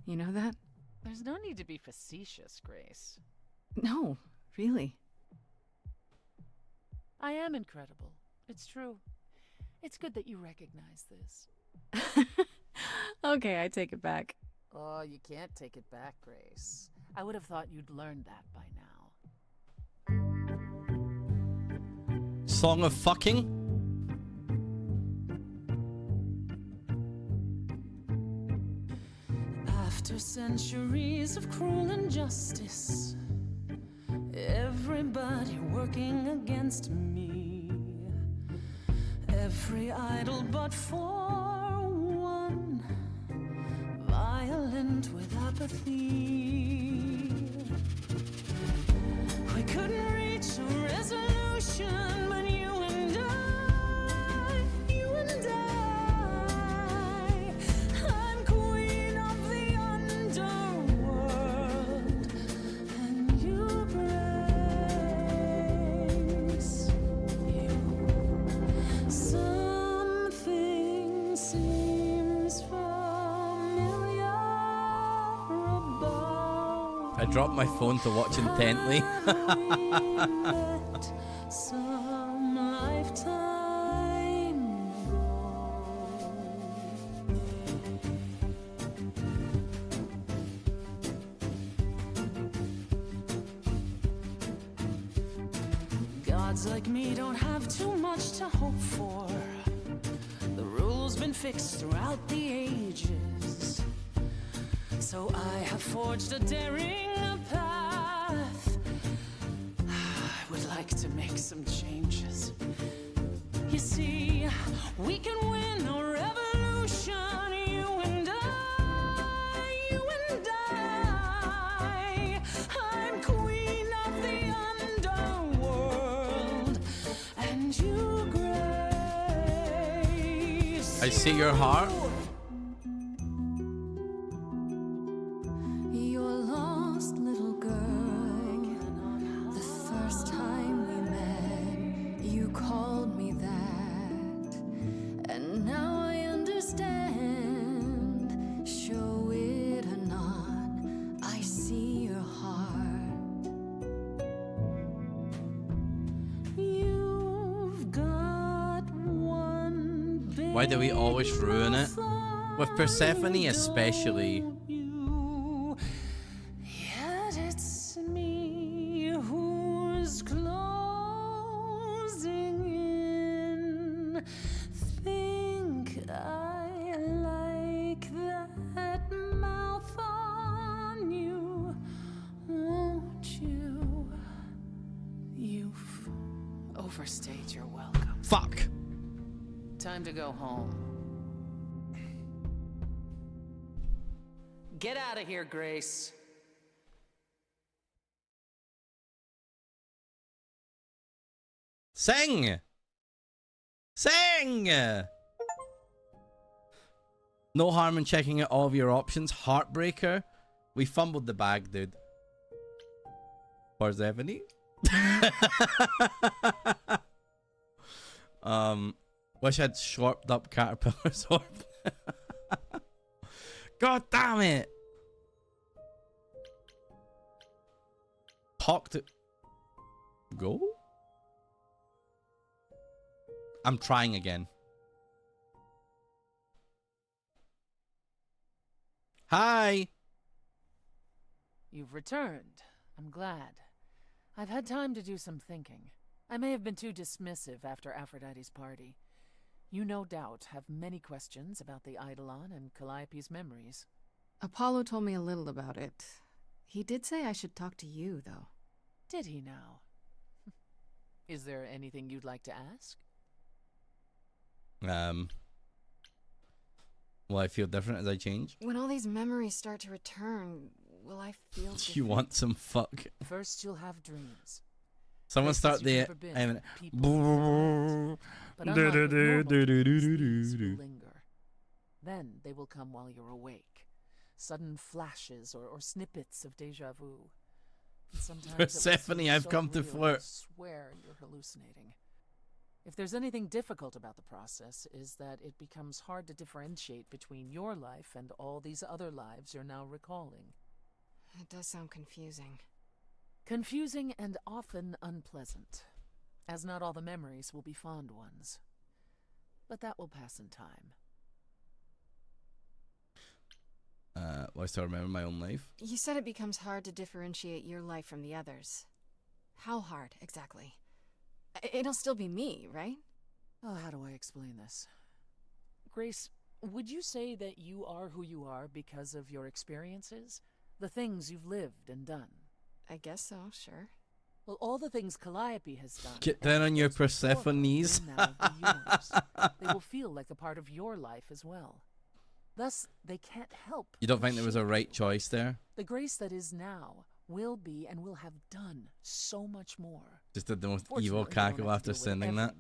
You know that? There's no need to be facetious, Grace. No, really. I am incredible. It's true. It's good that you recognize this. Okay, I take it back. Oh, you can't take it back, Grace. I would have thought you'd learned that by now. Song of fucking? After centuries of cruel injustice, everybody working against me, every idol but for one, violent with apathy. We couldn't reach a resolution, but you and I, I'm queen of the underworld, and you praise you. Something seems familiar about I dropped my phone to watch intently. Some lifetime Gods like me don't have too much to hope for. The rules been fixed throughout the ages. So I have forged a daring path. I would like to make some changes. You see, we can win a revolution, you and I, you and I. I'm queen of the underworld, and you, Grace. I see your heart. Your lost little girl. The first time we met, you called me that. And now I understand. Show it or not, I see your heart. You've got one big Why do we always ruin it? With Persephone especially. Yet it's me who's closing in. Think I like that mouth on you, won't you? You've overstayed your welcome. Fuck. Time to go home. Get out of here, Grace. Sing! Sing! No harm in checking out all of your options. Heartbreaker. We fumbled the bag, dude. Persephone? Wish I'd sharped up Caterpillar's orb. God damn it! Talk to... Go? I'm trying again. Hi! You've returned. I'm glad. I've had time to do some thinking. I may have been too dismissive after Aphrodite's party. You no doubt have many questions about the Eidolon and Calliope's memories. Apollo told me a little about it. He did say I should talk to you, though. Did he now? Is there anything you'd like to ask? Will I feel different as I change? When all these memories start to return, will I feel different? You want some fuck? First, you'll have dreams. Someone Places start you've the... never been, people but unlike with normal dreams, these will linger. Then they will come while you're awake. Sudden flashes or snippets of deja vu. And sometimes Persephone, I've come to flirt. I swear you're hallucinating. If there's anything difficult about the process, is that it becomes hard to differentiate between your life and all these other lives you're now recalling. It does sound confusing. Confusing and often unpleasant, as not all the memories will be fond ones. But that will pass in time. Well, I still remember my own life. You said it becomes hard to differentiate your life from the others. How hard, exactly? It'll still be me, right? Oh, how do I explain this? Grace, would you say that you are who you are because of your experiences? The things you've lived and done? I guess so, sure. Well, all the things Calliope has done... Get down on your Persephones. They will feel like a part of your life as well. Thus, they can't help... You don't think there was a right choice there? The Grace that is now will be and will have done so much more. Just did the most evil cackle after sending that.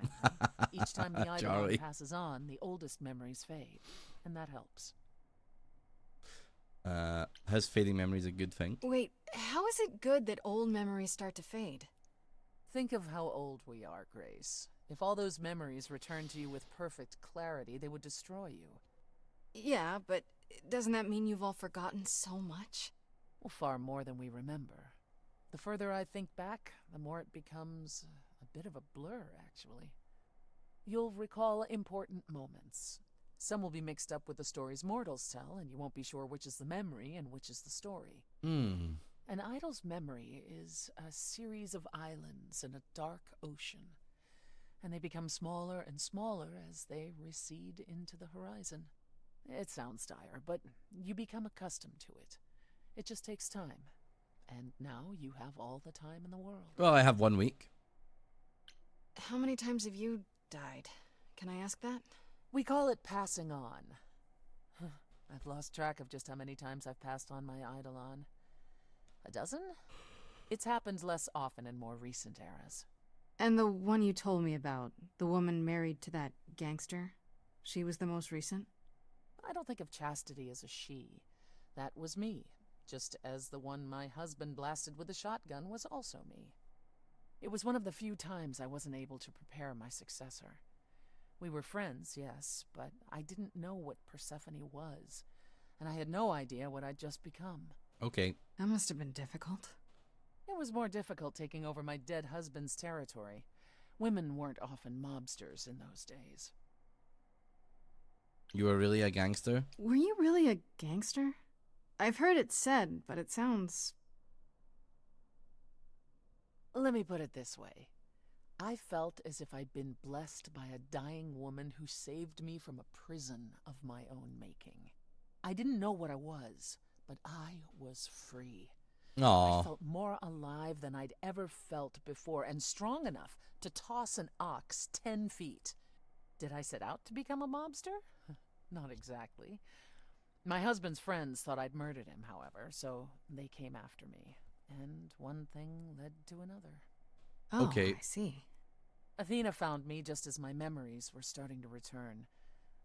Each time the Eidolon Charlie. passes on, the oldest memories fade, and that helps. Has fading memories a good thing? Wait, how is it good that old memories start to fade? Think of how old we are, Grace. If all those memories returned to you with perfect clarity, they would destroy you. Yeah, but doesn't that mean you've all forgotten so much? Well, far more than we remember. The further I think back, the more it becomes a bit of a blur, actually. You'll recall important moments. Some will be mixed up with the stories mortals tell, and you won't be sure which is the memory and which is the story. An idol's memory is a series of islands in a dark ocean, and they become smaller and smaller as they recede into the horizon. It sounds dire, but you become accustomed to it. It just takes time. And now you have all the time in the world. Well, I have 1 week. How many times have you died? Can I ask that? We call it passing on. I've lost track of just how many times I've passed on my eidolon. A dozen? It's happened less often in more recent eras. And the one you told me about, the woman married to that gangster, she was the most recent? I don't think of Chastity as a she. That was me, just as the one my husband blasted with a shotgun was also me. It was one of the few times I wasn't able to prepare my successor. We were friends, yes, but I didn't know what Persephone was, and I had no idea what I'd just become. Okay. That must have been difficult. It was more difficult taking over my dead husband's territory. Women weren't often mobsters in those days. You were really a gangster? Were you really a gangster? I've heard it said, but it sounds... Let me put it this way. I felt as if I'd been blessed by a dying woman who saved me from a prison of my own making. I didn't know what I was, but I was free. Aww. I felt more alive than I'd ever felt before, and strong enough to toss an ox 10 feet. Did I set out to become a mobster? Not exactly. My husband's friends thought I'd murdered him, however, so they came after me. And one thing led to another. Oh, okay. I see. Athena found me just as my memories were starting to return.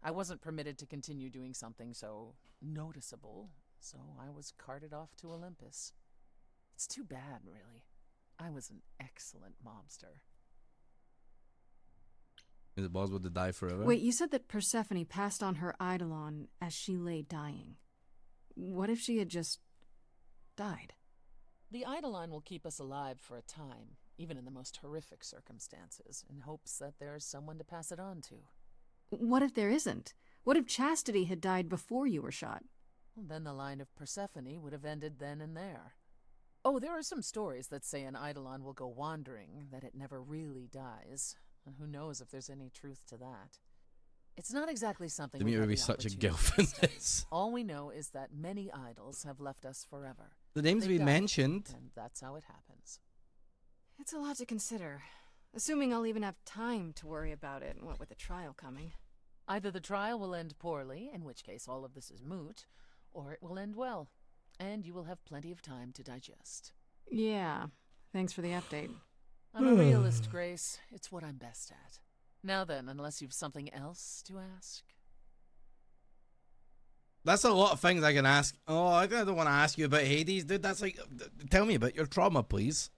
I wasn't permitted to continue doing something so noticeable, so I was carted off to Olympus. It's too bad, really. I was an excellent mobster. Is it possible to die forever? Wait, you said that Persephone passed on her eidolon as she lay dying. What if she had just died? The eidolon will keep us alive for a time, even in the most horrific circumstances, in hopes that there's someone to pass it on to. What if there isn't? What if Chastity had died before you were shot? Well, then the line of Persephone would have ended then and there. Oh, there are some stories that say an eidolon will go wandering, that it never really dies. And who knows if there's any truth to that. It's not exactly something To we me, it have would be the such a opportunity gilf to in study. this. All we know is that many idols have left us forever. The names They we died, mentioned. and that's how it happens. It's a lot to consider. Assuming I'll even have time to worry about it, what with the trial coming. Either the trial will end poorly, in which case all of this is moot, or it will end well, and you will have plenty of time to digest. Yeah, thanks for the update. I'm a realist, Grace. It's what I'm best at. Now then, unless you've something else to ask. That's a lot of things I can ask. Oh, I don't want to ask you about Hades, dude. That's like, tell me about your trauma, please.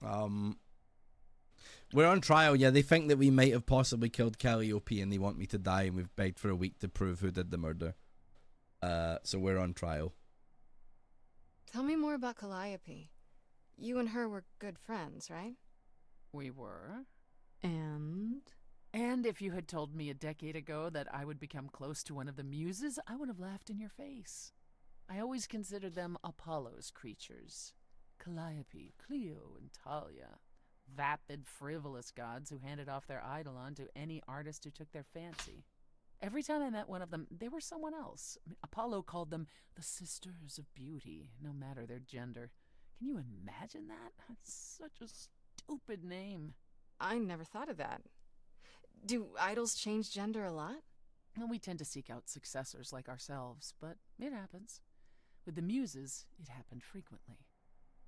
We're on trial. Yeah, they think that we might have possibly killed Calliope, and they want me to die, and we've begged for a week to prove who did the murder. So we're on trial. Tell me more about Calliope. You and her were good friends, right? We were. And if you had told me a decade ago that I would become close to one of the muses, I would have laughed in your face. I always considered them Apollo's creatures. Calliope, Clio, and Talia. Vapid, frivolous gods who handed off their eidolon to any artist who took their fancy. Every time I met one of them, they were someone else. Apollo called them the Sisters of Beauty, no matter their gender. Can you imagine that? That's such a stupid name. I never thought of that. Do idols change gender a lot? Well, we tend to seek out successors like ourselves, but it happens. With the muses, it happened frequently.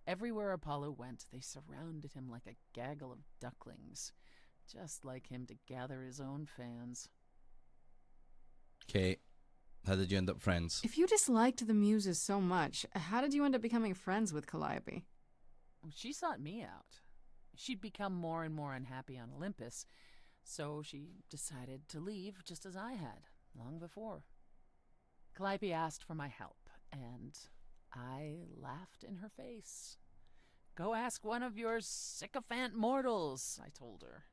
Everywhere Apollo went, they surrounded him like a gaggle of ducklings, just like him to gather his own fans. Okay, how did you end up friends? If you disliked the muses so much, how did you end up becoming friends with Calliope? She sought me out. She'd become more and more unhappy on Olympus, so she decided to leave just as I had, long before. Calliope asked for my help, and I laughed in her face. Go ask one of your sycophant mortals, I told her.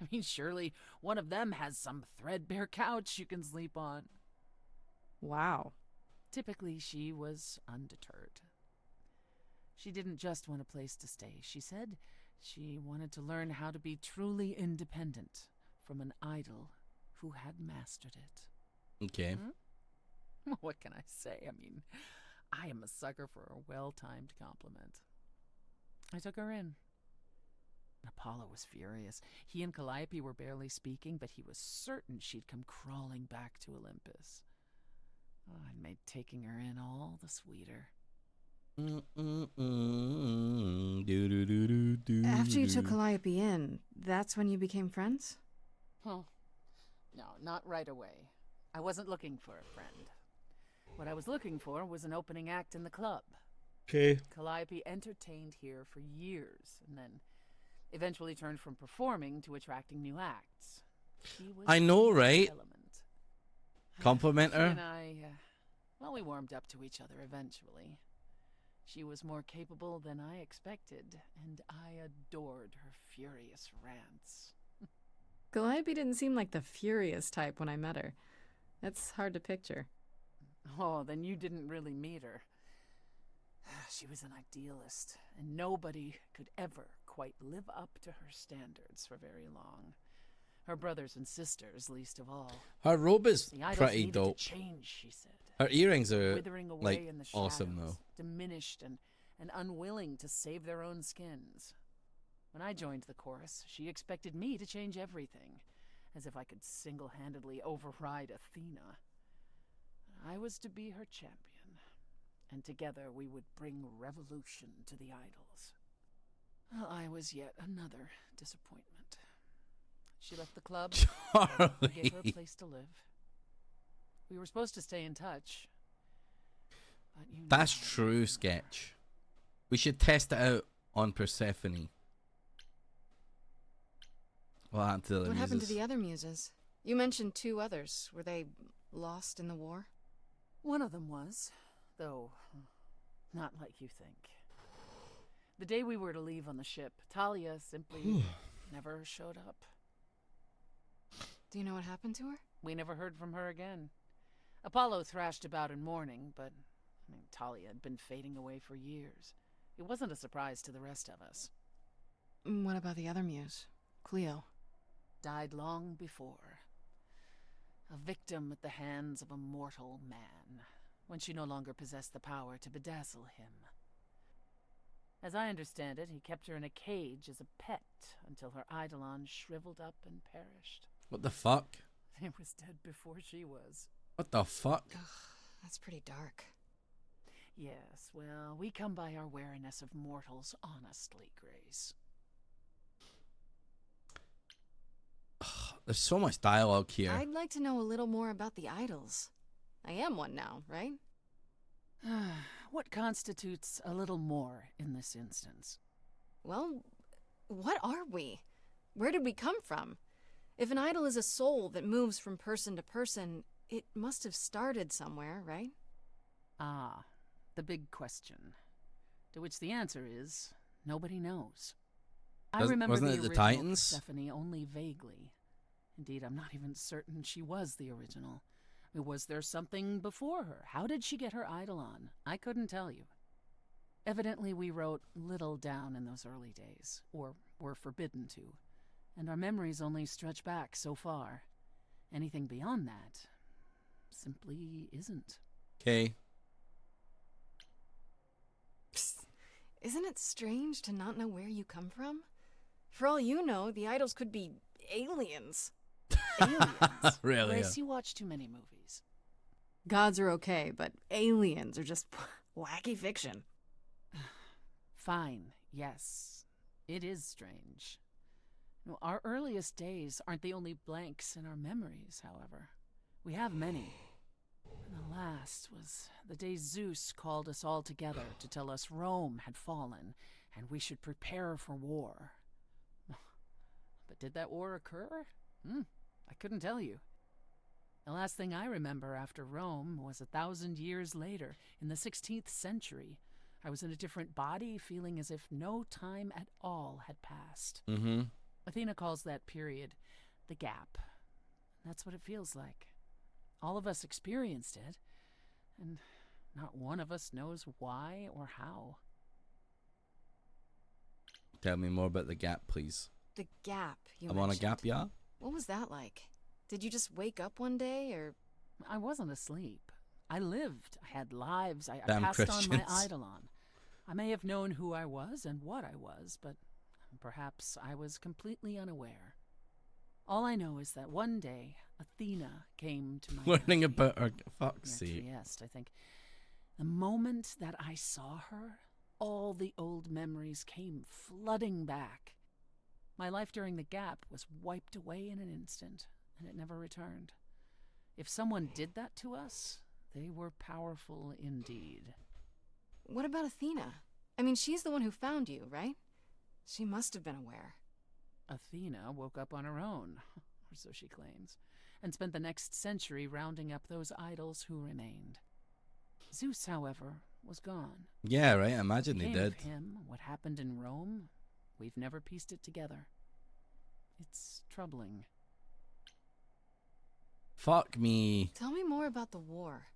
I mean, surely one of them has some threadbare couch you can sleep on. Wow. Typically, she was undeterred. She didn't just want a place to stay. She said she wanted to learn how to be truly independent from an idol who had mastered it. Okay. What can I say? I mean, I am a sucker for a well-timed compliment. I took her in. Apollo was furious. He and Calliope were barely speaking, but he was certain she'd come crawling back to Olympus. Oh, it made taking her in all the sweeter. After you took Calliope in, that's when you became friends? Oh, no, not right away. I wasn't looking for a friend. What I was looking for was an opening act in the club. Okay. Calliope entertained here for years, and then eventually turned from performing to attracting new acts. She was I know, right? Element. Compliment She her. and I, well, we warmed up to each other eventually. She was more capable than I expected, and I adored her furious rants. Calliope didn't seem like the furious type when I met her. That's hard to picture. Oh, then you didn't really meet her. She was an idealist, and nobody could ever quite live up to her standards for very long. Her brothers and sisters, least of all. Her robe is The idols pretty needed to dope. change, she said. Her earrings are Withering away like in the awesome shadows, though. diminished and unwilling to save their own skins. When I joined the chorus, she expected me to change everything, as if I could single-handedly override Athena. I was to be her champion, and together we would bring revolution to the idols. Well, I was yet another disappointment. She left the club. I gave her a place to live. We were supposed to stay in touch. But you know, That's true, Sketch. We should test it out on Persephone. What happened to the What muses? happened to the other muses? You mentioned 2 others. Were they lost in the war? One of them was, though not like you think. The day we were to leave on the ship, Talia simply never showed up. Do you know what happened to her? We never heard from her again. Apollo thrashed about in mourning, but Talia had been fading away for years. It wasn't a surprise to the rest of us. What about the other muse, Cleo? Died long before. A victim at the hands of a mortal man, when she no longer possessed the power to bedazzle him. As I understand it, he kept her in a cage as a pet until her eidolon shriveled up and perished. What the fuck? He was dead before she was. What the fuck? That's pretty dark. Yes, well, we come by our wariness of mortals honestly, Grace. There's so much dialogue here. I'd like to know a little more about the idols. I am one now, right? What constitutes a little more in this instance? Well, what are we? Where did we come from? If an idol is a soul that moves from person to person, it must have started somewhere, right? Ah, the big question. To which the answer is, nobody knows. I remember wasn't the it the original Titans? Persephone only vaguely. Indeed, I'm not even certain she was the original. Was there something before her? How did she get her eidolon? I couldn't tell you. Evidently, we wrote little down in those early days, or were forbidden to, and our memories only stretch back so far. Anything beyond that simply isn't. Okay. Isn't it strange to not know where you come from? For all you know, the idols could be aliens. Aliens? Really? Grace, you watch too many movies. Gods are okay, but aliens are just wacky fiction. Fine, yes. It is strange. Our earliest days aren't the only blanks in our memories, however. We have many. And the last was the day Zeus called us all together to tell us Rome had fallen and we should prepare for war. But did that war occur? I couldn't tell you. The last thing I remember after Rome was 1,000 years later, in the 16th century. I was in a different body, feeling as if no time at all had passed. Mm-hmm. Athena calls that period the gap. That's what it feels like. All of us experienced it, and not one of us knows why or how. Tell me more about the gap, please. The gap you I'm on a mentioned. gap, yeah? What was that like? Did you just wake up one day, or...? I wasn't asleep. I lived. I had lives. I Damn passed Christians. on my eidolon. I may have known who I was and what I was, but perhaps I was completely unaware. All I know is that one day, Athena came to my Learning nursery. about her. Fuck's Nursery, sake. yes, I think. The moment that I saw her, all the old memories came flooding back. My life during the gap was wiped away in an instant, and it never returned. If someone did that to us, they were powerful indeed. What about Athena? I mean, she's the one who found you, right? She must have been aware. Athena woke up on her own, or so she claims, and spent the next century rounding up those idols who remained. Zeus, however, was gone. Yeah, right. I imagine What they became did. of him, what happened in Rome, we've never pieced it together. It's troubling. Fuck me. Tell me more about the war.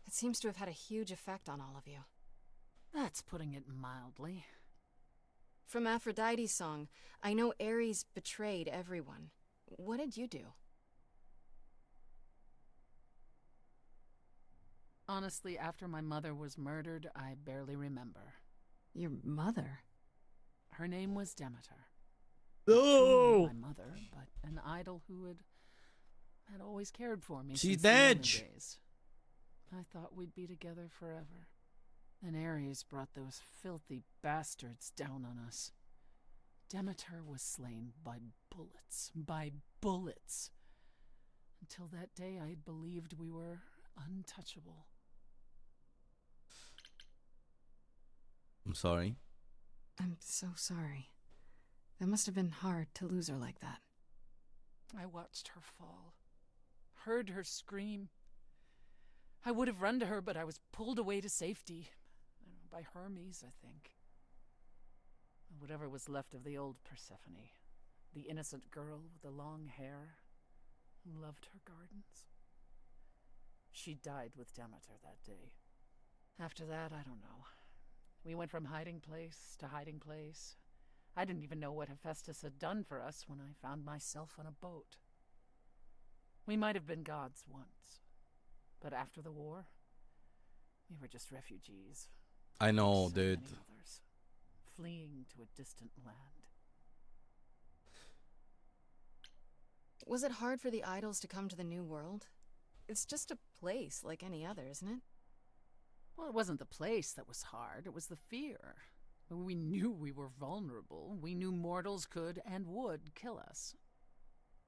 It seems to have had a huge effect on all of you. That's putting it mildly. From Aphrodite's song, I know Ares betrayed everyone. What did you do? Honestly, after my mother was murdered, I barely remember. Your mother? Her name was Demeter. No! Truly my mother, but an idol who had always cared for me. She's since the early dead. days. I thought we'd be together forever. Then Ares brought those filthy bastards down on us. Demeter was slain by bullets. By bullets. Until that day, I had believed we were untouchable. I'm sorry. I'm so sorry. That must have been hard to lose her like that. I watched her fall. Heard her scream. I would have run to her, but I was pulled away to safety. By Hermes, I think. Whatever was left of the old Persephone. The innocent girl with the long hair who loved her gardens. She died with Demeter that day. After that, I don't know. We went from hiding place to hiding place. I didn't even know what Hephaestus had done for us when I found myself on a boat. We might have been gods once, but after the war, we were just refugees. I know, So dude. many others, fleeing to a distant land. Was it hard for the idols to come to the New World? It's just a place like any other, isn't it? Well, it wasn't the place that was hard, it was the fear. We knew we were vulnerable. We knew mortals could and would kill us.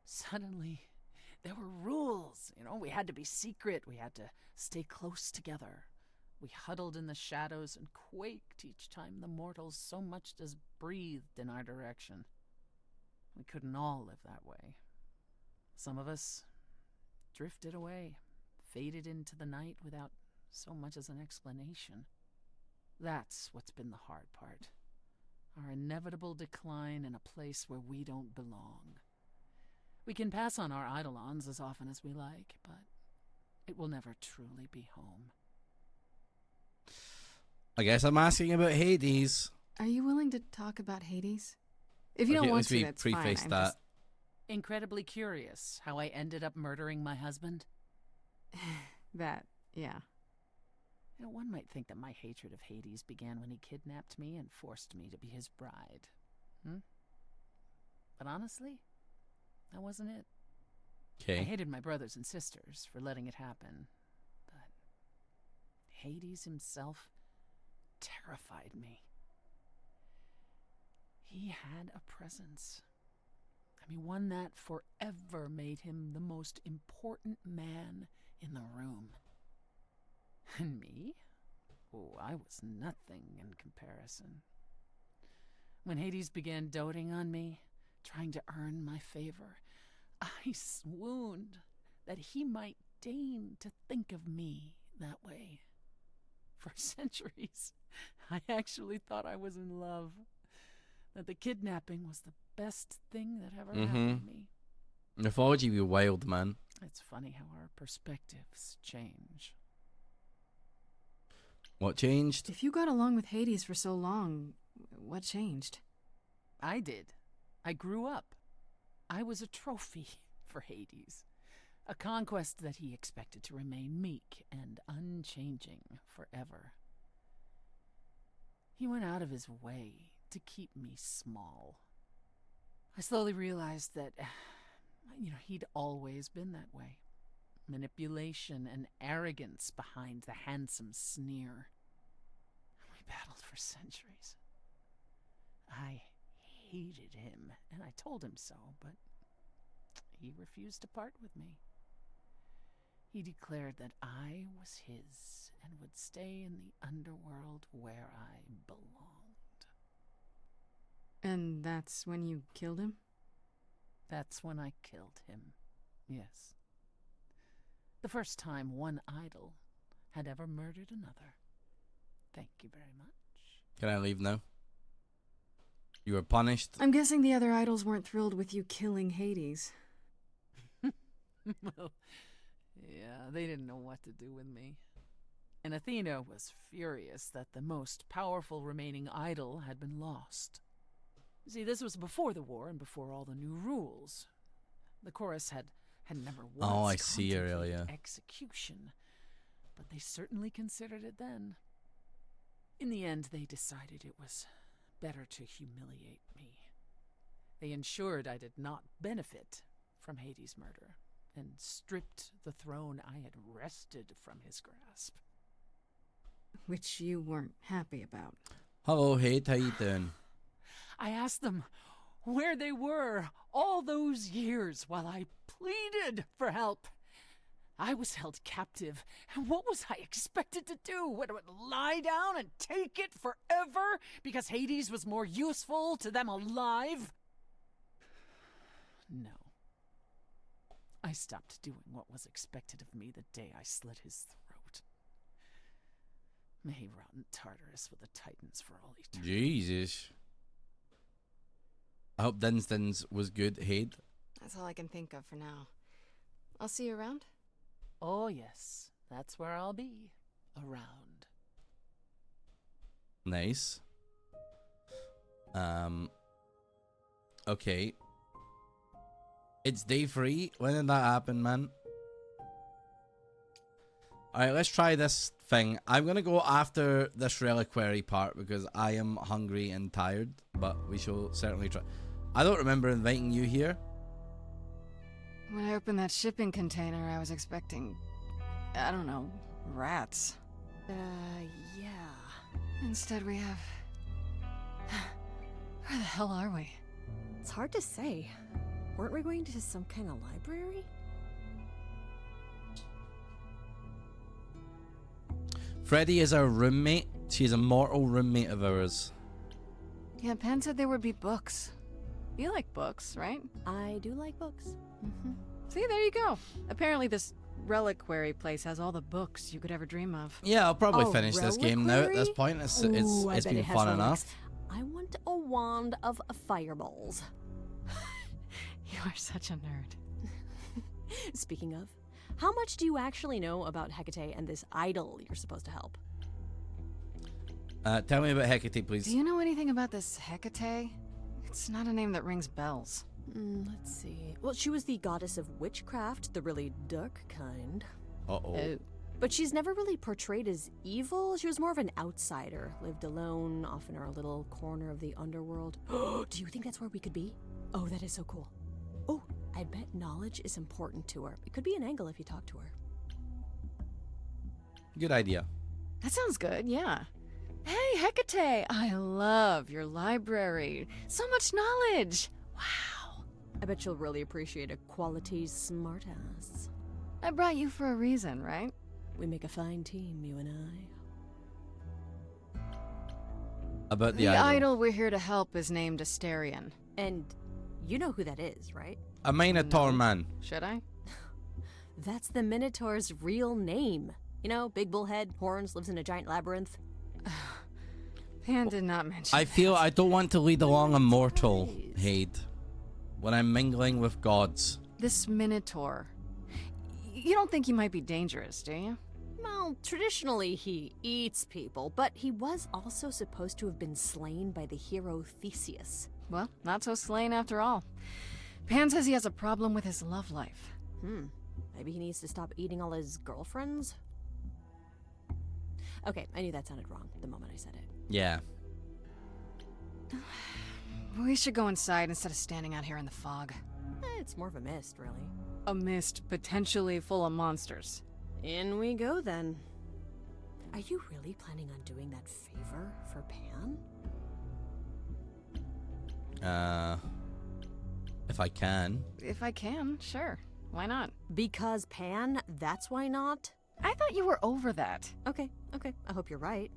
Suddenly, there were rules. We had to be secret. We had to stay close together. We huddled in the shadows and quaked each time the mortals so much as breathed in our direction. We couldn't all live that way. Some of us drifted away, faded into the night without so much as an explanation. That's what's been the hard part. Our inevitable decline in a place where we don't belong. We can pass on our eidolons as often as we like, but it will never truly be home. I guess I'm asking about Hades. Are you willing to talk about Hades? If you don't Okay, want let's to, that's fine. preface I'm that. just... Incredibly curious how I ended up murdering my husband. That, yeah. One might think that my hatred of Hades began when he kidnapped me and forced me to be his bride. But honestly, that wasn't it. I Okay. hated my brothers and sisters for letting it happen. But Hades himself terrified me. He had a presence. One that forever made him the most important man in the room. And me? Oh, I was nothing in comparison. When Hades began doting on me, trying to earn my favor, I swooned that he might deign to think of me that way. For centuries, I actually thought I was in love. That the kidnapping was the best thing that ever happened to me. Mythology be wild, man. It's funny how our perspectives change. What changed? If you got along with Hades for so long, what changed? I did. I grew up. I was a trophy for Hades. A conquest that he expected to remain meek and unchanging forever. He went out of his way to keep me small. I slowly realized that, he'd always been that way. Manipulation and arrogance behind the handsome sneer. We battled for centuries. I hated him, and I told him so, but he refused to part with me. He declared that I was his and would stay in the underworld where I belonged. And that's when you killed him? That's when I killed him, yes. The first time one idol had ever murdered another. Thank you very much. Can I leave now? You were punished. I'm guessing the other idols weren't thrilled with you killing Hades. Well, yeah, they didn't know what to do with me. And Athena was furious that the most powerful remaining idol had been lost. See, this was before the war and before all the new rules. The chorus had never once contemplated execution, but they certainly considered it then. In the end, they decided it was better to humiliate me. They ensured I did not benefit from Hades' murder, and stripped the throne I had wrested from his grasp. Which you weren't happy about. Hello, Hate, how you doing? I asked them where they were all those years while I pleaded for help. I was held captive, and what was I expected to do? What, lie down and take it forever because Hades was more useful to them alive? No. I stopped doing what was expected of me the day I slit his throat. May he rot in Tartarus with the Titans for all eternity. Jesus. I hope Dinstons was good, Haid. That's all I can think of for now. I'll see you around? Oh, yes. That's where I'll be. Around. Nice. Okay. It's day 3. When did that happen, man? Alright, let's try this thing. I'm gonna go after this reliquary part because I am hungry and tired, but we shall certainly try. I don't remember inviting you here. When I opened that shipping container, I was expecting, I don't know, rats. Yeah. Instead we have... Where the hell are we? It's hard to say. Weren't we going to some kind of library? Freddy is our roommate. She's a mortal roommate of ours. Yeah, Pen said there would be books. You like books, right? I do like books. Mm-hmm. See, there you go. Apparently this reliquary place has all the books you could ever dream of. Yeah, I'll probably finish this game now at this point. It's been fun enough. I want a wand of fireballs. You are such a nerd. Speaking of, how much do you actually know about Hecate and this idol you're supposed to help? Tell me about Hecate, please. Do you know anything about this Hecate? It's not a name that rings bells. Let's see. Well, she was the goddess of witchcraft, the really dark kind. Uh-oh. But she's never really portrayed as evil. She was more of an outsider, lived alone, off in her little corner of the underworld. Do you think that's where we could be? Oh, that is so cool. Oh, I bet knowledge is important to her. It could be an angle if you talk to her. Good idea. That sounds good, yeah. Hey, Hecate! I love your library. So much knowledge! Wow. I bet you'll really appreciate a quality smartass. I brought you for a reason, right? We make a fine team, you and I. About the idol we're here to help is named Asterion. And you know who that is, right? A Minotaur man. Should I? That's the Minotaur's real name. You know, big bullhead, horns, lives in a giant labyrinth. Pan did not mention I feel I don't want to lead along a mortal, Haid, when I'm mingling with gods. This Minotaur. You don't think he might be dangerous, do you? Well, traditionally he eats people, but he was also supposed to have been slain by the hero Theseus. Well, not so slain after all. Pan says he has a problem with his love life. Maybe he needs to stop eating all his girlfriends? Okay, I knew that sounded wrong the moment I said it. Yeah. We should go inside instead of standing out here in the fog. It's more of a mist, really. A mist potentially full of monsters. In we go, then. Are you really planning on doing that favor for Pan? If I can. If I can, sure. Why not? Because Pan, that's why not? I thought you were over that. Okay. I hope you're right.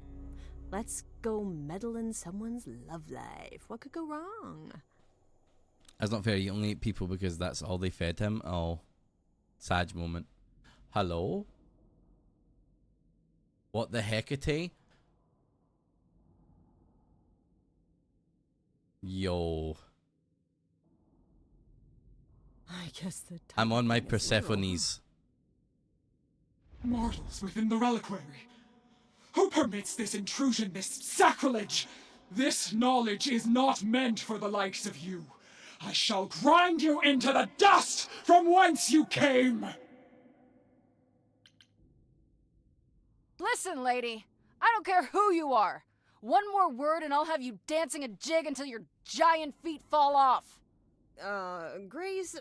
Let's go meddle in someone's love life. What could go wrong? That's not fair. You only eat people because that's all they fed him. Oh. Sad moment. Hello? What the heckity? Yo. I guess the I'm on my Persephones. Mortals within the reliquary. Who permits this intrusion, this sacrilege? This knowledge is not meant for the likes of you. I shall grind you into the dust from whence you came! Listen, lady. I don't care who you are. One more word and I'll have you dancing a jig until your giant feet fall off. Grace?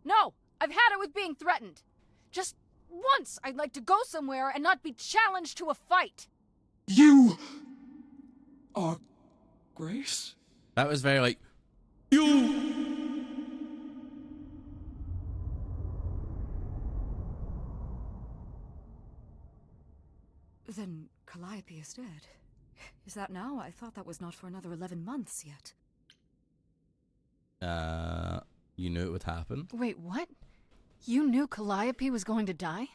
No! I've had it with being threatened. Just once I'd like to go somewhere and not be challenged to a fight. You are Grace? That was very like, you! Then Calliope is dead. Is that now? I thought that was not for another 11 months yet. You knew it would happen? Wait, what? You knew Calliope was going to die?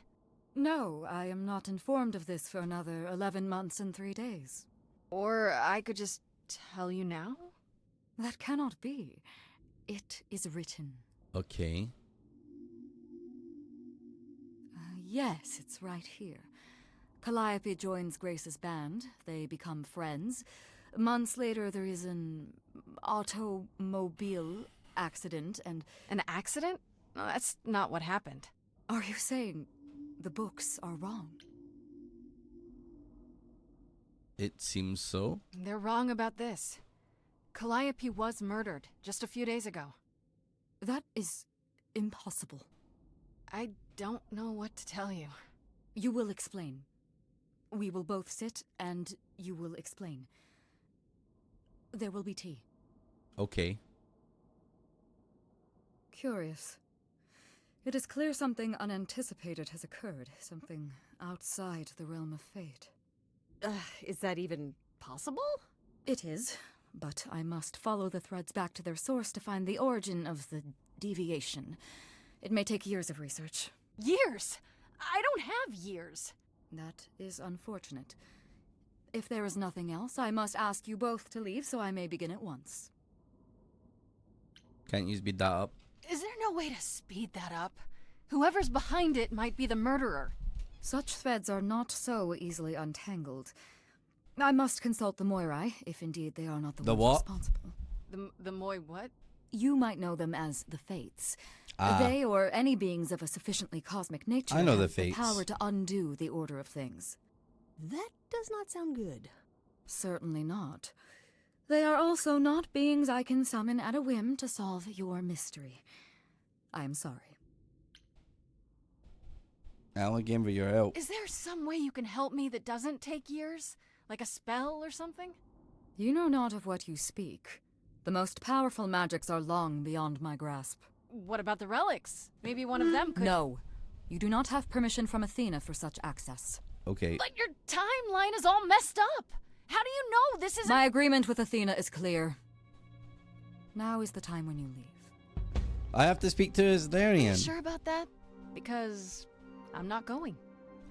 No, I am not informed of this for another 11 months and 3 days. Or I could just tell you now? That cannot be. It is written. Okay. Yes, it's right here. Calliope joins Grace's band. They become friends. Months later, there is an automobile accident and... An accident? No, that's not what happened. Are you saying the books are wrong? It seems so. They're wrong about this. Calliope was murdered just a few days ago. That is impossible. I don't know what to tell you. You will explain. We will both sit and you will explain. There will be tea. Okay. Curious. It is clear something unanticipated has occurred, something outside the realm of fate. Is that even possible? It is, but I must follow the threads back to their source to find the origin of the deviation. It may take years of research. Years? I don't have years. That is unfortunate. If there is nothing else, I must ask you both to leave so I may begin at once. Can't you speed that up? Is there no way to speed that up? Whoever's behind it might be the murderer. Such threads are not so easily untangled. I must consult the Moirai, if indeed they are not the ones what? responsible. The Moi what? You might know them as the Fates. Ah. They, or any beings of a sufficiently cosmic nature, I know the have Fates. power to undo the order of things. That does not sound good. Certainly not. They are also not beings I can summon at a whim to solve your mystery. I am sorry. Alligator, you're out. Is there some way you can help me that doesn't take years? Like a spell or something? You know not of what you speak. The most powerful magics are long beyond my grasp. What about the relics? Maybe one of them could... No. You do not have permission from Athena for such access. Okay. But your timeline is all messed up! How do you know this isn't... My agreement with Athena is clear. Now is the time when you leave. I have to speak to his Are Darian. you sure about that? because I'm not going.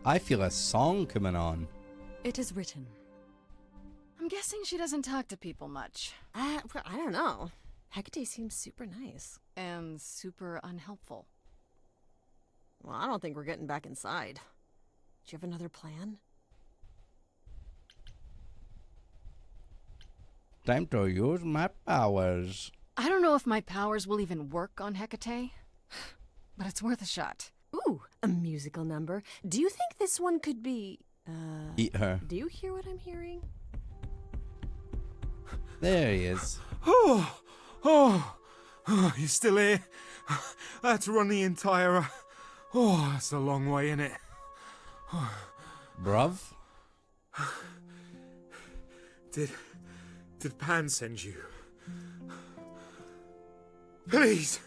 I feel a song coming on. It is written. I'm guessing she doesn't talk to people much. I don't know. Hecate seems super nice. And super unhelpful. Well, I don't think we're getting back inside. Do you have another plan? Time to use my powers. I don't know if my powers will even work on Hecate, but it's worth a shot. Ooh, a musical number. Do you think this one could be, Eat her. Do you hear what I'm hearing? There he is. Oh, you're still here? I had to run the entire... that's a long way, innit? Bruv? Did Pan send you? Please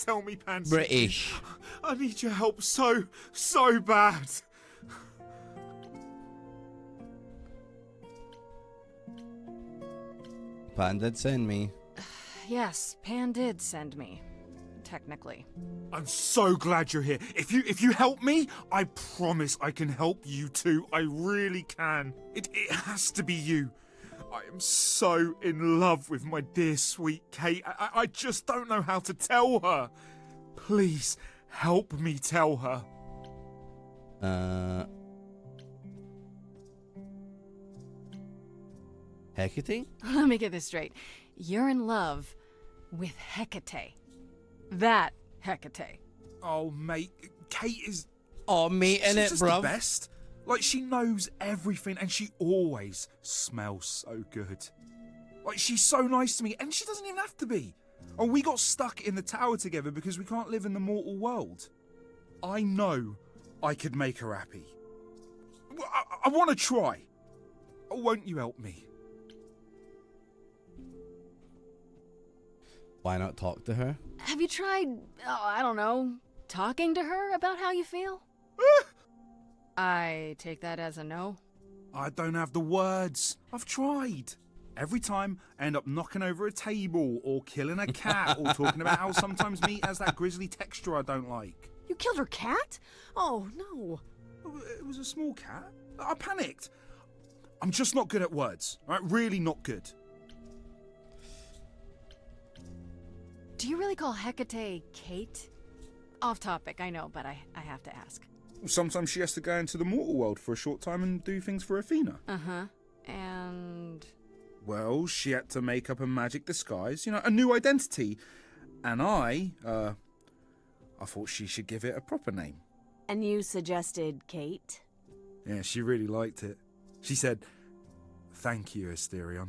tell me Pan sent you. British. I need your help so bad. Pan did send me. Yes, Pan did send me. Technically. I'm so glad you're here. If you help me, I promise I can help you too. I really can. It has to be you. I am so in love with my dear sweet Kate. I just don't know how to tell her. Please help me tell her. Hecate? Let me get this straight. You're in love with Hecate. That Hecate. Oh, mate, Kate is... Oh, mate, she's innit, just bruv? the best. Like, she knows everything, and she always smells so good. Like, she's so nice to me, and she doesn't even have to be. Oh, we got stuck in the tower together because we can't live in the mortal world. I know I could make her happy. I want to try. Won't you help me? Why not talk to her? Have you tried, I don't know, talking to her about how you feel? I take that as a no. I don't have the words. I've tried. Every time, I end up knocking over a table, or killing a cat, or talking about how sometimes meat has that grisly texture I don't like. You killed her cat? Oh, no. It was a small cat. I panicked. I'm just not good at words. Right? Really not good. Do you really call Hecate Kate? Off topic, I know, but I have to ask. Sometimes she has to go into the mortal world for a short time and do things for Athena. Uh-huh. And... Well, she had to make up a magic disguise, a new identity. And I thought she should give it a proper name. And you suggested Kate? Yeah, she really liked it. She said, "Thank you, Asterion."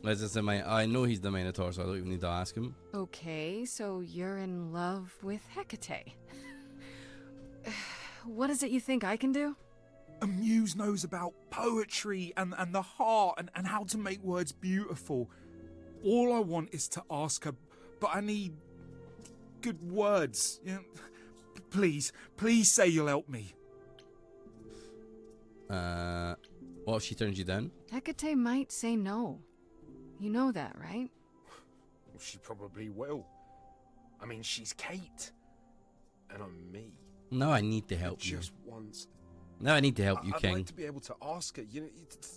As I said, I know he's the Minotaur, so I don't even need to ask him. Okay, so you're in love with Hecate. What is it you think I can do? A muse knows about poetry and the heart and how to make words beautiful. All I want is to ask her, but I need good words. Please say you'll help me. What if she turns you down? Hecate might say no. You know that, right? Well, she probably will. I mean, she's Kate. And I'm me. No, I need to help you. Just once. No, I need to help you, I'd King. like to be able to ask her,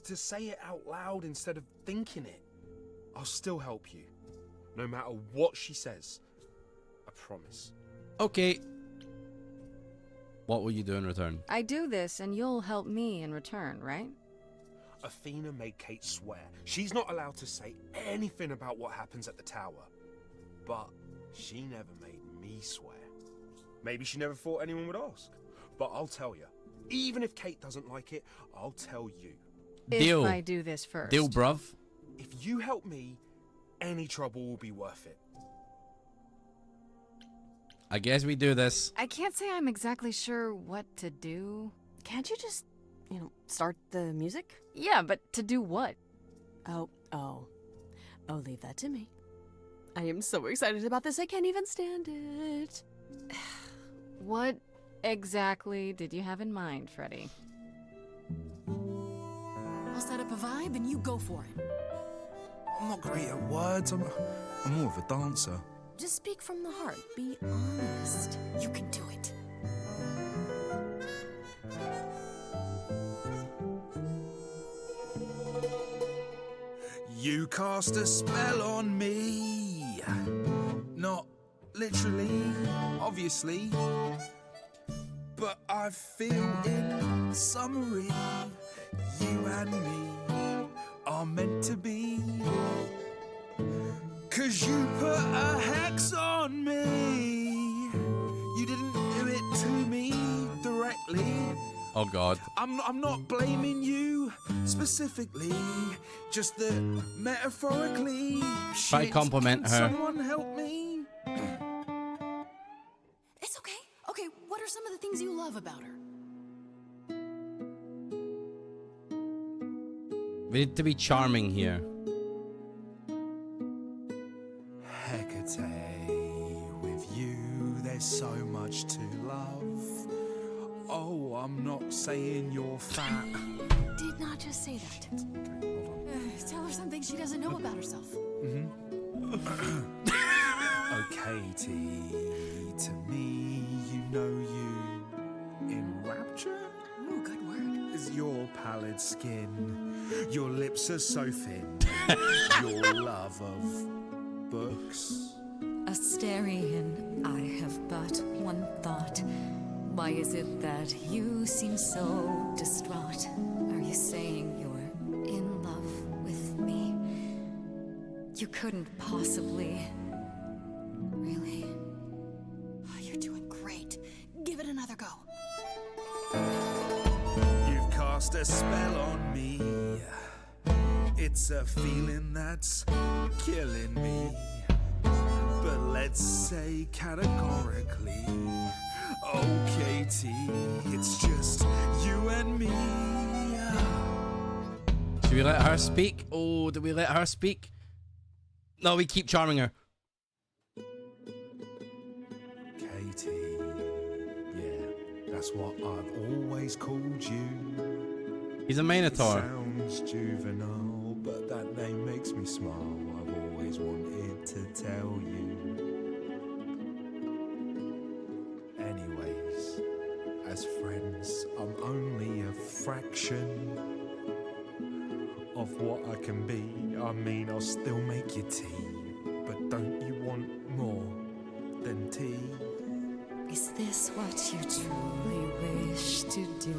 to say it out loud instead of thinking it. I'll still help you. No matter what she says. I promise. Okay. What will you do in return? I do this and you'll help me in return, right? Athena made Kate swear she's not allowed to say anything about what happens at the tower. But she never made me swear. Maybe she never thought anyone would ask. But I'll tell you, even if Kate doesn't like it, I'll tell you. Deal. If I do this first. Deal, bruv. If you help me, any trouble will be worth it. I guess we do this. I can't say I'm exactly sure what to do. Can't you just, start the music? Yeah, but to do what? Oh, leave that to me. I am so excited about this, I can't even stand it. What exactly did you have in mind, Freddy? I'll set up a vibe and you go for it. I'm not great at words. I'm more of a dancer. Just speak from the heart. Be honest. You can do it. You cast a spell on me. Not literally, obviously. But I feel in summary, you and me are meant to be. 'Cause you put a hex on me. You didn't do it to me directly. Oh God. I'm not blaming you specifically, just that metaphorically. Try Shit, compliment can her. Someone help me. It's okay. Okay, what are some of the things you love about her? We need to be charming here. Hecate, with you there's so much to love. Oh, I'm not saying you're fat. Did not just say that. Tell her something she doesn't know about herself. Oh, Katie, to me, you know you enrapture? Ooh, good word. Is your pallid skin, your lips are so thin, your love of books. Asterian, I have but one thought. Why is it that you seem so distraught? Are you saying you're in love with me? You couldn't possibly. Really? Oh, you're doing great. Give it another go. You've cast a spell on me. It's a feeling that's killing me. But let's say categorically, oh Katie, it's just you and me. Should we let her speak? Oh, do we let her speak? No, we keep charming her. Katie, yeah, that's what I've always called you. He's a Minotaur. Sounds juvenile, but that name makes me smile. I've always wanted to tell you. Anyways, as friends, I'm only a fraction of what I can be. I mean, I'll still make you tea, but don't you want more than tea? Is this what you truly wish to do?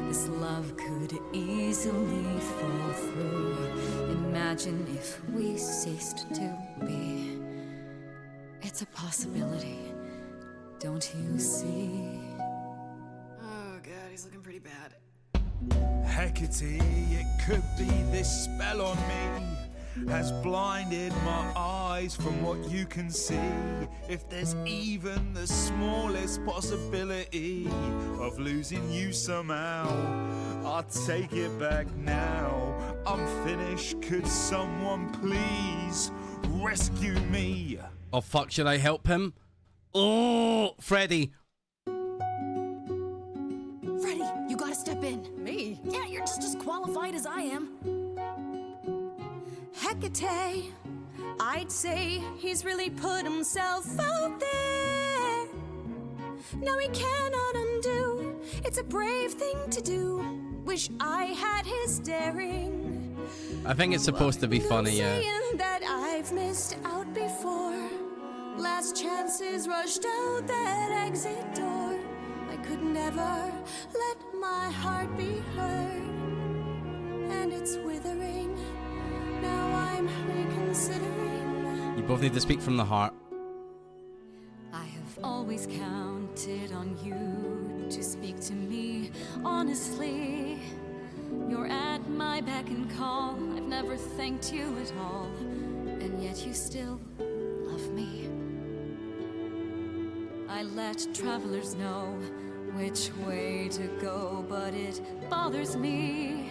This love could easily fall through. Imagine if we ceased to be. It's a possibility, don't you see? Oh god, he's looking pretty bad. Hecate, it could be this spell on me has blinded my eyes from what you can see. If there's even the smallest possibility of losing you somehow, I'll take it back now. I'm finished, could someone please rescue me? Oh fuck, should I help him? Oh, Freddy. Freddy, you gotta step in. Me? Yeah, you're just as qualified as I am. Hecate, I'd say he's really put himself out there. Now he cannot undo. It's a brave thing to do. Wish I had his daring. I think it's supposed to be funny, yeah. Saying that I've missed out before. Last chances rushed out that exit door. I could never let my heart be heard. And it's withering. Now I'm reconsidering. You both need to speak from the heart. I have always counted on you to speak to me honestly. You're at my beck and call. I've never thanked you at all, and yet you still love me. I let travelers know which way to go, but it bothers me.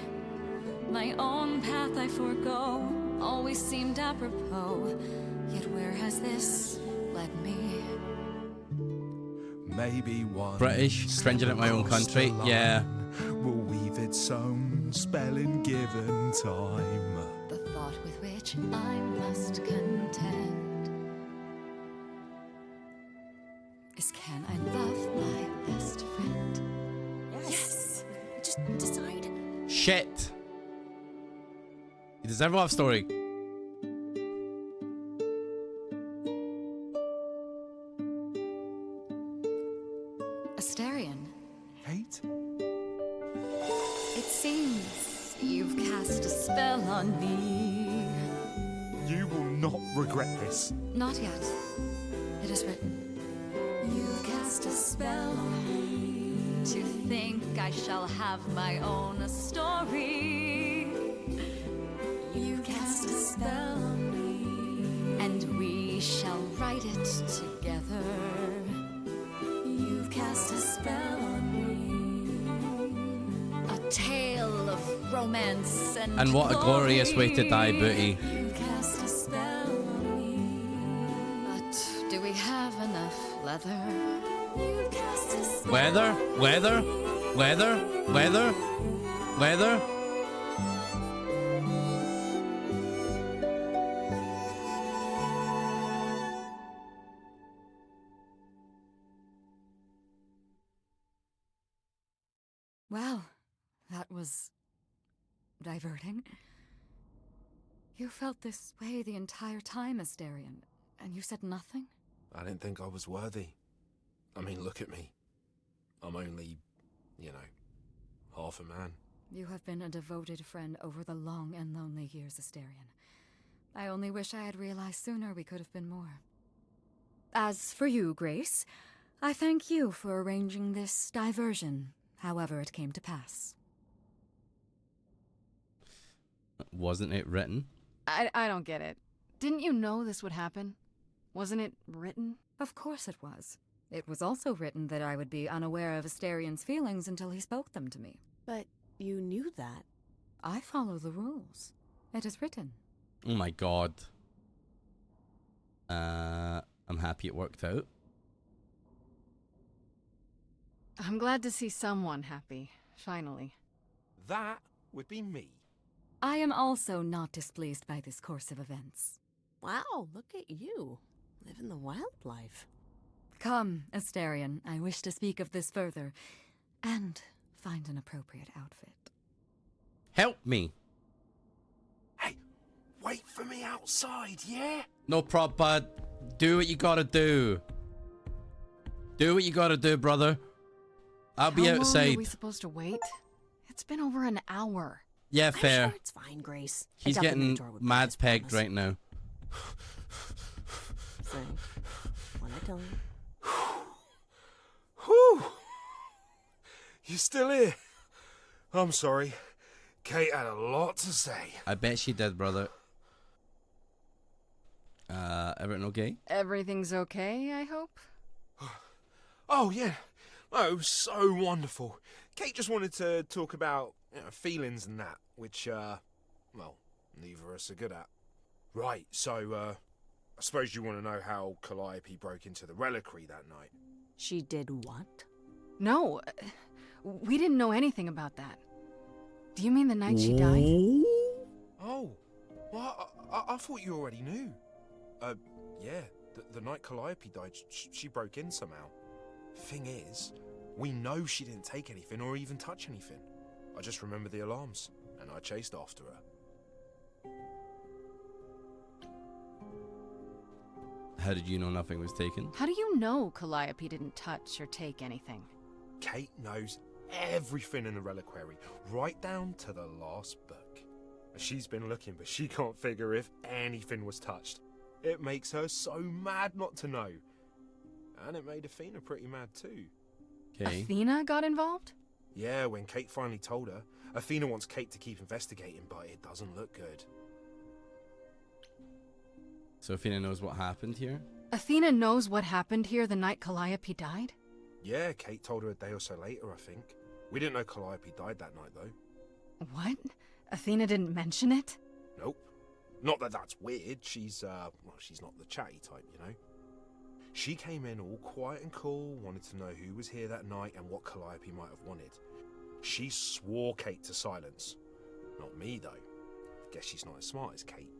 My own path I forego, always seemed apropos. Yet where has this led me? Maybe one British, cringing at my own country. Yeah. Will weave its own spell in given time. The thought with which I must contend. is can I love my best friend? Yes. Just decide. Shit. You deserve a love story. Asterion. Kate? It seems you've cast a spell on me. You will not regret this. Not yet. It is written. You've cast a spell on me. To think I shall have my own story. You've cast a spell on me. And we shall write it together. You've cast a spell on me. A tale of romance And what a glorious way to die, Booty. You've cast a spell on me. But do we have enough leather? You've cast a spell. Leather? Leather? Leather? Leather? Leather? Well, that was diverting. You felt this way the entire time, Asterion, and you said nothing? I didn't think I was worthy. I mean, look at me. I'm only, you know, half a man. You have been a devoted friend over the long and lonely years, Asterion. I only wish I had realized sooner we could have been more. As for you, Grace, I thank you for arranging this diversion, however it came to pass. Wasn't it written? I don't get it. Didn't you know this would happen? Wasn't it written? Of course it was. It was also written that I would be unaware of Asterion's feelings until he spoke them to me. But you knew that. I follow the rules. It is written. Oh my god. I'm happy it worked out. I'm glad to see someone happy, finally. That would be me. I am also not displeased by this course of events. Wow, look at you. Living the wildlife. Come, Asterion, I wish to speak of this further, and find an appropriate outfit. Help me. Wait for me outside, yeah? No prob, bud. Do what you gotta do. Do what you gotta do, brother. I'll be How long outside. are we supposed to wait? It's been over an hour. Yeah, I'm fair. sure it's fine, Grace. He's getting Mads pegged right now. So, when I tell you. Whew! You still here? I'm sorry. Kate had a lot to say. I bet she did, brother. Everything okay? Everything's okay, I hope? Oh, yeah. Oh, it was so wonderful. Kate just wanted to talk about feelings and that, which, well, neither of us are good at. Right, so, I suppose you want to know how Calliope broke into the reliquary that night. She did what? No, we didn't know anything about that. Do you mean the night she died? Oh, well, I thought you already knew. Yeah, the night Calliope died, she broke in somehow. Thing is, we know she didn't take anything or even touch anything. I just remember the alarms, and I chased after her. How did you know nothing was taken? How do you know Calliope didn't touch or take anything? Kate knows everything in the reliquary, right down to the last book. She's been looking, but she can't figure if anything was touched. It makes her so mad not to know. And it made Athena pretty mad too. Okay. Athena got involved? Yeah, when Kate finally told her, Athena wants Kate to keep investigating, but it doesn't look good. So Athena knows what happened here? Athena knows what happened here the night Calliope died? Yeah, Kate told her a day or so later, I think. We didn't know Calliope died that night, though. What? Athena didn't mention it? Nope. Not that that's weird. She's, well, she's not the chatty type, you know? She came in all quiet and cool, wanted to know who was here that night and what Calliope might have wanted. She swore Kate to silence. Not me, though. Guess she's not as smart as Kate.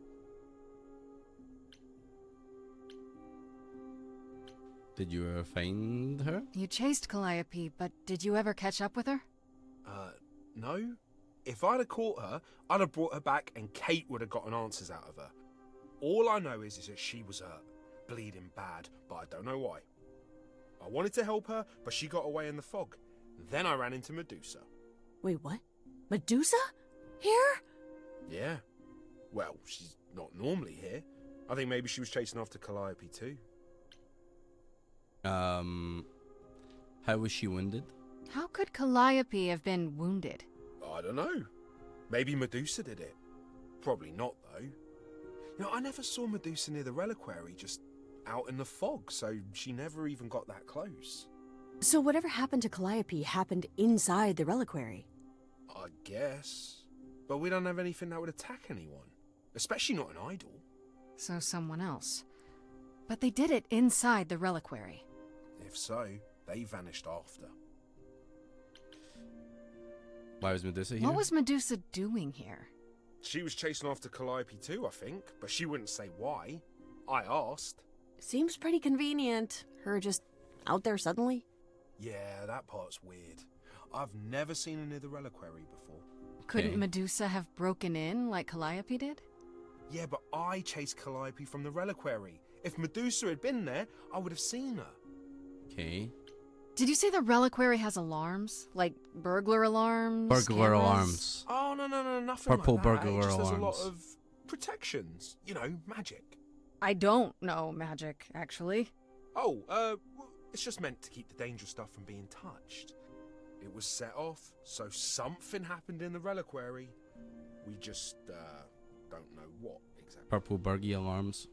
Did you ever find her? You chased Calliope, but did you ever catch up with her? No. If I'd have caught her, I'd have brought her back and Kate would have gotten answers out of her. All I know is that she was hurt, bleeding bad, but I don't know why. I wanted to help her, but she got away in the fog. Then I ran into Medusa. Wait, what? Medusa? Here? Yeah. Well, she's not normally here. I think maybe she was chasing after Calliope too. How was she wounded? How could Calliope have been wounded? I don't know. Maybe Medusa did it. Probably not, though. You know, I never saw Medusa near the reliquary, just out in the fog, so she never even got that close. So whatever happened to Calliope happened inside the reliquary? I guess. But we don't have anything that would attack anyone. Especially not an idol. So someone else. But they did it inside the reliquary. If so, they vanished after. Why was Medusa here? What was Medusa doing here? She was chasing after Calliope too, I think, but she wouldn't say why. I asked. Seems pretty convenient. Her just out there suddenly. Yeah, that part's weird. I've never seen her near the reliquary before. Couldn't Medusa have broken in like Calliope did? Yeah, but I chased Calliope from the reliquary. If Medusa had been there, I would have seen her. Okay. Did you say the reliquary has alarms? Like burglar alarms? Burglar cameras? alarms. Oh, no, nothing Purple like that. burglar It just has a lot alarms. of protections. You know, magic. I don't know magic, actually. Oh, well, it's just meant to keep the dangerous stuff from being touched. It was set off, so something happened in the reliquary. We just, don't know what exactly. Purple burgy alarms.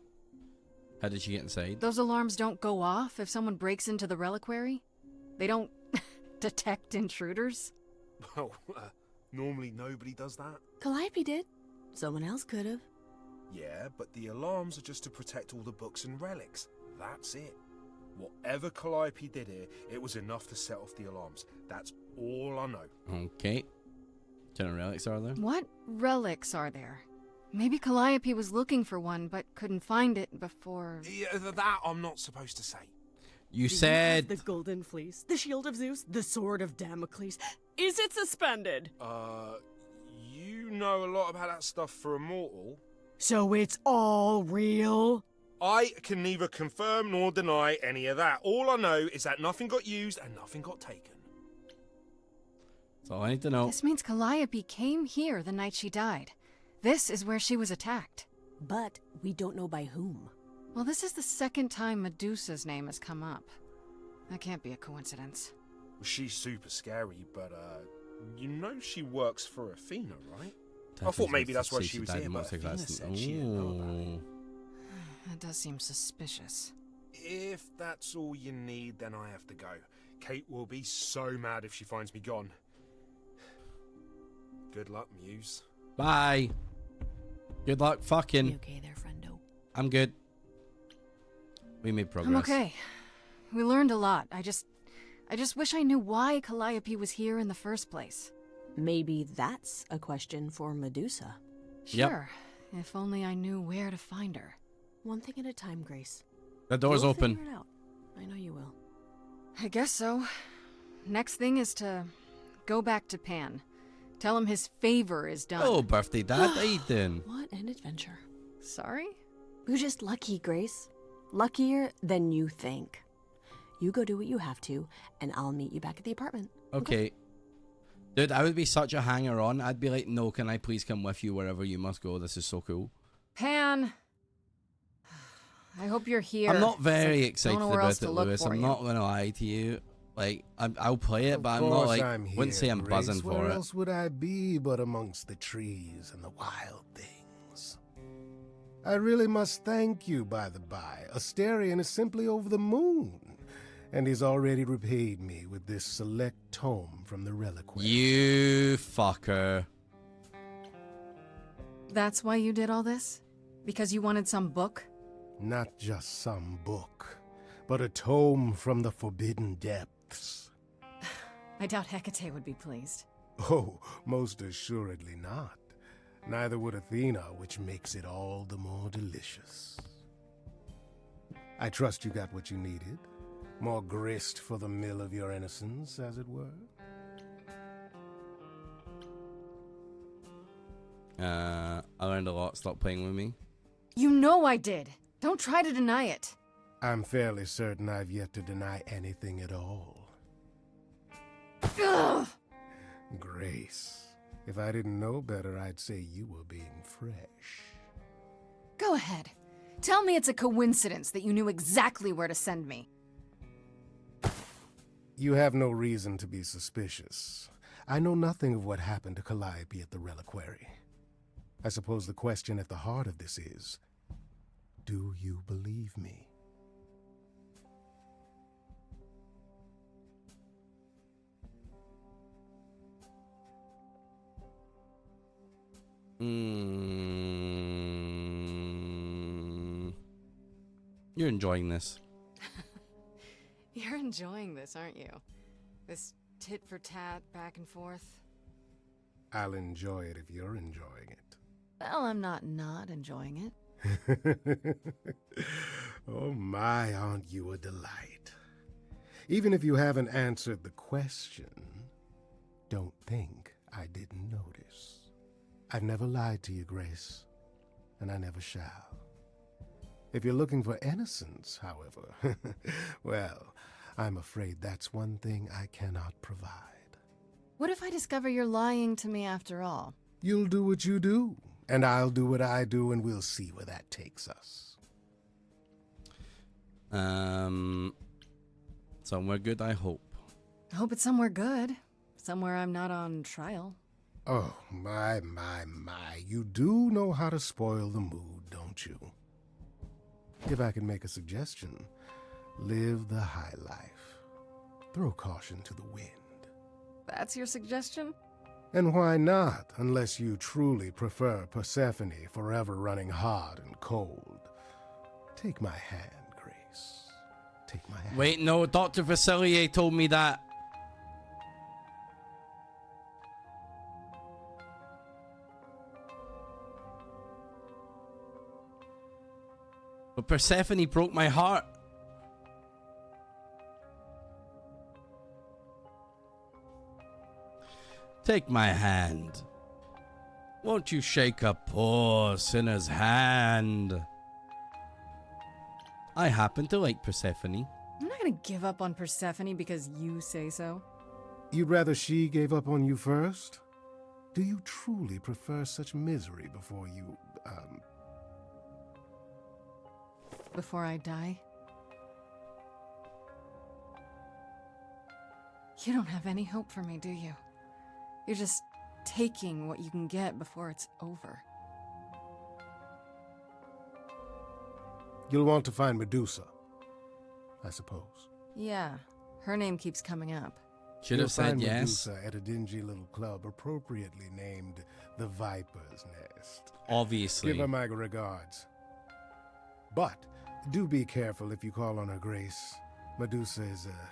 How did she get inside? Those alarms don't go off if someone breaks into the reliquary? They don't detect intruders? Well, normally nobody does that. Calliope did. Someone else could have. Yeah, but the alarms are just to protect all the books and relics. That's it. Whatever Calliope did here, it was enough to set off the alarms. That's all I know. Okay. What kind of relics are there? What relics are there? Maybe Calliope was looking for one, but couldn't find it before... Yeah, that I'm not supposed to say. You Do said... You have the golden fleece, the shield of Zeus, the sword of Damocles. Is it suspended? You know a lot about that stuff for a mortal. So it's all real? I can neither confirm nor deny any of that. All I know is that nothing got used and nothing got taken. That's all I need to know. This means Calliope came here the night she died. This is where she was attacked. But we don't know by whom. Well, this is the second time Medusa's name has come up. That can't be a coincidence. She's super scary, but, you know she works for Athena, right? I thought maybe that's why she was here, but Athena said she didn't know about it. That does seem suspicious. If that's all you need, then I have to go. Kate will be so mad if she finds me gone. Good luck, Muse. Bye. Good luck fucking. You okay there, friendo? I'm good. We made progress. I'm okay. We learned a lot. I just wish I knew why Calliope was here in the first place. Maybe that's a question for Medusa. Sure. If only I knew where to find her. One thing at a time, Grace. The door's You'll open. figure it out. I know you will. I guess so. Next thing is to go back to Pan. Tell him his favor is done. Oh, birthday dad, how you doing? What an adventure. Sorry? You're just lucky, Grace. Luckier than you think. You go do what you have to, and I'll meet you back at the apartment. Okay. Dude, I would be such a hanger-on. I'd be like, no, can I please come with you wherever you must go? This is so cool. Pan! I hope you're here. I'm not very I excited don't know where else about to it, look Lewis. for I'm you. not going to lie to you. Like, I'll play it, but I'm not like, wouldn't say I'm buzzing for Where it. else would I be but amongst the trees and the wild things? I really must thank you, by the by. Asterion is simply over the moon, and he's already repaid me with this select tome from the reliquary. You fucker. That's why you did all this? Because you wanted some book? Not just some book, but a tome from the forbidden depths. I doubt Hecate would be pleased. Oh, most assuredly not. Neither would Athena, which makes it all the more delicious. I trust you got what you needed. More grist for the mill of your innocence, as it were? I learned a lot. Stop playing with me. You know I did. Don't try to deny it. I'm fairly certain I've yet to deny anything at all. Ugh! Grace, if I didn't know better, I'd say you were being fresh. Go ahead. Tell me it's a coincidence that you knew exactly where to send me. You have no reason to be suspicious. I know nothing of what happened to Calliope at the reliquary. I suppose the question at the heart of this is, do you believe me? You're enjoying this. You're enjoying this, aren't you? This tit-for-tat back and forth. I'll enjoy it if you're enjoying it. Well, I'm not enjoying it. Oh my, aren't you a delight? Even if you haven't answered the question, don't think I didn't notice. I've never lied to you, Grace, and I never shall. If you're looking for innocence, however, well, I'm afraid that's one thing I cannot provide. What if I discover you're lying to me after all? You'll do what you do, and I'll do what I do, and we'll see where that takes us. Somewhere good, I hope. I hope it's somewhere good. Somewhere I'm not on trial. Oh, my. You do know how to spoil the mood, don't you? If I can make a suggestion, live the high life. Throw caution to the wind. That's your suggestion? And why not, unless you truly prefer Persephone forever running hot and cold? Take my hand, Grace. Take my hand. Wait, no, Dr. Facilier told me that. But Persephone broke my heart. Take my hand. Won't you shake a poor sinner's hand? I happen to like Persephone. I'm not gonna give up on Persephone because you say so. You'd rather she gave up on you first? Do you truly prefer such misery before you, Before I die? You don't have any hope for me, do you? You're just taking what you can get before it's over. You'll want to find Medusa, I suppose. Yeah, her name keeps coming up. Should have said yes. Medusa at a dingy little club appropriately named the Viper's Nest. Obviously. Give her my regards. But do be careful if you call on her, Grace. Medusa is a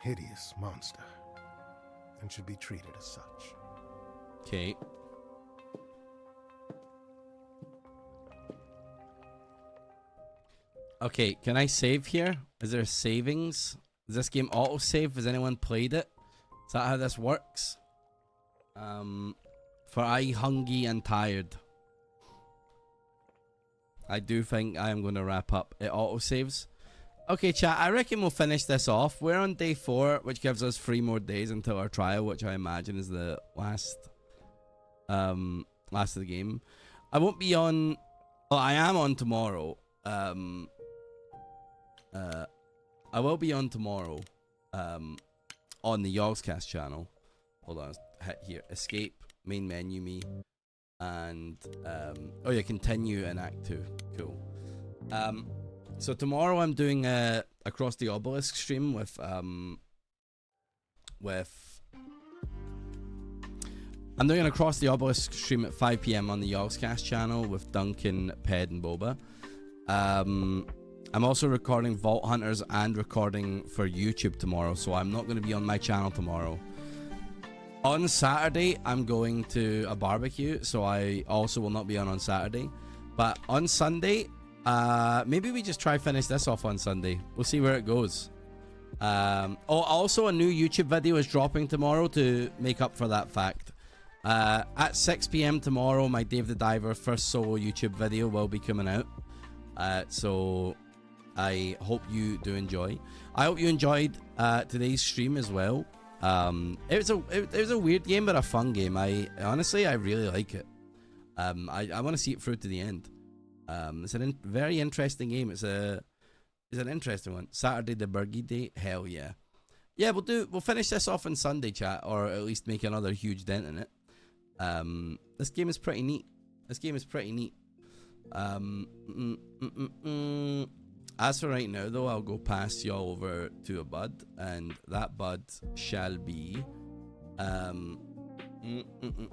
hideous monster and should be treated as such. Okay. Okay, can I save here? Is there savings? Is this game auto-save? Has anyone played it? Is that how this works? For I hungry and tired. I do think I am going to wrap up. It auto-saves. Okay, chat, I reckon we'll finish this off. We're on day 4, which gives us 3 more days until our trial, which I imagine is the last of the game. I won't be on... Well, I am on tomorrow. I will be on tomorrow on the Yogscast channel. Hold on, hit here. Escape, main menu me. And, oh yeah, continue in Act 2. Cool. So tomorrow I'm doing a Across the Obelisk stream with I'm doing an Across the Obelisk stream at 5 PM on the Yogscast channel with Duncan, Ped, and Boba. I'm also recording Vault Hunters and recording for YouTube tomorrow, so I'm not going to be on my channel tomorrow. On Saturday, I'm going to a barbecue, so I also will not be on Saturday. But on Sunday, maybe we just try finish this off on Sunday. We'll see where it goes. Also a new YouTube video is dropping tomorrow to make up for that fact. At 6 p.m. tomorrow, my Dave the Diver first solo YouTube video will be coming out. So I hope you do enjoy. I hope you enjoyed today's stream as well. It was a weird game, but a fun game. Honestly, I really like it. I want to see it through to the end. It's a very interesting game. It's an interesting one. Saturday the Burgie Day. Hell yeah. Yeah, we'll finish this off on Sunday, chat, or at least make another huge dent in it. This game is pretty neat. As for right now, though, I'll go pass y'all over to a bud, and that bud shall be who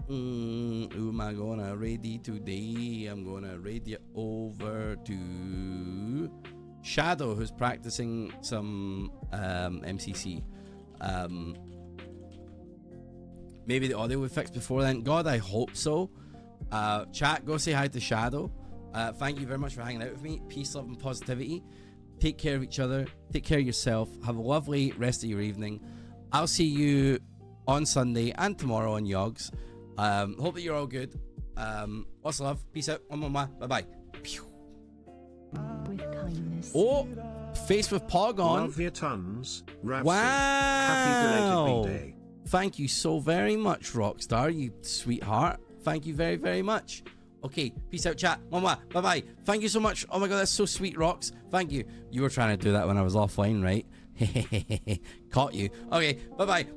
am I gonna raid today? I'm gonna raid you over to Shadow, who's practicing some MCC. Maybe the audio will fix before then. God, I hope so. Chat, go say hi to Shadow. Thank you very much for hanging out with me. Peace, love, and positivity. Take care of each other. Take care of yourself. Have a lovely rest of your evening. I'll see you on Sunday and tomorrow on Yogs. Hope that you're all good. Lots of love. Peace out. Bye-bye. With kindness. Oh, face with Pog on. Love your tons. Ravs. Wow. Happy belated B-Day. Thank you so very much, Rockstar, you sweetheart. Thank you very, very much. Okay, peace out, chat. Bye-bye. Thank you so much. Oh my god, that's so sweet, Rocks. Thank you. You were trying to do that when I was offline, right? Caught you. Okay, bye-bye.